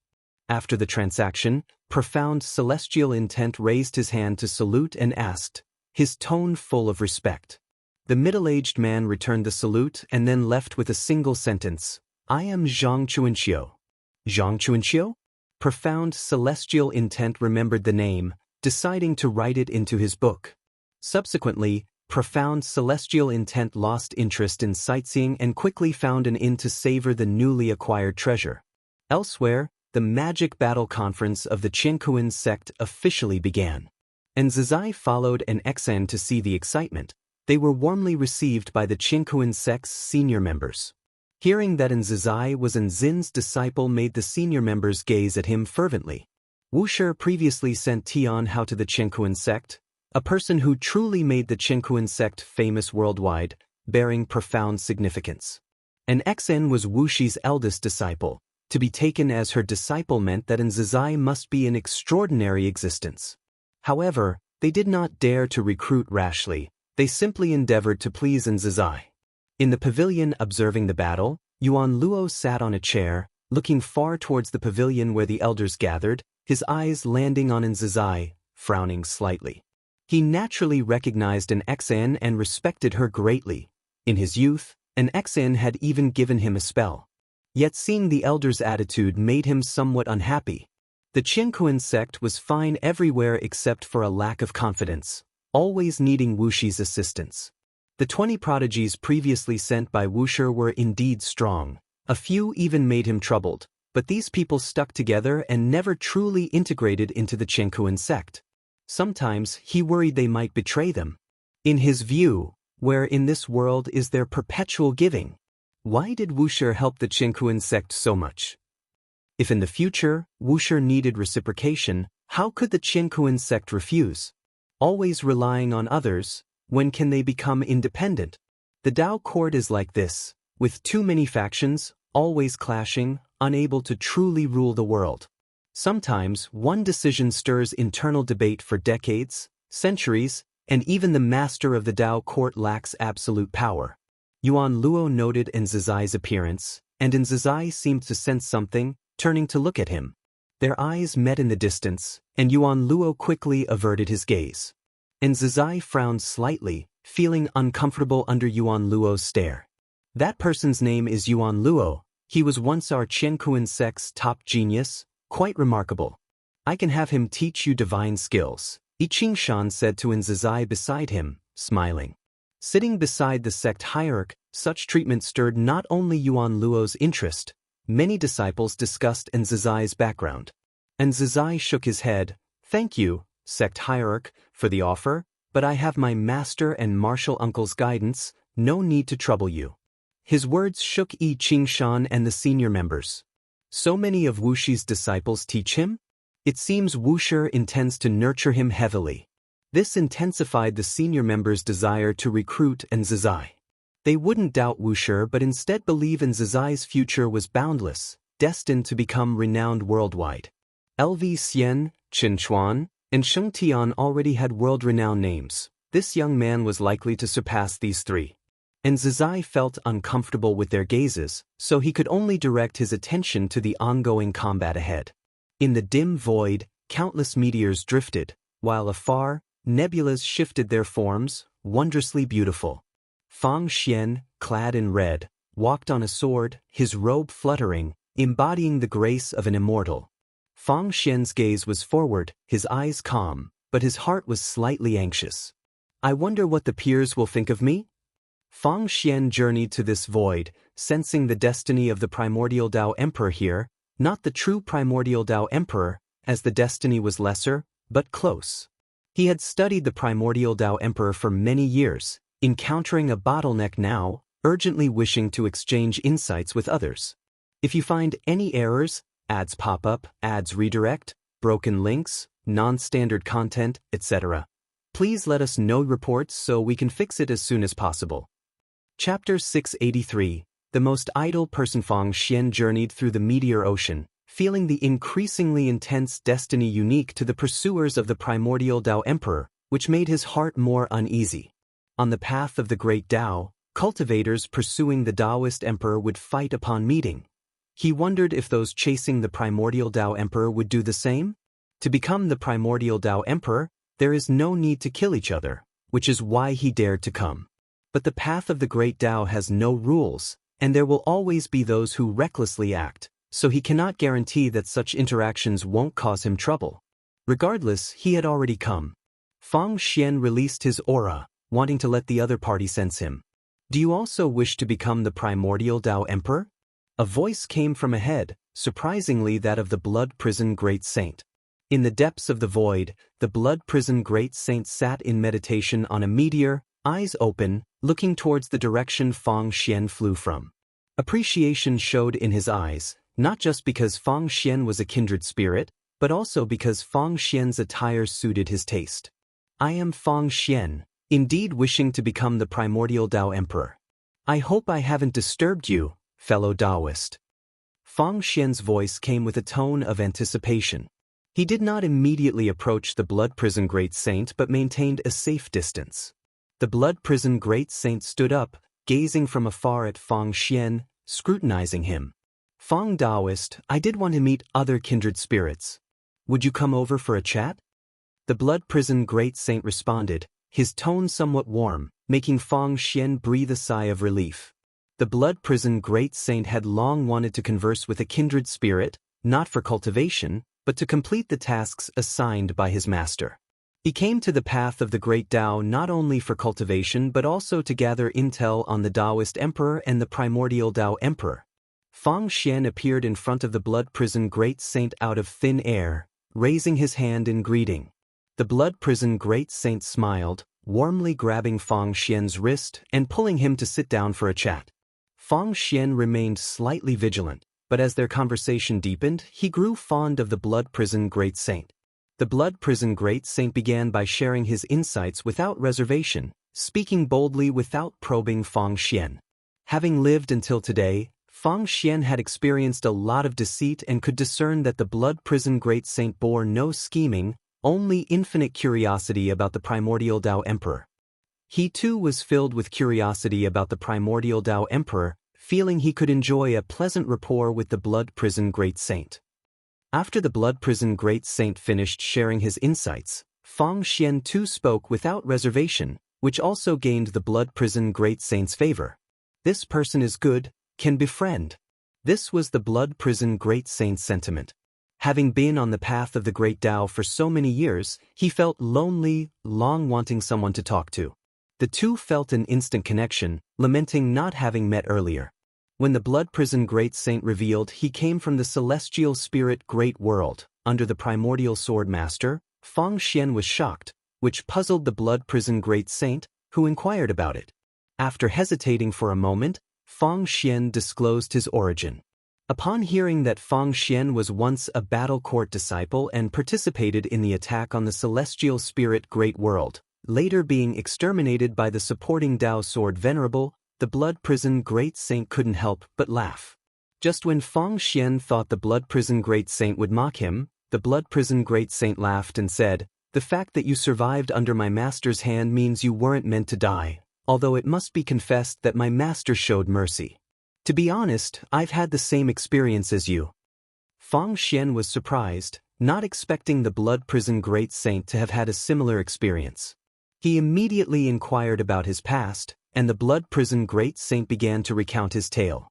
After the transaction, profound celestial intent raised his hand to salute and asked, his tone full of respect. The middle-aged man returned the salute and then left with a single sentence, I am Zhang Chuanxiu. Zhang Chuanxiu? Profound celestial intent remembered the name, deciding to write it into his book. Subsequently, profound celestial intent lost interest in sightseeing and quickly found an inn to savor the newly acquired treasure. Elsewhere, the Magic Battle Conference of the Jianghu sect officially began. And Zizai followed an Xen to see the excitement. They were warmly received by the Jianghu sect's senior members. Hearing that Zizai was Zin's disciple made the senior members gaze at him fervently. Wuxia previously sent Tian Hao to the Jianghu sect, a person who truly made the Jianghu sect famous worldwide, bearing profound significance. An Xen was Wuxi's eldest disciple. To be taken as her disciple meant that Zizai must be an extraordinary existence. However, they did not dare to recruit rashly, they simply endeavored to please Zizai. In the pavilion observing the battle, Yuan Luo sat on a chair, looking far towards the pavilion where the elders gathered, his eyes landing on Zizai, frowning slightly. He naturally recognized an Xen and respected her greatly. In his youth, an Xen had even given him a spell. Yet seeing the elders' attitude made him somewhat unhappy. The Jianghu sect was fine everywhere except for a lack of confidence, always needing Wuxi's assistance. The 20 prodigies previously sent by Wuxia were indeed strong. A few even made him troubled, but these people stuck together and never truly integrated into the Jianghu sect. Sometimes he worried they might betray them. In his view, where in this world is there perpetual giving? Why did Wuxia help the Jianghu sect so much? If in the future, Wuxia needed reciprocation, how could the Jianghu sect refuse? Always relying on others, when can they become independent? The Tao court is like this, with too many factions, always clashing, unable to truly rule the world. Sometimes one decision stirs internal debate for decades, centuries, and even the master of the Tao court lacks absolute power. Yuan Luo noted Zizai's appearance, and Zizai seemed to sense something, turning to look at him. Their eyes met in the distance, and Yuan Luo quickly averted his gaze. Zizai frowned slightly, feeling uncomfortable under Yuan Luo's stare. That person's name is Yuan Luo. He was once our Jianghu sect's top genius, quite remarkable. I can have him teach you divine skills, I Qingshan said to Zizai beside him, smiling. Sitting beside the sect hierarch, such treatment stirred not only Yuan Luo's interest. Many disciples discussed Zizai's background. Zizai shook his head. Thank you, sect hierarch, for the offer, but I have my master and martial uncle's guidance, no need to trouble you. His words shook I Qingshan and the senior members. So many of Wuxi's disciples teach him? It seems Wuxia intends to nurture him heavily. This intensified the senior members' desire to recruit Zizai. They wouldn't doubt Wuxia but instead believe Zizai's future was boundless, destined to become renowned worldwide. LV Xian, Chen Chuan, and Sheng Tian already had world-renowned names. This young man was likely to surpass these three. Zizai felt uncomfortable with their gazes, so he could only direct his attention to the ongoing combat ahead. In the dim void, countless meteors drifted, while afar, nebulas shifted their forms, wondrously beautiful. Fang Xian, clad in red, walked on a sword, his robe fluttering, embodying the grace of an immortal. Fang Xian's gaze was forward, his eyes calm, but his heart was slightly anxious. I wonder what the peers will think of me? Fang Xian journeyed to this void, sensing the destiny of the primordial Tao Emperor here, not the true primordial Tao Emperor, as the destiny was lesser, but close. He had studied the primordial Tao Emperor for many years, encountering a bottleneck now, urgently wishing to exchange insights with others. If you find any errors, ads pop up, ads redirect, broken links, non-standard content, etc., please let us know reports so we can fix it as soon as possible. Chapter 683. The most idle person. Fang Xian journeyed through the meteor ocean, feeling the increasingly intense destiny unique to the pursuers of the primordial Tao Emperor, which made his heart more uneasy. On the path of the great Tao, cultivators pursuing the Taoist emperor would fight upon meeting. He wondered if those chasing the primordial Tao emperor would do the same? To become the primordial Tao emperor, there is no need to kill each other, which is why he dared to come. But the path of the great Tao has no rules, and there will always be those who recklessly act, so he cannot guarantee that such interactions won't cause him trouble. Regardless, he had already come. Fang Xian released his aura, wanting to let the other party sense him. Do you also wish to become the primordial Tao emperor? A voice came from ahead, surprisingly that of the Blood Prison Great Saint. In the depths of the void, the Blood Prison Great Saint sat in meditation on a meteor, eyes open, looking towards the direction Fang Xian flew from. Appreciation showed in his eyes, not just because Fang Xian was a kindred spirit, but also because Fang Xian's attire suited his taste. I am Fang Xian, indeed wishing to become the primordial Tao emperor. I hope I haven't disturbed you, fellow Taoist. Fang Xian's voice came with a tone of anticipation. He did not immediately approach the Blood Prison Great Saint but maintained a safe distance. The Blood Prison Great Saint stood up, gazing from afar at Fang Xian, scrutinizing him. Fang Taoist, I did want to meet other kindred spirits. Would you come over for a chat? The Blood Prison Great Saint responded, his tone somewhat warm, making Fang Xian breathe a sigh of relief. The Blood Prison Great Saint had long wanted to converse with a kindred spirit, not for cultivation, but to complete the tasks assigned by his master. He came to the path of the Great Tao not only for cultivation but also to gather intel on the Taoist emperor and the primordial Tao emperor. Fang Xian appeared in front of the Blood Prison Great Saint out of thin air, raising his hand in greeting. The Blood Prison Great Saint smiled, warmly grabbing Fang Xian's wrist and pulling him to sit down for a chat. Fang Xian remained slightly vigilant, but as their conversation deepened, he grew fond of the Blood Prison Great Saint. The Blood Prison Great Saint began by sharing his insights without reservation, speaking boldly without probing Fang Xian. Having lived until today, Fang Xian had experienced a lot of deceit and could discern that the Blood Prison Great Saint bore no scheming, only infinite curiosity about the primordial Tao emperor. He too was filled with curiosity about the primordial Tao emperor, feeling he could enjoy a pleasant rapport with the Blood Prison Great Saint. After the Blood Prison Great Saint finished sharing his insights, Fang Xian too spoke without reservation, which also gained the Blood Prison Great Saint's favor. This person is good, can befriend. This was the Blood Prison Great Saint's sentiment. Having been on the path of the Great Tao for so many years, he felt lonely, long wanting someone to talk to. The two felt an instant connection, lamenting not having met earlier. When the Blood Prison Great Saint revealed he came from the celestial spirit Great World, under the primordial sword master, Fang Xian was shocked, which puzzled the Blood Prison Great Saint, who inquired about it. After hesitating for a moment, Fang Xian disclosed his origin. Upon hearing that Fang Xian was once a battle court disciple and participated in the attack on the celestial spirit Great World, later being exterminated by the supporting Tao Sword Venerable, the Blood Prison Great Saint couldn't help but laugh. Just when Fang Xian thought the Blood Prison Great Saint would mock him, the Blood Prison Great Saint laughed and said, "The fact that you survived under my master's hand means you weren't meant to die, although it must be confessed that my master showed mercy. To be honest, I've had the same experience as you." Fang Xian was surprised, not expecting the Blood Prison Great Saint to have had a similar experience. He immediately inquired about his past, and the Blood Prison Great Saint began to recount his tale.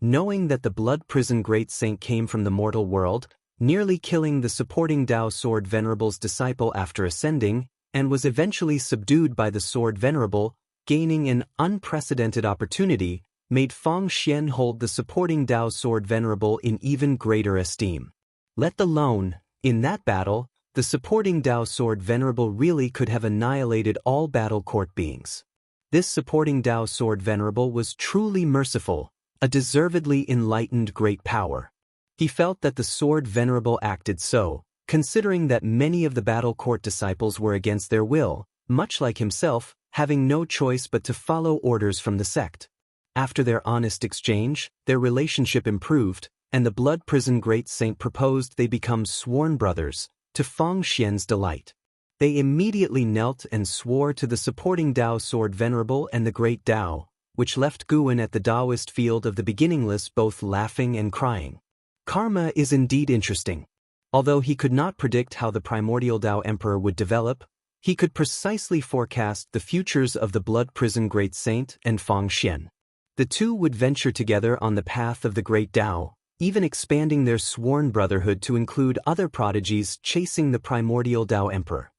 Knowing that the Blood Prison Great Saint came from the mortal world, nearly killing the supporting Tao Sword Venerable's disciple after ascending, and was eventually subdued by the Sword Venerable, gaining an unprecedented opportunity, made Fang Xian hold the supporting Tao Sword Venerable in even greater esteem. Let alone, in that battle, the supporting Tao Sword Venerable really could have annihilated all battle court beings. This supporting Tao Sword Venerable was truly merciful, a deservedly enlightened great power. He felt that the Sword Venerable acted so, considering that many of the battle court disciples were against their will, much like himself, having no choice but to follow orders from the sect. After their honest exchange, their relationship improved, and the Blood Prison Great Saint proposed they become sworn brothers, to Fang Xian's delight. They immediately knelt and swore to the supporting Tao sword Venerable and the Great Tao, which left Guwen at the Taoist field of the beginningless both laughing and crying. Karma is indeed interesting. Although he could not predict how the primordial Tao Emperor would develop, he could precisely forecast the futures of the Blood Prison Great Saint and Fang Xian. The two would venture together on the path of the Great Tao, even expanding their sworn brotherhood to include other prodigies chasing the primordial Tao Emperor.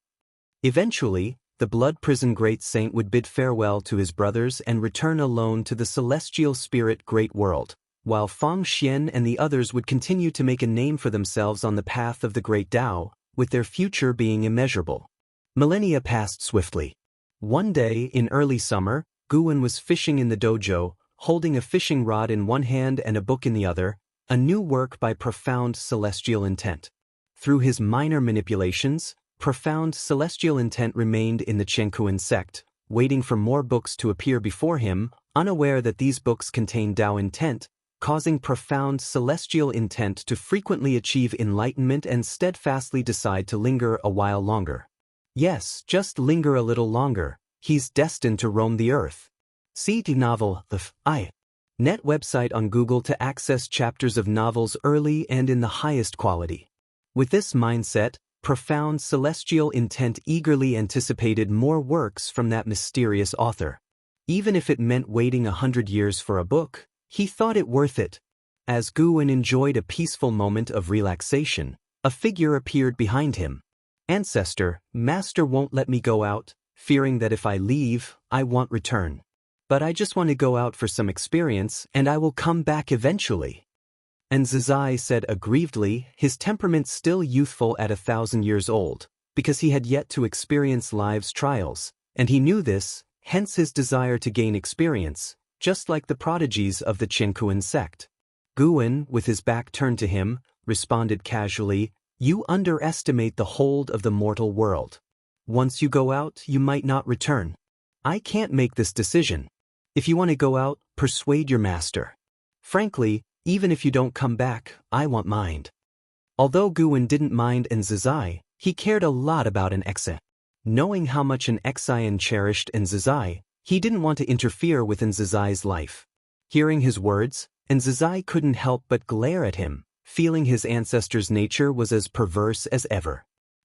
Eventually, the Blood Prison Great Saint would bid farewell to his brothers and return alone to the celestial spirit Great World, while Fang Xian and the others would continue to make a name for themselves on the path of the Great Tao, with their future being immeasurable. Millennia passed swiftly. One day, in early summer, Guwen was fishing in the dojo, holding a fishing rod in one hand and a book in the other, a new work by profound celestial intent. Through his minor manipulations, profound celestial intent remained in the Jianghu sect, waiting for more books to appear before him, unaware that these books contain Tao intent, causing profound celestial intent to frequently achieve enlightenment and steadfastly decide to linger a while longer. Yes, just linger a little longer, he's destined to roam the earth. See the novel, Net website on Google to access chapters of novels early and in the highest quality. With this mindset, profound celestial intent eagerly anticipated more works from that mysterious author. Even if it meant waiting 100 years for a book, he thought it worth it. As Guwen enjoyed a peaceful moment of relaxation, a figure appeared behind him. Ancestor, Master won't let me go out, fearing that if I leave, I won't return. But I just want to go out for some experience and I will come back eventually. And Zizai said aggrievedly, his temperament still youthful at 1,000 years old, because he had yet to experience life's trials, and he knew this, hence his desire to gain experience, just like the prodigies of the Jianghu sect. Guwen, with his back turned to him, responded casually, "You underestimate the hold of the mortal world. Once you go out, you might not return. I can't make this decision. If you want to go out, persuade your master. Frankly, even if you don't come back, I won't mind." Although Guwen didn't mind Nzizai, he cared a lot about an Exe. Knowing how much an Exian cherished Nzizai, he didn't want to interfere with Nzizai's life. Hearing his words, Nzizai couldn't help but glare at him, feeling his ancestor's nature was as perverse as ever.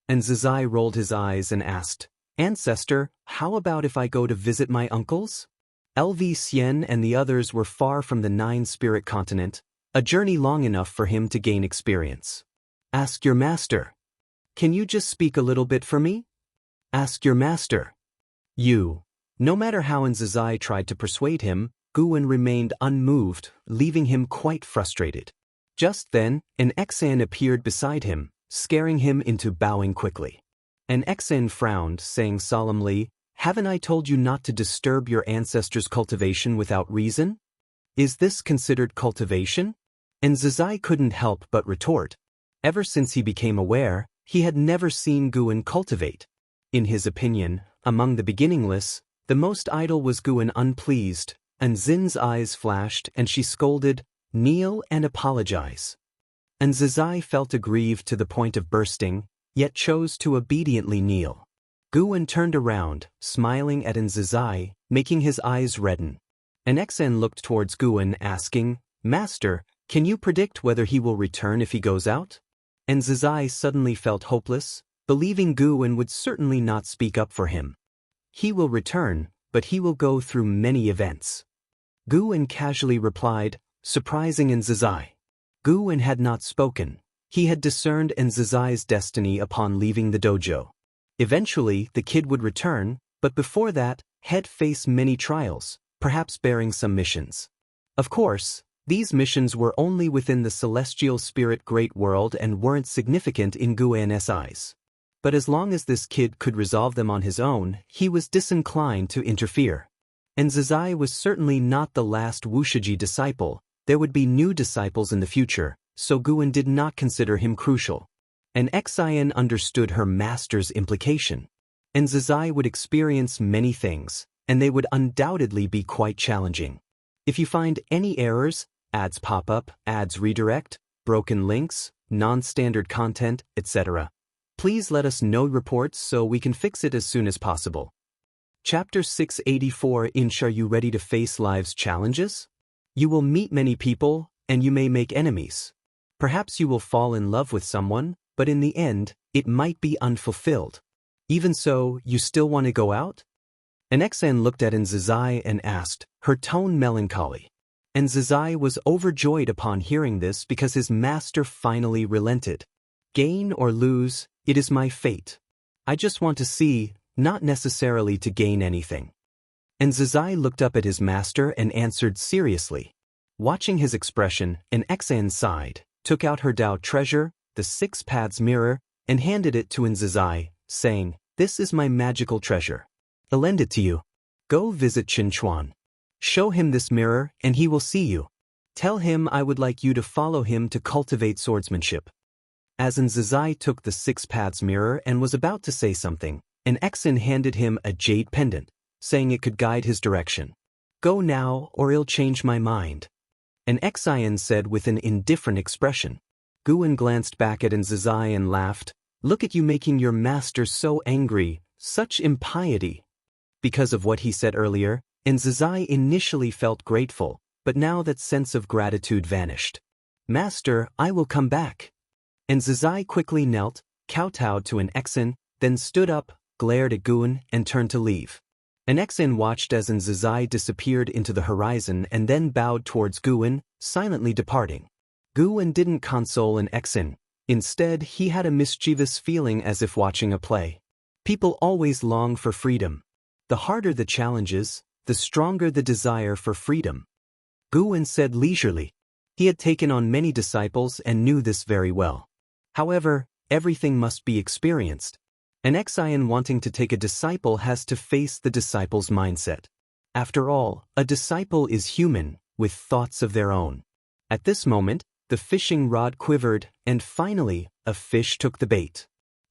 Nzizai rolled his eyes and asked, "Ancestor, how about if I go to visit my uncles?" LV Xian and the others were far from the nine-spirit continent, a journey long enough for him to gain experience. "Ask your master. Can you just speak a little bit for me? Ask your master." No matter how Nzizai tried to persuade him, Guwen remained unmoved, leaving him quite frustrated. Just then, an Exan appeared beside him, scaring him into bowing quickly. An Exan frowned, saying solemnly, "Haven't I told you not to disturb your ancestors' cultivation without reason? Is this considered cultivation?" And Zizai couldn't help but retort. Ever since he became aware, he had never seen Guwen cultivate. In his opinion, among the beginningless, the most idle was Guwen unpleased, and Zin's eyes flashed and she scolded, "Kneel and apologize." And Zizai felt aggrieved to the point of bursting, yet chose to obediently kneel. Guwen turned around, smiling at Nzizai, making his eyes redden. An Exan looked towards Guwen, asking, "Master, can you predict whether he will return if he goes out?" And Nzizai suddenly felt hopeless, believing Guwen would certainly not speak up for him. "He will return, but he will go through many events." Guwen casually replied, surprising Nzizai. Guwen had not spoken. He had discerned Nzizai's destiny upon leaving the dojo. Eventually, the kid would return, but before that, he'd face many trials, perhaps bearing some missions. Of course, these missions were only within the celestial spirit great world and weren't significant in Guwen's eyes. But as long as this kid could resolve them on his own, he was disinclined to interfere. Nzizai was certainly not the last Wuxia disciple. There would be new disciples in the future, so Guwen did not consider him crucial. An Exian understood her master's implication. Nzizai would experience many things, and they would undoubtedly be quite challenging. If you find any errors, ads pop up, ads redirect, broken links, non-standard content, etc., please Please let us know reports so we can fix it as soon as possible. Chapter 684 Inch. Are you ready to face life's challenges? You will meet many people, and you may make enemies. Perhaps you will fall in love with someone, but in the end, it might be unfulfilled. Even so, you still want to go out? Nxan looked at Nzazai and asked, her tone melancholy. Nzazai was overjoyed upon hearing this because his master finally relented. Gain or lose, it is my fate. I just want to see, not necessarily to gain anything. Nzazai looked up at his master and answered seriously. Watching his expression, Nxan sighed, took out her Tao treasure, the 6 paths mirror, and handed it to Nzazai, saying, "This is my magical treasure. I'll lend it to you. Go visit Qinchuan. Show him this mirror and he will see you. Tell him I would like you to follow him to cultivate swordsmanship." As Nzazai took the 6 paths mirror and was about to say something, Nxan handed him a jade pendant, saying it could guide his direction. "Go now or I'll change my mind." Nxan said with an indifferent expression. Guan glanced back at Nzazai and laughed. "Look at you making your master so angry, such impiety." Because of what he said earlier, Nzazai initially felt grateful, but now that sense of gratitude vanished. "Master, I will come back." Nzazai quickly knelt, kowtowed to Nxan, then stood up, glared at Guan, and turned to leave. Nxan watched as Nzazai disappeared into the horizon and then bowed towards Guan, silently departing. Guan didn't console Nxan. Instead, he had a mischievous feeling as if watching a play. People always long for freedom. The harder the challenges, the stronger the desire for freedom. Guan said leisurely. He had taken on many disciples and knew this very well. However, everything must be experienced. Nxan wanting to take a disciple has to face the disciple's mindset. After all, a disciple is human, with thoughts of their own. At this moment, the fishing rod quivered, and finally, a fish took the bait.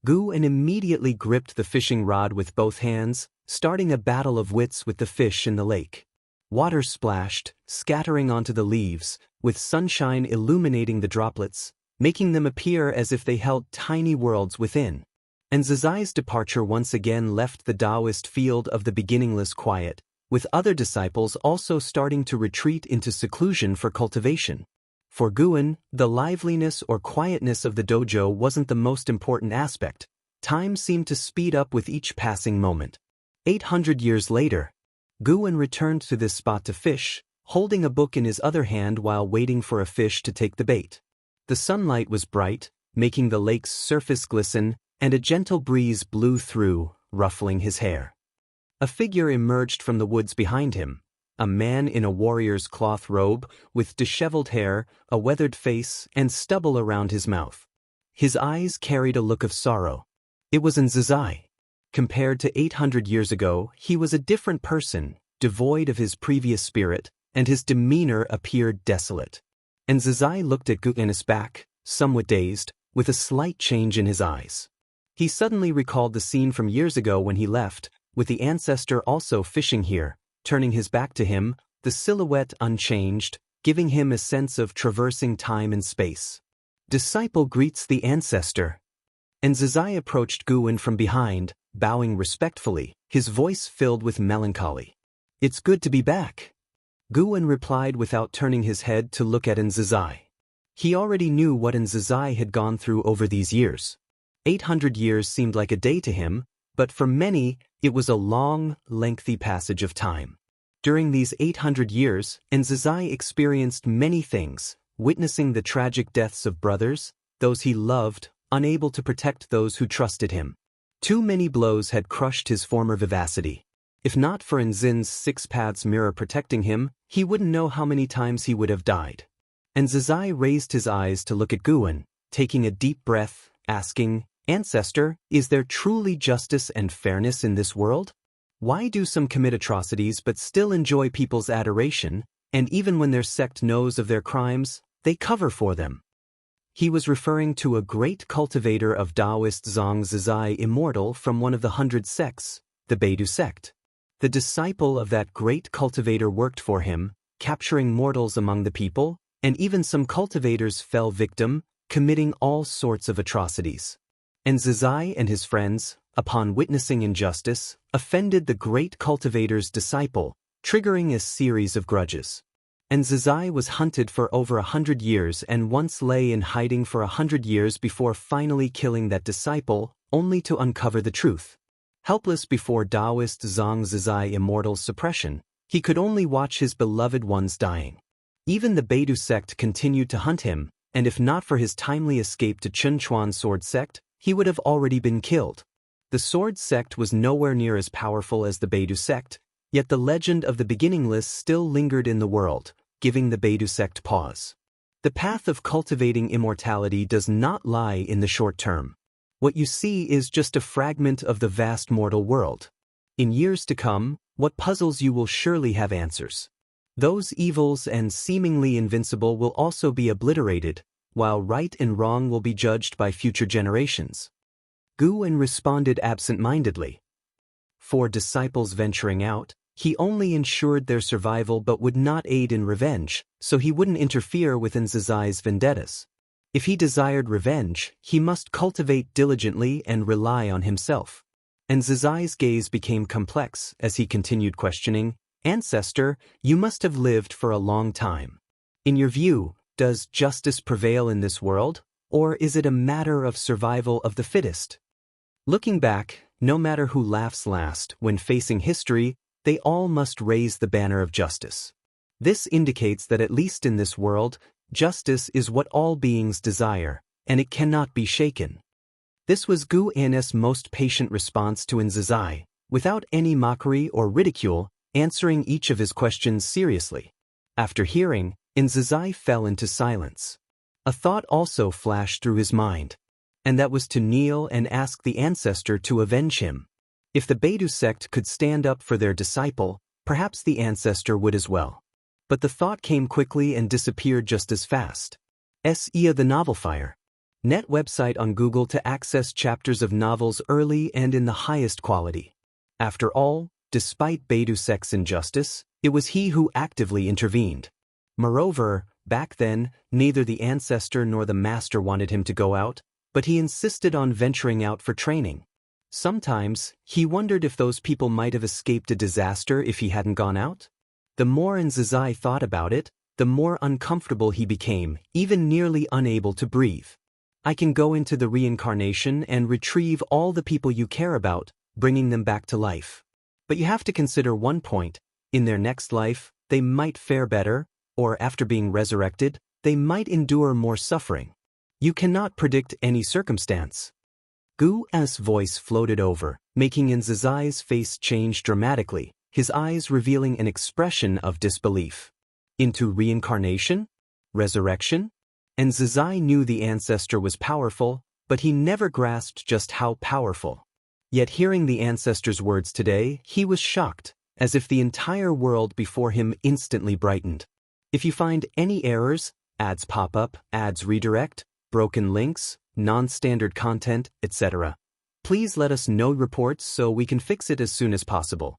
Guan immediately gripped the fishing rod with both hands, starting a battle of wits with the fish in the lake. Water splashed, scattering onto the leaves, with sunshine illuminating the droplets, making them appear as if they held tiny worlds within. Nzazai's departure once again left the Taoist field of the beginningless quiet, with other disciples also starting to retreat into seclusion for cultivation. For Guan, the liveliness or quietness of the dojo wasn't the most important aspect. Time seemed to speed up with each passing moment. 800 years later, Guan returned to this spot to fish, holding a book in his other hand while waiting for a fish to take the bait. The sunlight was bright, making the lake's surface glisten, and a gentle breeze blew through, ruffling his hair. A figure emerged from the woods behind him, a man in a warrior's cloth robe, with disheveled hair, a weathered face, and stubble around his mouth. His eyes carried a look of sorrow. It was Nzazai. Compared to 800 years ago, he was a different person, devoid of his previous spirit, and his demeanor appeared desolate. Nzazai looked at Guan's back, somewhat dazed, with a slight change in his eyes. He suddenly recalled the scene from years ago when he left, with the ancestor also fishing here, turning his back to him, the silhouette unchanged, giving him a sense of traversing time and space. Disciple greets the ancestor. Nzazai approached Guan from behind, bowing respectfully, his voice filled with melancholy. "It's good to be back." Guan replied without turning his head to look at Nzazai. He already knew what Nzazai had gone through over these years. 800 years seemed like a day to him, but for many, it was a long, lengthy passage of time. During these 800 years, Nzazai experienced many things, witnessing the tragic deaths of brothers, those he loved, unable to protect those who trusted him. Too many blows had crushed his former vivacity. If not for Nzin's 6 paths mirror protecting him, he wouldn't know how many times he would have died. Nzazai raised his eyes to look at Guan, taking a deep breath, asking, "Ancestor, is there truly justice and fairness in this world? Why do some commit atrocities but still enjoy people's adoration, and even when their sect knows of their crimes, they cover for them?" He was referring to a great cultivator of Taoist Zhang Immortal from one of the 100 sects, the Beidu sect. The disciple of that great cultivator worked for him, capturing mortals among the people, and even some cultivators fell victim, committing all sorts of atrocities. And Zizai and his friends, upon witnessing injustice, offended the great cultivator's disciple, triggering a series of grudges. And Zizai was hunted for over 100 years and once lay in hiding for 100 years before finally killing that disciple, only to uncover the truth. Helpless before Taoist Zhang Zizai Immortal's suppression, he could only watch his beloved ones dying. Even the Beidu sect continued to hunt him, and if not for his timely escape to Chunchuan sword sect, he would have already been killed. The sword sect was nowhere near as powerful as the Beidu sect, yet the legend of the beginningless still lingered in the world, giving the Beidu sect pause. The path of cultivating immortality does not lie in the short term. What you see is just a fragment of the vast mortal world. In years to come, what puzzles you will surely have answers. Those evils and seemingly invincible will also be obliterated, while right and wrong will be judged by future generations. Guan responded absent-mindedly. For disciples venturing out, he only ensured their survival but would not aid in revenge, so he wouldn't interfere with Zizai's vendettas. If he desired revenge, he must cultivate diligently and rely on himself. And Zizai's gaze became complex as he continued questioning, "Ancestor, you must have lived for a long time. In your view, does justice prevail in this world, or is it a matter of survival of the fittest?" Looking back, no matter who laughs last, when facing history, they all must raise the banner of justice. This indicates that at least in this world, justice is what all beings desire, and it cannot be shaken. This was Gu An's most patient response to Zizai, without any mockery or ridicule, answering each of his questions seriously. After hearing, Zizai fell into silence. A thought also flashed through his mind, and that was to kneel and ask the ancestor to avenge him. If the Beidu sect could stand up for their disciple, perhaps the ancestor would as well. But the thought came quickly and disappeared just as fast. SEA the Novel Fire. Net website on Google to access chapters of novels early and in the highest quality. After all, despite Beidu sect's injustice, it was he who actively intervened. Moreover, back then, neither the ancestor nor the master wanted him to go out, but he insisted on venturing out for training. Sometimes, he wondered if those people might have escaped a disaster if he hadn't gone out. The more Zizai thought about it, the more uncomfortable he became, even nearly unable to breathe. "I can go into the reincarnation and retrieve all the people you care about, bringing them back to life. But you have to consider one point: in their next life, they might fare better, or after being resurrected, they might endure more suffering. You cannot predict any circumstance." Gu's voice floated over, making Zizai's face change dramatically, his eyes revealing an expression of disbelief. Into reincarnation? Resurrection? And Zizai knew the ancestor was powerful, but he never grasped just how powerful. Yet hearing the ancestor's words today, he was shocked, as if the entire world before him instantly brightened. If you find any errors, ads pop up, ads redirect, broken links, non-standard content, etc., please let us know reports so we can fix it as soon as possible.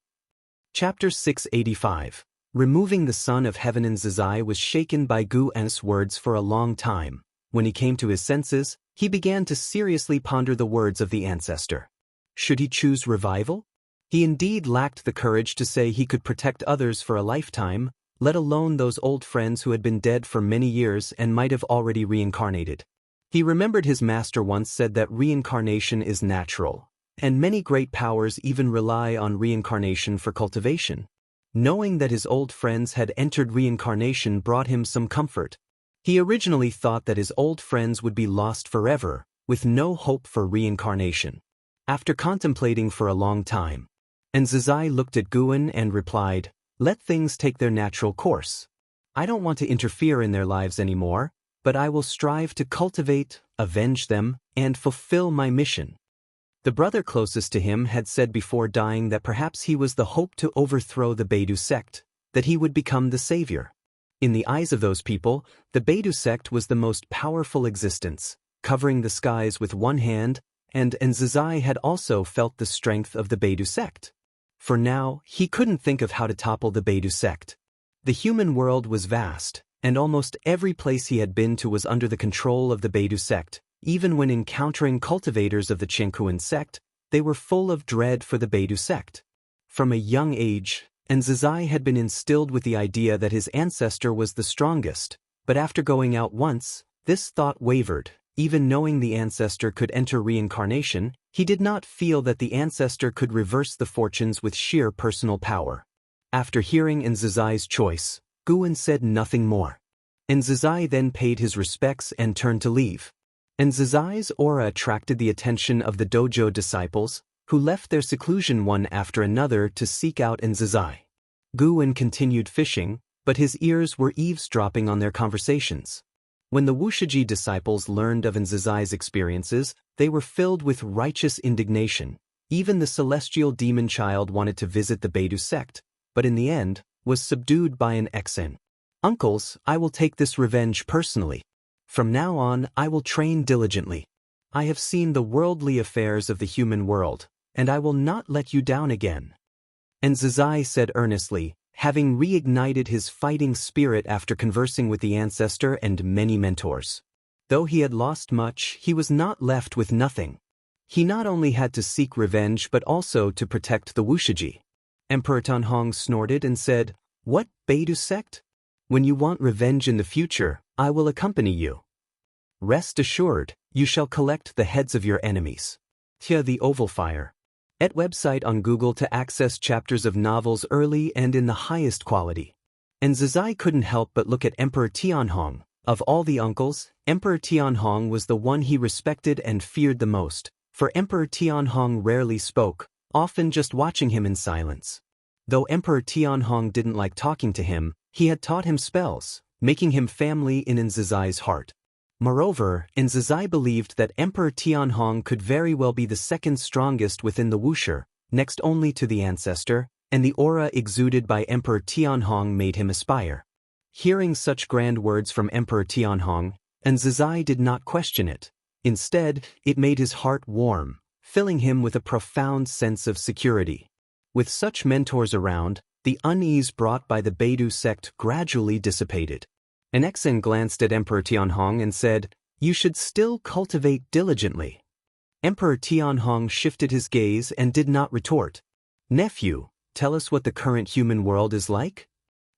Chapter 685. Removing the Son of Heaven. Zizai was shaken by Gu's words for a long time. When he came to his senses, he began to seriously ponder the words of the ancestor. Should he choose revival? He indeed lacked the courage to say he could protect others for a lifetime, let alone those old friends who had been dead for many years and might have already reincarnated. He remembered his master once said that reincarnation is natural, and many great powers even rely on reincarnation for cultivation. Knowing that his old friends had entered reincarnation brought him some comfort. He originally thought that his old friends would be lost forever, with no hope for reincarnation. After contemplating for a long time, Zizai looked at Guan and replied, "Let things take their natural course. I don't want to interfere in their lives anymore, but I will strive to cultivate, avenge them, and fulfill my mission." The brother closest to him had said before dying that perhaps he was the hope to overthrow the Beidu sect, that he would become the savior. In the eyes of those people, the Beidu sect was the most powerful existence, covering the skies with one hand, and Zizai had also felt the strength of the Beidu sect. For now, he couldn't think of how to topple the Beidu sect. The human world was vast, and almost every place he had been to was under the control of the Beidu sect, Even when encountering cultivators of the Jianghu sect, they were full of dread for the Beidou sect. From a young age, Enzizai had been instilled with the idea that his ancestor was the strongest, but after going out once, this thought wavered. Even knowing the ancestor could enter reincarnation, he did not feel that the ancestor could reverse the fortunes with sheer personal power. After hearing Enzizai's choice, Guan said nothing more. Enzizai then paid his respects and turned to leave. Enzizai's aura attracted the attention of the dojo disciples, who left their seclusion one after another to seek out Enzizai. Guan continued fishing, but his ears were eavesdropping on their conversations. When the Wuxia disciples learned of Enzizai's experiences, they were filled with righteous indignation. Even the celestial demon child wanted to visit the Beidou sect, but in the end, was subdued by an Xen. "Uncles, I will take this revenge personally. From now on, I will train diligently. I have seen the worldly affairs of the human world, and I will not let you down again." Enzizai said earnestly, having reignited his fighting spirit after conversing with the ancestor and many mentors. Though he had lost much, he was not left with nothing. He not only had to seek revenge but also to protect the Wuxia. Emperor Tanhong snorted and said, "What, Beidou sect? When you want revenge in the future, I will accompany you. Rest assured, you shall collect the heads of your enemies." Tia the Oval Fire. At website on Google to access chapters of novels early and in the highest quality. Enzizai couldn't help but look at Emperor Tianhong. Of all the uncles, Emperor Tianhong was the one he respected and feared the most, for Emperor Tianhong rarely spoke, often just watching him in silence. Though Emperor Tianhong didn't like talking to him, he had taught him spells, making him family in Enzizai's heart. Moreover, Enzizai believed that Emperor Tianhong could very well be the second strongest within the Wuxia, next only to the ancestor, and the aura exuded by Emperor Tianhong made him aspire. Hearing such grand words from Emperor Tianhong, Enzizai did not question it. Instead, it made his heart warm, filling him with a profound sense of security. With such mentors around, the unease brought by the Beidou sect gradually dissipated. An Xen glanced at Emperor Tianhong and said, "You should still cultivate diligently." Emperor Tianhong shifted his gaze and did not retort. "Nephew, tell us what the current human world is like?"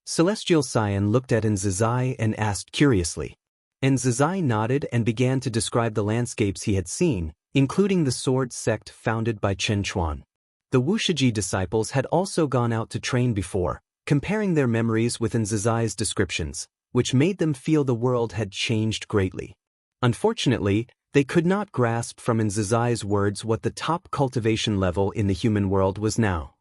Celestial Saiyan looked at Enzizai and asked curiously. Enzizai nodded and began to describe the landscapes he had seen, including the sword sect founded by Chen Chuan. The Wuxia disciples had also gone out to train before, comparing their memories with Enzizai's descriptions, which made them feel the world had changed greatly. Unfortunately, they could not grasp from Enzizai's words what the top cultivation level in the human world was now.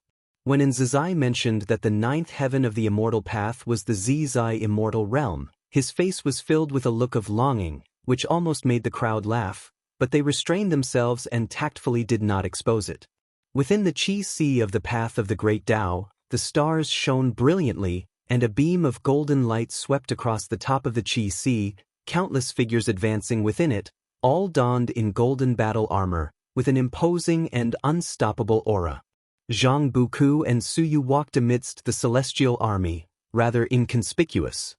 When Enzizai mentioned that the ninth heaven of the immortal path was the Zizai immortal realm, his face was filled with a look of longing, which almost made the crowd laugh, but they restrained themselves and tactfully did not expose it. Within the Qi Sea of the path of the Great Tao, the stars shone brilliantly, and a beam of golden light swept across the top of the Qi Sea, countless figures advancing within it, all donned in golden battle armor, with an imposing and unstoppable aura. Jianghu and Suyu walked amidst the celestial army, rather inconspicuous.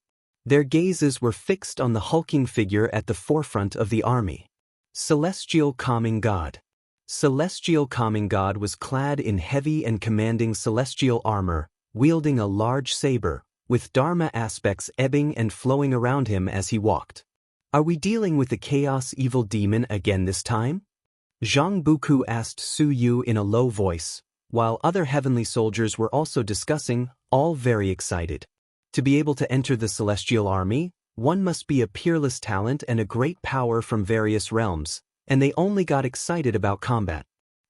Their gazes were fixed on the hulking figure at the forefront of the army. Celestial Calming God. Celestial Calming God was clad in heavy and commanding celestial armor, wielding a large saber, with Dharma aspects ebbing and flowing around him as he walked. "Are we dealing with the chaos evil demon again this time?" Jianghu asked Su Yu in a low voice, while other heavenly soldiers were also discussing, all very excited. To be able to enter the celestial army, one must be a peerless talent and a great power from various realms, and they only got excited about combat.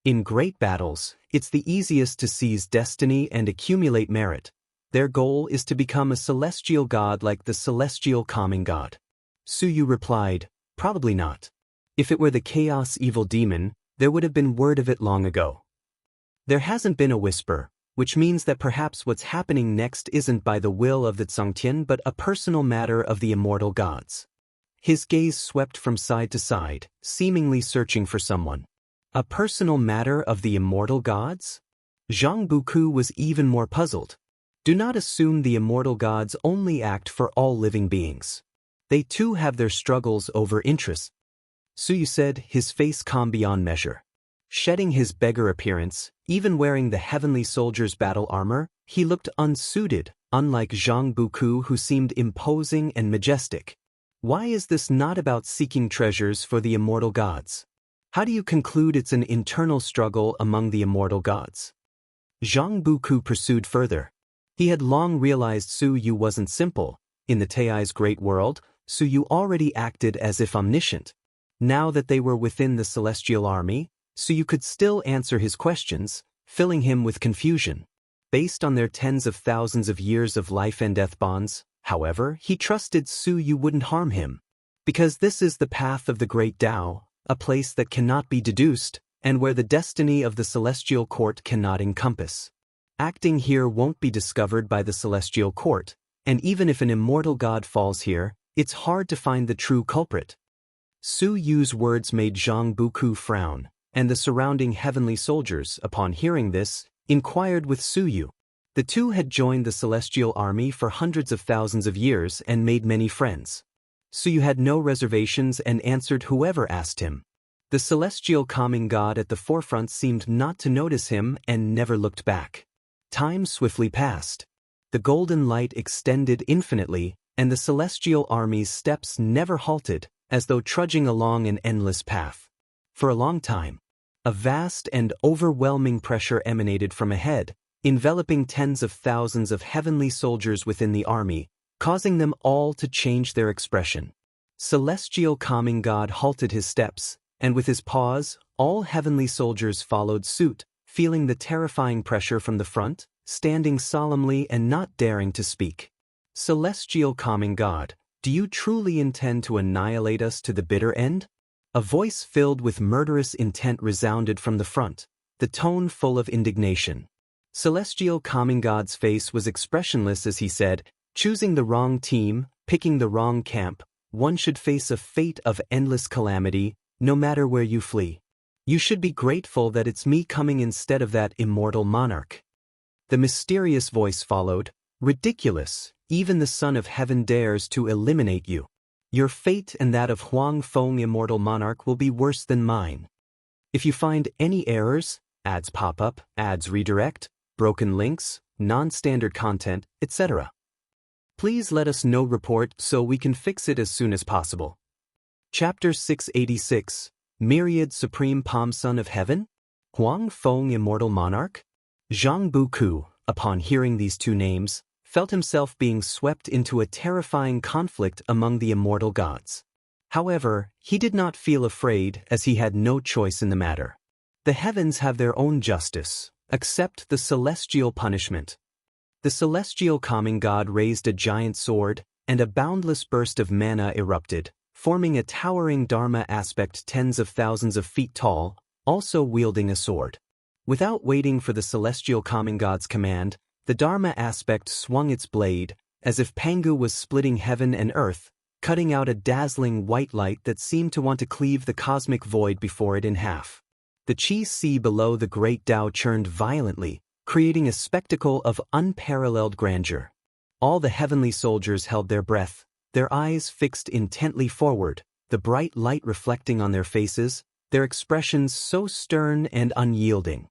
In great battles, it's the easiest to seize destiny and accumulate merit. Their goal is to become a celestial god like the celestial calming god. Suyu replied, "Probably not. If it were the chaos evil demon, there would have been word of it long ago. There hasn't been a whisper, which means that perhaps what's happening next isn't by the will of the Zongtian but a personal matter of the immortal gods." His gaze swept from side to side, seemingly searching for someone. A personal matter of the immortal gods? Jianghu was even more puzzled. Do not assume the immortal gods only act for all living beings. They too have their struggles over interests. Su said, his face calm beyond measure. Shedding his beggar appearance, even wearing the heavenly soldier's battle armor, he looked unsuited, unlike Jianghu, who seemed imposing and majestic. Why is this not about seeking treasures for the immortal gods? How do you conclude it's an internal struggle among the immortal gods? Jianghu pursued further. He had long realized Su Yu wasn't simple. In the Tai's great world, Su Yu already acted as if omniscient. Now that they were within the celestial army, Su Yu could still answer his questions, filling him with confusion. Based on their tens of thousands of years of life and death bonds, however, he trusted Su Yu wouldn't harm him. Because this is the path of the great Tao, a place that cannot be deduced, and where the destiny of the celestial court cannot encompass. Acting here won't be discovered by the celestial court, and even if an immortal god falls here, it's hard to find the true culprit. Su Yu's words made Jianghu frown, and the surrounding heavenly soldiers, upon hearing this, inquired with Su Yu. The two had joined the celestial army for hundreds of thousands of years and made many friends. Su Yu had no reservations and answered whoever asked him. The celestial calming god at the forefront seemed not to notice him and never looked back. Time swiftly passed. The golden light extended infinitely, and the celestial army's steps never halted, as though trudging along an endless path. For a long time, a vast and overwhelming pressure emanated from ahead, enveloping tens of thousands of heavenly soldiers within the army, causing them all to change their expression. Celestial calming god halted his steps, and with his pause, all heavenly soldiers followed suit, feeling the terrifying pressure from the front, standing solemnly and not daring to speak. Celestial calming god, do you truly intend to annihilate us to the bitter end? A voice filled with murderous intent resounded from the front, the tone full of indignation. Celestial calming god's face was expressionless as he said, choosing the wrong team, picking the wrong camp, one should face a fate of endless calamity, no matter where you flee. You should be grateful that it's me coming instead of that immortal monarch. The mysterious voice followed, ridiculous, even the Son of Heaven dares to eliminate you. Your fate and that of Huang Feng immortal monarch will be worse than mine. If you find any errors, ads pop up, ads redirect, broken links, non-standard content, etc., please let us know report so we can fix it as soon as possible. Chapter 686, Myriad Supreme Palm Son of Heaven? Huang Feng Immortal Monarch? Jianghu, upon hearing these two names, felt himself being swept into a terrifying conflict among the immortal gods. However, he did not feel afraid as he had no choice in the matter. The heavens have their own justice. Accept the celestial punishment. The celestial calming god raised a giant sword, and a boundless burst of mana erupted, forming a towering Dharma aspect tens of thousands of feet tall, also wielding a sword. Without waiting for the celestial calming god's command, the Dharma aspect swung its blade, as if Pangu was splitting heaven and earth, cutting out a dazzling white light that seemed to want to cleave the cosmic void before it in half. The Qi sea below the great Tao churned violently, creating a spectacle of unparalleled grandeur. All the heavenly soldiers held their breath, their eyes fixed intently forward, the bright light reflecting on their faces, their expressions so stern and unyielding.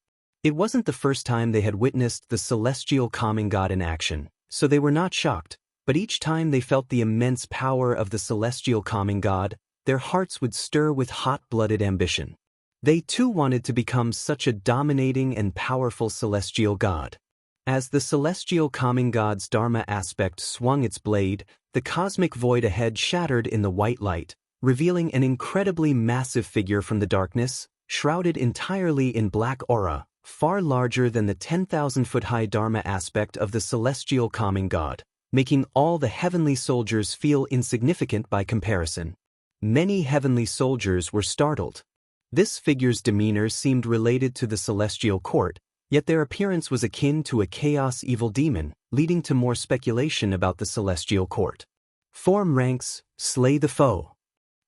It wasn't the first time they had witnessed the celestial calming god in action, so they were not shocked, but each time they felt the immense power of the celestial calming god, their hearts would stir with hot-blooded ambition. They too wanted to become such a dominating and powerful celestial god. As the celestial calming god's Dharma aspect swung its blade, the cosmic void ahead shattered in the white light, revealing an incredibly massive figure from the darkness, shrouded entirely in black aura, far larger than the 10,000-foot-high Dharma aspect of the celestial calming god, making all the heavenly soldiers feel insignificant by comparison. Many heavenly soldiers were startled. This figure's demeanor seemed related to the celestial court, yet their appearance was akin to a chaos evil demon, leading to more speculation about the celestial court. Form ranks, slay the foe.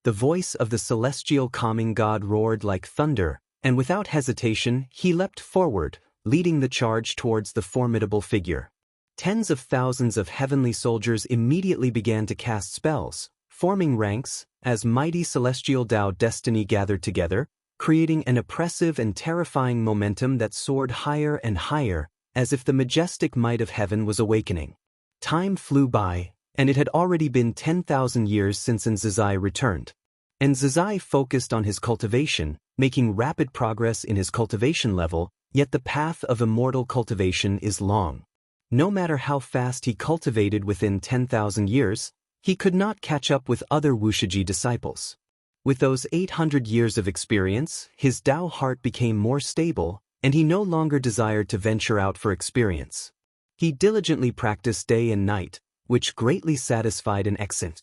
The voice of the celestial calming god roared like thunder, and without hesitation he leapt forward, leading the charge towards the formidable figure. Tens of thousands of heavenly soldiers immediately began to cast spells, forming ranks, as mighty celestial Tao destiny gathered together, creating an oppressive and terrifying momentum that soared higher and higher, as if the majestic might of heaven was awakening. Time flew by, and it had already been 10,000 years since Nzizai returned. Nzizai focused on his cultivation, making rapid progress in his cultivation level, yet the path of immortal cultivation is long. No matter how fast he cultivated within 10,000 years, he could not catch up with other Wuxia disciples. With those 800 years of experience, his Tao heart became more stable, and he no longer desired to venture out for experience. He diligently practiced day and night, which greatly satisfied an exant.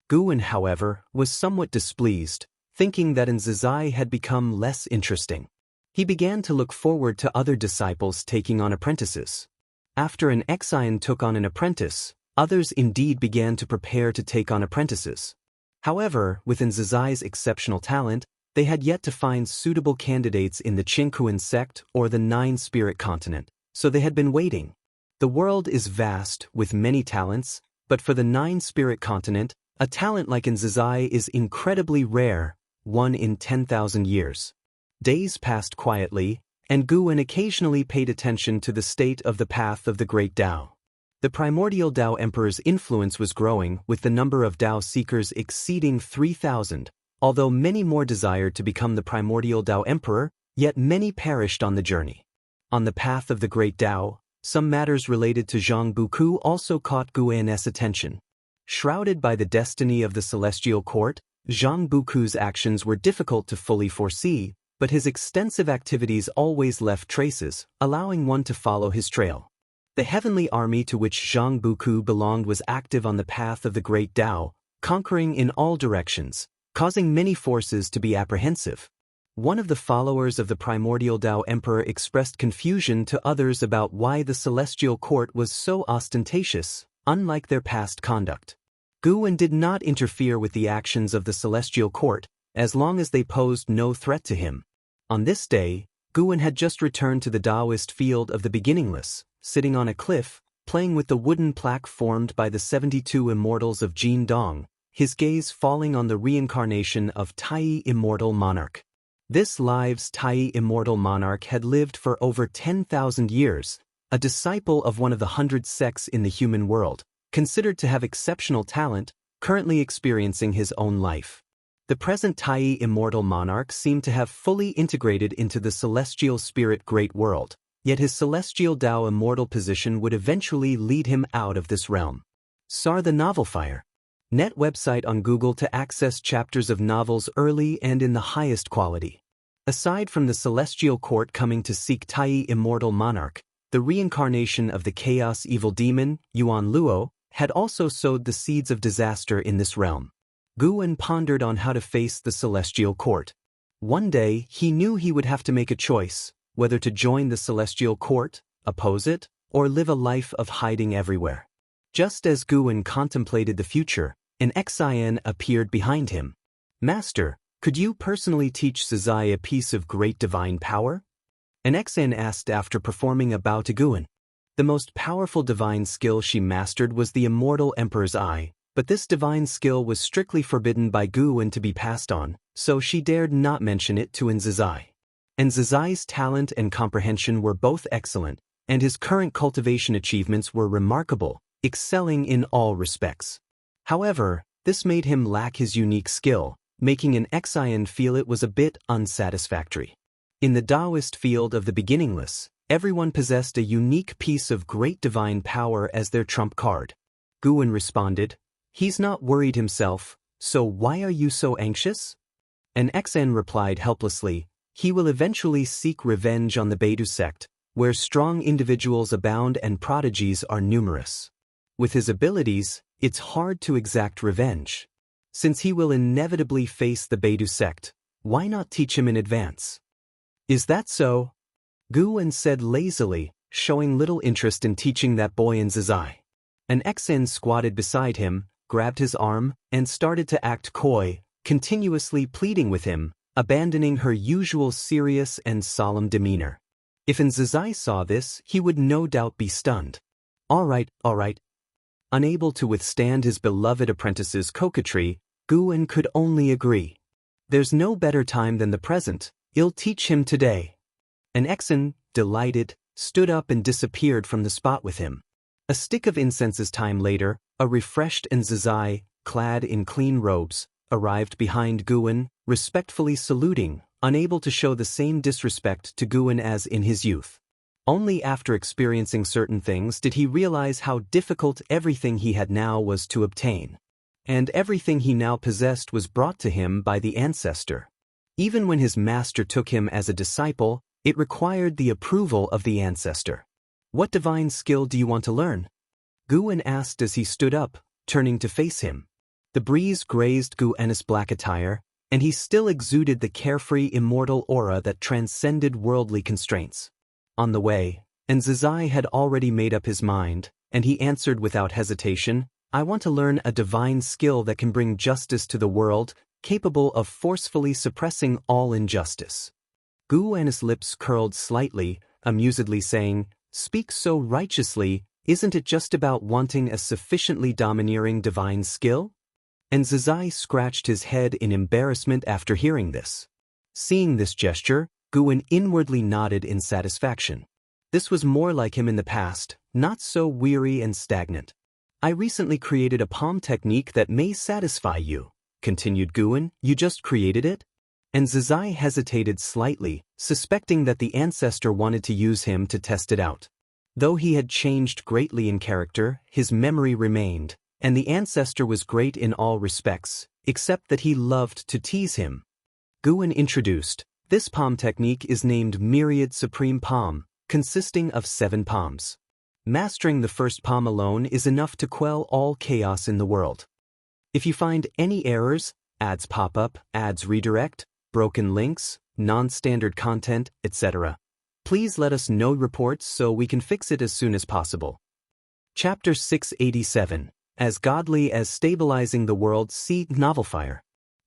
Guwen, however, was somewhat displeased, thinking that Nzizai had become less interesting. He began to look forward to other disciples taking on apprentices. After an exant took on an apprentice, others indeed began to prepare to take on apprentices. However, with Nzizai's exceptional talent, they had yet to find suitable candidates in the Jianghu sect or the Nine-Spirit continent, so they had been waiting. The world is vast, with many talents, but for the Nine-Spirit continent, a talent like Nzizai is incredibly rare, one in 10,000 years. Days passed quietly, and Guwen occasionally paid attention to the state of the path of the great Tao. The primordial Tao Emperor's influence was growing, with the number of Tao seekers exceeding 3,000. Although many more desired to become the primordial Tao Emperor, yet many perished on the journey. On the path of the great Tao, some matters related to Jianghu also caught Guwen's attention. Shrouded by the destiny of the celestial court, Jianghu's actions were difficult to fully foresee, but his extensive activities always left traces, allowing one to follow his trail. The heavenly army to which Jianghu belonged was active on the path of the great Tao, conquering in all directions, causing many forces to be apprehensive. One of the followers of the primordial Tao Emperor expressed confusion to others about why the celestial court was so ostentatious, unlike their past conduct. Guwen did not interfere with the actions of the celestial court, as long as they posed no threat to him. On this day, Guwen had just returned to the Taoist field of the beginningless, sitting on a cliff, playing with the wooden plaque formed by the 72 immortals of Jin Dong, his gaze falling on the reincarnation of Tai Immortal Monarch. This live's Tai Immortal Monarch had lived for over 10,000 years, a disciple of one of the 100 sects in the human world, considered to have exceptional talent, currently experiencing his own life. The present Tai Immortal Monarch seemed to have fully integrated into the celestial spirit great world, yet his celestial Tao immortal position would eventually lead him out of this realm. Sar the Novel Fire. Net website on Google to access chapters of novels early and in the highest quality. Aside from the celestial court coming to seek Tai Immortal Monarch, the reincarnation of the chaos evil demon, Yuan Luo, had also sowed the seeds of disaster in this realm. Guwen pondered on how to face the celestial court. One day, he knew he would have to make a choice, whether to join the celestial court, oppose it, or live a life of hiding everywhere. Just as Guwen contemplated the future, an exant appeared behind him. "Master, could you personally teach Nzizai a piece of great divine power?" An exant asked after performing a bow to Guwen. The most powerful divine skill she mastered was the Immortal Emperor's Eye, but this divine skill was strictly forbidden by Guwen to be passed on, so she dared not mention it to Nzizai. Nzizai's talent and comprehension were both excellent, and his current cultivation achievements were remarkable, excelling in all respects. However, this made him lack his unique skill, making an exant feel it was a bit unsatisfactory. In the Taoist field of the beginningless, everyone possessed a unique piece of great divine power as their trump card. Guwen responded, "He's not worried himself, so why are you so anxious?" An exant replied helplessly, "He will eventually seek revenge on the Baidu sect, where strong individuals abound and prodigies are numerous. With his abilities, it's hard to exact revenge. Since he will inevitably face the Baidu sect, why not teach him in advance?" "Is that so?" Guwen said lazily, showing little interest in teaching that boy Nzizai. An exant squatted beside him, grabbed his arm, and started to act coy, continuously pleading with him, abandoning her usual serious and solemn demeanor. If Nzizai saw this, he would no doubt be stunned. All right. Unable to withstand his beloved apprentice's coquetry, Guan could only agree. There's no better time than the present, I'll teach him today. An Exon, delighted, stood up and disappeared from the spot with him. A stick of incense's time later, a refreshed Nzazai, clad in clean robes, arrived behind Guan, respectfully saluting, unable to show the same disrespect to Guan as in his youth. Only after experiencing certain things did he realize how difficult everything he had now was to obtain. And everything he now possessed was brought to him by the ancestor. Even when his master took him as a disciple, it required the approval of the ancestor. What divine skill do you want to learn? Guan asked as he stood up, turning to face him. The breeze grazed Guan's black attire, and he still exuded the carefree immortal aura that transcended worldly constraints. On the way, Nzazai had already made up his mind, and he answered without hesitation, I want to learn a divine skill that can bring justice to the world, capable of forcefully suppressing all injustice. Guan's lips curled slightly, amusedly saying, Speak so righteously, isn't it just about wanting a sufficiently domineering divine skill? Nzazai scratched his head in embarrassment after hearing this. Seeing this gesture, Guan inwardly nodded in satisfaction. This was more like him in the past, not so weary and stagnant. I recently created a palm technique that may satisfy you, continued Guan. You just created it? Nzazai hesitated slightly, suspecting that the ancestor wanted to use him to test it out. Though he had changed greatly in character, his memory remained, and the ancestor was great in all respects, except that he loved to tease him. Guan introduced, This palm technique is named Myriad Supreme Palm, consisting of 7 palms. Mastering the first palm alone is enough to quell all chaos in the world. If you find any errors, ads pop up, ads redirect, broken links, non-standard content, etc., please let us know reports so we can fix it as soon as possible. Chapter 687, As Godly as Stabilizing the World. See Novelfire.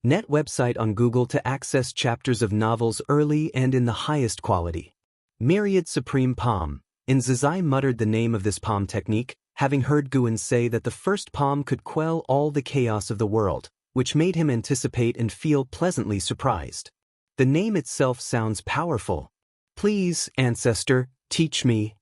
Net website on Google to access chapters of novels early and in the highest quality. Myriad Supreme Palm. Nzazai muttered the name of this palm technique, having heard Guan say that the first palm could quell all the chaos of the world, which made him anticipate and feel pleasantly surprised. The name itself sounds powerful. Please, ancestor, teach me.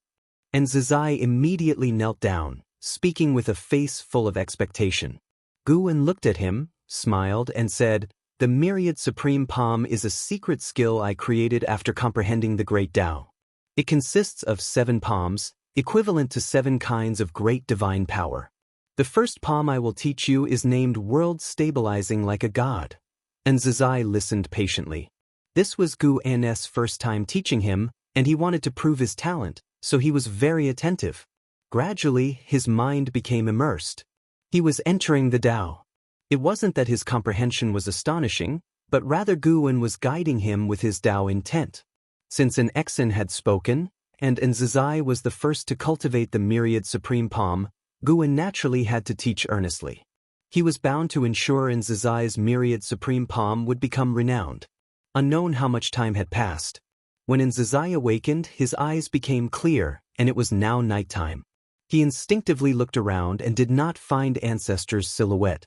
Nzazai immediately knelt down, speaking with a face full of expectation. Guan looked at him, smiled, and said, The Myriad Supreme Palm is a secret skill I created after comprehending the Great Tao. It consists of 7 palms, equivalent to 7 kinds of great divine power. The first palm I will teach you is named World Stabilizing Like a God. Nzazai listened patiently. This was Guan's first time teaching him, and he wanted to prove his talent, so he was very attentive. Gradually, his mind became immersed. He was entering the Tao. It wasn't that his comprehension was astonishing, but rather Guan was guiding him with his Tao intent. Since an Exon had spoken, and Nzazai was the first to cultivate the Myriad Supreme Palm, Guan naturally had to teach earnestly. He was bound to ensure Nzazai's Myriad Supreme Palm would become renowned. Unknown how much time had passed. When Nzazai awakened, his eyes became clear, and it was now nighttime. He instinctively looked around and did not find Ancestor's silhouette.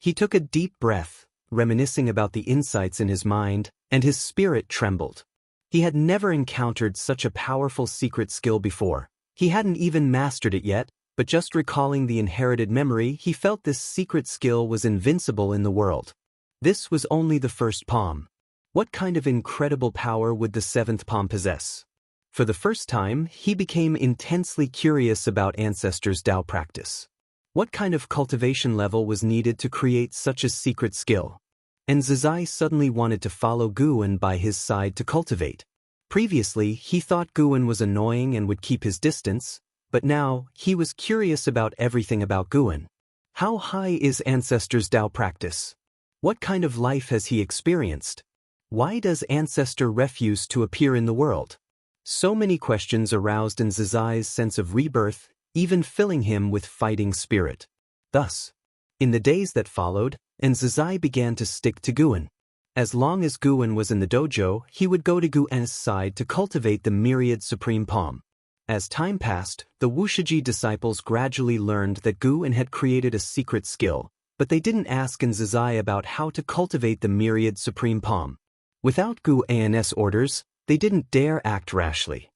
He took a deep breath, reminiscing about the insights in his mind, and his spirit trembled. He had never encountered such a powerful secret skill before. He hadn't even mastered it yet, but just recalling the inherited memory, he felt this secret skill was invincible in the world. This was only the first palm. What kind of incredible power would the 7th palm possess? For the first time, he became intensely curious about Ancestor's Tao practice. What kind of cultivation level was needed to create such a secret skill? Nzazai suddenly wanted to follow Guan by his side to cultivate. Previously, he thought Guan was annoying and would keep his distance, but now, he was curious about everything about Guan. How high is Ancestor's Tao practice? What kind of life has he experienced? Why does Ancestor refuse to appear in the world? So many questions aroused Nzazai's sense of rebirth, even filling him with fighting spirit. Thus, in the days that followed, Nzazai began to stick to Guan. As long as Guan was in the dojo, he would go to Guan's side to cultivate the Myriad Supreme Palm. As time passed, the Wuxia disciples gradually learned that Gu En had created a secret skill, but they didn't ask Nzazai about how to cultivate the myriad supreme palm. Without Gu An's orders, they didn't dare act rashly.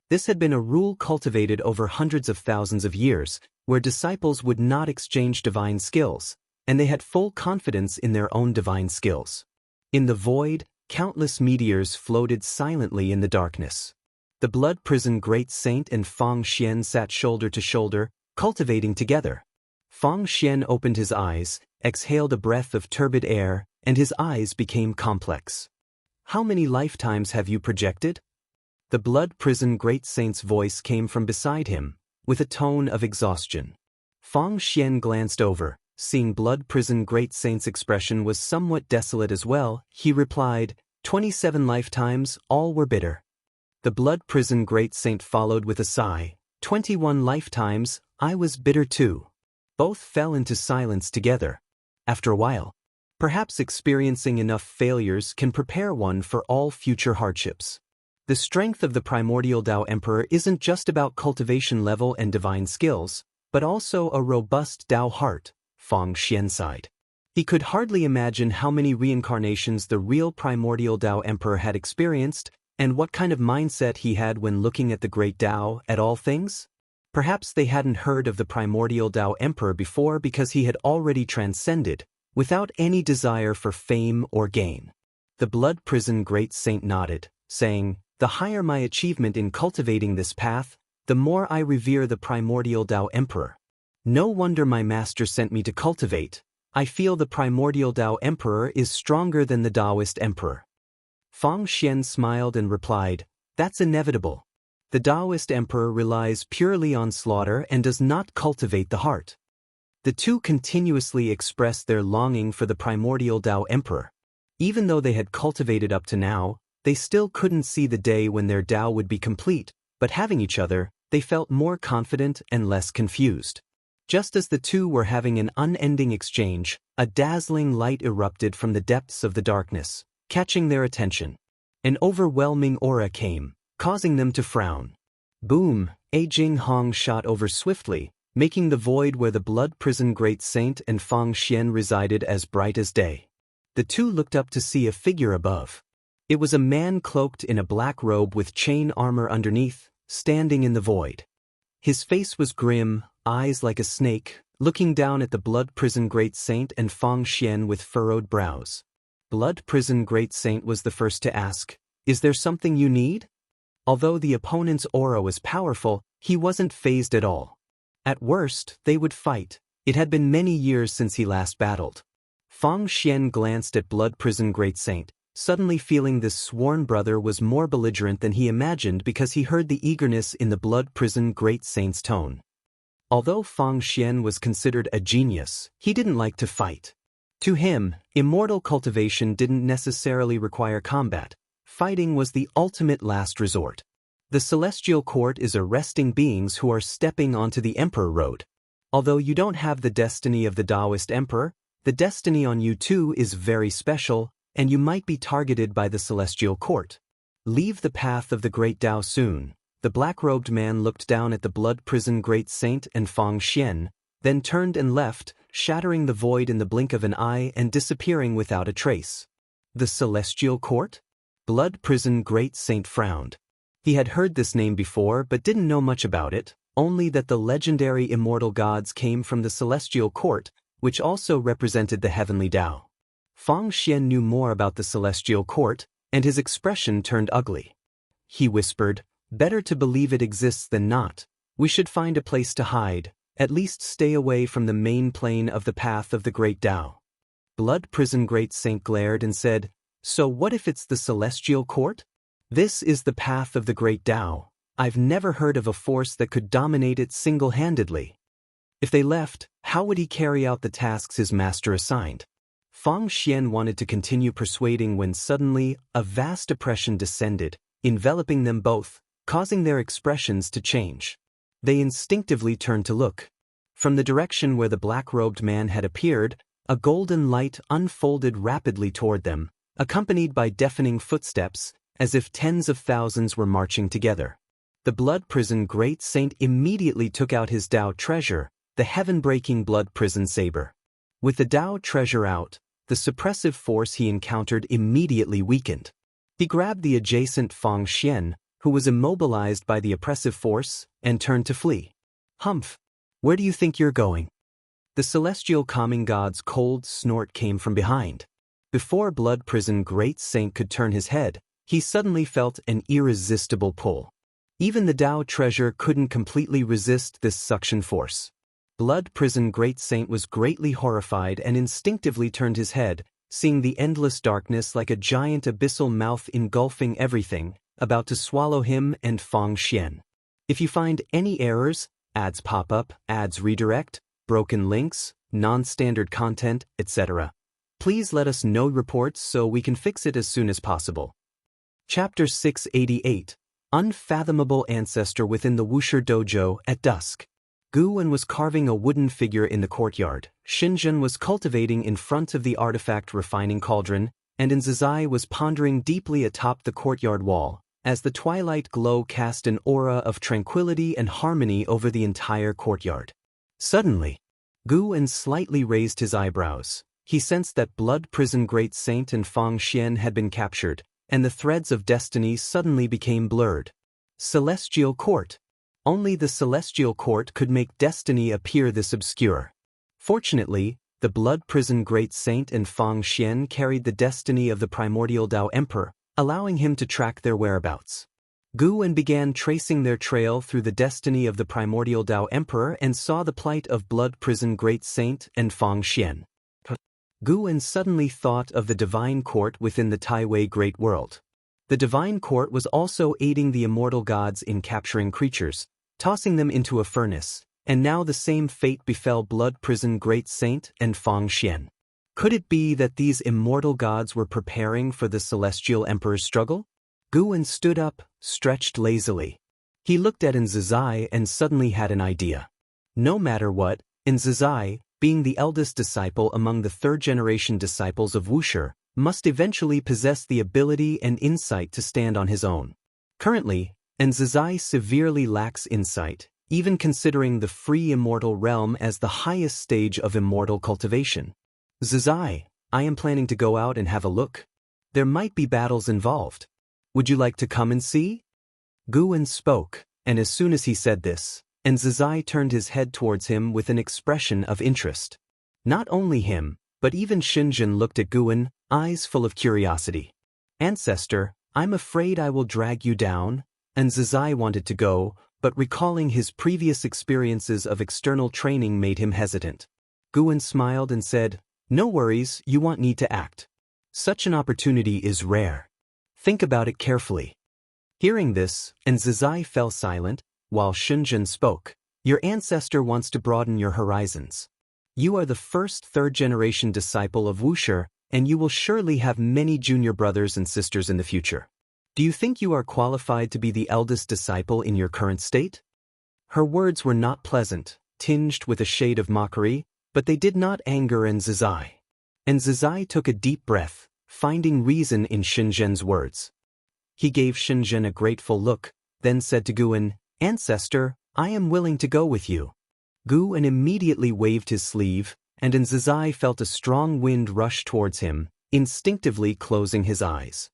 This had been a rule cultivated over hundreds of thousands of years, where disciples would not exchange divine skills, and they had full confidence in their own divine skills. In the void, countless meteors floated silently in the darkness. The blood prison great saint and Fang Xian sat shoulder to shoulder, cultivating together. Fang Xian opened his eyes, exhaled a breath of turbid air, and his eyes became complex. How many lifetimes have you projected? The blood prison great saint's voice came from beside him, with a tone of exhaustion. Fang Xian glanced over, seeing blood prison great saint's expression was somewhat desolate as well. He replied, 27 lifetimes, all were bitter. The blood prison great saint followed with a sigh, 21 lifetimes, I was bitter too. Both fell into silence together. After a while, perhaps experiencing enough failures can prepare one for all future hardships. The strength of the primordial Tao Emperor isn't just about cultivation level and divine skills, but also a robust Tao heart, Fang Xian sighed. He could hardly imagine how many reincarnations the real primordial Tao Emperor had experienced, and what kind of mindset he had when looking at the great Tao at all things. Perhaps they hadn't heard of the primordial Tao Emperor before because he had already transcended, without any desire for fame or gain. The blood prison great saint nodded, saying, the higher my achievement in cultivating this path, the more I revere the primordial Tao Emperor. No wonder my master sent me to cultivate. I feel the primordial Tao Emperor is stronger than the Taoist Emperor. Fang Xian smiled and replied, that's inevitable. The Taoist Emperor relies purely on slaughter and does not cultivate the heart. The two continuously expressed their longing for the primordial Tao Emperor. Even though they had cultivated up to now, they still couldn't see the day when their Tao would be complete, but having each other, they felt more confident and less confused. Just as the two were having an unending exchange, a dazzling light erupted from the depths of the darkness, catching their attention. An overwhelming aura came, causing them to frown. Boom! A Jing Hong shot over swiftly, making the void where the blood prison great saint and Fang Xian resided as bright as day. The two looked up to see a figure above. It was a man cloaked in a black robe with chain armor underneath, standing in the void. His face was grim, eyes like a snake, looking down at the blood prison great saint and Fang Xian with furrowed brows. Blood prison great saint was the first to ask, is there something you need? Although the opponent's aura was powerful, he wasn't fazed at all. At worst, they would fight. It had been many years since he last battled. Fang Xian glanced at blood prison great saint, suddenly feeling this sworn brother was more belligerent than he imagined because he heard the eagerness in the blood prison great saint's tone. Although Fang Xian was considered a genius, he didn't like to fight. To him, immortal cultivation didn't necessarily require combat. Fighting was the ultimate last resort. The celestial court is arresting beings who are stepping onto the emperor road. Although you don't have the destiny of the Taoist emperor, the destiny on you too is very special, and you might be targeted by the celestial court. Leave the path of the great Tao soon. The black-robed man looked down at the blood prison great saint and Fang Xian, then turned and left, shattering the void in the blink of an eye and disappearing without a trace. The celestial court? Blood prison great saint frowned. He had heard this name before but didn't know much about it, only that the legendary immortal gods came from the celestial court, which also represented the heavenly Tao. Fang Xian knew more about the celestial court, and his expression turned ugly. He whispered, better to believe it exists than not. We should find a place to hide, at least stay away from the main plane of the path of the great Tao. Blood prison great saint glared and said, so what if it's the celestial court? This is the path of the great Tao. I've never heard of a force that could dominate it single-handedly. If they left, how would he carry out the tasks his master assigned? Fang Xian wanted to continue persuading when suddenly a vast oppression descended, enveloping them both, causing their expressions to change. They instinctively turned to look. From the direction where the black-robed man had appeared, a golden light unfolded rapidly toward them, accompanied by deafening footsteps, as if tens of thousands were marching together. the blood prison great saint immediately took out his Tao treasure, the heaven-breaking blood prison saber. With the Tao treasure out, the suppressive force he encountered immediately weakened. He grabbed the adjacent Fang Xian, who was immobilized by the oppressive force, and turned to flee. Humph! Where do you think you're going? The celestial calming god's cold snort came from behind. Before blood prison great saint could turn his head, he suddenly felt an irresistible pull. Even the Tao treasure couldn't completely resist this suction force. Blood prison great saint was greatly horrified and instinctively turned his head, seeing the endless darkness like a giant abyssal mouth engulfing everything, about to swallow him and Fang Xian. If you find any errors, ads pop up, ads redirect, broken links, non-standard content, etc., please let us know reports so we can fix it as soon as possible. Chapter 688, Unfathomable Ancestor Within the Wuxia Dojo at Dusk. Gu Wen was carving a wooden figure in the courtyard, Xinzhen was cultivating in front of the artifact refining cauldron, and Zizai was pondering deeply atop the courtyard wall, as the twilight glow cast an aura of tranquility and harmony over the entire courtyard. Suddenly, Gu Wen slightly raised his eyebrows. He sensed that blood prison great saint and Fang Xian had been captured, and the threads of destiny suddenly became blurred. Celestial Court. Only the Celestial Court could make destiny appear this obscure. Fortunately, the blood prison great saint and Fang Xian carried the destiny of the primordial Tao Emperor, allowing him to track their whereabouts. Gu Wen began tracing their trail through the destiny of the primordial Tao Emperor and saw the plight of blood prison great saint and Fang Xian. Gu Wen suddenly thought of the divine court within the Taiwei Great World. The divine court was also aiding the immortal gods in capturing creatures, tossing them into a furnace, and now the same fate befell blood prison great saint and Fang Xian. Could it be that these immortal gods were preparing for the celestial emperor's struggle? Gu Wen stood up, stretched lazily. He looked at Zizai and suddenly had an idea. No matter what, Zizai, being the eldest disciple among the third-generation disciples of Wuxia, must eventually possess the ability and insight to stand on his own. Currently, Zizai severely lacks insight, even considering the free immortal realm as the highest stage of immortal cultivation. Zizai, I am planning to go out and have a look. There might be battles involved. Would you like to come and see? Gu Wen spoke, and as soon as he said this, Zizai turned his head towards him with an expression of interest. Not only him, but even Xinzhen looked at Gu Wen, eyes full of curiosity. Ancestor, I'm afraid I will drag you down. Zizai wanted to go, but recalling his previous experiences of external training made him hesitant. Gu Wen smiled and said, No worries, you won't need to act. Such an opportunity is rare. Think about it carefully. Hearing this, Zizai fell silent, while Xinzhen spoke. Your ancestor wants to broaden your horizons. You are the first third-generation disciple of Wuxia, and you will surely have many junior brothers and sisters in the future. Do you think you are qualified to be the eldest disciple in your current state? Her words were not pleasant, tinged with a shade of mockery, but they did not anger Zizai. Zizai took a deep breath, finding reason in Xinzhen's words. He gave Xinzhen a grateful look, then said to Gu Wen, Ancestor, I am willing to go with you. Gu Wen immediately waved his sleeve, and Zizai felt a strong wind rush towards him, instinctively closing his eyes.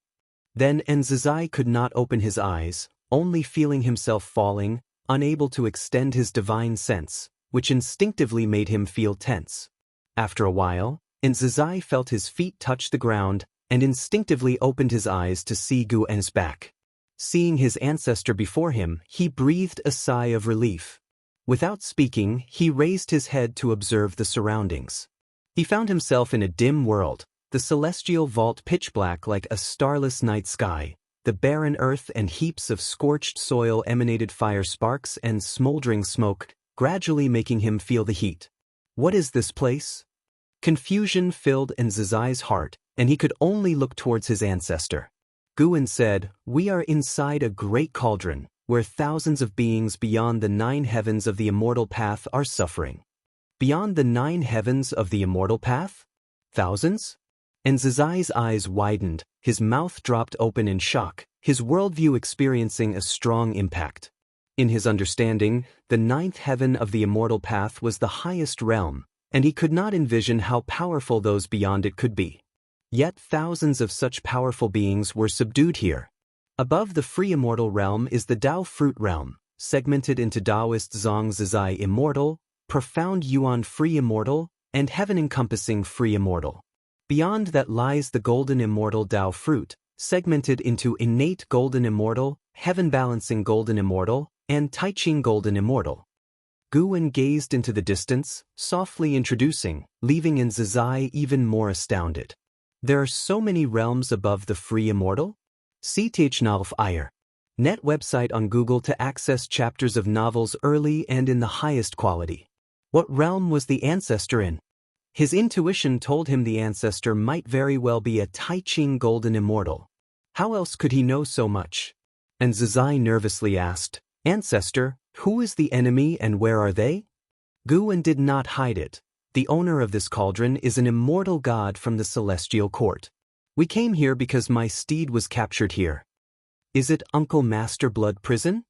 Then Zizai could not open his eyes, only feeling himself falling, unable to extend his divine sense, which instinctively made him feel tense. After a while, Zizai felt his feet touch the ground, and instinctively opened his eyes to see Gu Wen's back. Seeing his ancestor before him, he breathed a sigh of relief. Without speaking, he raised his head to observe the surroundings. He found himself in a dim world, the celestial vault pitch black like a starless night sky, the barren earth and heaps of scorched soil emanated fire sparks and smoldering smoke, gradually making him feel the heat. What is this place? Confusion filled Zizai's heart, and he could only look towards his ancestor. Gu Wen said, We are inside a great cauldron, where thousands of beings beyond the 9 heavens of the immortal path are suffering. Beyond the 9 heavens of the immortal path? Thousands? Zizai's eyes widened, his mouth dropped open in shock, his worldview experiencing a strong impact. In his understanding, the ninth heaven of the immortal path was the highest realm, and he could not envision how powerful those beyond it could be. Yet thousands of such powerful beings were subdued here. Above the free immortal realm is the Tao fruit realm, segmented into Taoist Zhang Zizai immortal, profound Yuan free immortal, and heaven-encompassing free immortal. Beyond that lies the golden immortal Tao fruit, segmented into innate golden immortal, heaven-balancing golden immortal, and Taiching golden immortal. Guwen gazed into the distance, softly introducing, leaving in Zizai even more astounded. There are so many realms above the free immortal? See Th Iyer. Net website on Google to access chapters of novels early and in the highest quality. What realm was the ancestor in? His intuition told him the ancestor might very well be a Taiching golden immortal. How else could he know so much? And Zizai nervously asked, "Ancestor, who is the enemy and where are they?" Guwen did not hide it. The owner of this cauldron is an immortal god from the celestial court. We came here because my steed was captured here. Is it Uncle Master Blood Prison?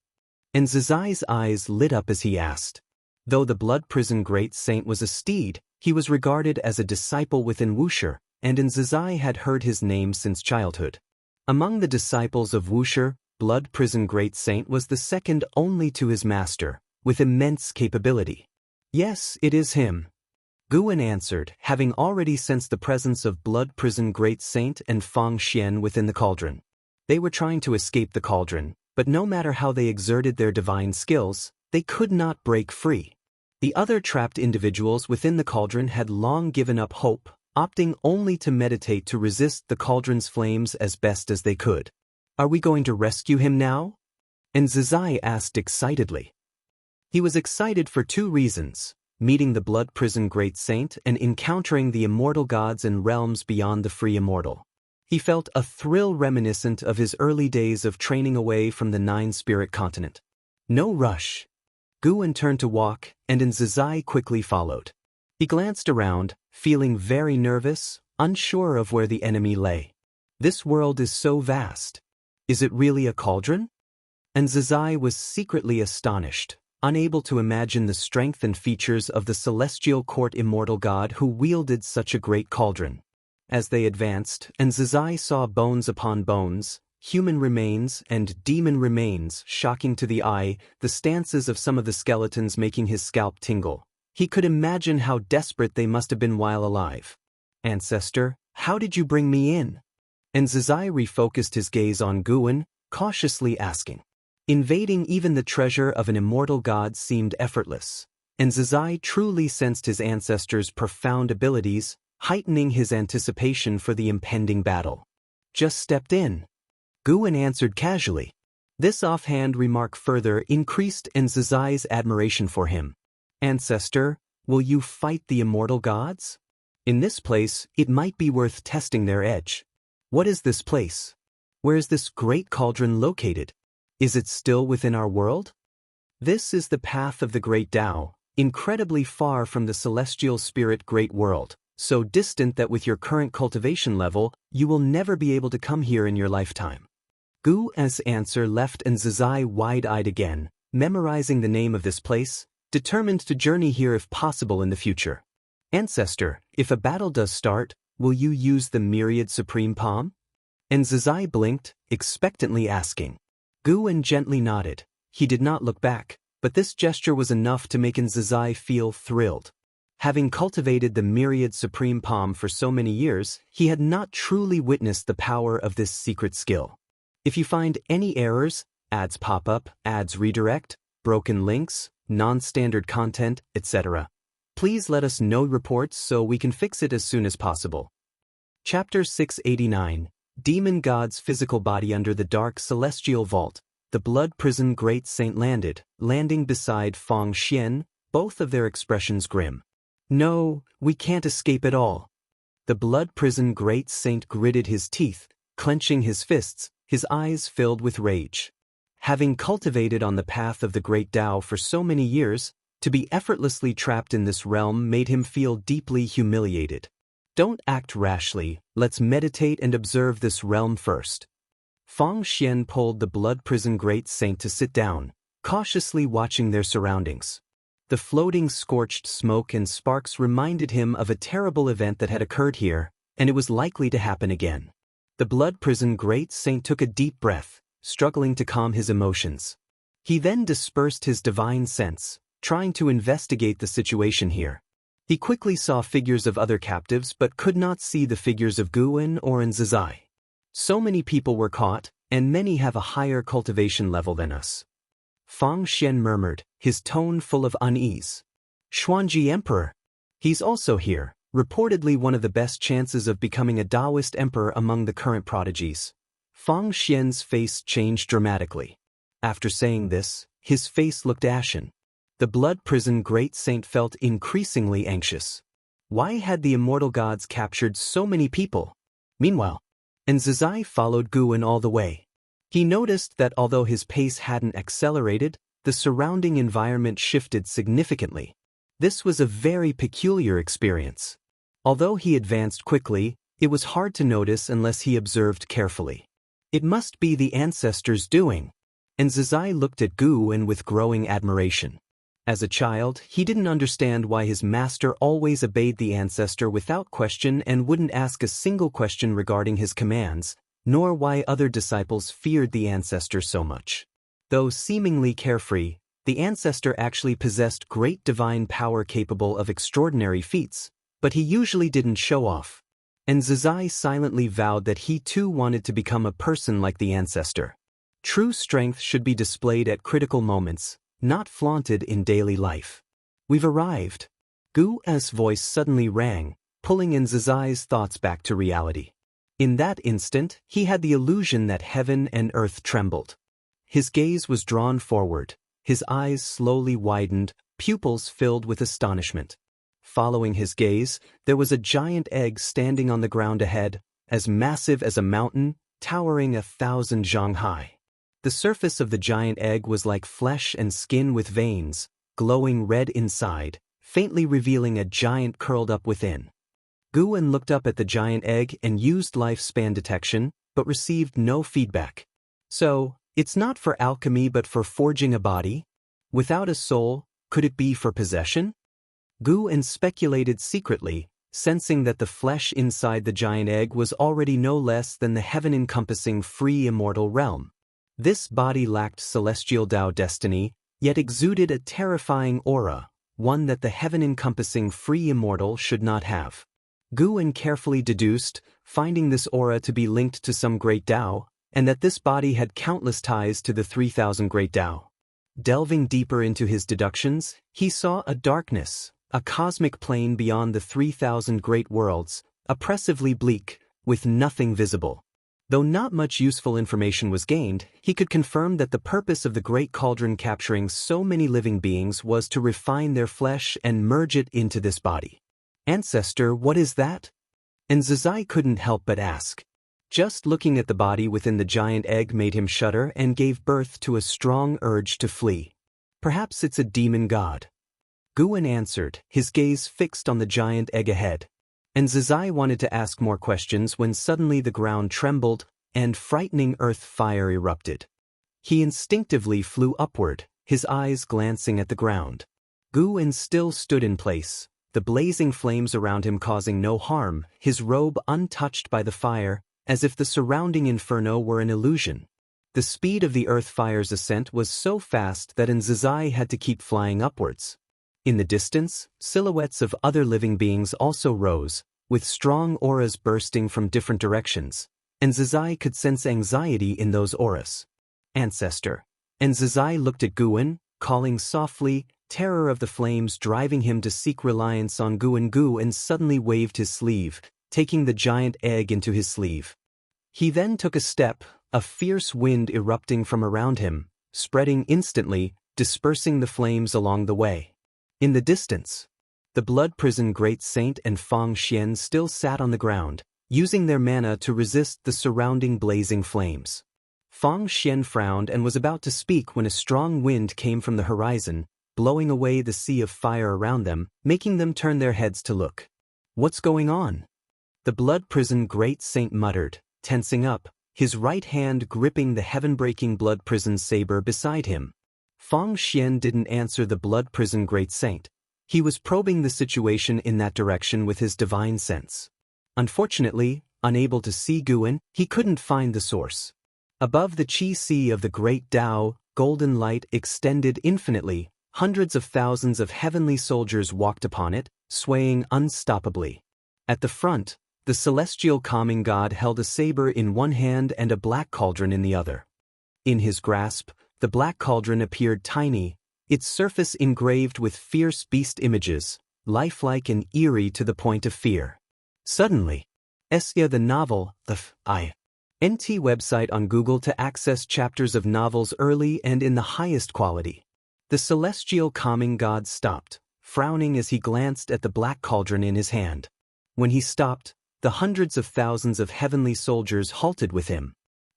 And Zizai's eyes lit up as he asked. Though the Blood Prison great saint was a steed, he was regarded as a disciple within Wuxia, and in Zizai had heard his name since childhood. Among the disciples of Wuxia, Blood Prison great saint was the second only to his master, with immense capability. Yes, it is him. Guwen answered, having already sensed the presence of Blood Prison great saint and Fang Xian within the cauldron. They were trying to escape the cauldron, but no matter how they exerted their divine skills, they could not break free. The other trapped individuals within the cauldron had long given up hope, opting only to meditate to resist the cauldron's flames as best as they could. Are we going to rescue him now? And Zizai asked excitedly. He was excited for two reasons: meeting the Blood Prison great saint and encountering the immortal gods and realms beyond the free immortal. He felt a thrill reminiscent of his early days of training away from the nine-spirit continent. No rush. Guwen turned to walk, and Zizai quickly followed. He glanced around, feeling very nervous, unsure of where the enemy lay. This world is so vast. Is it really a cauldron? And Zizai was secretly astonished, unable to imagine the strength and features of the celestial court immortal god who wielded such a great cauldron. As they advanced, Zizai saw bones upon bones, human remains and demon remains shocking to the eye, the stances of some of the skeletons making his scalp tingle. He could imagine how desperate they must have been while alive. "Ancestor, how did you bring me in?" And Zizai refocused his gaze on Guwen, cautiously asking. Invading even the treasure of an immortal god seemed effortless, and Zizai truly sensed his ancestor's profound abilities, heightening his anticipation for the impending battle. "Just stepped in," Guwen answered casually. This offhand remark further increased Zizai's admiration for him. "Ancestor, will you fight the immortal gods? In this place, it might be worth testing their edge." "What is this place? Where is this great cauldron located? Is it still within our world?" "This is the path of the great Tao, incredibly far from the celestial spirit great world, so distant that with your current cultivation level, you will never be able to come here in your lifetime." Gu's answer left Zizai wide-eyed again, memorizing the name of this place, determined to journey here if possible in the future. "Ancestor, if a battle does start, will you use the myriad supreme palm?" And Zizai blinked, expectantly asking. Guwen gently nodded. He did not look back, but this gesture was enough to make Zizai feel thrilled. Having cultivated the myriad supreme palm for so many years, he had not truly witnessed the power of this secret skill. If you find any errors, ads pop up, ads redirect, broken links, non-standard content, etc., please let us know reports so we can fix it as soon as possible. Chapter 689, Demon God's Physical Body Under the Dark Celestial Vault. The Blood Prison Great Saint landing beside Fang Xian, both of their expressions grim. "No, we can't escape at all." The Blood Prison Great Saint gritted his teeth, clenching his fists, his eyes filled with rage. Having cultivated on the path of the great Tao for so many years, to be effortlessly trapped in this realm made him feel deeply humiliated. "Don't act rashly, let's meditate and observe this realm first." Fang Xian pulled the Blood Prison Great Saint to sit down, cautiously watching their surroundings. The floating scorched smoke and sparks reminded him of a terrible event that had occurred here, and it was likely to happen again. The blood prison great saint took a deep breath, struggling to calm his emotions. He then dispersed his divine sense, trying to investigate the situation here. He quickly saw figures of other captives but could not see the figures of Guwen or Nzazai. So many people were caught, and many have a higher cultivation level than us. Fang Xian murmured, his tone full of unease. Xuanji Emperor. He's also here, reportedly one of the best chances of becoming a Taoist emperor among the current prodigies. Fang Xian's face changed dramatically. After saying this, his face looked ashen. The blood prison great saint felt increasingly anxious. Why had the immortal gods captured so many people? Meanwhile, Nzazai followed Guwen all the way. He noticed that although his pace hadn't accelerated, the surrounding environment shifted significantly. This was a very peculiar experience. Although he advanced quickly, it was hard to notice unless he observed carefully. It must be the ancestors' doing. Nzazai looked at Guwen with growing admiration. As a child, he didn't understand why his master always obeyed the ancestor without question and wouldn't ask a single question regarding his commands, nor why other disciples feared the ancestor so much. Though seemingly carefree, the ancestor actually possessed great divine power capable of extraordinary feats, but he usually didn't show off. Nzazai silently vowed that he too wanted to become a person like the ancestor. True strength should be displayed at critical moments, not flaunted in daily life. We've arrived. Gu's voice suddenly rang, pulling Nzazai's thoughts back to reality. In that instant, he had the illusion that heaven and earth trembled. His gaze was drawn forward, his eyes slowly widened, pupils filled with astonishment. Following his gaze, there was a giant egg standing on the ground ahead, as massive as a mountain, towering 1,000 zhang high. The surface of the giant egg was like flesh and skin with veins, glowing red inside, faintly revealing a giant curled up within. Guwen looked up at the giant egg and used lifespan detection, but received no feedback. So, it's not for alchemy but for forging a body? Without a soul, could it be for possession? Guwen speculated secretly, sensing that the flesh inside the giant egg was already no less than the heaven-encompassing free immortal realm. This body lacked celestial Tao destiny, yet exuded a terrifying aura, one that the heaven-encompassing free immortal should not have. Guwen carefully deduced, finding this aura to be linked to some great Tao, and that this body had countless ties to the 3,000 great Tao. Delving deeper into his deductions, he saw a darkness, a cosmic plane beyond the 3,000 great worlds, oppressively bleak, with nothing visible. Though not much useful information was gained, he could confirm that the purpose of the Great Cauldron capturing so many living beings was to refine their flesh and merge it into this body. Ancestor, what is that? Nzazai couldn't help but ask. Just looking at the body within the giant egg made him shudder and gave birth to a strong urge to flee. Perhaps it's a demon god. Guwen answered, his gaze fixed on the giant egg ahead. Nzazai wanted to ask more questions when suddenly the ground trembled, and frightening earth fire erupted. He instinctively flew upward, his eyes glancing at the ground. Guwen still stood in place, the blazing flames around him causing no harm, his robe untouched by the fire, as if the surrounding inferno were an illusion. The speed of the earth fire's ascent was so fast that Nzazai had to keep flying upwards. In the distance, silhouettes of other living beings also rose, with strong auras bursting from different directions. Nzazai could sense anxiety in those auras. Ancestor. Nzazai looked at Guwen, calling softly, terror of the flames driving him to seek reliance on Guwen suddenly waved his sleeve, taking the giant egg into his sleeve. He then took a step, a fierce wind erupting from around him, spreading instantly, dispersing the flames along the way. In the distance, the blood prison great saint and Fang Xian still sat on the ground, using their mana to resist the surrounding blazing flames. Fang Xian frowned and was about to speak when a strong wind came from the horizon, blowing away the sea of fire around them, making them turn their heads to look. What's going on? The blood prison great saint muttered, tensing up, his right hand gripping the heaven-breaking blood prison saber beside him. Fang Xian didn't answer the blood prison great saint. He was probing the situation in that direction with his divine sense. Unfortunately, unable to see Guan, he couldn't find the source. Above the Qi Sea of the great Tao, golden light extended infinitely. Hundreds of thousands of heavenly soldiers walked upon it, swaying unstoppably. At the front, the celestial calming god held a saber in one hand and a black cauldron in the other. In his grasp, the black cauldron appeared tiny, its surface engraved with fierce beast images, lifelike and eerie to the point of fear. Suddenly, Esya the novel, the NT website on Google to access chapters of novels early and in the highest quality. The celestial calming god stopped, frowning as he glanced at the black cauldron in his hand. When he stopped, the hundreds of thousands of heavenly soldiers halted with him.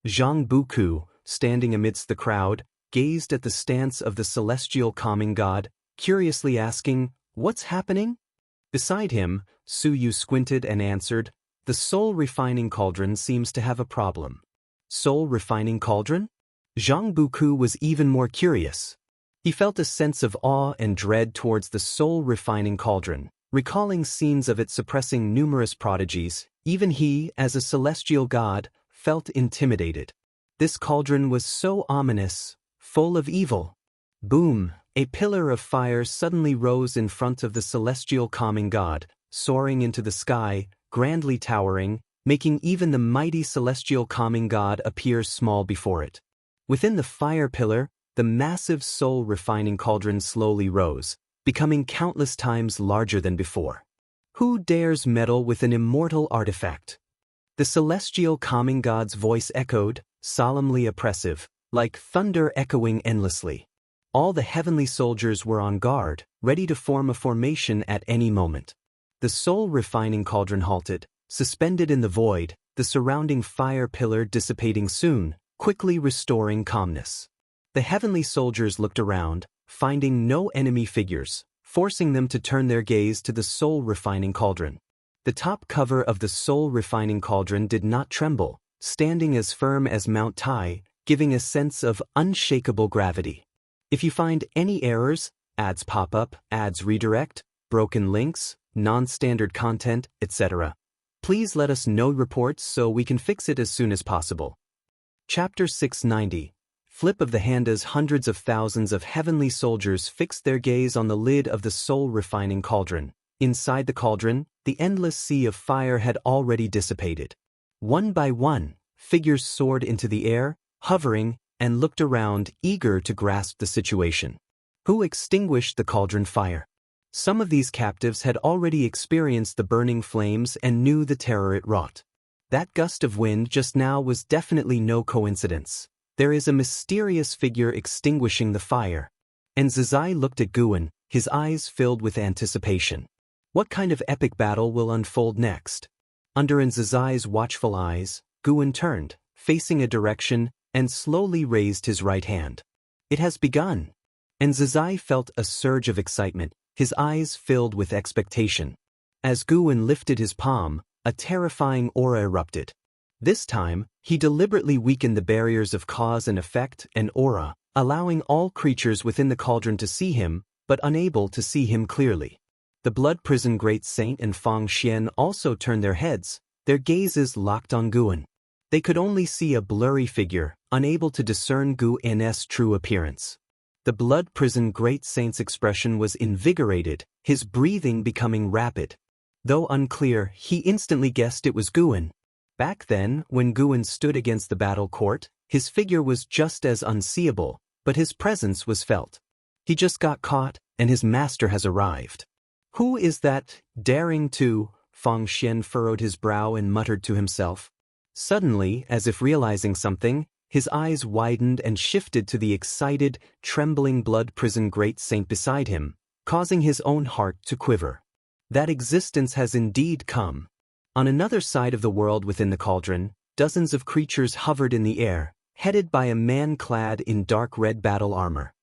Jianghu, standing amidst the crowd, gazed at the stance of the celestial calming god, curiously asking, "What's happening?" Beside him, Su Yu squinted and answered, "The soul refining cauldron seems to have a problem." Soul refining cauldron? Jianghu was even more curious. He felt a sense of awe and dread towards the soul refining cauldron, recalling scenes of it suppressing numerous prodigies. Even he, as a celestial god, felt intimidated. This cauldron was so ominous, full of evil. Boom! A pillar of fire suddenly rose in front of the celestial calming god, soaring into the sky, grandly towering, making even the mighty celestial calming god appear small before it. Within the fire pillar, the massive soul-refining cauldron slowly rose, becoming countless times larger than before. Who dares meddle with an immortal artifact? The celestial calming god's voice echoed, solemnly oppressive, like thunder echoing endlessly. All the heavenly soldiers were on guard, ready to form a formation at any moment. The soul-refining cauldron halted, suspended in the void, the surrounding fire pillar dissipating soon, quickly restoring calmness. The heavenly soldiers looked around, finding no enemy figures, forcing them to turn their gaze to the soul-refining cauldron. The top cover of the soul-refining cauldron did not tremble, standing as firm as Mount Tai, giving a sense of unshakable gravity. If you find any errors, ads pop up, ads redirect, broken links, non-standard content, etc., please let us know reports so we can fix it as soon as possible. Chapter 690. Flip of the hand. As hundreds of thousands of heavenly soldiers fixed their gaze on the lid of the soul-refining cauldron. Inside the cauldron, the endless sea of fire had already dissipated. One by one, figures soared into the air, hovering, and looked around, eager to grasp the situation. Who extinguished the cauldron fire? Some of these captives had already experienced the burning flames and knew the terror it wrought. That gust of wind just now was definitely no coincidence. There is a mysterious figure extinguishing the fire. And Zizai looked at Guan, his eyes filled with anticipation. What kind of epic battle will unfold next? Under Zizai's watchful eyes, Guan turned, facing a direction, and slowly raised his right hand. It has begun. And Zizai felt a surge of excitement, his eyes filled with expectation. As Guan lifted his palm, a terrifying aura erupted. This time, he deliberately weakened the barriers of cause and effect and aura, allowing all creatures within the cauldron to see him, but unable to see him clearly. The blood prison great saint and Fang Xian also turned their heads, their gazes locked on Guan. They could only see a blurry figure, unable to discern Guan's true appearance. The blood prison great saint's expression was invigorated, his breathing becoming rapid. Though unclear, he instantly guessed it was Guan. Back then, when Guan stood against the battle court, his figure was just as unseeable, but his presence was felt. He just got caught, and his master has arrived. Who is that, daring to? Fang Xian furrowed his brow and muttered to himself. Suddenly, as if realizing something, his eyes widened and shifted to the excited, trembling blood prison great saint beside him, causing his own heart to quiver. That existence has indeed come. On another side of the world within the cauldron, dozens of creatures hovered in the air, headed by a man clad in dark red battle armor.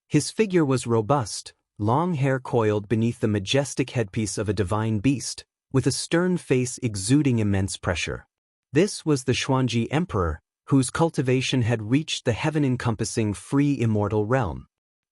His figure was robust, long hair coiled beneath the majestic headpiece of a divine beast, with a stern face exuding immense pressure. This was the Xuanji Emperor, whose cultivation had reached the heaven-encompassing free immortal realm.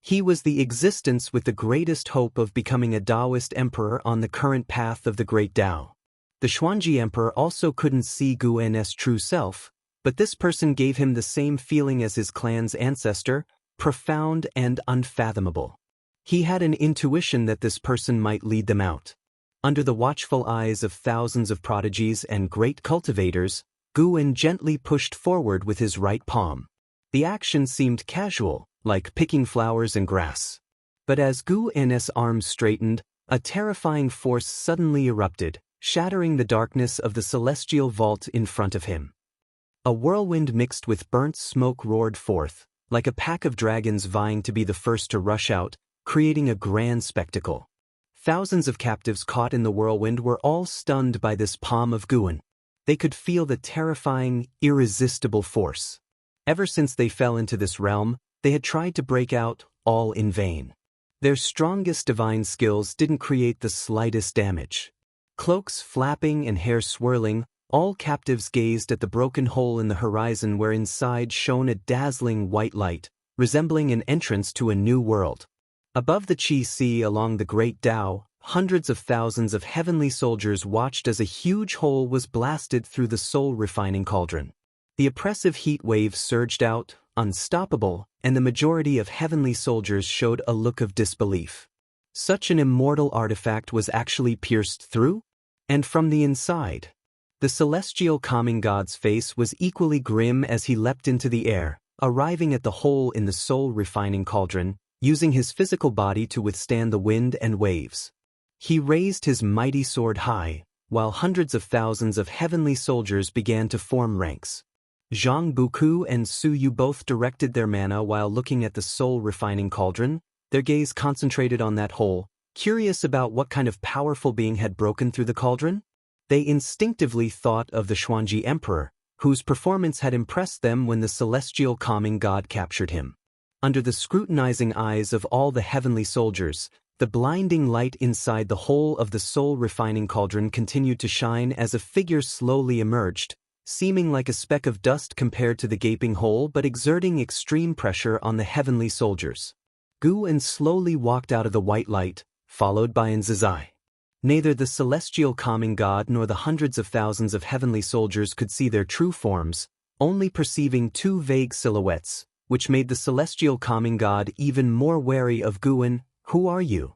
He was the existence with the greatest hope of becoming a Taoist emperor on the current path of the great Tao. The Xuanji emperor also couldn't see Gu En's true self, but this person gave him the same feeling as his clan's ancestor, profound and unfathomable. He had an intuition that this person might lead them out. Under the watchful eyes of thousands of prodigies and great cultivators, Gu En gently pushed forward with his right palm. The action seemed casual, like picking flowers and grass. But as Gu En's arms straightened, a terrifying force suddenly erupted, shattering the darkness of the celestial vault in front of him. A whirlwind mixed with burnt smoke roared forth, like a pack of dragons vying to be the first to rush out, creating a grand spectacle. Thousands of captives caught in the whirlwind were all stunned by this palm of Gu En. They could feel the terrifying, irresistible force. Ever since they fell into this realm, they had tried to break out, all in vain. Their strongest divine skills didn't create the slightest damage. Cloaks flapping and hair swirling, all captives gazed at the broken hole in the horizon where inside shone a dazzling white light, resembling an entrance to a new world. Above the Qi Sea along the Great Tao, hundreds of thousands of heavenly soldiers watched as a huge hole was blasted through the soul-refining cauldron. The oppressive heat wave surged out, unstoppable, and the majority of heavenly soldiers showed a look of disbelief. Such an immortal artifact was actually pierced through? And from the inside. The celestial calming god's face was equally grim as he leapt into the air, arriving at the hole in the soul-refining cauldron, using his physical body to withstand the wind and waves. He raised his mighty sword high, while hundreds of thousands of heavenly soldiers began to form ranks. Jianghu and Su Yu both directed their mana while looking at the soul-refining cauldron, their gaze concentrated on that hole, curious about what kind of powerful being had broken through the cauldron. They instinctively thought of the Xuanji emperor, whose performance had impressed them when the celestial calming god captured him. Under the scrutinizing eyes of all the heavenly soldiers, the blinding light inside the hole of the soul-refining cauldron continued to shine as a figure slowly emerged, seeming like a speck of dust compared to the gaping hole but exerting extreme pressure on the heavenly soldiers. Gu En slowly walked out of the white light, followed by Nzazai. Neither the celestial calming god nor the hundreds of thousands of heavenly soldiers could see their true forms, only perceiving two vague silhouettes, which made the celestial calming god even more wary of Gu En. "Who are you?"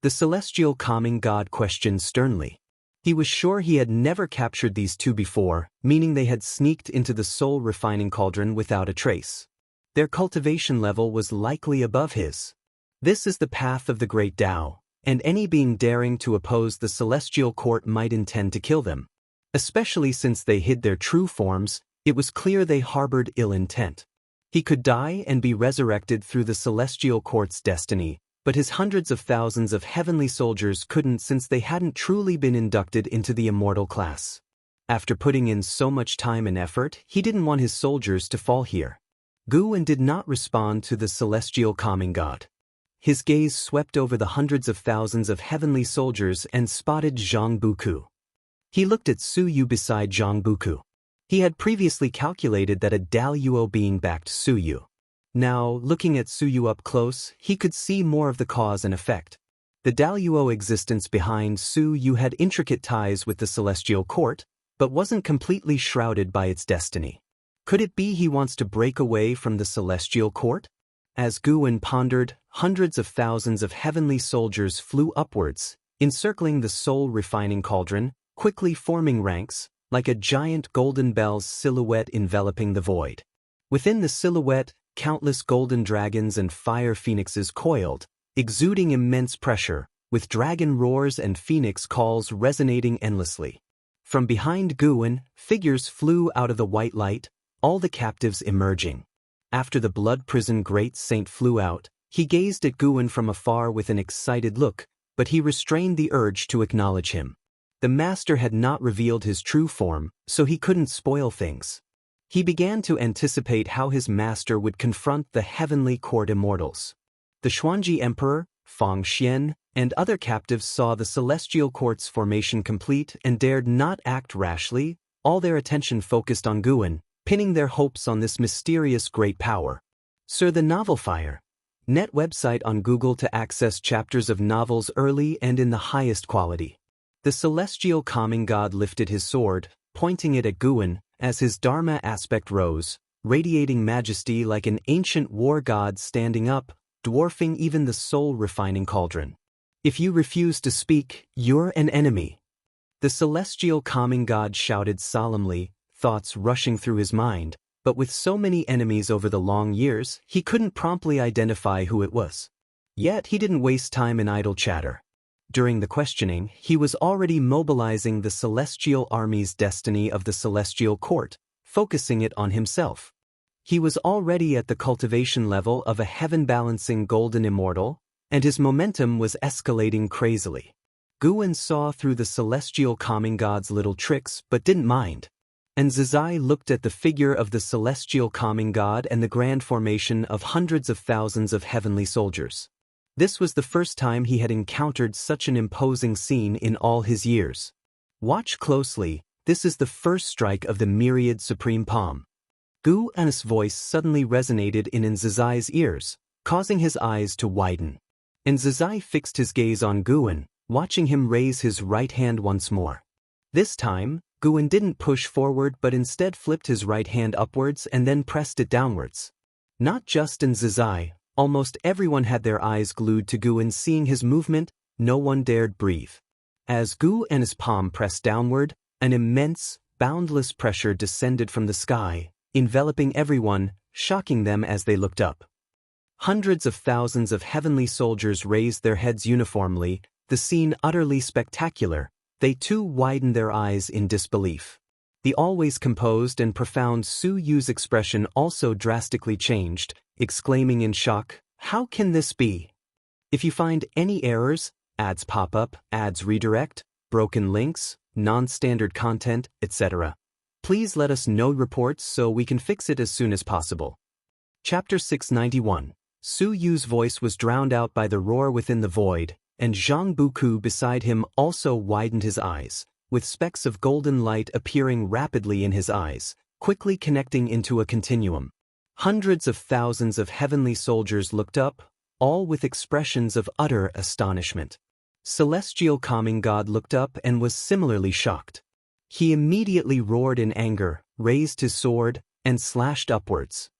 The celestial calming god questioned sternly. He was sure he had never captured these two before, meaning they had sneaked into the soul-refining cauldron without a trace. Their cultivation level was likely above his. This is the path of the great Tao, and any being daring to oppose the celestial court might intend to kill them. Especially since they hid their true forms, it was clear they harbored ill intent. He could die and be resurrected through the celestial court's destiny, but his hundreds of thousands of heavenly soldiers couldn't since they hadn't truly been inducted into the immortal class. After putting in so much time and effort, he didn't want his soldiers to fall here. Gu En did not respond to the celestial calming god. His gaze swept over the hundreds of thousands of heavenly soldiers and spotted Jianghu. He looked at Su Yu beside Jianghu. He had previously calculated that a Daluo being backed Su Yu. Now, looking at Su Yu up close, he could see more of the cause and effect. The Daluo existence behind Su Yu had intricate ties with the celestial court, but wasn't completely shrouded by its destiny. Could it be he wants to break away from the celestial court? As Gu En pondered, hundreds of thousands of heavenly soldiers flew upwards, encircling the soul-refining cauldron, quickly forming ranks, like a giant golden bell's silhouette enveloping the void. Within the silhouette, countless golden dragons and fire phoenixes coiled, exuding immense pressure, with dragon roars and phoenix calls resonating endlessly. From behind Gu En, figures flew out of the white light, all the captives emerging. After the blood prison great saint flew out, he gazed at Gu En from afar with an excited look, but he restrained the urge to acknowledge him. The master had not revealed his true form, so he couldn't spoil things. He began to anticipate how his master would confront the heavenly court immortals. The Xuanji emperor, Fang Xian, and other captives saw the celestial court's formation complete and dared not act rashly, all their attention focused on Gu En, pinning their hopes on this mysterious great power. "Sir, the novel fire. Net website on Google to access chapters of novels early and in the highest quality. The celestial calming god lifted his sword, pointing it at Guwen, as his Dharma aspect rose, radiating majesty like an ancient war god standing up, dwarfing even the soul-refining cauldron. If you refuse to speak, you're an enemy. The celestial calming god shouted solemnly, thoughts rushing through his mind, but with so many enemies over the long years, he couldn't promptly identify who it was. Yet he didn't waste time in idle chatter. During the questioning, he was already mobilizing the celestial army's destiny of the celestial court, focusing it on himself. He was already at the cultivation level of a heaven-balancing golden immortal, and his momentum was escalating crazily. Guwen saw through the celestial calming god's little tricks but didn't mind. And Zizai looked at the figure of the celestial calming god and the grand formation of hundreds of thousands of heavenly soldiers. This was the first time he had encountered such an imposing scene in all his years. Watch closely, this is the first strike of the myriad supreme palm. Guwen's voice suddenly resonated in Zizai's ears, causing his eyes to widen. And Zizai fixed his gaze on Guwen, watching him raise his right hand once more. This time, Guwen didn't push forward but instead flipped his right hand upwards and then pressed it downwards. Not just in Zizai, almost everyone had their eyes glued to Guwen. Seeing his movement, no one dared breathe. As Guwen's palm pressed downward, an immense, boundless pressure descended from the sky, enveloping everyone, shocking them as they looked up. Hundreds of thousands of heavenly soldiers raised their heads uniformly, the scene utterly spectacular. They too widened their eyes in disbelief. The always composed and profound Su Yu's expression also drastically changed, exclaiming in shock, "How can this be?" If you find any errors, ads pop up, ads redirect, broken links, non-standard content, etc., please let us know reports so we can fix it as soon as possible. Chapter 691. Su Yu's voice was drowned out by the roar within the void, and Jianghu beside him also widened his eyes, with specks of golden light appearing rapidly in his eyes, quickly connecting into a continuum. Hundreds of thousands of heavenly soldiers looked up, all with expressions of utter astonishment. Celestial calming god looked up and was similarly shocked. He immediately roared in anger, raised his sword, and slashed upwards.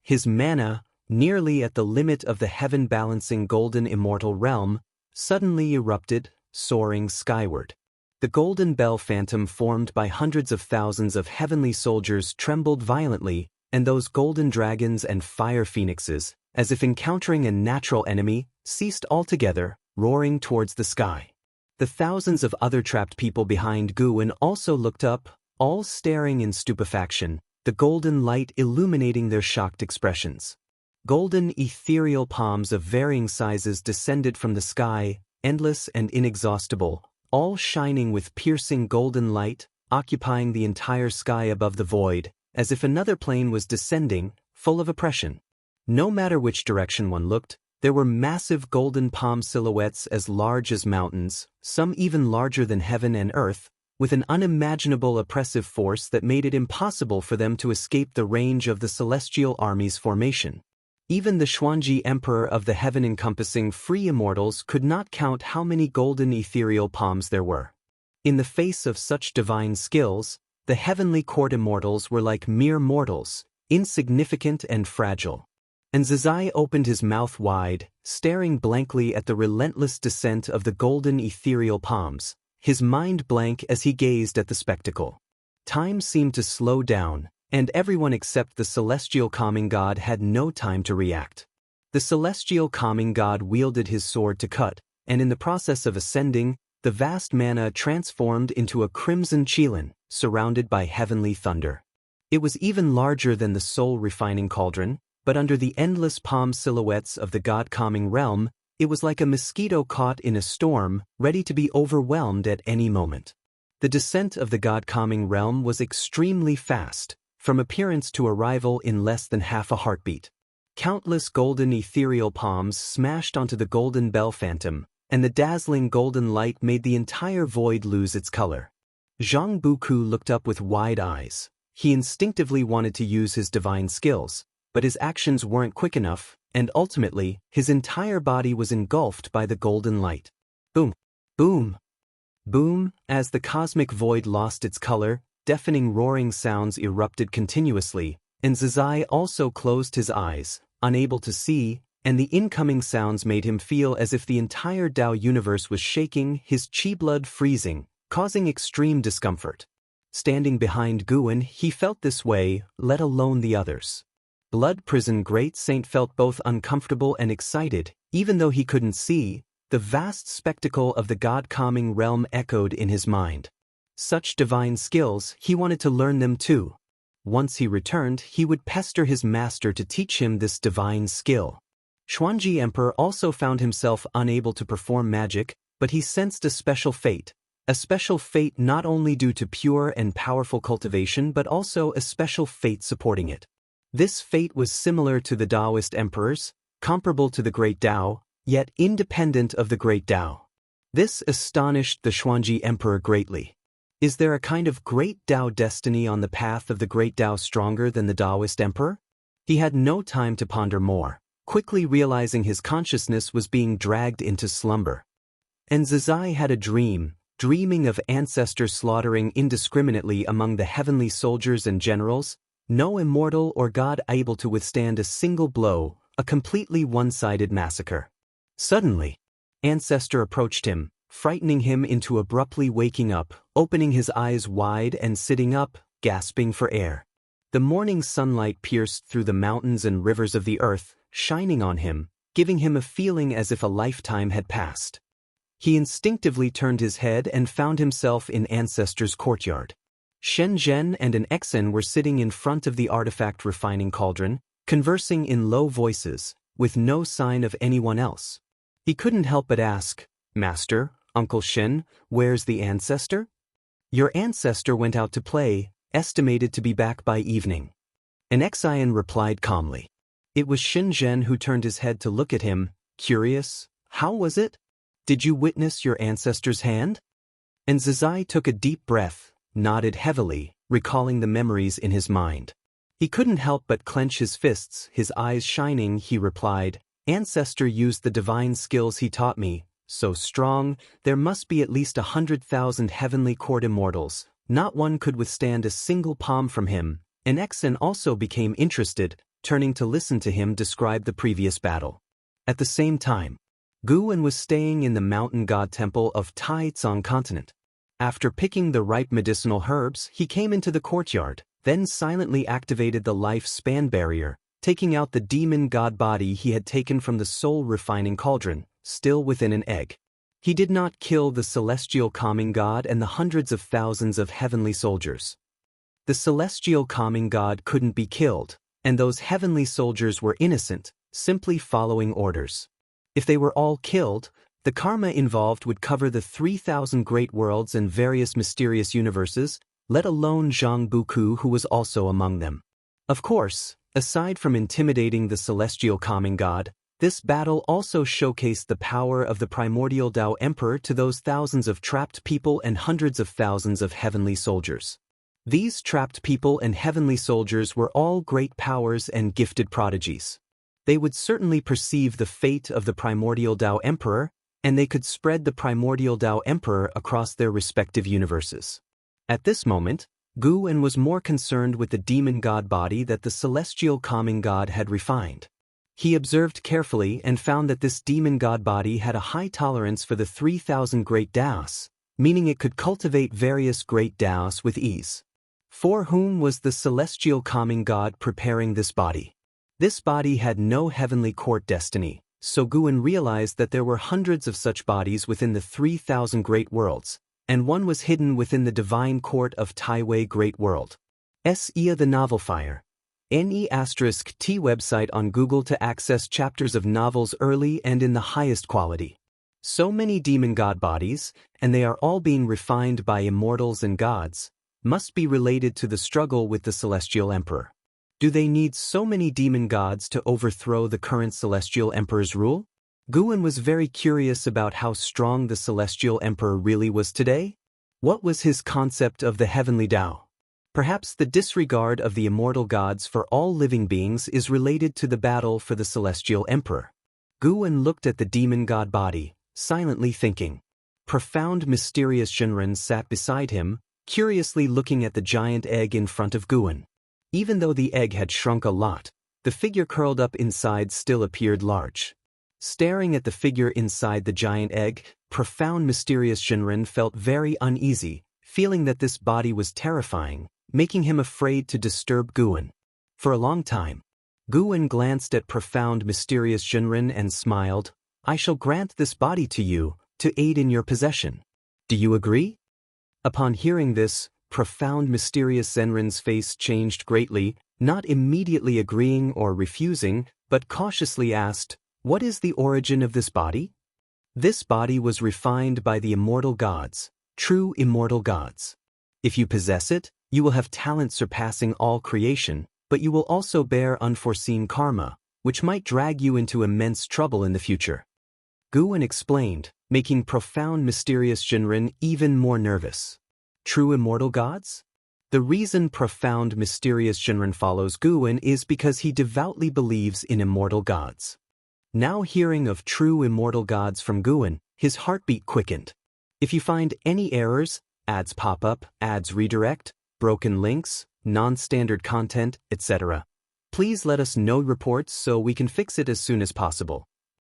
His mana, nearly at the limit of the heaven-balancing golden immortal realm, suddenly erupted, soaring skyward. The golden bell phantom formed by hundreds of thousands of heavenly soldiers trembled violently, and those golden dragons and fire phoenixes, as if encountering a natural enemy, ceased altogether, roaring towards the sky. The thousands of other trapped people behind Guwen also looked up, all staring in stupefaction, the golden light illuminating their shocked expressions. Golden ethereal palms of varying sizes descended from the sky, endless and inexhaustible, all shining with piercing golden light, occupying the entire sky above the void, as if another plane was descending, full of oppression. No matter which direction one looked, there were massive golden palm silhouettes as large as mountains, some even larger than heaven and earth, with an unimaginable oppressive force that made it impossible for them to escape the range of the celestial army's formation. Even the Xuanji emperor of the heaven-encompassing free immortals could not count how many golden ethereal palms there were. In the face of such divine skills, the heavenly court immortals were like mere mortals, insignificant and fragile. And Zizai opened his mouth wide, staring blankly at the relentless descent of the golden ethereal palms, his mind blank as he gazed at the spectacle. Time seemed to slow down, and everyone except the celestial calming god had no time to react. The celestial calming god wielded his sword to cut, and in the process of ascending, the vast mana transformed into a crimson qilin, surrounded by heavenly thunder. It was even larger than the soul-refining cauldron, but under the endless palm silhouettes of the god-calming realm, it was like a mosquito caught in a storm, ready to be overwhelmed at any moment. The descent of the god-calming realm was extremely fast, from appearance to arrival in less than half a heartbeat. Countless golden ethereal palms smashed onto the golden bell phantom, and the dazzling golden light made the entire void lose its color. Jianghu looked up with wide eyes. He instinctively wanted to use his divine skills, but his actions weren't quick enough, and ultimately, his entire body was engulfed by the golden light. Boom! Boom! Boom! As the cosmic void lost its color, deafening roaring sounds erupted continuously, and Zizai also closed his eyes, unable to see, and the incoming sounds made him feel as if the entire Tao universe was shaking, his chi blood freezing, causing extreme discomfort. Standing behind Guan, he felt this way, let alone the others. Blood Prison Great Saint felt both uncomfortable and excited, even though he couldn't see. The vast spectacle of the God-calming realm echoed in his mind. Such divine skills, he wanted to learn them too. Once he returned, he would pester his master to teach him this divine skill. Xuanji Emperor also found himself unable to perform magic, but he sensed a special fate not only due to pure and powerful cultivation but also a special fate supporting it. This fate was similar to the Taoist emperors, comparable to the Great Tao, yet independent of the Great Tao. This astonished the Xuanji Emperor greatly. Is there a kind of Great Tao destiny on the path of the Great Tao stronger than the Taoist Emperor? He had no time to ponder more, quickly realizing his consciousness was being dragged into slumber. And Zizai had a dream, dreaming of ancestors slaughtering indiscriminately among the heavenly soldiers and generals, no immortal or god able to withstand a single blow, a completely one-sided massacre. Suddenly, Ancestor approached him, frightening him into abruptly waking up, opening his eyes wide and sitting up, gasping for air. The morning sunlight pierced through the mountains and rivers of the earth, shining on him, giving him a feeling as if a lifetime had passed. He instinctively turned his head and found himself in Ancestor's courtyard. Shen Zhen and an Exen were sitting in front of the artifact refining cauldron, conversing in low voices, with no sign of anyone else. He couldn't help but ask, "Master, Uncle Shen, where's the ancestor?" "Your ancestor went out to play, estimated to be back by evening." An Exian replied calmly. It was Shen Zhen who turned his head to look at him, curious. "How was it? Did you witness your ancestor's hand?" And Zizai took a deep breath, nodded heavily, recalling the memories in his mind. He couldn't help but clench his fists, his eyes shining. He replied, "Ancestor used the divine skills he taught me, so strong, there must be at least 100,000 heavenly court immortals, not one could withstand a single palm from him." An Exen also became interested, turning to listen to him describe the previous battle. At the same time, Guan was staying in the mountain god temple of Tai Tsong continent. After picking the ripe medicinal herbs, he came into the courtyard, then silently activated the life span barrier, taking out the demon god body he had taken from the soul refining cauldron, still within an egg. He did not kill the celestial calming god and the hundreds of thousands of heavenly soldiers. The celestial calming god couldn't be killed, and those heavenly soldiers were innocent, simply following orders. If they were all killed, the karma involved would cover the 3,000 great worlds and various mysterious universes, let alone Jianghu, who was also among them. Of course, aside from intimidating the celestial calming god, this battle also showcased the power of the primordial Tao Emperor to those thousands of trapped people and hundreds of thousands of heavenly soldiers. These trapped people and heavenly soldiers were all great powers and gifted prodigies. They would certainly perceive the fate of the primordial Tao Emperor, and they could spread the primordial Tao Emperor across their respective universes. At this moment, Guan was more concerned with the demon god body that the celestial calming god had refined. He observed carefully and found that this demon god body had a high tolerance for the 3,000 great Taos, meaning it could cultivate various great Taos with ease. For whom was the celestial calming god preparing this body? This body had no heavenly court destiny, so Guan realized that there were hundreds of such bodies within the 3,000 great worlds, and one was hidden within the divine court of Taiwei Great World. Ia the Novel Fire. NE*T website on Google to access chapters of novels early and in the highest quality. So many demon god bodies, and they are all being refined by immortals and gods, must be related to the struggle with the celestial emperor. Do they need so many demon gods to overthrow the current celestial emperor's rule? Guan was very curious about how strong the celestial emperor really was today. What was his concept of the heavenly Tao? Perhaps the disregard of the immortal gods for all living beings is related to the battle for the celestial emperor. Guwen looked at the demon god body, silently thinking. Profound mysterious Shinran sat beside him, curiously looking at the giant egg in front of Guwen. Even though the egg had shrunk a lot, the figure curled up inside still appeared large. Staring at the figure inside the giant egg, profound mysterious Shinran felt very uneasy, feeling that this body was terrifying, making him afraid to disturb Guwen. For a long time, Guwen glanced at profound mysterious Shinran and smiled. I shall grant this body to you, to aid in your possession. Do you agree? Upon hearing this, profound mysterious Shinran's face changed greatly, not immediately agreeing or refusing, but cautiously asked, what is the origin of this body? This body was refined by the immortal gods, true immortal gods. If you possess it, you will have talent surpassing all creation, but you will also bear unforeseen karma, which might drag you into immense trouble in the future. Guwen explained, making profound mysterious Shinran even more nervous. True immortal gods? The reason profound mysterious Shinran follows Guwen is because he devoutly believes in immortal gods. Now hearing of true immortal gods from Guwen, his heartbeat quickened. If you find any errors, ads pop up, ads redirect, broken links, non-standard content, etc., please let us know reports so we can fix it as soon as possible.